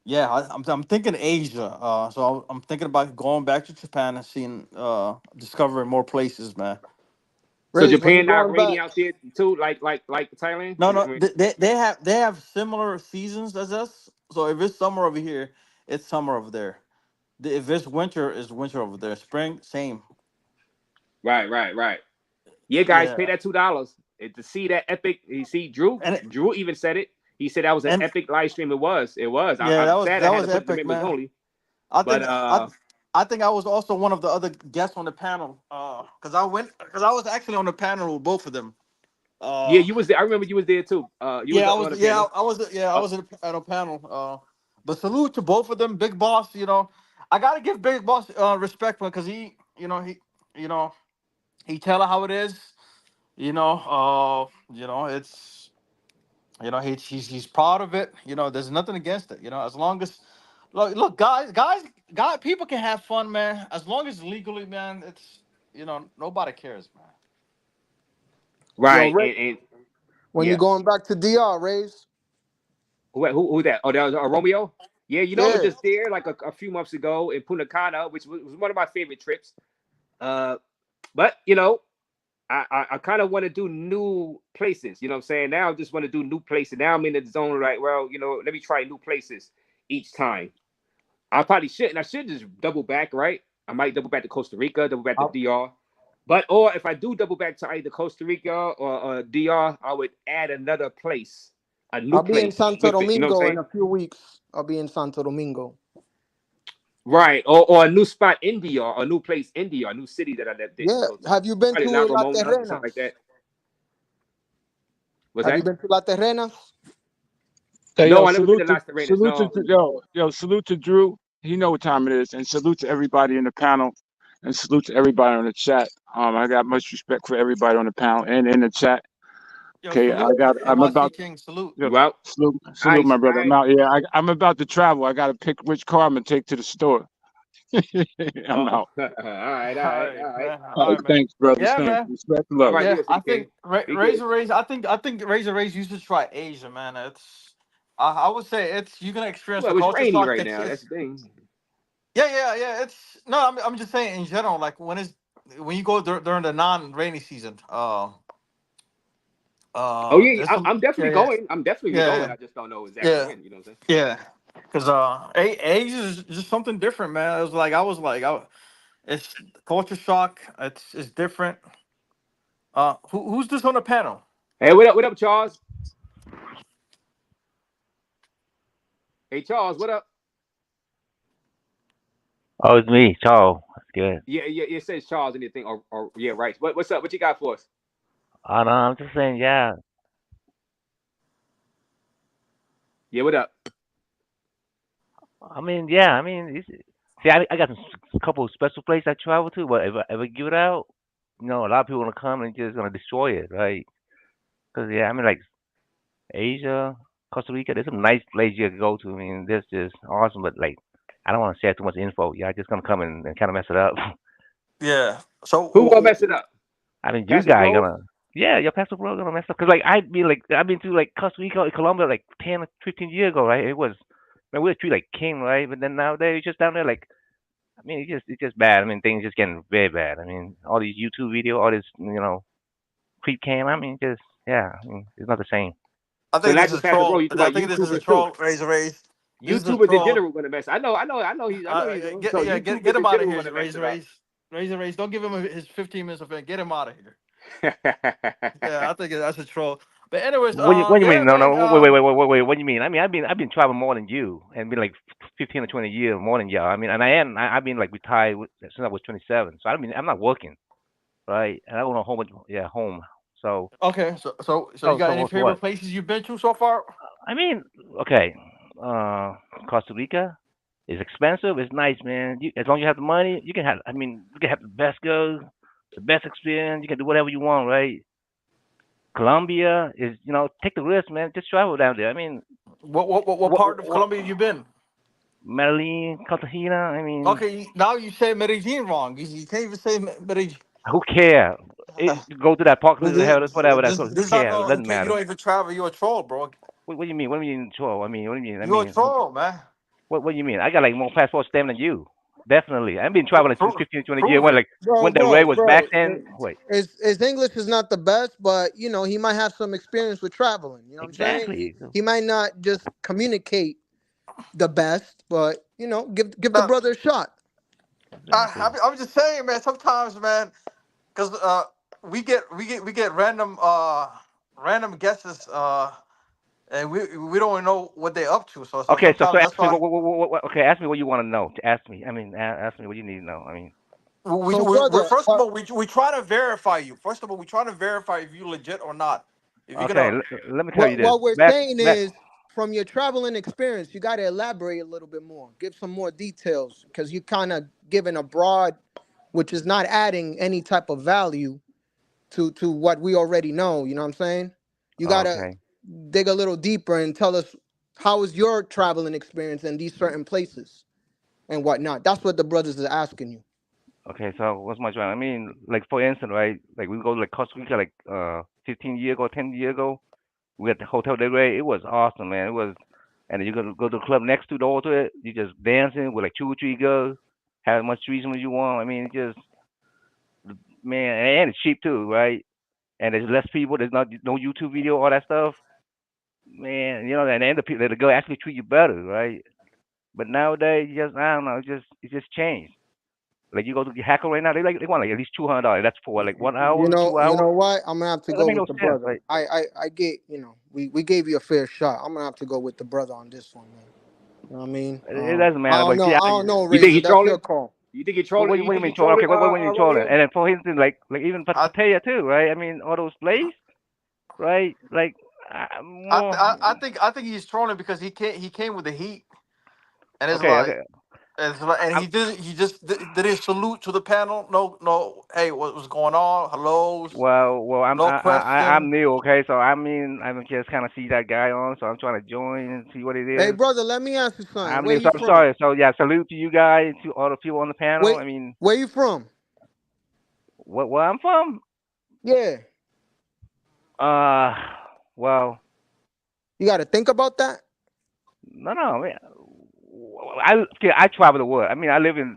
yeah, I'm thinking Asia. So I'm thinking about going back to Japan and seeing discovering more places, man. So Japan not rainy out there too, like Thailand? No, they have similar seasons as us. So if it's summer over here, it's summer over there. If it's winter, it's winter over there. Spring, same. Right. Yeah, guys, pay that $2 to see that epic. You see, Drew even said it. He said that was an epic live stream. It was. Yeah, that was epic, man. Only. I think I was also one of the other guests on the panel. Because I was actually on the panel with both of them. Yeah, you was there. I remember you was there too. I was at a panel. But salute to both of them, Big Boss. You know, I gotta give Big Boss respect because he tell her how it is. It's he's proud of it. There's nothing against it. As long as look, guys, people can have fun, man. As long as legally, man, it's nobody cares, man. Right. And when you're going back to DR, Raze. Who that? Oh, that was Romeo. Yeah, I was just there like a few months ago in Punta Cana, which was one of my favorite trips. But I kind of want to do new places. You know what I'm saying? Now I just want to do new places. Now I'm in the zone, like, well, let me try new places each time. I probably shouldn't. I should just double back, right? I might double back to Costa Rica, double back to DR. Or if I do double back to either Costa Rica or DR, I would add another place. I'll be in Santo Domingo in a few weeks. I'll be in Santo Domingo. Right, or a new spot in DR, a new place in DR, a new city that I lived in. Yeah, have you been to La Terrenas? Something like that. Have you been to La Terrenas? Hey, no, I never been to La Terrenas. Salute to Drew. He know what time it is, and salute to everybody in the panel, and salute to everybody on the chat. I got much respect for everybody on the panel and in the chat. Okay, I'm about King, salute. Salute, my brother. I'm out. Yeah, I'm about to travel. I got to pick which car I'm gonna take to the store. I'm out. All right. Thanks, brother. Yeah, thanks. man. Respect and love. Yeah, I think Razor Raze. I think Razor Raze. You should try Asia, man. I would say you're gonna experience the culture shock. Right now. That's the thing. Yeah. I'm just saying in general. Like when you go during the non-rainy season. I'm definitely going. I'm definitely going. I just don't know exactly when. You know what I'm saying? Yeah, because Asia is just something different, man. I was like, It's culture shock. It's different. Who's this on the panel? Hey, what up, Charles? Hey, Charles, what up? Oh, it's me, Charles. That's good. Yeah, it says Charles anything or yeah, right. What's up? What you got for us? Oh no, I'm just saying, yeah. Yeah, what up? I mean, yeah. I mean, see, I got a couple of special places I travel to, but if I ever give it out, a lot of people gonna come and just gonna destroy it, right? Because yeah, I mean, like Asia, Costa Rica, there's some nice places you can go to. I mean, this just awesome, but like, I don't want to share too much info. Yeah, I just gonna come and kind of mess it up. Yeah. So who gonna mess it up? I mean, you guys gonna. Yeah, your Pastor Bro gonna mess up. Cause like I've been to like Costa Rica and Colombia like 10 or 15 years ago, right? It was, man, we were treated like king, right? But then nowadays it's just down there like, I mean, it's just bad. I mean, things just getting very bad. I mean, all these YouTube videos, all this, creep cam. I mean, just yeah. I mean, it's not the same. I think this is a troll. I think this is a troll. Razor Raze. YouTubers in general gonna mess. I know. He's. Get him out of here, Razor Raze. Razor Raze, don't give him his 15 minutes of fame. Get him out of here. Yeah, I think that's a troll. But anyways, what do you mean? No, wait. What do you mean? I mean, I've been traveling more than you, and been like 15 or 20 years more than y'all. I mean, and I've been like retired since I was 27. So I'm not working, right? And I don't know home. So okay, so you got any favorite places you've been to so far? I mean, okay, Costa Rica is expensive. It's nice, man. As long as you have the money, you can have. I mean, you can have the best girls, the best experience. You can do whatever you want, right? Colombia is, take the risk, man. Just travel down there. I mean, what part of Colombia have you been? Medellin, Cartagena. I mean, okay, now you say Medellin wrong. You can't even say Medellin. Who cares? Go to that park, whatever. Who cares? It doesn't matter. You don't even travel. You're a troll, bro. What do you mean? What do you mean troll? I mean, what do you mean? You're a troll, man. What do you mean? I got like more passport stamp than you. Definitely. I've been traveling 15, 20 years. When the way was back then. Wait. His English is not the best, but he might have some experience with traveling. You know what I'm saying? He might not just communicate the best, but give the brother a shot. I'm just saying, man. Sometimes, man, because we get random guesses. And we don't know what they're up to. So okay, so ask me. Okay, ask me what you want to know. Ask me. I mean, ask me what you need to know. I mean, first of all, we try to verify you. First of all, we try to verify if you're legit or not. Okay, let me tell you this. What we're saying is, from your traveling experience, you got to elaborate a little bit more. Give some more details, because you kind of giving a broad, which is not adding any type of value to what we already know. You know what I'm saying? You gotta dig a little deeper and tell us how is your traveling experience in these certain places and whatnot. That's what the brothers are asking you. Okay, so what's my travel? I mean, like for instance, right? Like we go to like Costa Rica like 15 years ago, 10 years ago. We at the Hotel del Rey. It was awesome, man. It was, and then you go to the club next to the door to it. You just dancing with like 2 or 3 girls, have as much threesome as you want. I mean, man, and it's cheap too, right? And there's less people. There's no YouTube video, all that stuff. Man, and the girl actually treat you better, right? But nowadays, I don't know, it just changed. Like you go to the hacker right now, they want like at least $200. That's for like 1 hour, 2 hours. You know what? I'm gonna have to go with the brother. Right? I get, we gave you a fair shot. I'm gonna have to go with the brother on this one, man. You know what I mean? It doesn't matter. I don't know. You think he's trolling? Your call. You think he's trolling? What do you mean trolling? Okay, what do you mean trolling? And then for instance, like even Pattaya too, right? I mean, all those places, right? Like. I think he's trolling because he came with the heat, and it's and he just did his salute to the panel. No, hey, what was going on? Hellos. Well, I'm new, okay, so I mean, I'm just kind of see that guy on, so I'm trying to join and see what it is. Hey, brother, let me ask you something. I'm sorry. So yeah, salute to you guys, to all the people on the panel. Wait, I mean, where you from? Where I'm from? Yeah. Well, you got to think about that. No, man. I travel the world. I mean, I live in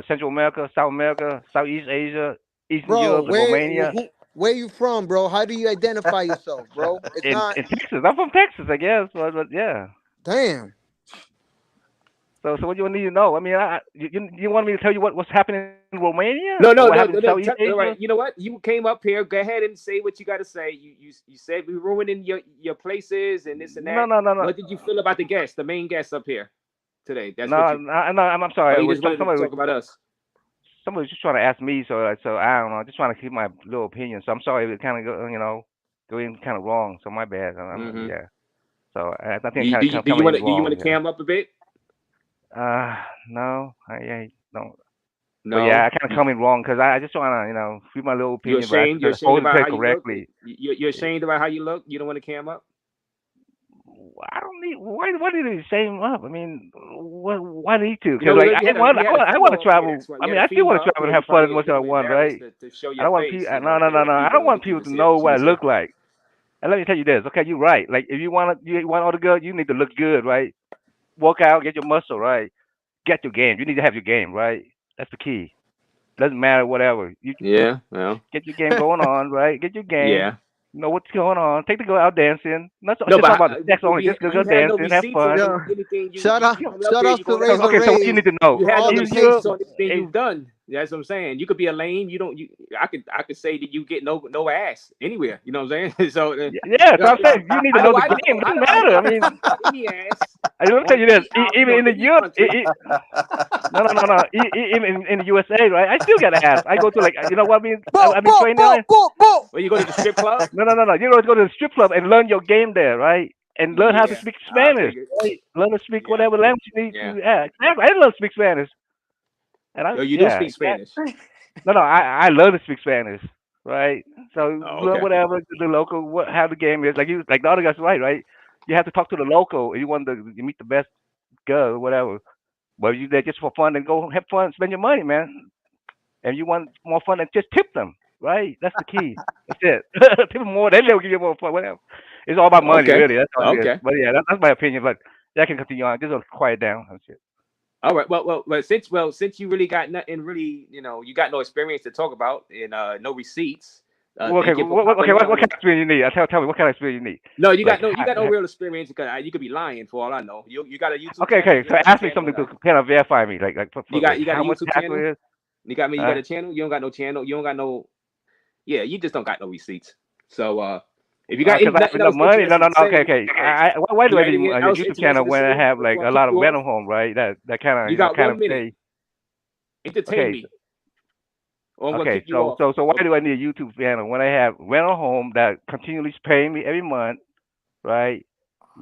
Central America, South America, Southeast Asia, Eastern Europe, Romania. Where you from, bro? How do you identify yourself, bro? In Texas. I'm from Texas, I guess. But yeah. Damn. So what do you need to know? I mean, you want me to tell you what's happening in Romania? No. Or what happened in Southeast All right, Asia? you know what? You came up here. Go ahead and say what you got to say. You said we ruining your places and this and that. No. What did you feel about the guest, the main guest up here today? That's No, what you. no, I'm sorry. Or you just wanted to Somebody talk about us. was just trying to ask me, so I don't know. Just trying to keep my little opinion. So I'm sorry if it kind of going kind of wrong. So my bad. Yeah. So I think Do kind you of coming want in to wrong. to cam up a bit? No, I don't. No. But yeah, I kind of coming wrong because I just want to keep my little You're opinion. ashamed. You're But ashamed about how you correctly. look. You're ashamed about how you look. You don't want to cam up. I don't need. Why need to shame up? I mean, why need to? You know, Because you had a I want to female travel. up here, I you mean, had I a still want female to up travel and here, have you fun probably as a much as I little want, right? embarrassed to show I your don't want face. people. You know, No. I don't want people to know what I see. look like. And let me tell you this, okay? You're right. Like if you want all the good, you need to look good, right? Work out, get your muscle, right? Get your game. You need to have your game, right? That's the key. Doesn't matter, whatever. You Yeah, well, get your game going on, right? Get your game. yeah. Know what's going on. Take the girl out dancing. Not No, just talk but about the sex only. Just go you had no dancing, have receipts on fun. anything Shout you out, coming up shout here. outs You to going up Razor Okay, so what you Raze need to know? You for had all no the receipts patience. on anything you've done. That's what I'm saying. You could be a lame. You don't. I could say that you get no ass anywhere. You know what I'm saying? So Yeah, so I'm saying you need to know the game. It doesn't matter. I mean, any ass. I will tell you this. Even in the any Europe, country. no. Even in the USA, right? I still got to ask. I go to like, you know what I mean? I've been training. Well, you go to the strip club. No. You know, go to the strip club and learn your game there, right? And learn how to speak I Spanish. figured. Right? Learn to speak whatever language you need Yeah. to. Yeah, exactly. I love to speak Spanish. And Yo, you do speak Spanish. No, I love to speak Spanish, right? So Oh, learn okay. whatever the local how the game is. Like the other guy's right? You have to talk to the local. You want to you meet the best girl or whatever. But you there just for fun and go have fun, spend your money, man. And you want more fun, and just tip them, right? That's the key. That's it. Tip them more, then they'll give you more fun. Whatever. It's all about money, Okay. really. That's all it is. Okay. But yeah, that's my opinion. But yeah, I can continue on. Just quiet down. That's it. All right. Well, since you really got nothing, really, you got no experience to talk about and no receipts. Okay, thank you for what popping kind on. of experience you need? Tell me what kind of experience you need. No, you got Like, no real experience because you could be lying for all I know. You got a YouTube Okay. channel. So ask me something to kind of verify me, like You got how a much YouTube tackle channel. is. You got a channel. You don't got no channel. You don't got no. Yeah, you just don't got no receipts. So if you got Because I have nothing enough else money. No. interesting to say, Okay. Why do you I got need anything a else YouTube channel interesting to when I say? have like Before I a kick lot of you off? rental home, right? That kind of You got 1 minute. say. Entertain Okay. me. Or I'm gonna Okay. kick you off. So why do I need a YouTube channel when I have rental home that continually paying me every month, right?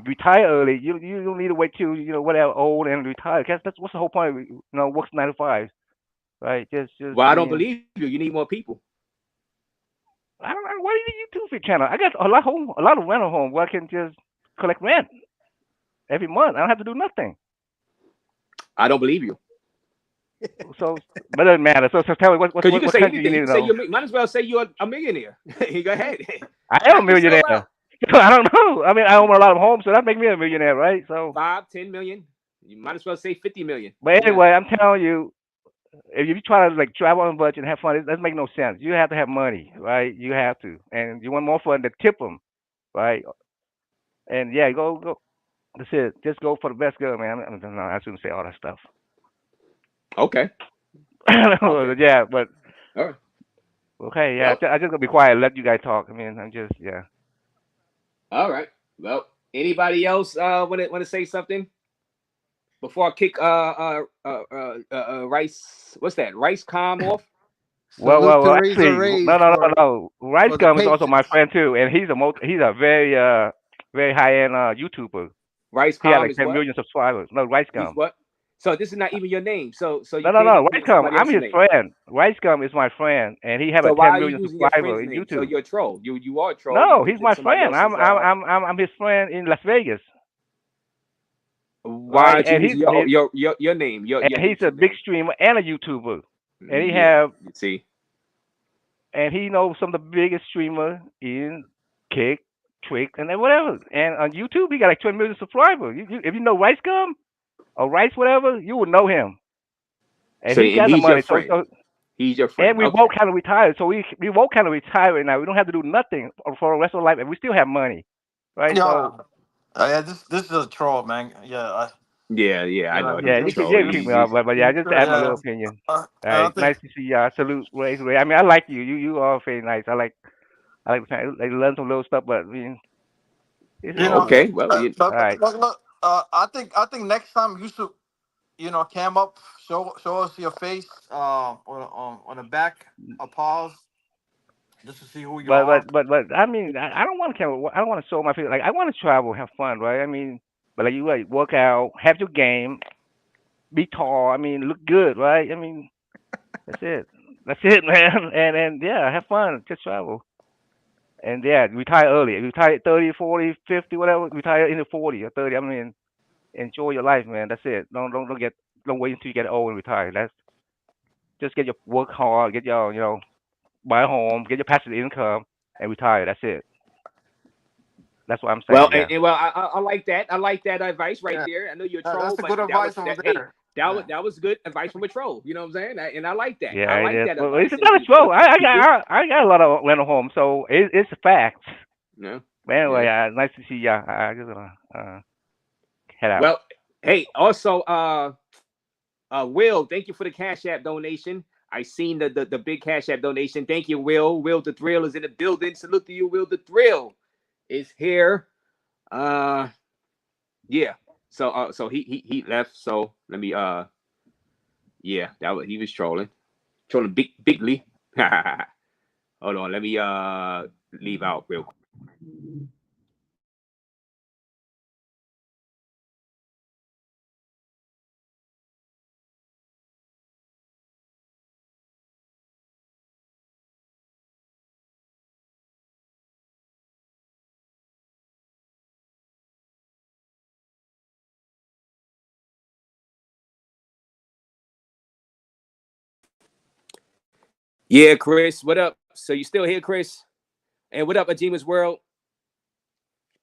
Retire early. You don't need to wait till whatever old and retire. That's what's the whole point. Works 9 to 5, right? Just. Well, I don't believe you. You need more people. I don't know. Why do you need a YouTube channel? I got a lot of rental home where I can just collect rent every month. I don't have to do nothing. I don't believe you. So, but it doesn't matter. So tell me what Because you can say country anything. you You need can to say know. you might as well say you're a millionaire. Go ahead. I am a millionaire. I don't know. I mean, I own a lot of homes, so that makes me a millionaire, right? So 5, 10 million. You might as well say 50 million. But anyway, I'm telling you, if you try to like travel on a budget and have fun, it doesn't make no sense. You have to have money, right? You have to, and you want more fun to tip them, right? And yeah, go. That's it. Just go for the best girl, man. No, I shouldn't say all that stuff. Okay. Yeah, but all right. Okay, yeah. I just gonna be quiet. Let you guys talk. I mean, I'm just All right. Well, anybody else want to say something before I kick Rice? What's that? Rice Calm off. Well. Actually, no. Rice Gum is also my friend too, and he's a very very high end YouTuber. Rice He had Calm like is 10 what? million subscribers. No, Rice Gum. He's what? So this is not even your name. So you No. Rice Gum. I'm his friend. Rice Gum is my friend, and he have a 10 million subscriber in YouTube. So you're a troll. You are a troll. No, he's my friend. I'm his friend in Las Vegas. Why don't you use your name? He's a big streamer and a YouTuber, and he you see. And he knows some of the biggest streamers in Kick, Twix, and then whatever. And on YouTube, he got like 20 million subscribers. If you know Rice Gum or Rice whatever, you would know him. And so he got the money. So he's your friend. And we both kind of retired. So we both kind of retired right now. We don't have to do nothing for the rest of our life, and we still have money, right? Yeah, yeah. This is a troll, man. Yeah, Yeah, yeah, I know Yeah, he's a you troll. can kick me off, but yeah, just add my little opinion. I think Nice to see you. Salute, Race. I mean, I like you. You are very nice. I like learn some little stuff, but I mean, it's you all know. good. Okay, well, you, All right. Look, I think next time you should, cam up, show us your face, on the back, a pause, just to see who you are. But I mean, I don't want to I don't want to show my face. Like I want to travel, have fun, right? I mean, but like you like work out, have your game, be tall. I mean, look good, right? I mean, that's it. That's it, man. And yeah, have fun, just travel. And yeah, retire early. Retire 30, 40, 50, whatever. Retire in the 40 or 30. I mean, enjoy your life, man. That's it. Don't wait until you get old and retire. That's just get your work hard, get your buy a home, get your passive income, and retire. That's it. That's what I'm well, saying. Yeah. and well, I like that. I like that advice right Yeah, there. I know you're a troll, that's the but good that was advice over that. Hey, there. Yeah. that was good advice from a troll. You know what I'm saying? And I like that. Yeah, I it like is. that Well, advice. it's not a troll. I got a lot of rental homes, so it's a fact. Yeah. But anyway, Yeah. nice to see you. I just head out. Well, hey, also, Will, thank you for the Cash App donation. I seen the big Cash App donation. Thank you, Will. Will the Thrill is in the building. Salute to you, Will the Thrill is here. Yeah. So he left. So let me yeah, he was trolling bigly. Hold on, let me leave out real quick. Yeah, Chris, what up? So you still here, Chris? And what up, Ajima's World?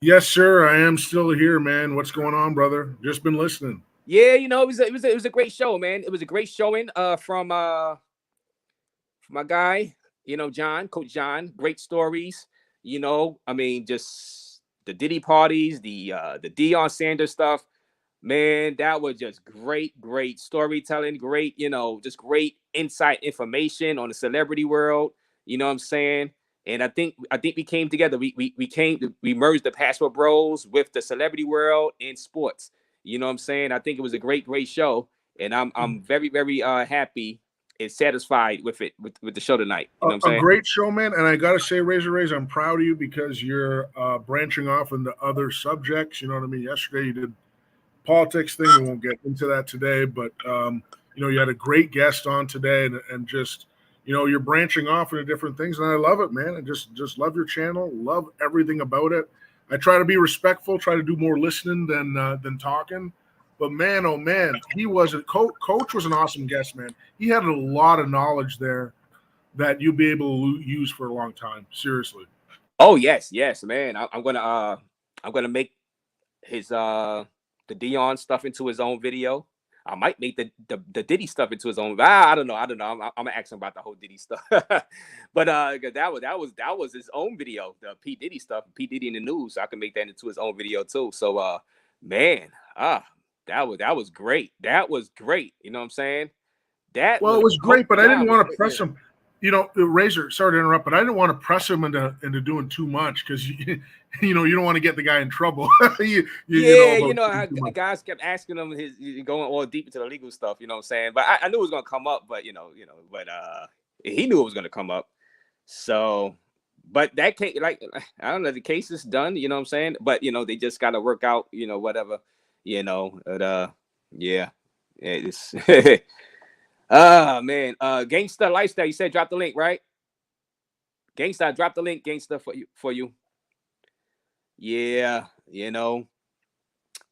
Yes, sir. I am still here, man. What's going on, brother? Just been listening. Yeah, it was a great show, man. It was a great showing from my guy, John, Coach John. Great stories. I mean, just the Diddy parties, the Deion Sanders stuff. Man, that was just great storytelling, great, just great insight information on the celebrity world. You know what I'm saying? And I think we came together. We merged the Passport Bros with the celebrity world in sports. You know what I'm saying? I think it was a great show. And I'm very, very happy and satisfied with it, with the show tonight. You know what I'm saying? A great show, man. And I gotta say, Razor Raze, I'm proud of you because you're branching off into other subjects. You know what I mean? Yesterday you did politics thing. We won't get into that today, but you had a great guest on today, and just you're branching off into different things, and I love it, man. And just love your channel, love everything about it. I try to be respectful, try to do more listening than talking. But man, oh man, Coach was an awesome guest, man. He had a lot of knowledge there that you'll be able to use for a long time. Seriously. Oh yes, man. I'm gonna make his the Deion stuff into his own video. I might make the Diddy stuff into his own. I don't know. I'm gonna ask him about the whole Diddy stuff. But that was his own video, the P Diddy stuff, P Diddy in the news. So I can make that into his own video too. So man, that was great. That was great. You know what I'm saying? It was great, but I didn't want to press him. Razor, sorry to interrupt, but I didn't want to press him into doing too much because you don't want to get the guy in trouble. Guys kept asking him going all deep into the legal stuff. You know what I'm saying? But I knew it was gonna come up. But but he knew it was gonna come up. So, but that case, like, I don't know, the case is done. You know what I'm saying? But they just gotta work out. Whatever. But yeah, it's. Man, Gangsta Lifestyle. You said drop the link, right? Gangsta, drop the link, Gangsta, for you. Yeah,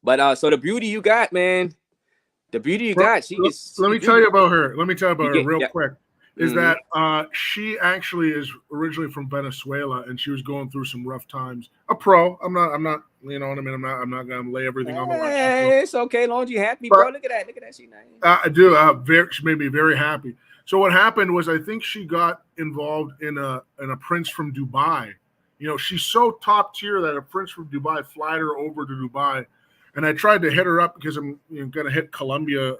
But so the beauty you got, man. The beauty you got. Let me tell you about her. Real quick. Is Mm-hmm. that she actually is originally from Venezuela, and she was going through some rough times. A pro. I'm not. You know what I mean? I'm not gonna lay everything on the line. It's okay, long as you happy, bro. Look at that. She nice. I do. She made me very happy. So what happened was, I think she got involved in a prince from Dubai. She's so top tier that a prince from Dubai flied her over to Dubai, And I tried to hit her up because I'm going to hit Colombia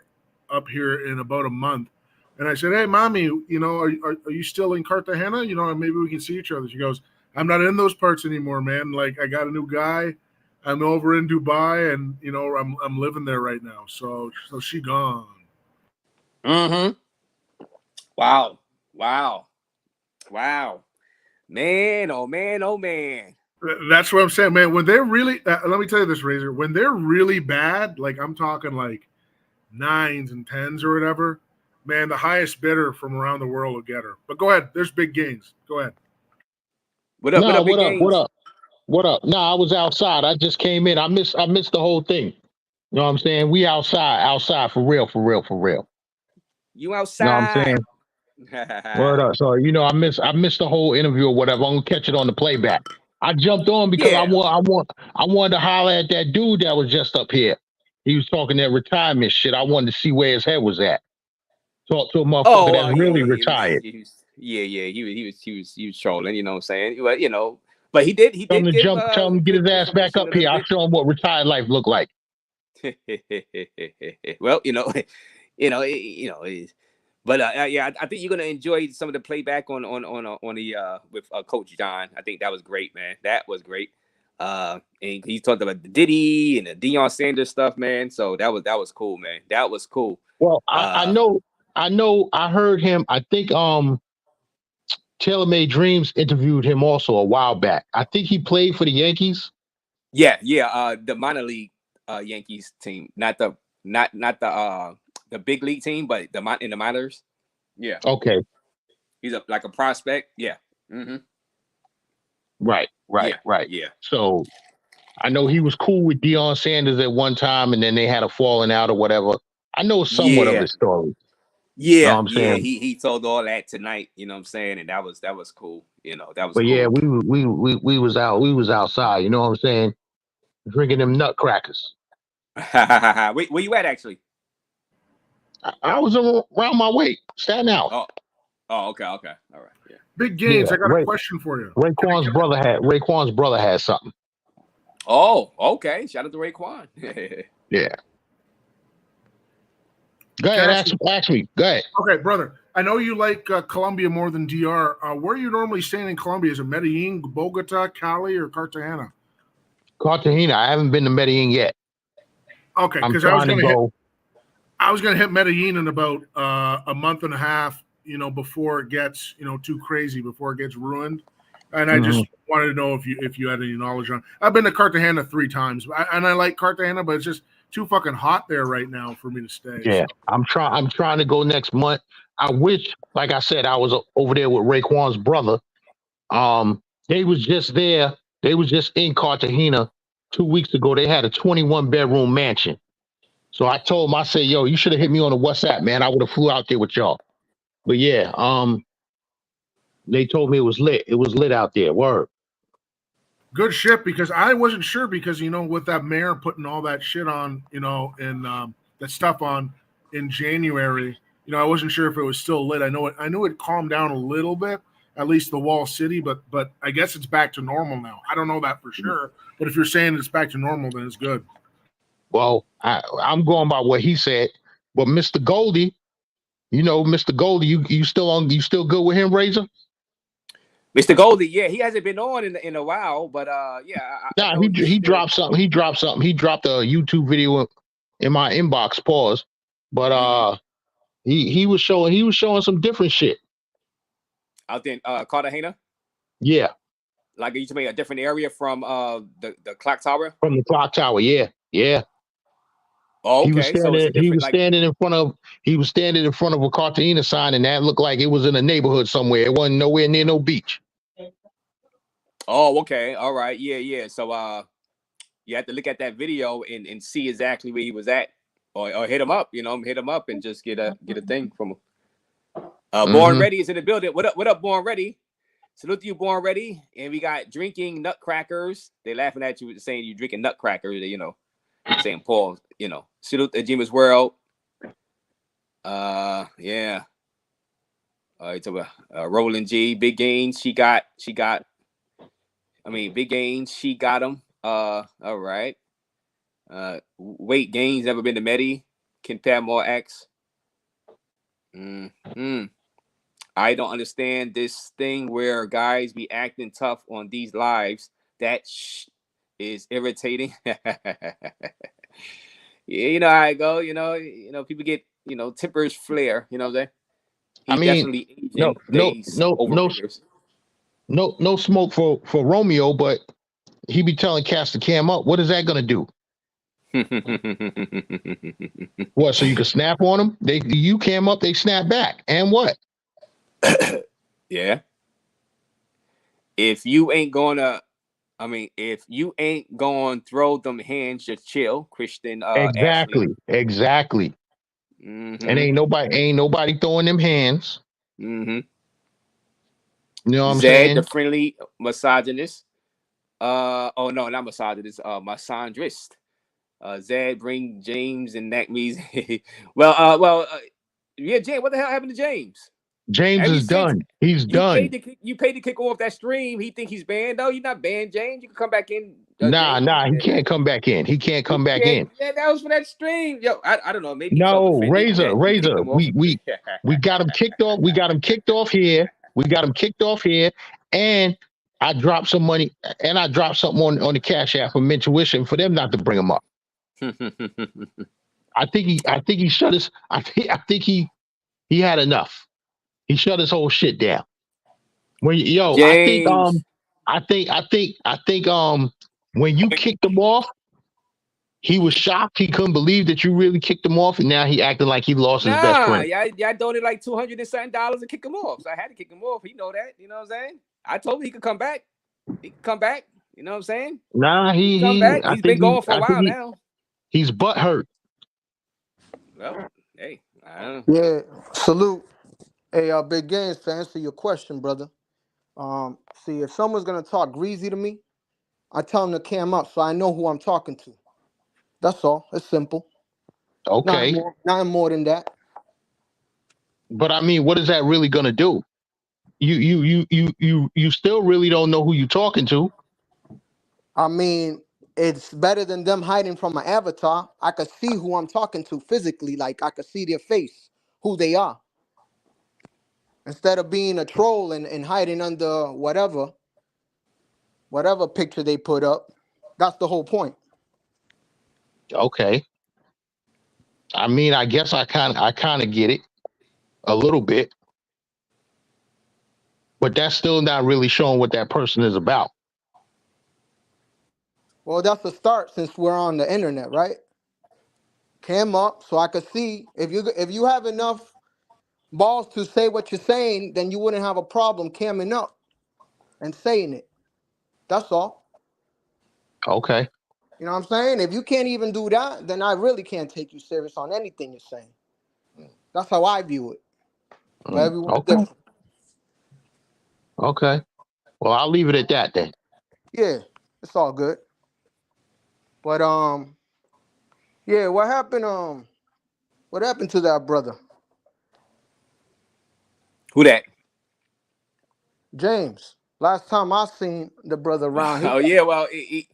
up here in about a month. And I said, hey, mommy, are you still in Cartagena? Maybe we can see each other. She goes, I'm not in those parts anymore, man. Like, I got a new guy. I'm over in Dubai, and, I'm living there right now. So she gone. Mm-hmm. Wow. Man, oh man, oh man. That's what I'm saying, man. When they're really, let me tell you this, Razor, when they're really bad, like I'm talking like 9s and 10s or whatever, man, the highest bidder from around the world will get her. But go ahead. There's big gains. Go ahead. What up, big gains? What up? No, I was outside. I just came in. I missed the whole thing. You know what I'm saying? We outside for real. You outside. You know what I'm saying? Word up. So, I missed the whole interview or whatever. I'm gonna catch it on the playback. I jumped on because I wanted to holler at that dude that was just up here. He was talking that retirement shit. I wanted to see where his head was at. Talk to a motherfucker that's really retired. He was trolling, you know what I'm saying? But he did tell him to tell him to get his ass back up here. I'll show him what retired life look like. Well, but yeah, I think you're gonna enjoy some of the playback on the with Coach John. I think that was great, man. That was great. And he talked about the Diddy and the Deion Sanders stuff, man. So that was cool, man. That was cool. Well, I know. I heard him. I think Taylor Made Dreams interviewed him also a while back. I think he played for the Yankees. Yeah. The minor league Yankees team, not the big league team, but in the minors. Yeah. Okay. He's like a prospect. Yeah. Mm-hmm. Right. Yeah. So I know he was cool with Deion Sanders at one time, and then they had a falling out or whatever. I know somewhat of his story. Yeah, you know what I'm saying? He told all that tonight, you know what I'm saying, and that was cool. That was But cool. yeah, we was outside, you know what I'm saying? Drinking them nutcrackers. Where you at actually? I was around my way, Staten Island. Oh, okay. All right. Yeah. Big gains. I got a question for you. Raekwon's brother had something. Oh, okay. Shout out to Raekwon. Yeah. Go ahead, ask me. Go ahead. Okay, brother. I know you like Colombia more than DR. Where are you normally staying in Colombia? Is it Medellin, Bogota, Cali, or Cartagena? Cartagena. I haven't been to Medellin yet. Okay, because I was going to hit Medellin in about a month and a half, before it gets, too crazy, before it gets ruined. And I just wanted to know if you had any knowledge on. I've been to Cartagena 3 times, and I like Cartagena, but it's just too fucking hot there right now for me to stay. Yeah, so. I'm trying to go next month. I wish, like I said, I was over there with Raekwon's brother. They was just there. They was just in Cartagena 2 weeks ago. They had a 21-bedroom mansion. So I told him, I said, yo, you should have hit me on the WhatsApp, man. I would have flew out there with y'all. But yeah, they told me it was lit. It was lit out there. Word. Good shit, because I wasn't sure because, with that mayor putting all that shit on, and that stuff on in January, I wasn't sure if it was still lit. I knew it calmed down a little bit, at least the Wall City, but I guess it's back to normal now. I don't know that for sure, but if you're saying it's back to normal, then it's good. Well, I'm going by what he said, but Mr. Goldie, Mr. Goldie, you still good with him, Razor? Mr. Goldie, yeah, he hasn't been on in a while, but yeah. He dropped something. He dropped a YouTube video in my inbox. Pause. But he was showing some different shit out there in Cartagena. Yeah, like you made a different area from the clock tower. From the clock tower, yeah. Oh, okay. He was standing in front of a Cartagena sign, and that looked like it was in a neighborhood somewhere. It wasn't nowhere near no beach. Oh, okay. All right. Yeah. So you have to look at that video and see exactly where he was at, or hit him up, hit him up and just get a thing from him. Born Ready is in the building. What up, Born Ready? Salute to you, Born Ready. And we got drinking nutcrackers. They laughing at you saying you drinking nutcrackers, saying Paul, salute to Jima's World. Yeah. It's Roland G, Big Gains. Big Gains, she got him. All right. Weight gains never been to Medi. Compare more X. I don't understand this thing where guys be acting tough on these lives. That is irritating. Yeah, you know how I go. You know, people get tempers flare. You know what I'm saying? I He mean, definitely no, Asian no, days no, over no, figures. no smoke for Romeo, but he be telling cats to cam up. What is that gonna do? What? So you can snap on them? You cam up, they snap back, and what? Yeah. If you ain't gonna throw them hands, just chill, Christian Ashley. Exactly. And ain't nobody throwing them hands. Mm-hmm. You know what I'm Zed, the saying? friendly misogynist. Oh no, not misogynist. Misandrist. Zed, bring James and Nakme's. Yeah, James. What the hell happened to James? James Ever is since done. He's you done. paid to kick off that stream, he think he's banned. No, you're not banned, James. You can come back in. Nah, James. he can't come back in. He can't come back in. Yeah, that was for that stream. Yo, I don't know. Maybe he felt No, offended Razor. that you kicked him off. We got him kicked off. We got him kicked off here. And I dropped some money, and I dropped something on the Cash App from Intuition for them not to bring him up. I think he shut his. I think he had enough. He shut his whole shit down. James. I think when you kicked him off, he was shocked. He couldn't believe that you really kicked him off, and now he acting like he lost his best friend. Y'all donated like $200 and something to kick him off. So I had to kick him off. He know that. You know what I'm saying? I told him he could come back. He could come back. You know what I'm saying? Nah, he come back. He's been going for a while now. He's butt hurt. Well, hey, I don't know. Yeah, salute. Hey, Big Games, to answer your question, brother. See, if someone's gonna talk greasy to me, I tell them to cam up so I know who I'm talking to. That's all. It's simple. Okay. Nothing more than that. But I mean, what is that really gonna do? You still really don't know who you're talking to. I mean, it's better than them hiding from my avatar. I could see who I'm talking to physically. Like, I could see their face, who they are. Instead of being a troll and hiding under whatever picture they put up. That's the whole point. Okay. I mean, I guess I kind of get it a little bit, but that's still not really showing what that person is about. Well, that's a start since we're on the internet, right? Cam up so I could see if you have enough balls to say what you're saying, then you wouldn't have a problem camming up and saying it. That's all. Okay. You know what I'm saying? If you can't even do that, then I really can't take you serious on anything you're saying. That's how I view it. But everyone's different. Okay. Well, I'll leave it at that then. Yeah, it's all good. But yeah, what happened? What happened to that brother? Who that? James. Last time I seen the brother around, Oh yeah, well, he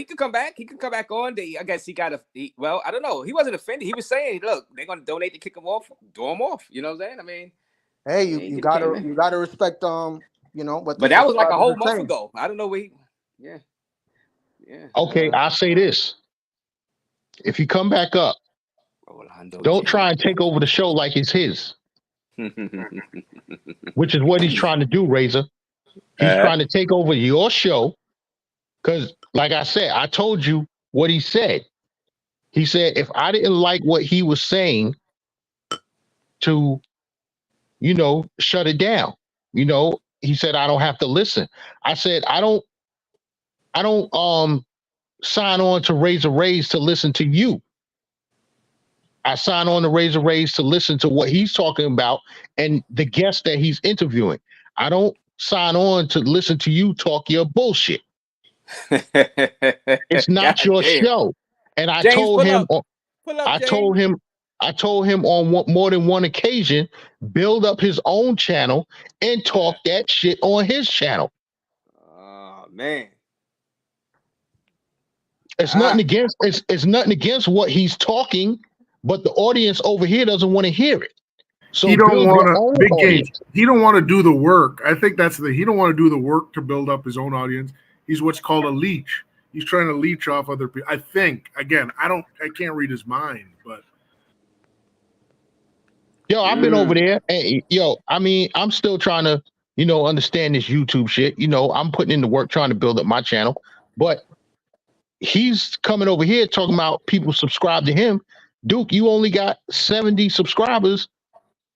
could come back. He could come back on. I guess he got well, I don't know. He wasn't offended. He was saying, "Look, they're gonna donate to kick him off. Throw him off." You know what I'm saying? I mean, hey, you gotta respect what. But that was like a whole month ago. I don't know where. Yeah. Okay, I'll say this: if you come back up, don't try and take over the show like it's his. Which is what he's trying to do, Razor. He's trying to take over your show. Because, like I said, I told you what he said. He said, if I didn't like what he was saying, to, shut it down. He said, I don't have to listen. I said, I don't sign on to Razor Raze to listen to you. I sign on to Razor Raze to listen to what he's talking about and the guests that he's interviewing. I don't sign on to listen to you talk your bullshit. It's not your show. And I told him on more than one occasion, build up his own channel and talk that shit on his channel. Oh man. It's nothing against it's nothing against what he's talking, but the audience over here doesn't want to hear it. So he don't build want your to own big audience. games. He don't want to do the work. I think that's he don't want to do the work to build up his own audience. He's what's called a leech. He's trying to leech off other people. I think, again, I can't read his mind, but Yo, I've been over there. And, yo, I mean, I'm still trying to, understand this YouTube shit. I'm putting in the work trying to build up my channel. But he's coming over here talking about people subscribe to him. Duke, you only got 70 subscribers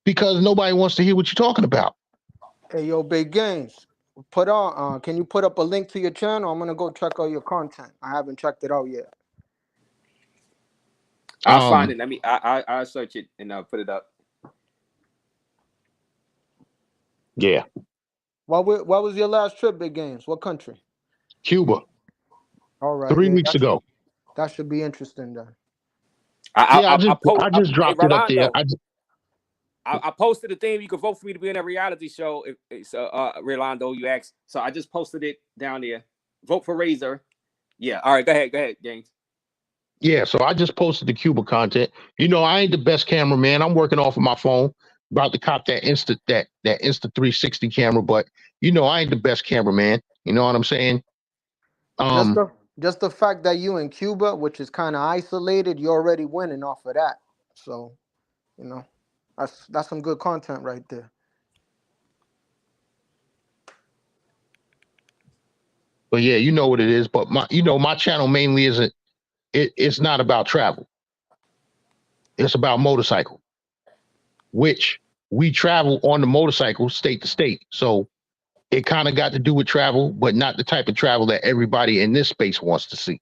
because nobody wants to hear what you're talking about. Hey, yo, Big Games. Can you put up a link to your channel? I'm gonna go check out your content. I haven't checked it out yet. I'll find it. I'll search it and put it up. Yeah. What was your last trip, Big Games? What country? Cuba. All right. 3 weeks ago. That should be interesting then. I just dropped it up there. I posted a thing. You can vote for me to be in a reality show. If it's Rolando, you asked. So I just posted it down there. Vote for Razor. Yeah. All right. Go ahead, James. Yeah. So I just posted the Cuba content. I ain't the best cameraman. I'm working off of my phone. About to cop that Insta 360 camera, but I ain't the best cameraman. You know what I'm saying? Just the fact that you in Cuba, which is kind of isolated, you're already winning off of that. So, that's some good content right there. But yeah, you know what it is. But my channel mainly isn't. It's not about travel. It's about motorcycle, which we travel on the motorcycle state to state. So it kind of got to do with travel, but not the type of travel that everybody in this space wants to see.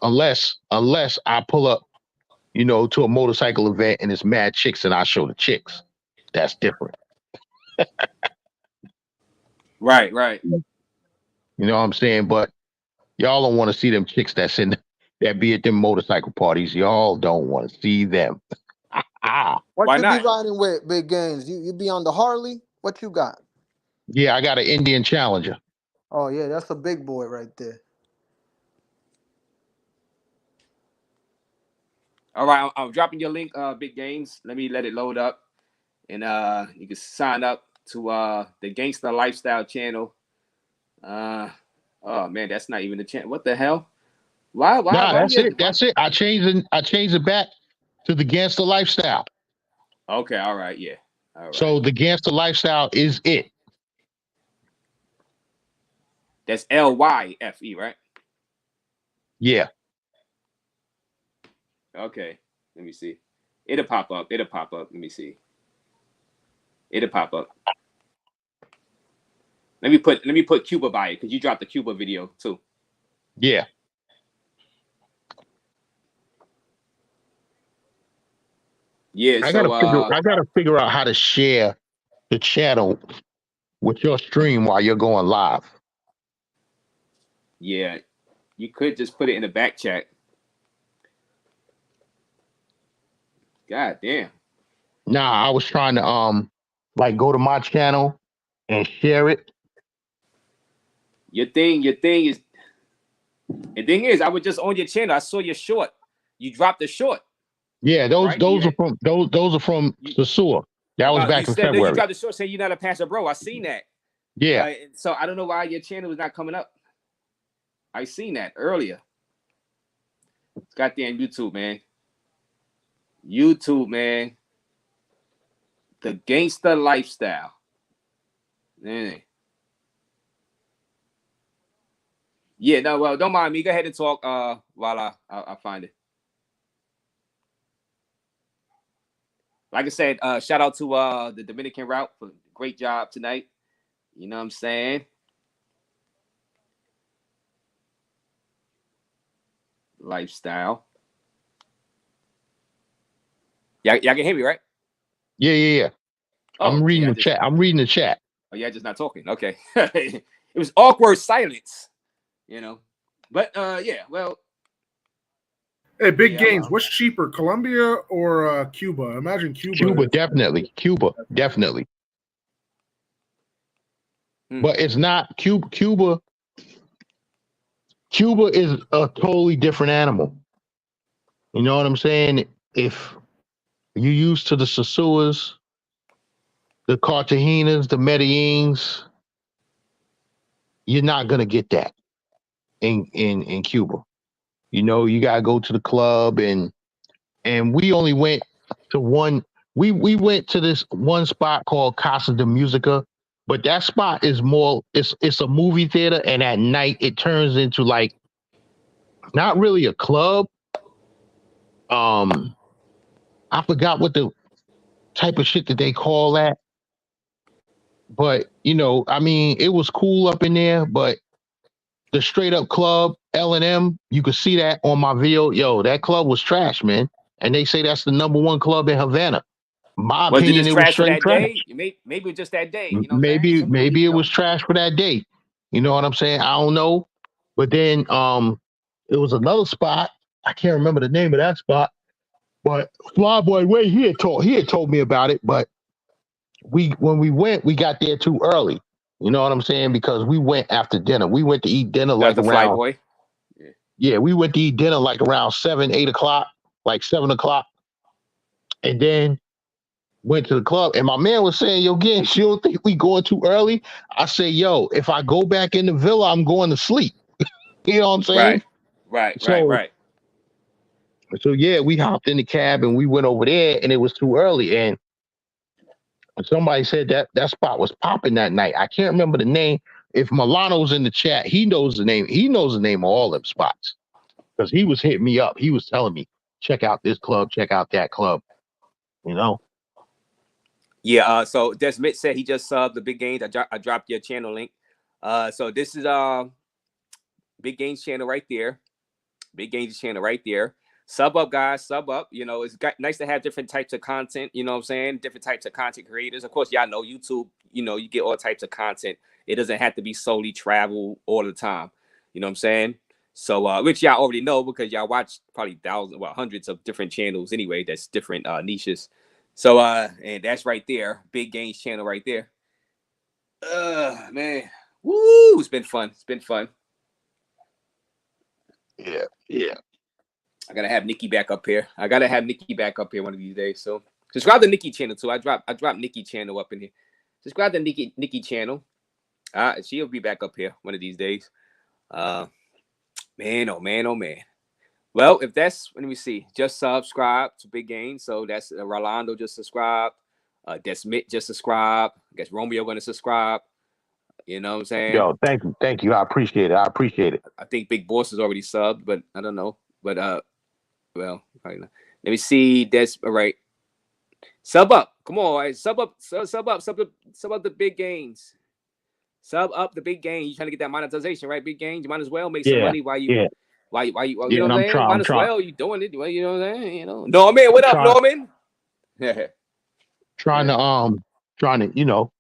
Unless I pull up, to a motorcycle event and it's mad chicks and I show the chicks. That's different. Right. You know what I'm saying? But y'all don't want to see them chicks that be at them motorcycle parties. Y'all don't want to see them. What you be riding with, Big Games? You be on the Harley? What you got? Yeah, I got an Indian Challenger. Oh yeah, that's a big boy right there. All right, I'm dropping your link, Big Games. Let it load up, and you can sign up to the Gangsta Lifestyle channel. Oh man, that's not even the channel. What the hell? Why? That's it. That's it. I changed it back to the Gangsta Lifestyle. Okay. All right. Yeah. All right. So the Gangsta Lifestyle is it. That's LYFE, right? Yeah. Okay. Let me see. It'll pop up. Let me see. It'll pop up. Let me put Cuba by it because you dropped the Cuba video too. Yeah. Yeah. I gotta figure out how to share the channel with your stream while you're going live. Yeah. You could just put it in the back chat. God damn. Nah, I was trying to go to my channel and share it. Your thing is the thing is I was just on your channel. I saw your short. You dropped the short. Yeah, those are from the sewer. That was back in February. You dropped the short saying you're not a passer, bro. I seen that. Yeah. So I don't know why your channel is not coming up. I seen that earlier. It's goddamn YouTube, man. The Gangsta Lifestyle. Man. Yeah, no, well, don't mind me. Go ahead and talk while I find it. Like I said, shout out to the Dominican route for a great job tonight. You know what I'm saying? Lifestyle. Y'all can hear me, right? Yeah. Oh, I'm reading the chat. Oh, yeah, just not talking. Okay. It was awkward silence, But yeah, well. Hey, Big Games, what's cheaper, Colombia or Cuba? Imagine Cuba. Cuba, definitely. But it's not Cuba. Cuba is a totally different animal. You know what I'm saying? If you're used to the Sasuas, the Cartagenas, the Medellin's, you're not gonna get that in Cuba. You know, you gotta go to the club, and we only went to one. We went to this one spot called Casa de Musica, but that spot is more. It's a movie theater, and at night it turns into like not really a club. I forgot what the type of shit that they call that, but you know, I mean, it was cool up in there, but the straight up club L&M, you could see that on my video. Yo, that club was trash, man. And they say that's the number one club in Havana. My Was it opinion, just it was trash for straight that trash. day? Maybe it was just that day. You know what I'm saying? Maybe Some people, you it know. was trash for that day. You know what I'm saying? I don't know. But then it was another spot. I can't remember the name of that spot. But Flyboy Way, he had told me about it. But when we went, we got there too early. You know what I'm saying? Because we went after dinner. We went to eat dinner like That's the around. Flyboy. Yeah, we went to eat dinner like around 7, 8 o'clock, like 7 o'clock. And then went to the club. And my man was saying, yo, Gans, you don't think we going too early? I say, yo, if I go back in the villa, I'm going to sleep. You know what I'm saying? Right. So yeah, we hopped in the cab and we went over there, and it was too early. And somebody said that spot was popping that night. I can't remember the name. If Milano's in the chat, he knows the name. He knows the name of all them spots because he was hitting me up. He was telling me, check out this club, check out that club. You know. Yeah. So Desmit said he just subbed the Big Gains. I dropped your channel link. So this is Big Gains channel right there. Big Gains channel right there. Sub up, guys. Sub up. You know, it's nice to have different types of content. You know what I'm saying? Different types of content creators. Of course, y'all know YouTube. You know, you get all types of content. It doesn't have to be solely travel all the time. You know what I'm saying? So, which y'all already know because y'all watch probably hundreds of different channels anyway. That's different niches. So, and that's right there. Big Gains channel right there. Man. Woo! It's been fun. Yeah. I gotta have Nikki back up here. One of these days. So subscribe to Nikki channel too. I dropped Nikki channel up in here. Subscribe to Nikki channel. She'll be back up here one of these days. Man, oh man. Well, if that's, let me see. Just subscribe to Big Game. So that's Rolando just subscribed. Desmit just subscribed. I guess Romeo gonna subscribe. You know what I'm saying? Yo, thank you. I appreciate it. I think Big Boss is already subbed, but I don't know. But well, probably not. Let me see. That's all right. Sub up. Come on, right? Sub up the Big Gains. Sub up the Big Gains. You trying to get that monetization, right? Big Gains. You might as well make some money while you you know what I'm saying? Might as well you doing it. You know what I'm saying? You know. Norman, what up, Norman? Trying to, you know,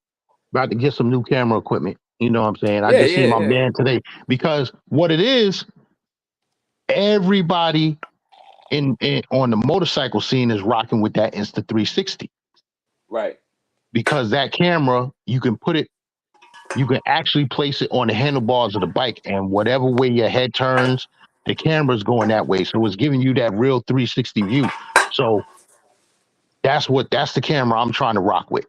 about to get some new camera equipment. You know what I'm saying? I just seen my man today because what it is, everybody in on the motorcycle scene is rocking with that Insta360. Right. Because that camera, you can actually place it on the handlebars of the bike, and whatever way your head turns, the camera's going that way. So it's giving you that real 360 view. So that's the camera I'm trying to rock with.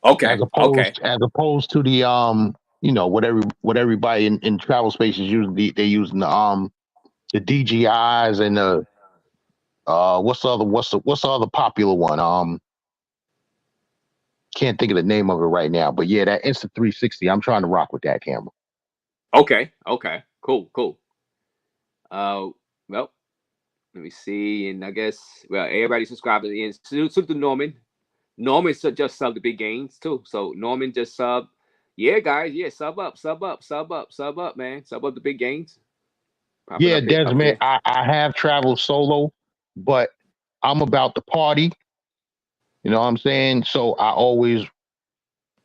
Okay. As opposed to the you know, what everybody in travel spaces usually they using the DJIs and the what's the other popular one? Can't think of the name of it right now, but yeah, that Insta360. I'm trying to rock with that camera. Okay. Cool. Well, let me see, and I guess everybody subscribed to the end. Salute to Norman. Norman just subbed the Big Gains too. So Norman just subbed. Yeah, guys. Yeah, sub up, man. Sub up the Big Gains. Yeah, Desmond, I have traveled solo, but I'm about the party. You know what I'm saying? So I always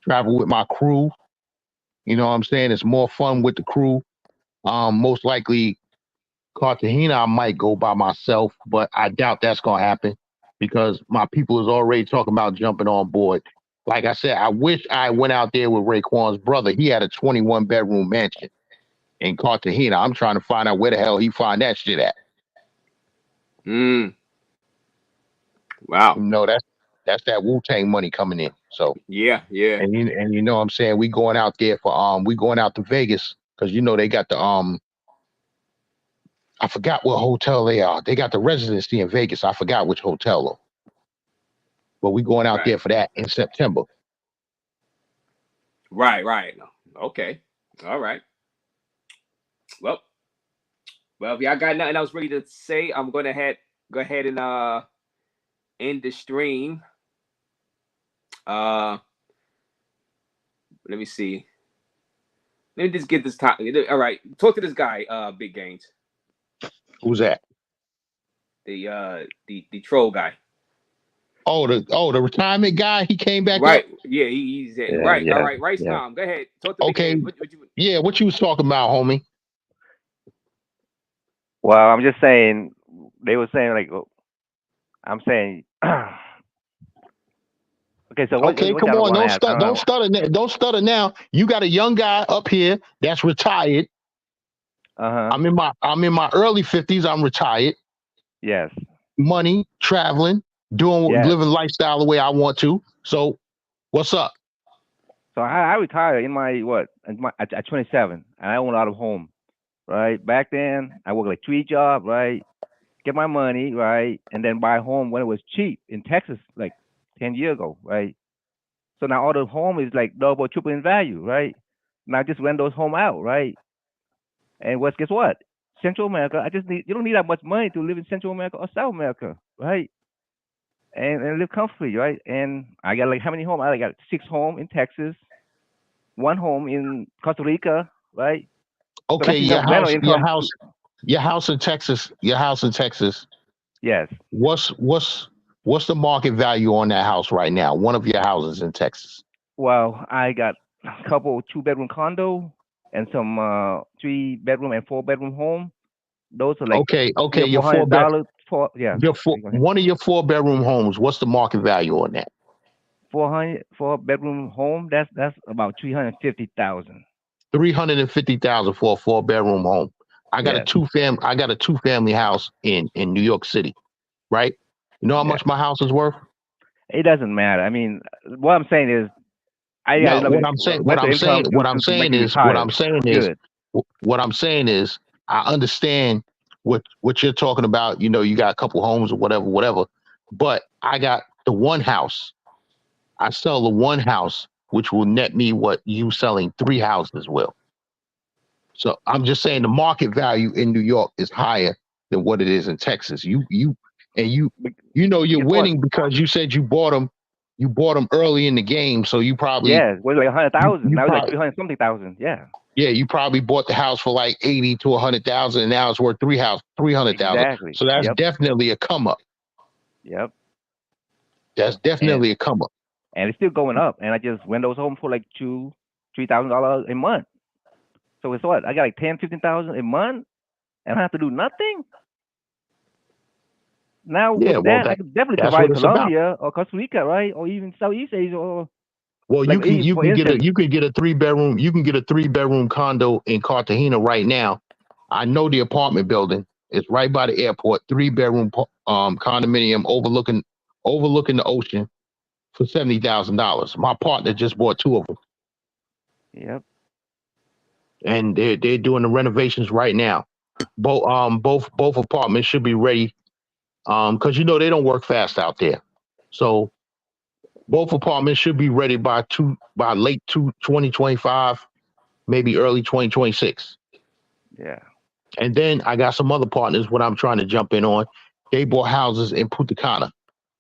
travel with my crew. You know what I'm saying? It's more fun with the crew. Most likely Cartagena, I might go by myself, but I doubt that's gonna happen because my people is already talking about jumping on board. Like I said, I wish I went out there with Raekwon's brother. He had a 21 bedroom mansion. in Cartagena. I'm trying to find out where the hell he find that shit at. Wow. That's that Wu-Tang money coming in. So yeah. and you know what I'm saying, we going out there for we going out to Vegas because you know they got the I forgot what hotel they are. They got the residency in Vegas. I forgot which hotel though. But we going out there for that in September. Right. Okay. All right. Well, if y'all got nothing else ready to say, I'm gonna go ahead and end the stream. Let me see. Let me just get this time. All right, talk to this guy, Big Gains. Who's that? The troll guy. Oh, the retirement guy. He came back right. up. Yeah, he's right. All right, right, Tom. Go ahead. Talk to Big Gains. What you was talking about, homie? Well, I'm just saying. They were saying like, I'm saying. Okay, so what come y'all on, want to ask? don't stutter now. You got a young guy up here that's retired. I'm in my early 50s. I'm retired. Yes. Money, traveling, living lifestyle the way I want to. So, what's up? So I retired in my at 27, and I own a lot of home. Right back then, I worked like 3 jobs. Right, get my money. Right, and then buy a home when it was cheap in Texas, like 10 years ago. Right. So now all the home is like double, triple in value. Right. Now I just rent those home out. Right. And guess what? Central America, you don't need that much money to live in Central America or South America, right? And live comfortably, right? And I got like how many homes? I got 6 homes in Texas, 1 home in Costa Rica, right? Okay, your house in Texas. Yes. What's the market value on that house right now? One of your houses in Texas. Well, I got a couple 2-bedroom condo and some 3-bedroom and 4-bedroom home. Those are like okay. Your $400 for one of your 4-bedroom homes. What's the market value on that? 4-bedroom home. That's about 350,000. 350,000 for a 4-bedroom home. I got a 2-family house in New York City, right? You know how much my house is worth? It doesn't matter. I mean, what I'm saying is, what I'm saying is, I understand what you're talking about. You know, you got a couple homes or whatever. But I got the one house. I sell the one house, which will net me what you selling 3 houses will. So I'm just saying the market value in New York is higher than what it is in Texas. You're winning because you said you bought them early in the game, so you probably it was like 100,000. Now it's like 300 something thousand. Yeah. Yeah, you probably bought the house for like 80 to 100,000, and now it's worth 300,000. Exactly. So that's definitely a come up. Yep. That's definitely a come up. And it's still going up. And I just rent those home for like $2,000-$3,000 a month. So it's what? I got like 10,000, 15,000 a month, and I have to do nothing. Now with that, I could definitely provide Colombia or Costa Rica, right? Or even Southeast Asia. Or well, like you can get a 3-bedroom. You can get a 3-bedroom condo in Cartagena right now. I know the apartment building. It's right by the airport. 3-bedroom condominium overlooking the ocean for $70,000. My partner just bought 2 of them. Yep. And they're doing the renovations right now. Both apartments should be ready. Because you know they don't work fast out there. So both apartments should be ready by late 2025, maybe early 2026. Yeah. And then I got some other partners what I'm trying to jump in on. They bought houses in Punta Cana.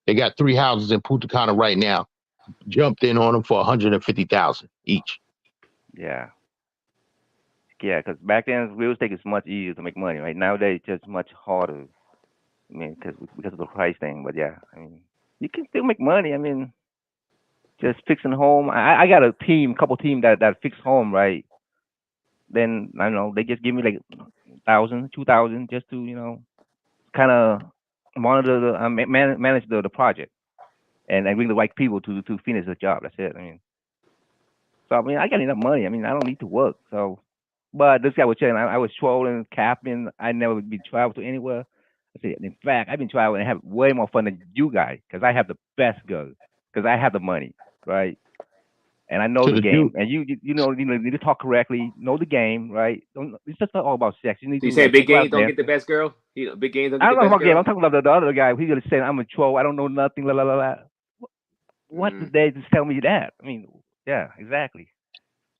They got 3 houses in Punta Cana right now. Jumped in on them for 150,000 each. Yeah. Yeah, because back then real estate is much easier to make money. Right nowadays, it's just much harder. I mean, because of the price thing. But yeah, I mean, you can still make money. I mean, just fixing home. I got a couple team that fix home, right? Then I don't know, they just give me like 1,000, 2,000 just to kind of monitor manage the project and bring the right people to finish the job. That's it. I mean, so I got enough money. I mean, I don't need to work. So But this guy was saying I was trolling, capping. I never been traveled to anywhere. I said, in fact, I've been traveling and have way more fun than you guys because I have the best girls because I have the money, right? And I know To the the game. dude, And you need to talk correctly, know the game, right? Don't, it's just not all about sex. You need So you to saying like big think about games don't this. get the best girl? Big games don't I get don't the know best about game. girl? I'm talking about the other guy. He's gonna say I'm a troll. I don't know nothing. La la la la. What Mm. did they just tell me that? I mean, yeah, exactly.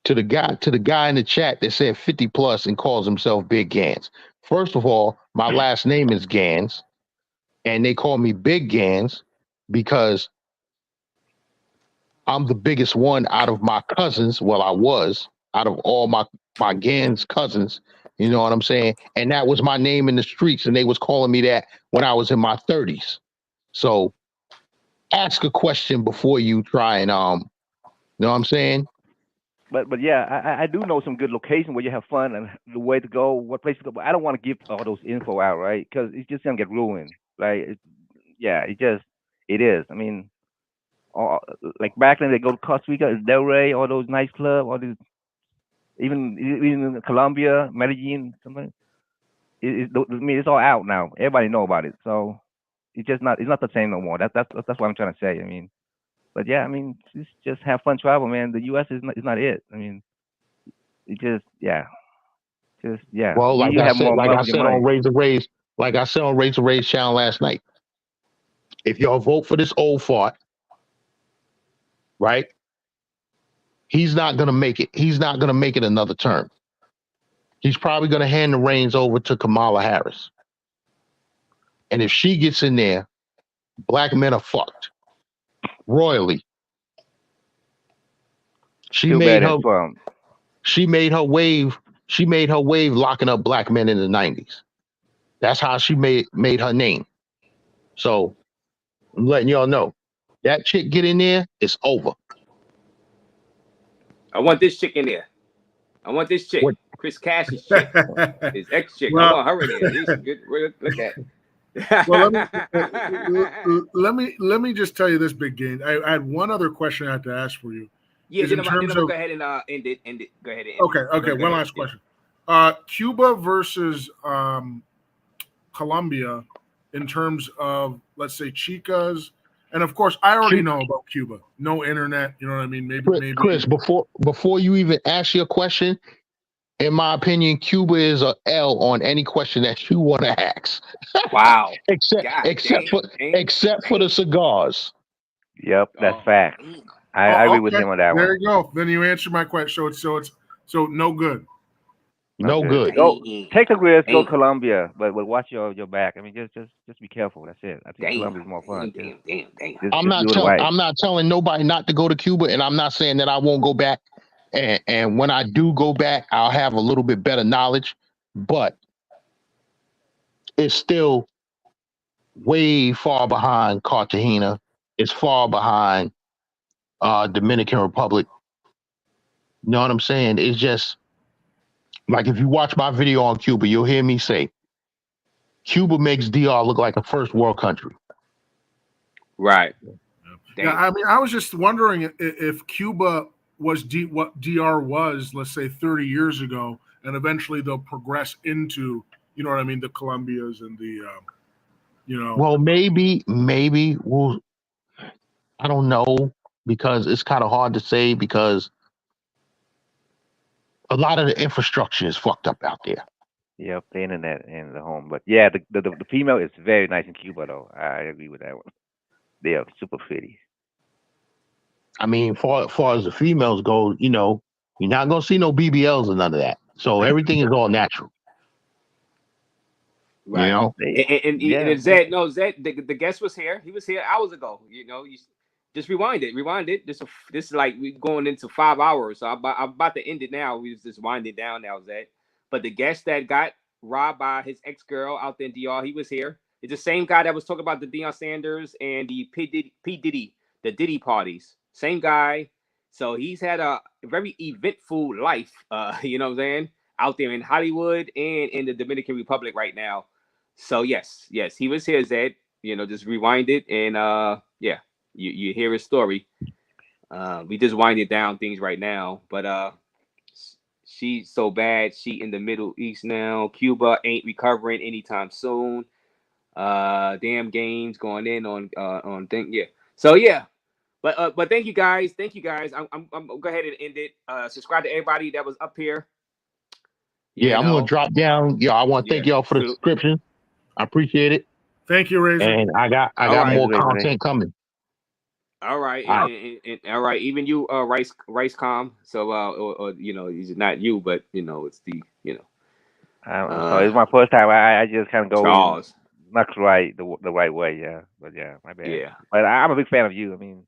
to the guy in the chat that said 50 plus and calls himself Big Gans. First of all, my last name is Gans, and they call me Big Gans because I'm the biggest one out of my cousins. Well, I was out of all my Gans cousins. You know what I'm saying? And that was my name in the streets, and they was calling me that when I was in my 30s. So ask a question before you try and you know what I'm saying? But yeah, I do know some good location where you have fun and the way to go, what place to go. But I don't want to give all those info out, right? Because it's just gonna get ruined, right? Yeah, it is. I mean, all, like back then they go to Costa Rica, Del Rey, all those nice clubs, all these, even in Colombia, Medellin, something. I mean, it's all out now. Everybody know about it, so it's not the same no more. That's what I'm trying to say. I mean, but yeah, I mean, just have fun, travel, man. The U.S. is not it. I mean, it just yeah. Well, You have more like money I with your said on money. Razor Raze, like I said on Razor Raze channel last night. If y'all vote for this old fart, right? He's not gonna make it. He's not gonna make it another term. He's probably gonna hand the reins over to Kamala Harris. And if she gets in there, black men are fucked royally. She Too made bad her that's from. she made her wave. She made her wave locking up black men in the 90s. That's how she made her name. So I'm letting y'all know. That chick get in there, it's over. I want this chick in there. I want this chick. What Chris Cash's chick. His ex chick. I Well, want her in there. She's good. Look at. well, let me just tell you this, Big Game. I had one other question I had to ask for you. Yeah, Is then in I'm terms gonna of go ahead and end it. Go ahead and end okay, it. okay. Go One ahead. last question. Cuba versus Colombia, in terms of, let's say, chicas, and of course, I already know about Cuba. No internet, you know what I mean? Maybe. Chris, before you even ask your question, in my opinion, Cuba is a L on any question that you want to ask. Wow. except for the cigars. Yep, that's fact. I agree with Okay. him on that one. There you go. Then you answered my question. So no good. No good. Go take the risk. Go Colombia, but watch your back. I mean, just be careful. That's it. I think Colombia is more fun. I'm not telling nobody not to go to Cuba, and I'm not saying that I won't go back. And when I do go back, I'll have a little bit better knowledge, but it's still way far behind Cartagena. It's far behind Dominican Republic. You know what I'm saying? It's just like if you watch my video on Cuba, you'll hear me say Cuba makes DR look like a first world country. Right. Yeah, I mean, I was just wondering if Cuba was what DR was, let's say, 30 years ago, and eventually they'll progress into, you know what I mean, the Colombias and the, you know. Well, maybe we'll. I don't know, because it's kind of hard to say, because a lot of the infrastructure is fucked up out there. Yep, the internet and the home. But yeah, the female is very nice in Cuba, though. I agree with that one. They are super pretty. I mean, far as the females go, you know, you're not gonna see no BBLs or none of that. So everything is all natural. Right. You know? And Zed, the guest was here. He was here hours ago. You know, you just rewind it. This is like we going into 5 hours. So I'm about to end it now. We just winding down now, Zed. But the guest that got robbed by his ex-girl out there in DR, he was here. It's the same guy that was talking about the Deion Sanders and the P. Diddy, the Diddy parties. Same guy. So he's had a very eventful life, you know what I'm saying, out there in Hollywood and in the Dominican Republic right now. So yes, he was here, Zed. You know, just rewind it and yeah, you hear his story. We just winding down things right now, but She's so bad. She in the Middle East now. Cuba ain't recovering anytime soon. Damn games going in on thing. Yeah. So yeah. But thank you guys. Thank you guys. I'm gonna go ahead and end it. Subscribe to everybody that was up here. Yeah, I'm gonna drop down. Yeah, I want to thank y'all for the subscription. I appreciate it. Thank you, Razor. And I got more content coming. All right, and all right. Even you, Rice Com. So, or it's not you, but it's the So it's my first time. I just kind of go Charles. Not right the right way. Yeah, but yeah, my bad. Yeah. But I'm a big fan of you. I mean,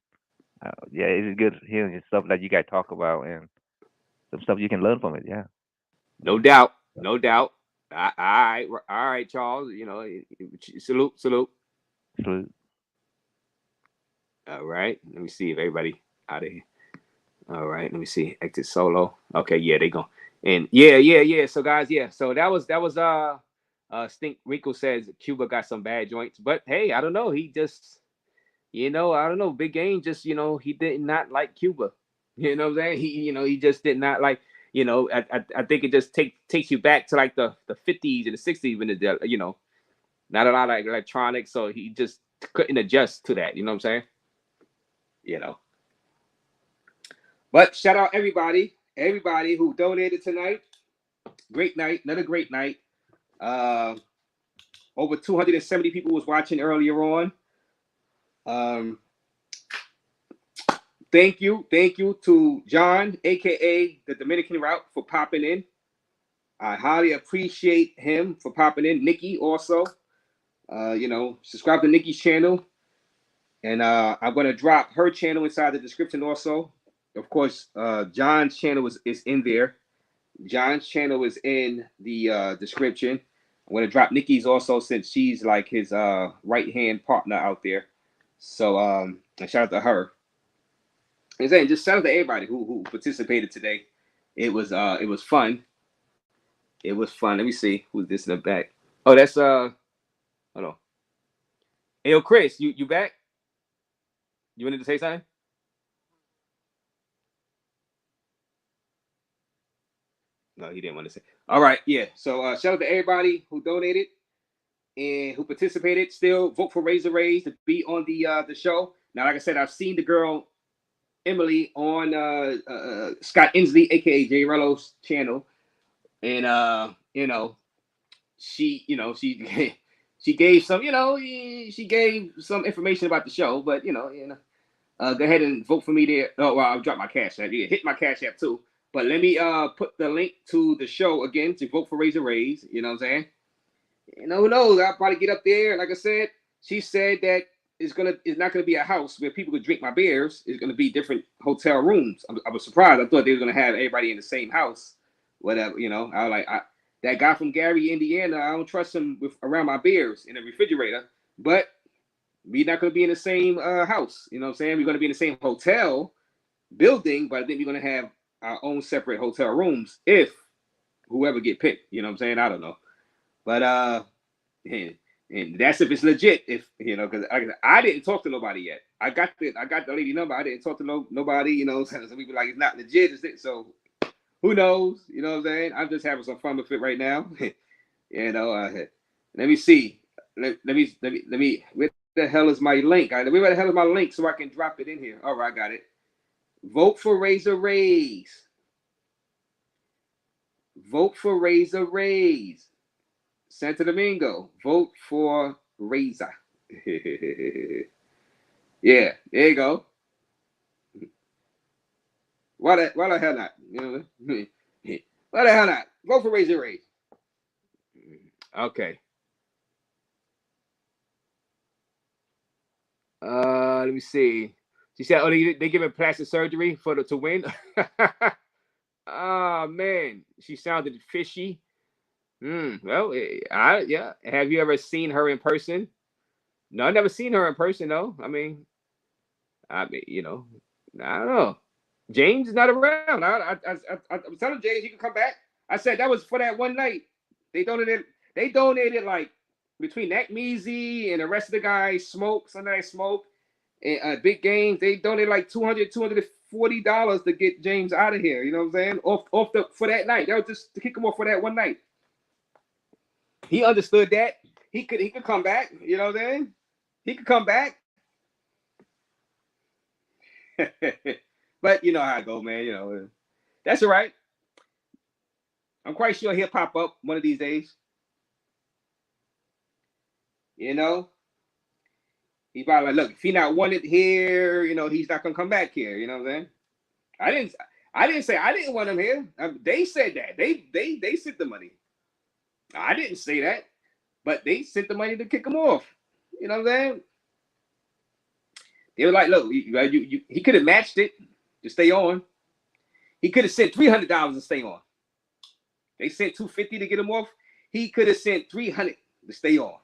yeah, it's good hearing the stuff that you guys talk about and some stuff you can learn from it. Yeah. No doubt. No doubt. All right, Charles. Salute. Salute. All right. Let me see if everybody out of here. All right. Let me see. Exit solo. Okay. Yeah, they go. And yeah. So guys, yeah. So that was Stink Rico says Cuba got some bad joints, but hey, I don't know. He just, I don't know. Big Game just, he did not like Cuba. You know what I'm saying? He just did not like. I think it just takes you back to like the 50s and the 60s when the not a lot of electronics, so he just couldn't adjust to that. You know what I'm saying? But shout out everybody who donated tonight. Great night, another great night. Over 270 people was watching earlier on. Thank you to John, aka the Dominican Route, for popping in. I highly appreciate him for popping in. Nikki also. Subscribe to Nikki's channel. And I'm gonna drop her channel inside the description also. Of course, John's channel is in there. John's channel is in the description. I'm gonna drop Nikki's also since she's like his right-hand partner out there. So and shout out to her. And saying just shout out to everybody who participated today. It was fun. It was fun. Let me see who's this in the back. Oh, that's hold on. Hey, yo, Chris, you back? You wanted to say something? No, he didn't want to say. All right, yeah. So shout out to everybody who donated and who participated. Still vote for Razor Raze to be on the show. Now, like I said, I've seen the girl Emily on Scott Inslee, aka J Rello's channel, and she gave some she gave some information about the show, but go ahead and vote for me there. Oh, well, I'll drop my Cash App. Yeah, hit my Cash App too. But let me put the link to the show again to vote for Razor Raze. You know what I'm saying? Who knows? I'll probably get up there. Like I said, she said that it's not gonna be a house where people could drink my beers. It's gonna be different hotel rooms. I was surprised. I thought they were gonna have everybody in the same house. Whatever, I was like, that guy from Gary, Indiana, I don't trust him around my beers in the refrigerator. But we're not gonna be in the same house. You know what I'm saying? We're gonna be in the same hotel building, but I think we're gonna have our own separate hotel rooms if whoever get picked. You know what I'm saying? I don't know. But and that's if it's legit. If because I didn't talk to nobody yet. I got the lady number. I didn't talk to nobody. So we be like, it's not legit, is it? So who knows? You know what I'm saying? I'm just having some fun with it right now. Let me see. Let me. Where the hell is my link? Where the hell is my link so I can drop it in here? All right, I got it. Vote for Razor Raze. Vote for Razor Raze. Santo Domingo, vote for Razor. Yeah, there you go. Why the hell not? Why the hell not? Vote for Razor Raze. Okay. Let me see. She said, "Oh, they giving plastic surgery to win." Oh man, she sounded fishy. Well, yeah. Have you ever seen her in person? No, I've never seen her in person though. I mean, I don't know. James is not around. I was telling James he can come back. I said that was for that one night. They donated like between Nat Measy and the rest of the guys, Sunday Smoke, and Big Games. They donated like $240 $40 to get James out of here. You know what I'm saying? Off the for that night. That was just to kick him off for that one night. He understood that. He could come back. You know what I'm saying? He could come back. But you know how it go, man. You know, that's all right. I'm quite sure he'll pop up one of these days. You know, he probably like, look, if he not wanted here, you know, he's not gonna come back here. You know what I'm saying? I didn't say I didn't want him here. They said that. They sent the money. I didn't say that, but they sent the money to kick him off. You know what I'm saying? They were like, look, he could have matched it to stay on. He could have sent $300 to stay on. They sent $250 to get him off. He could have sent $300 to stay on.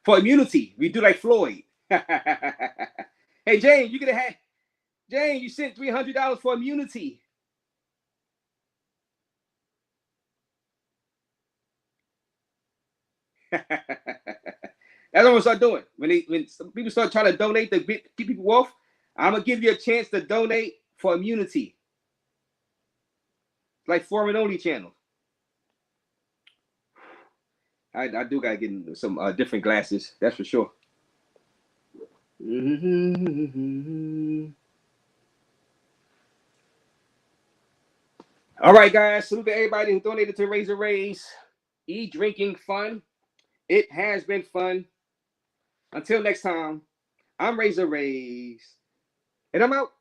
For immunity. We do like Floyd. Hey, James, you could have had, James, you sent $300 for immunity. That's what I'm gonna start doing. When some people start trying to donate to keep people off, I'm gonna give you a chance to donate for immunity. Like foreign only channel. I do gotta get some different glasses. That's for sure. All right, guys. Salute to everybody who donated to Razor Raze. Eat, drinking, fun. It has been fun. Until next time, I'm Razor Raze, and I'm out.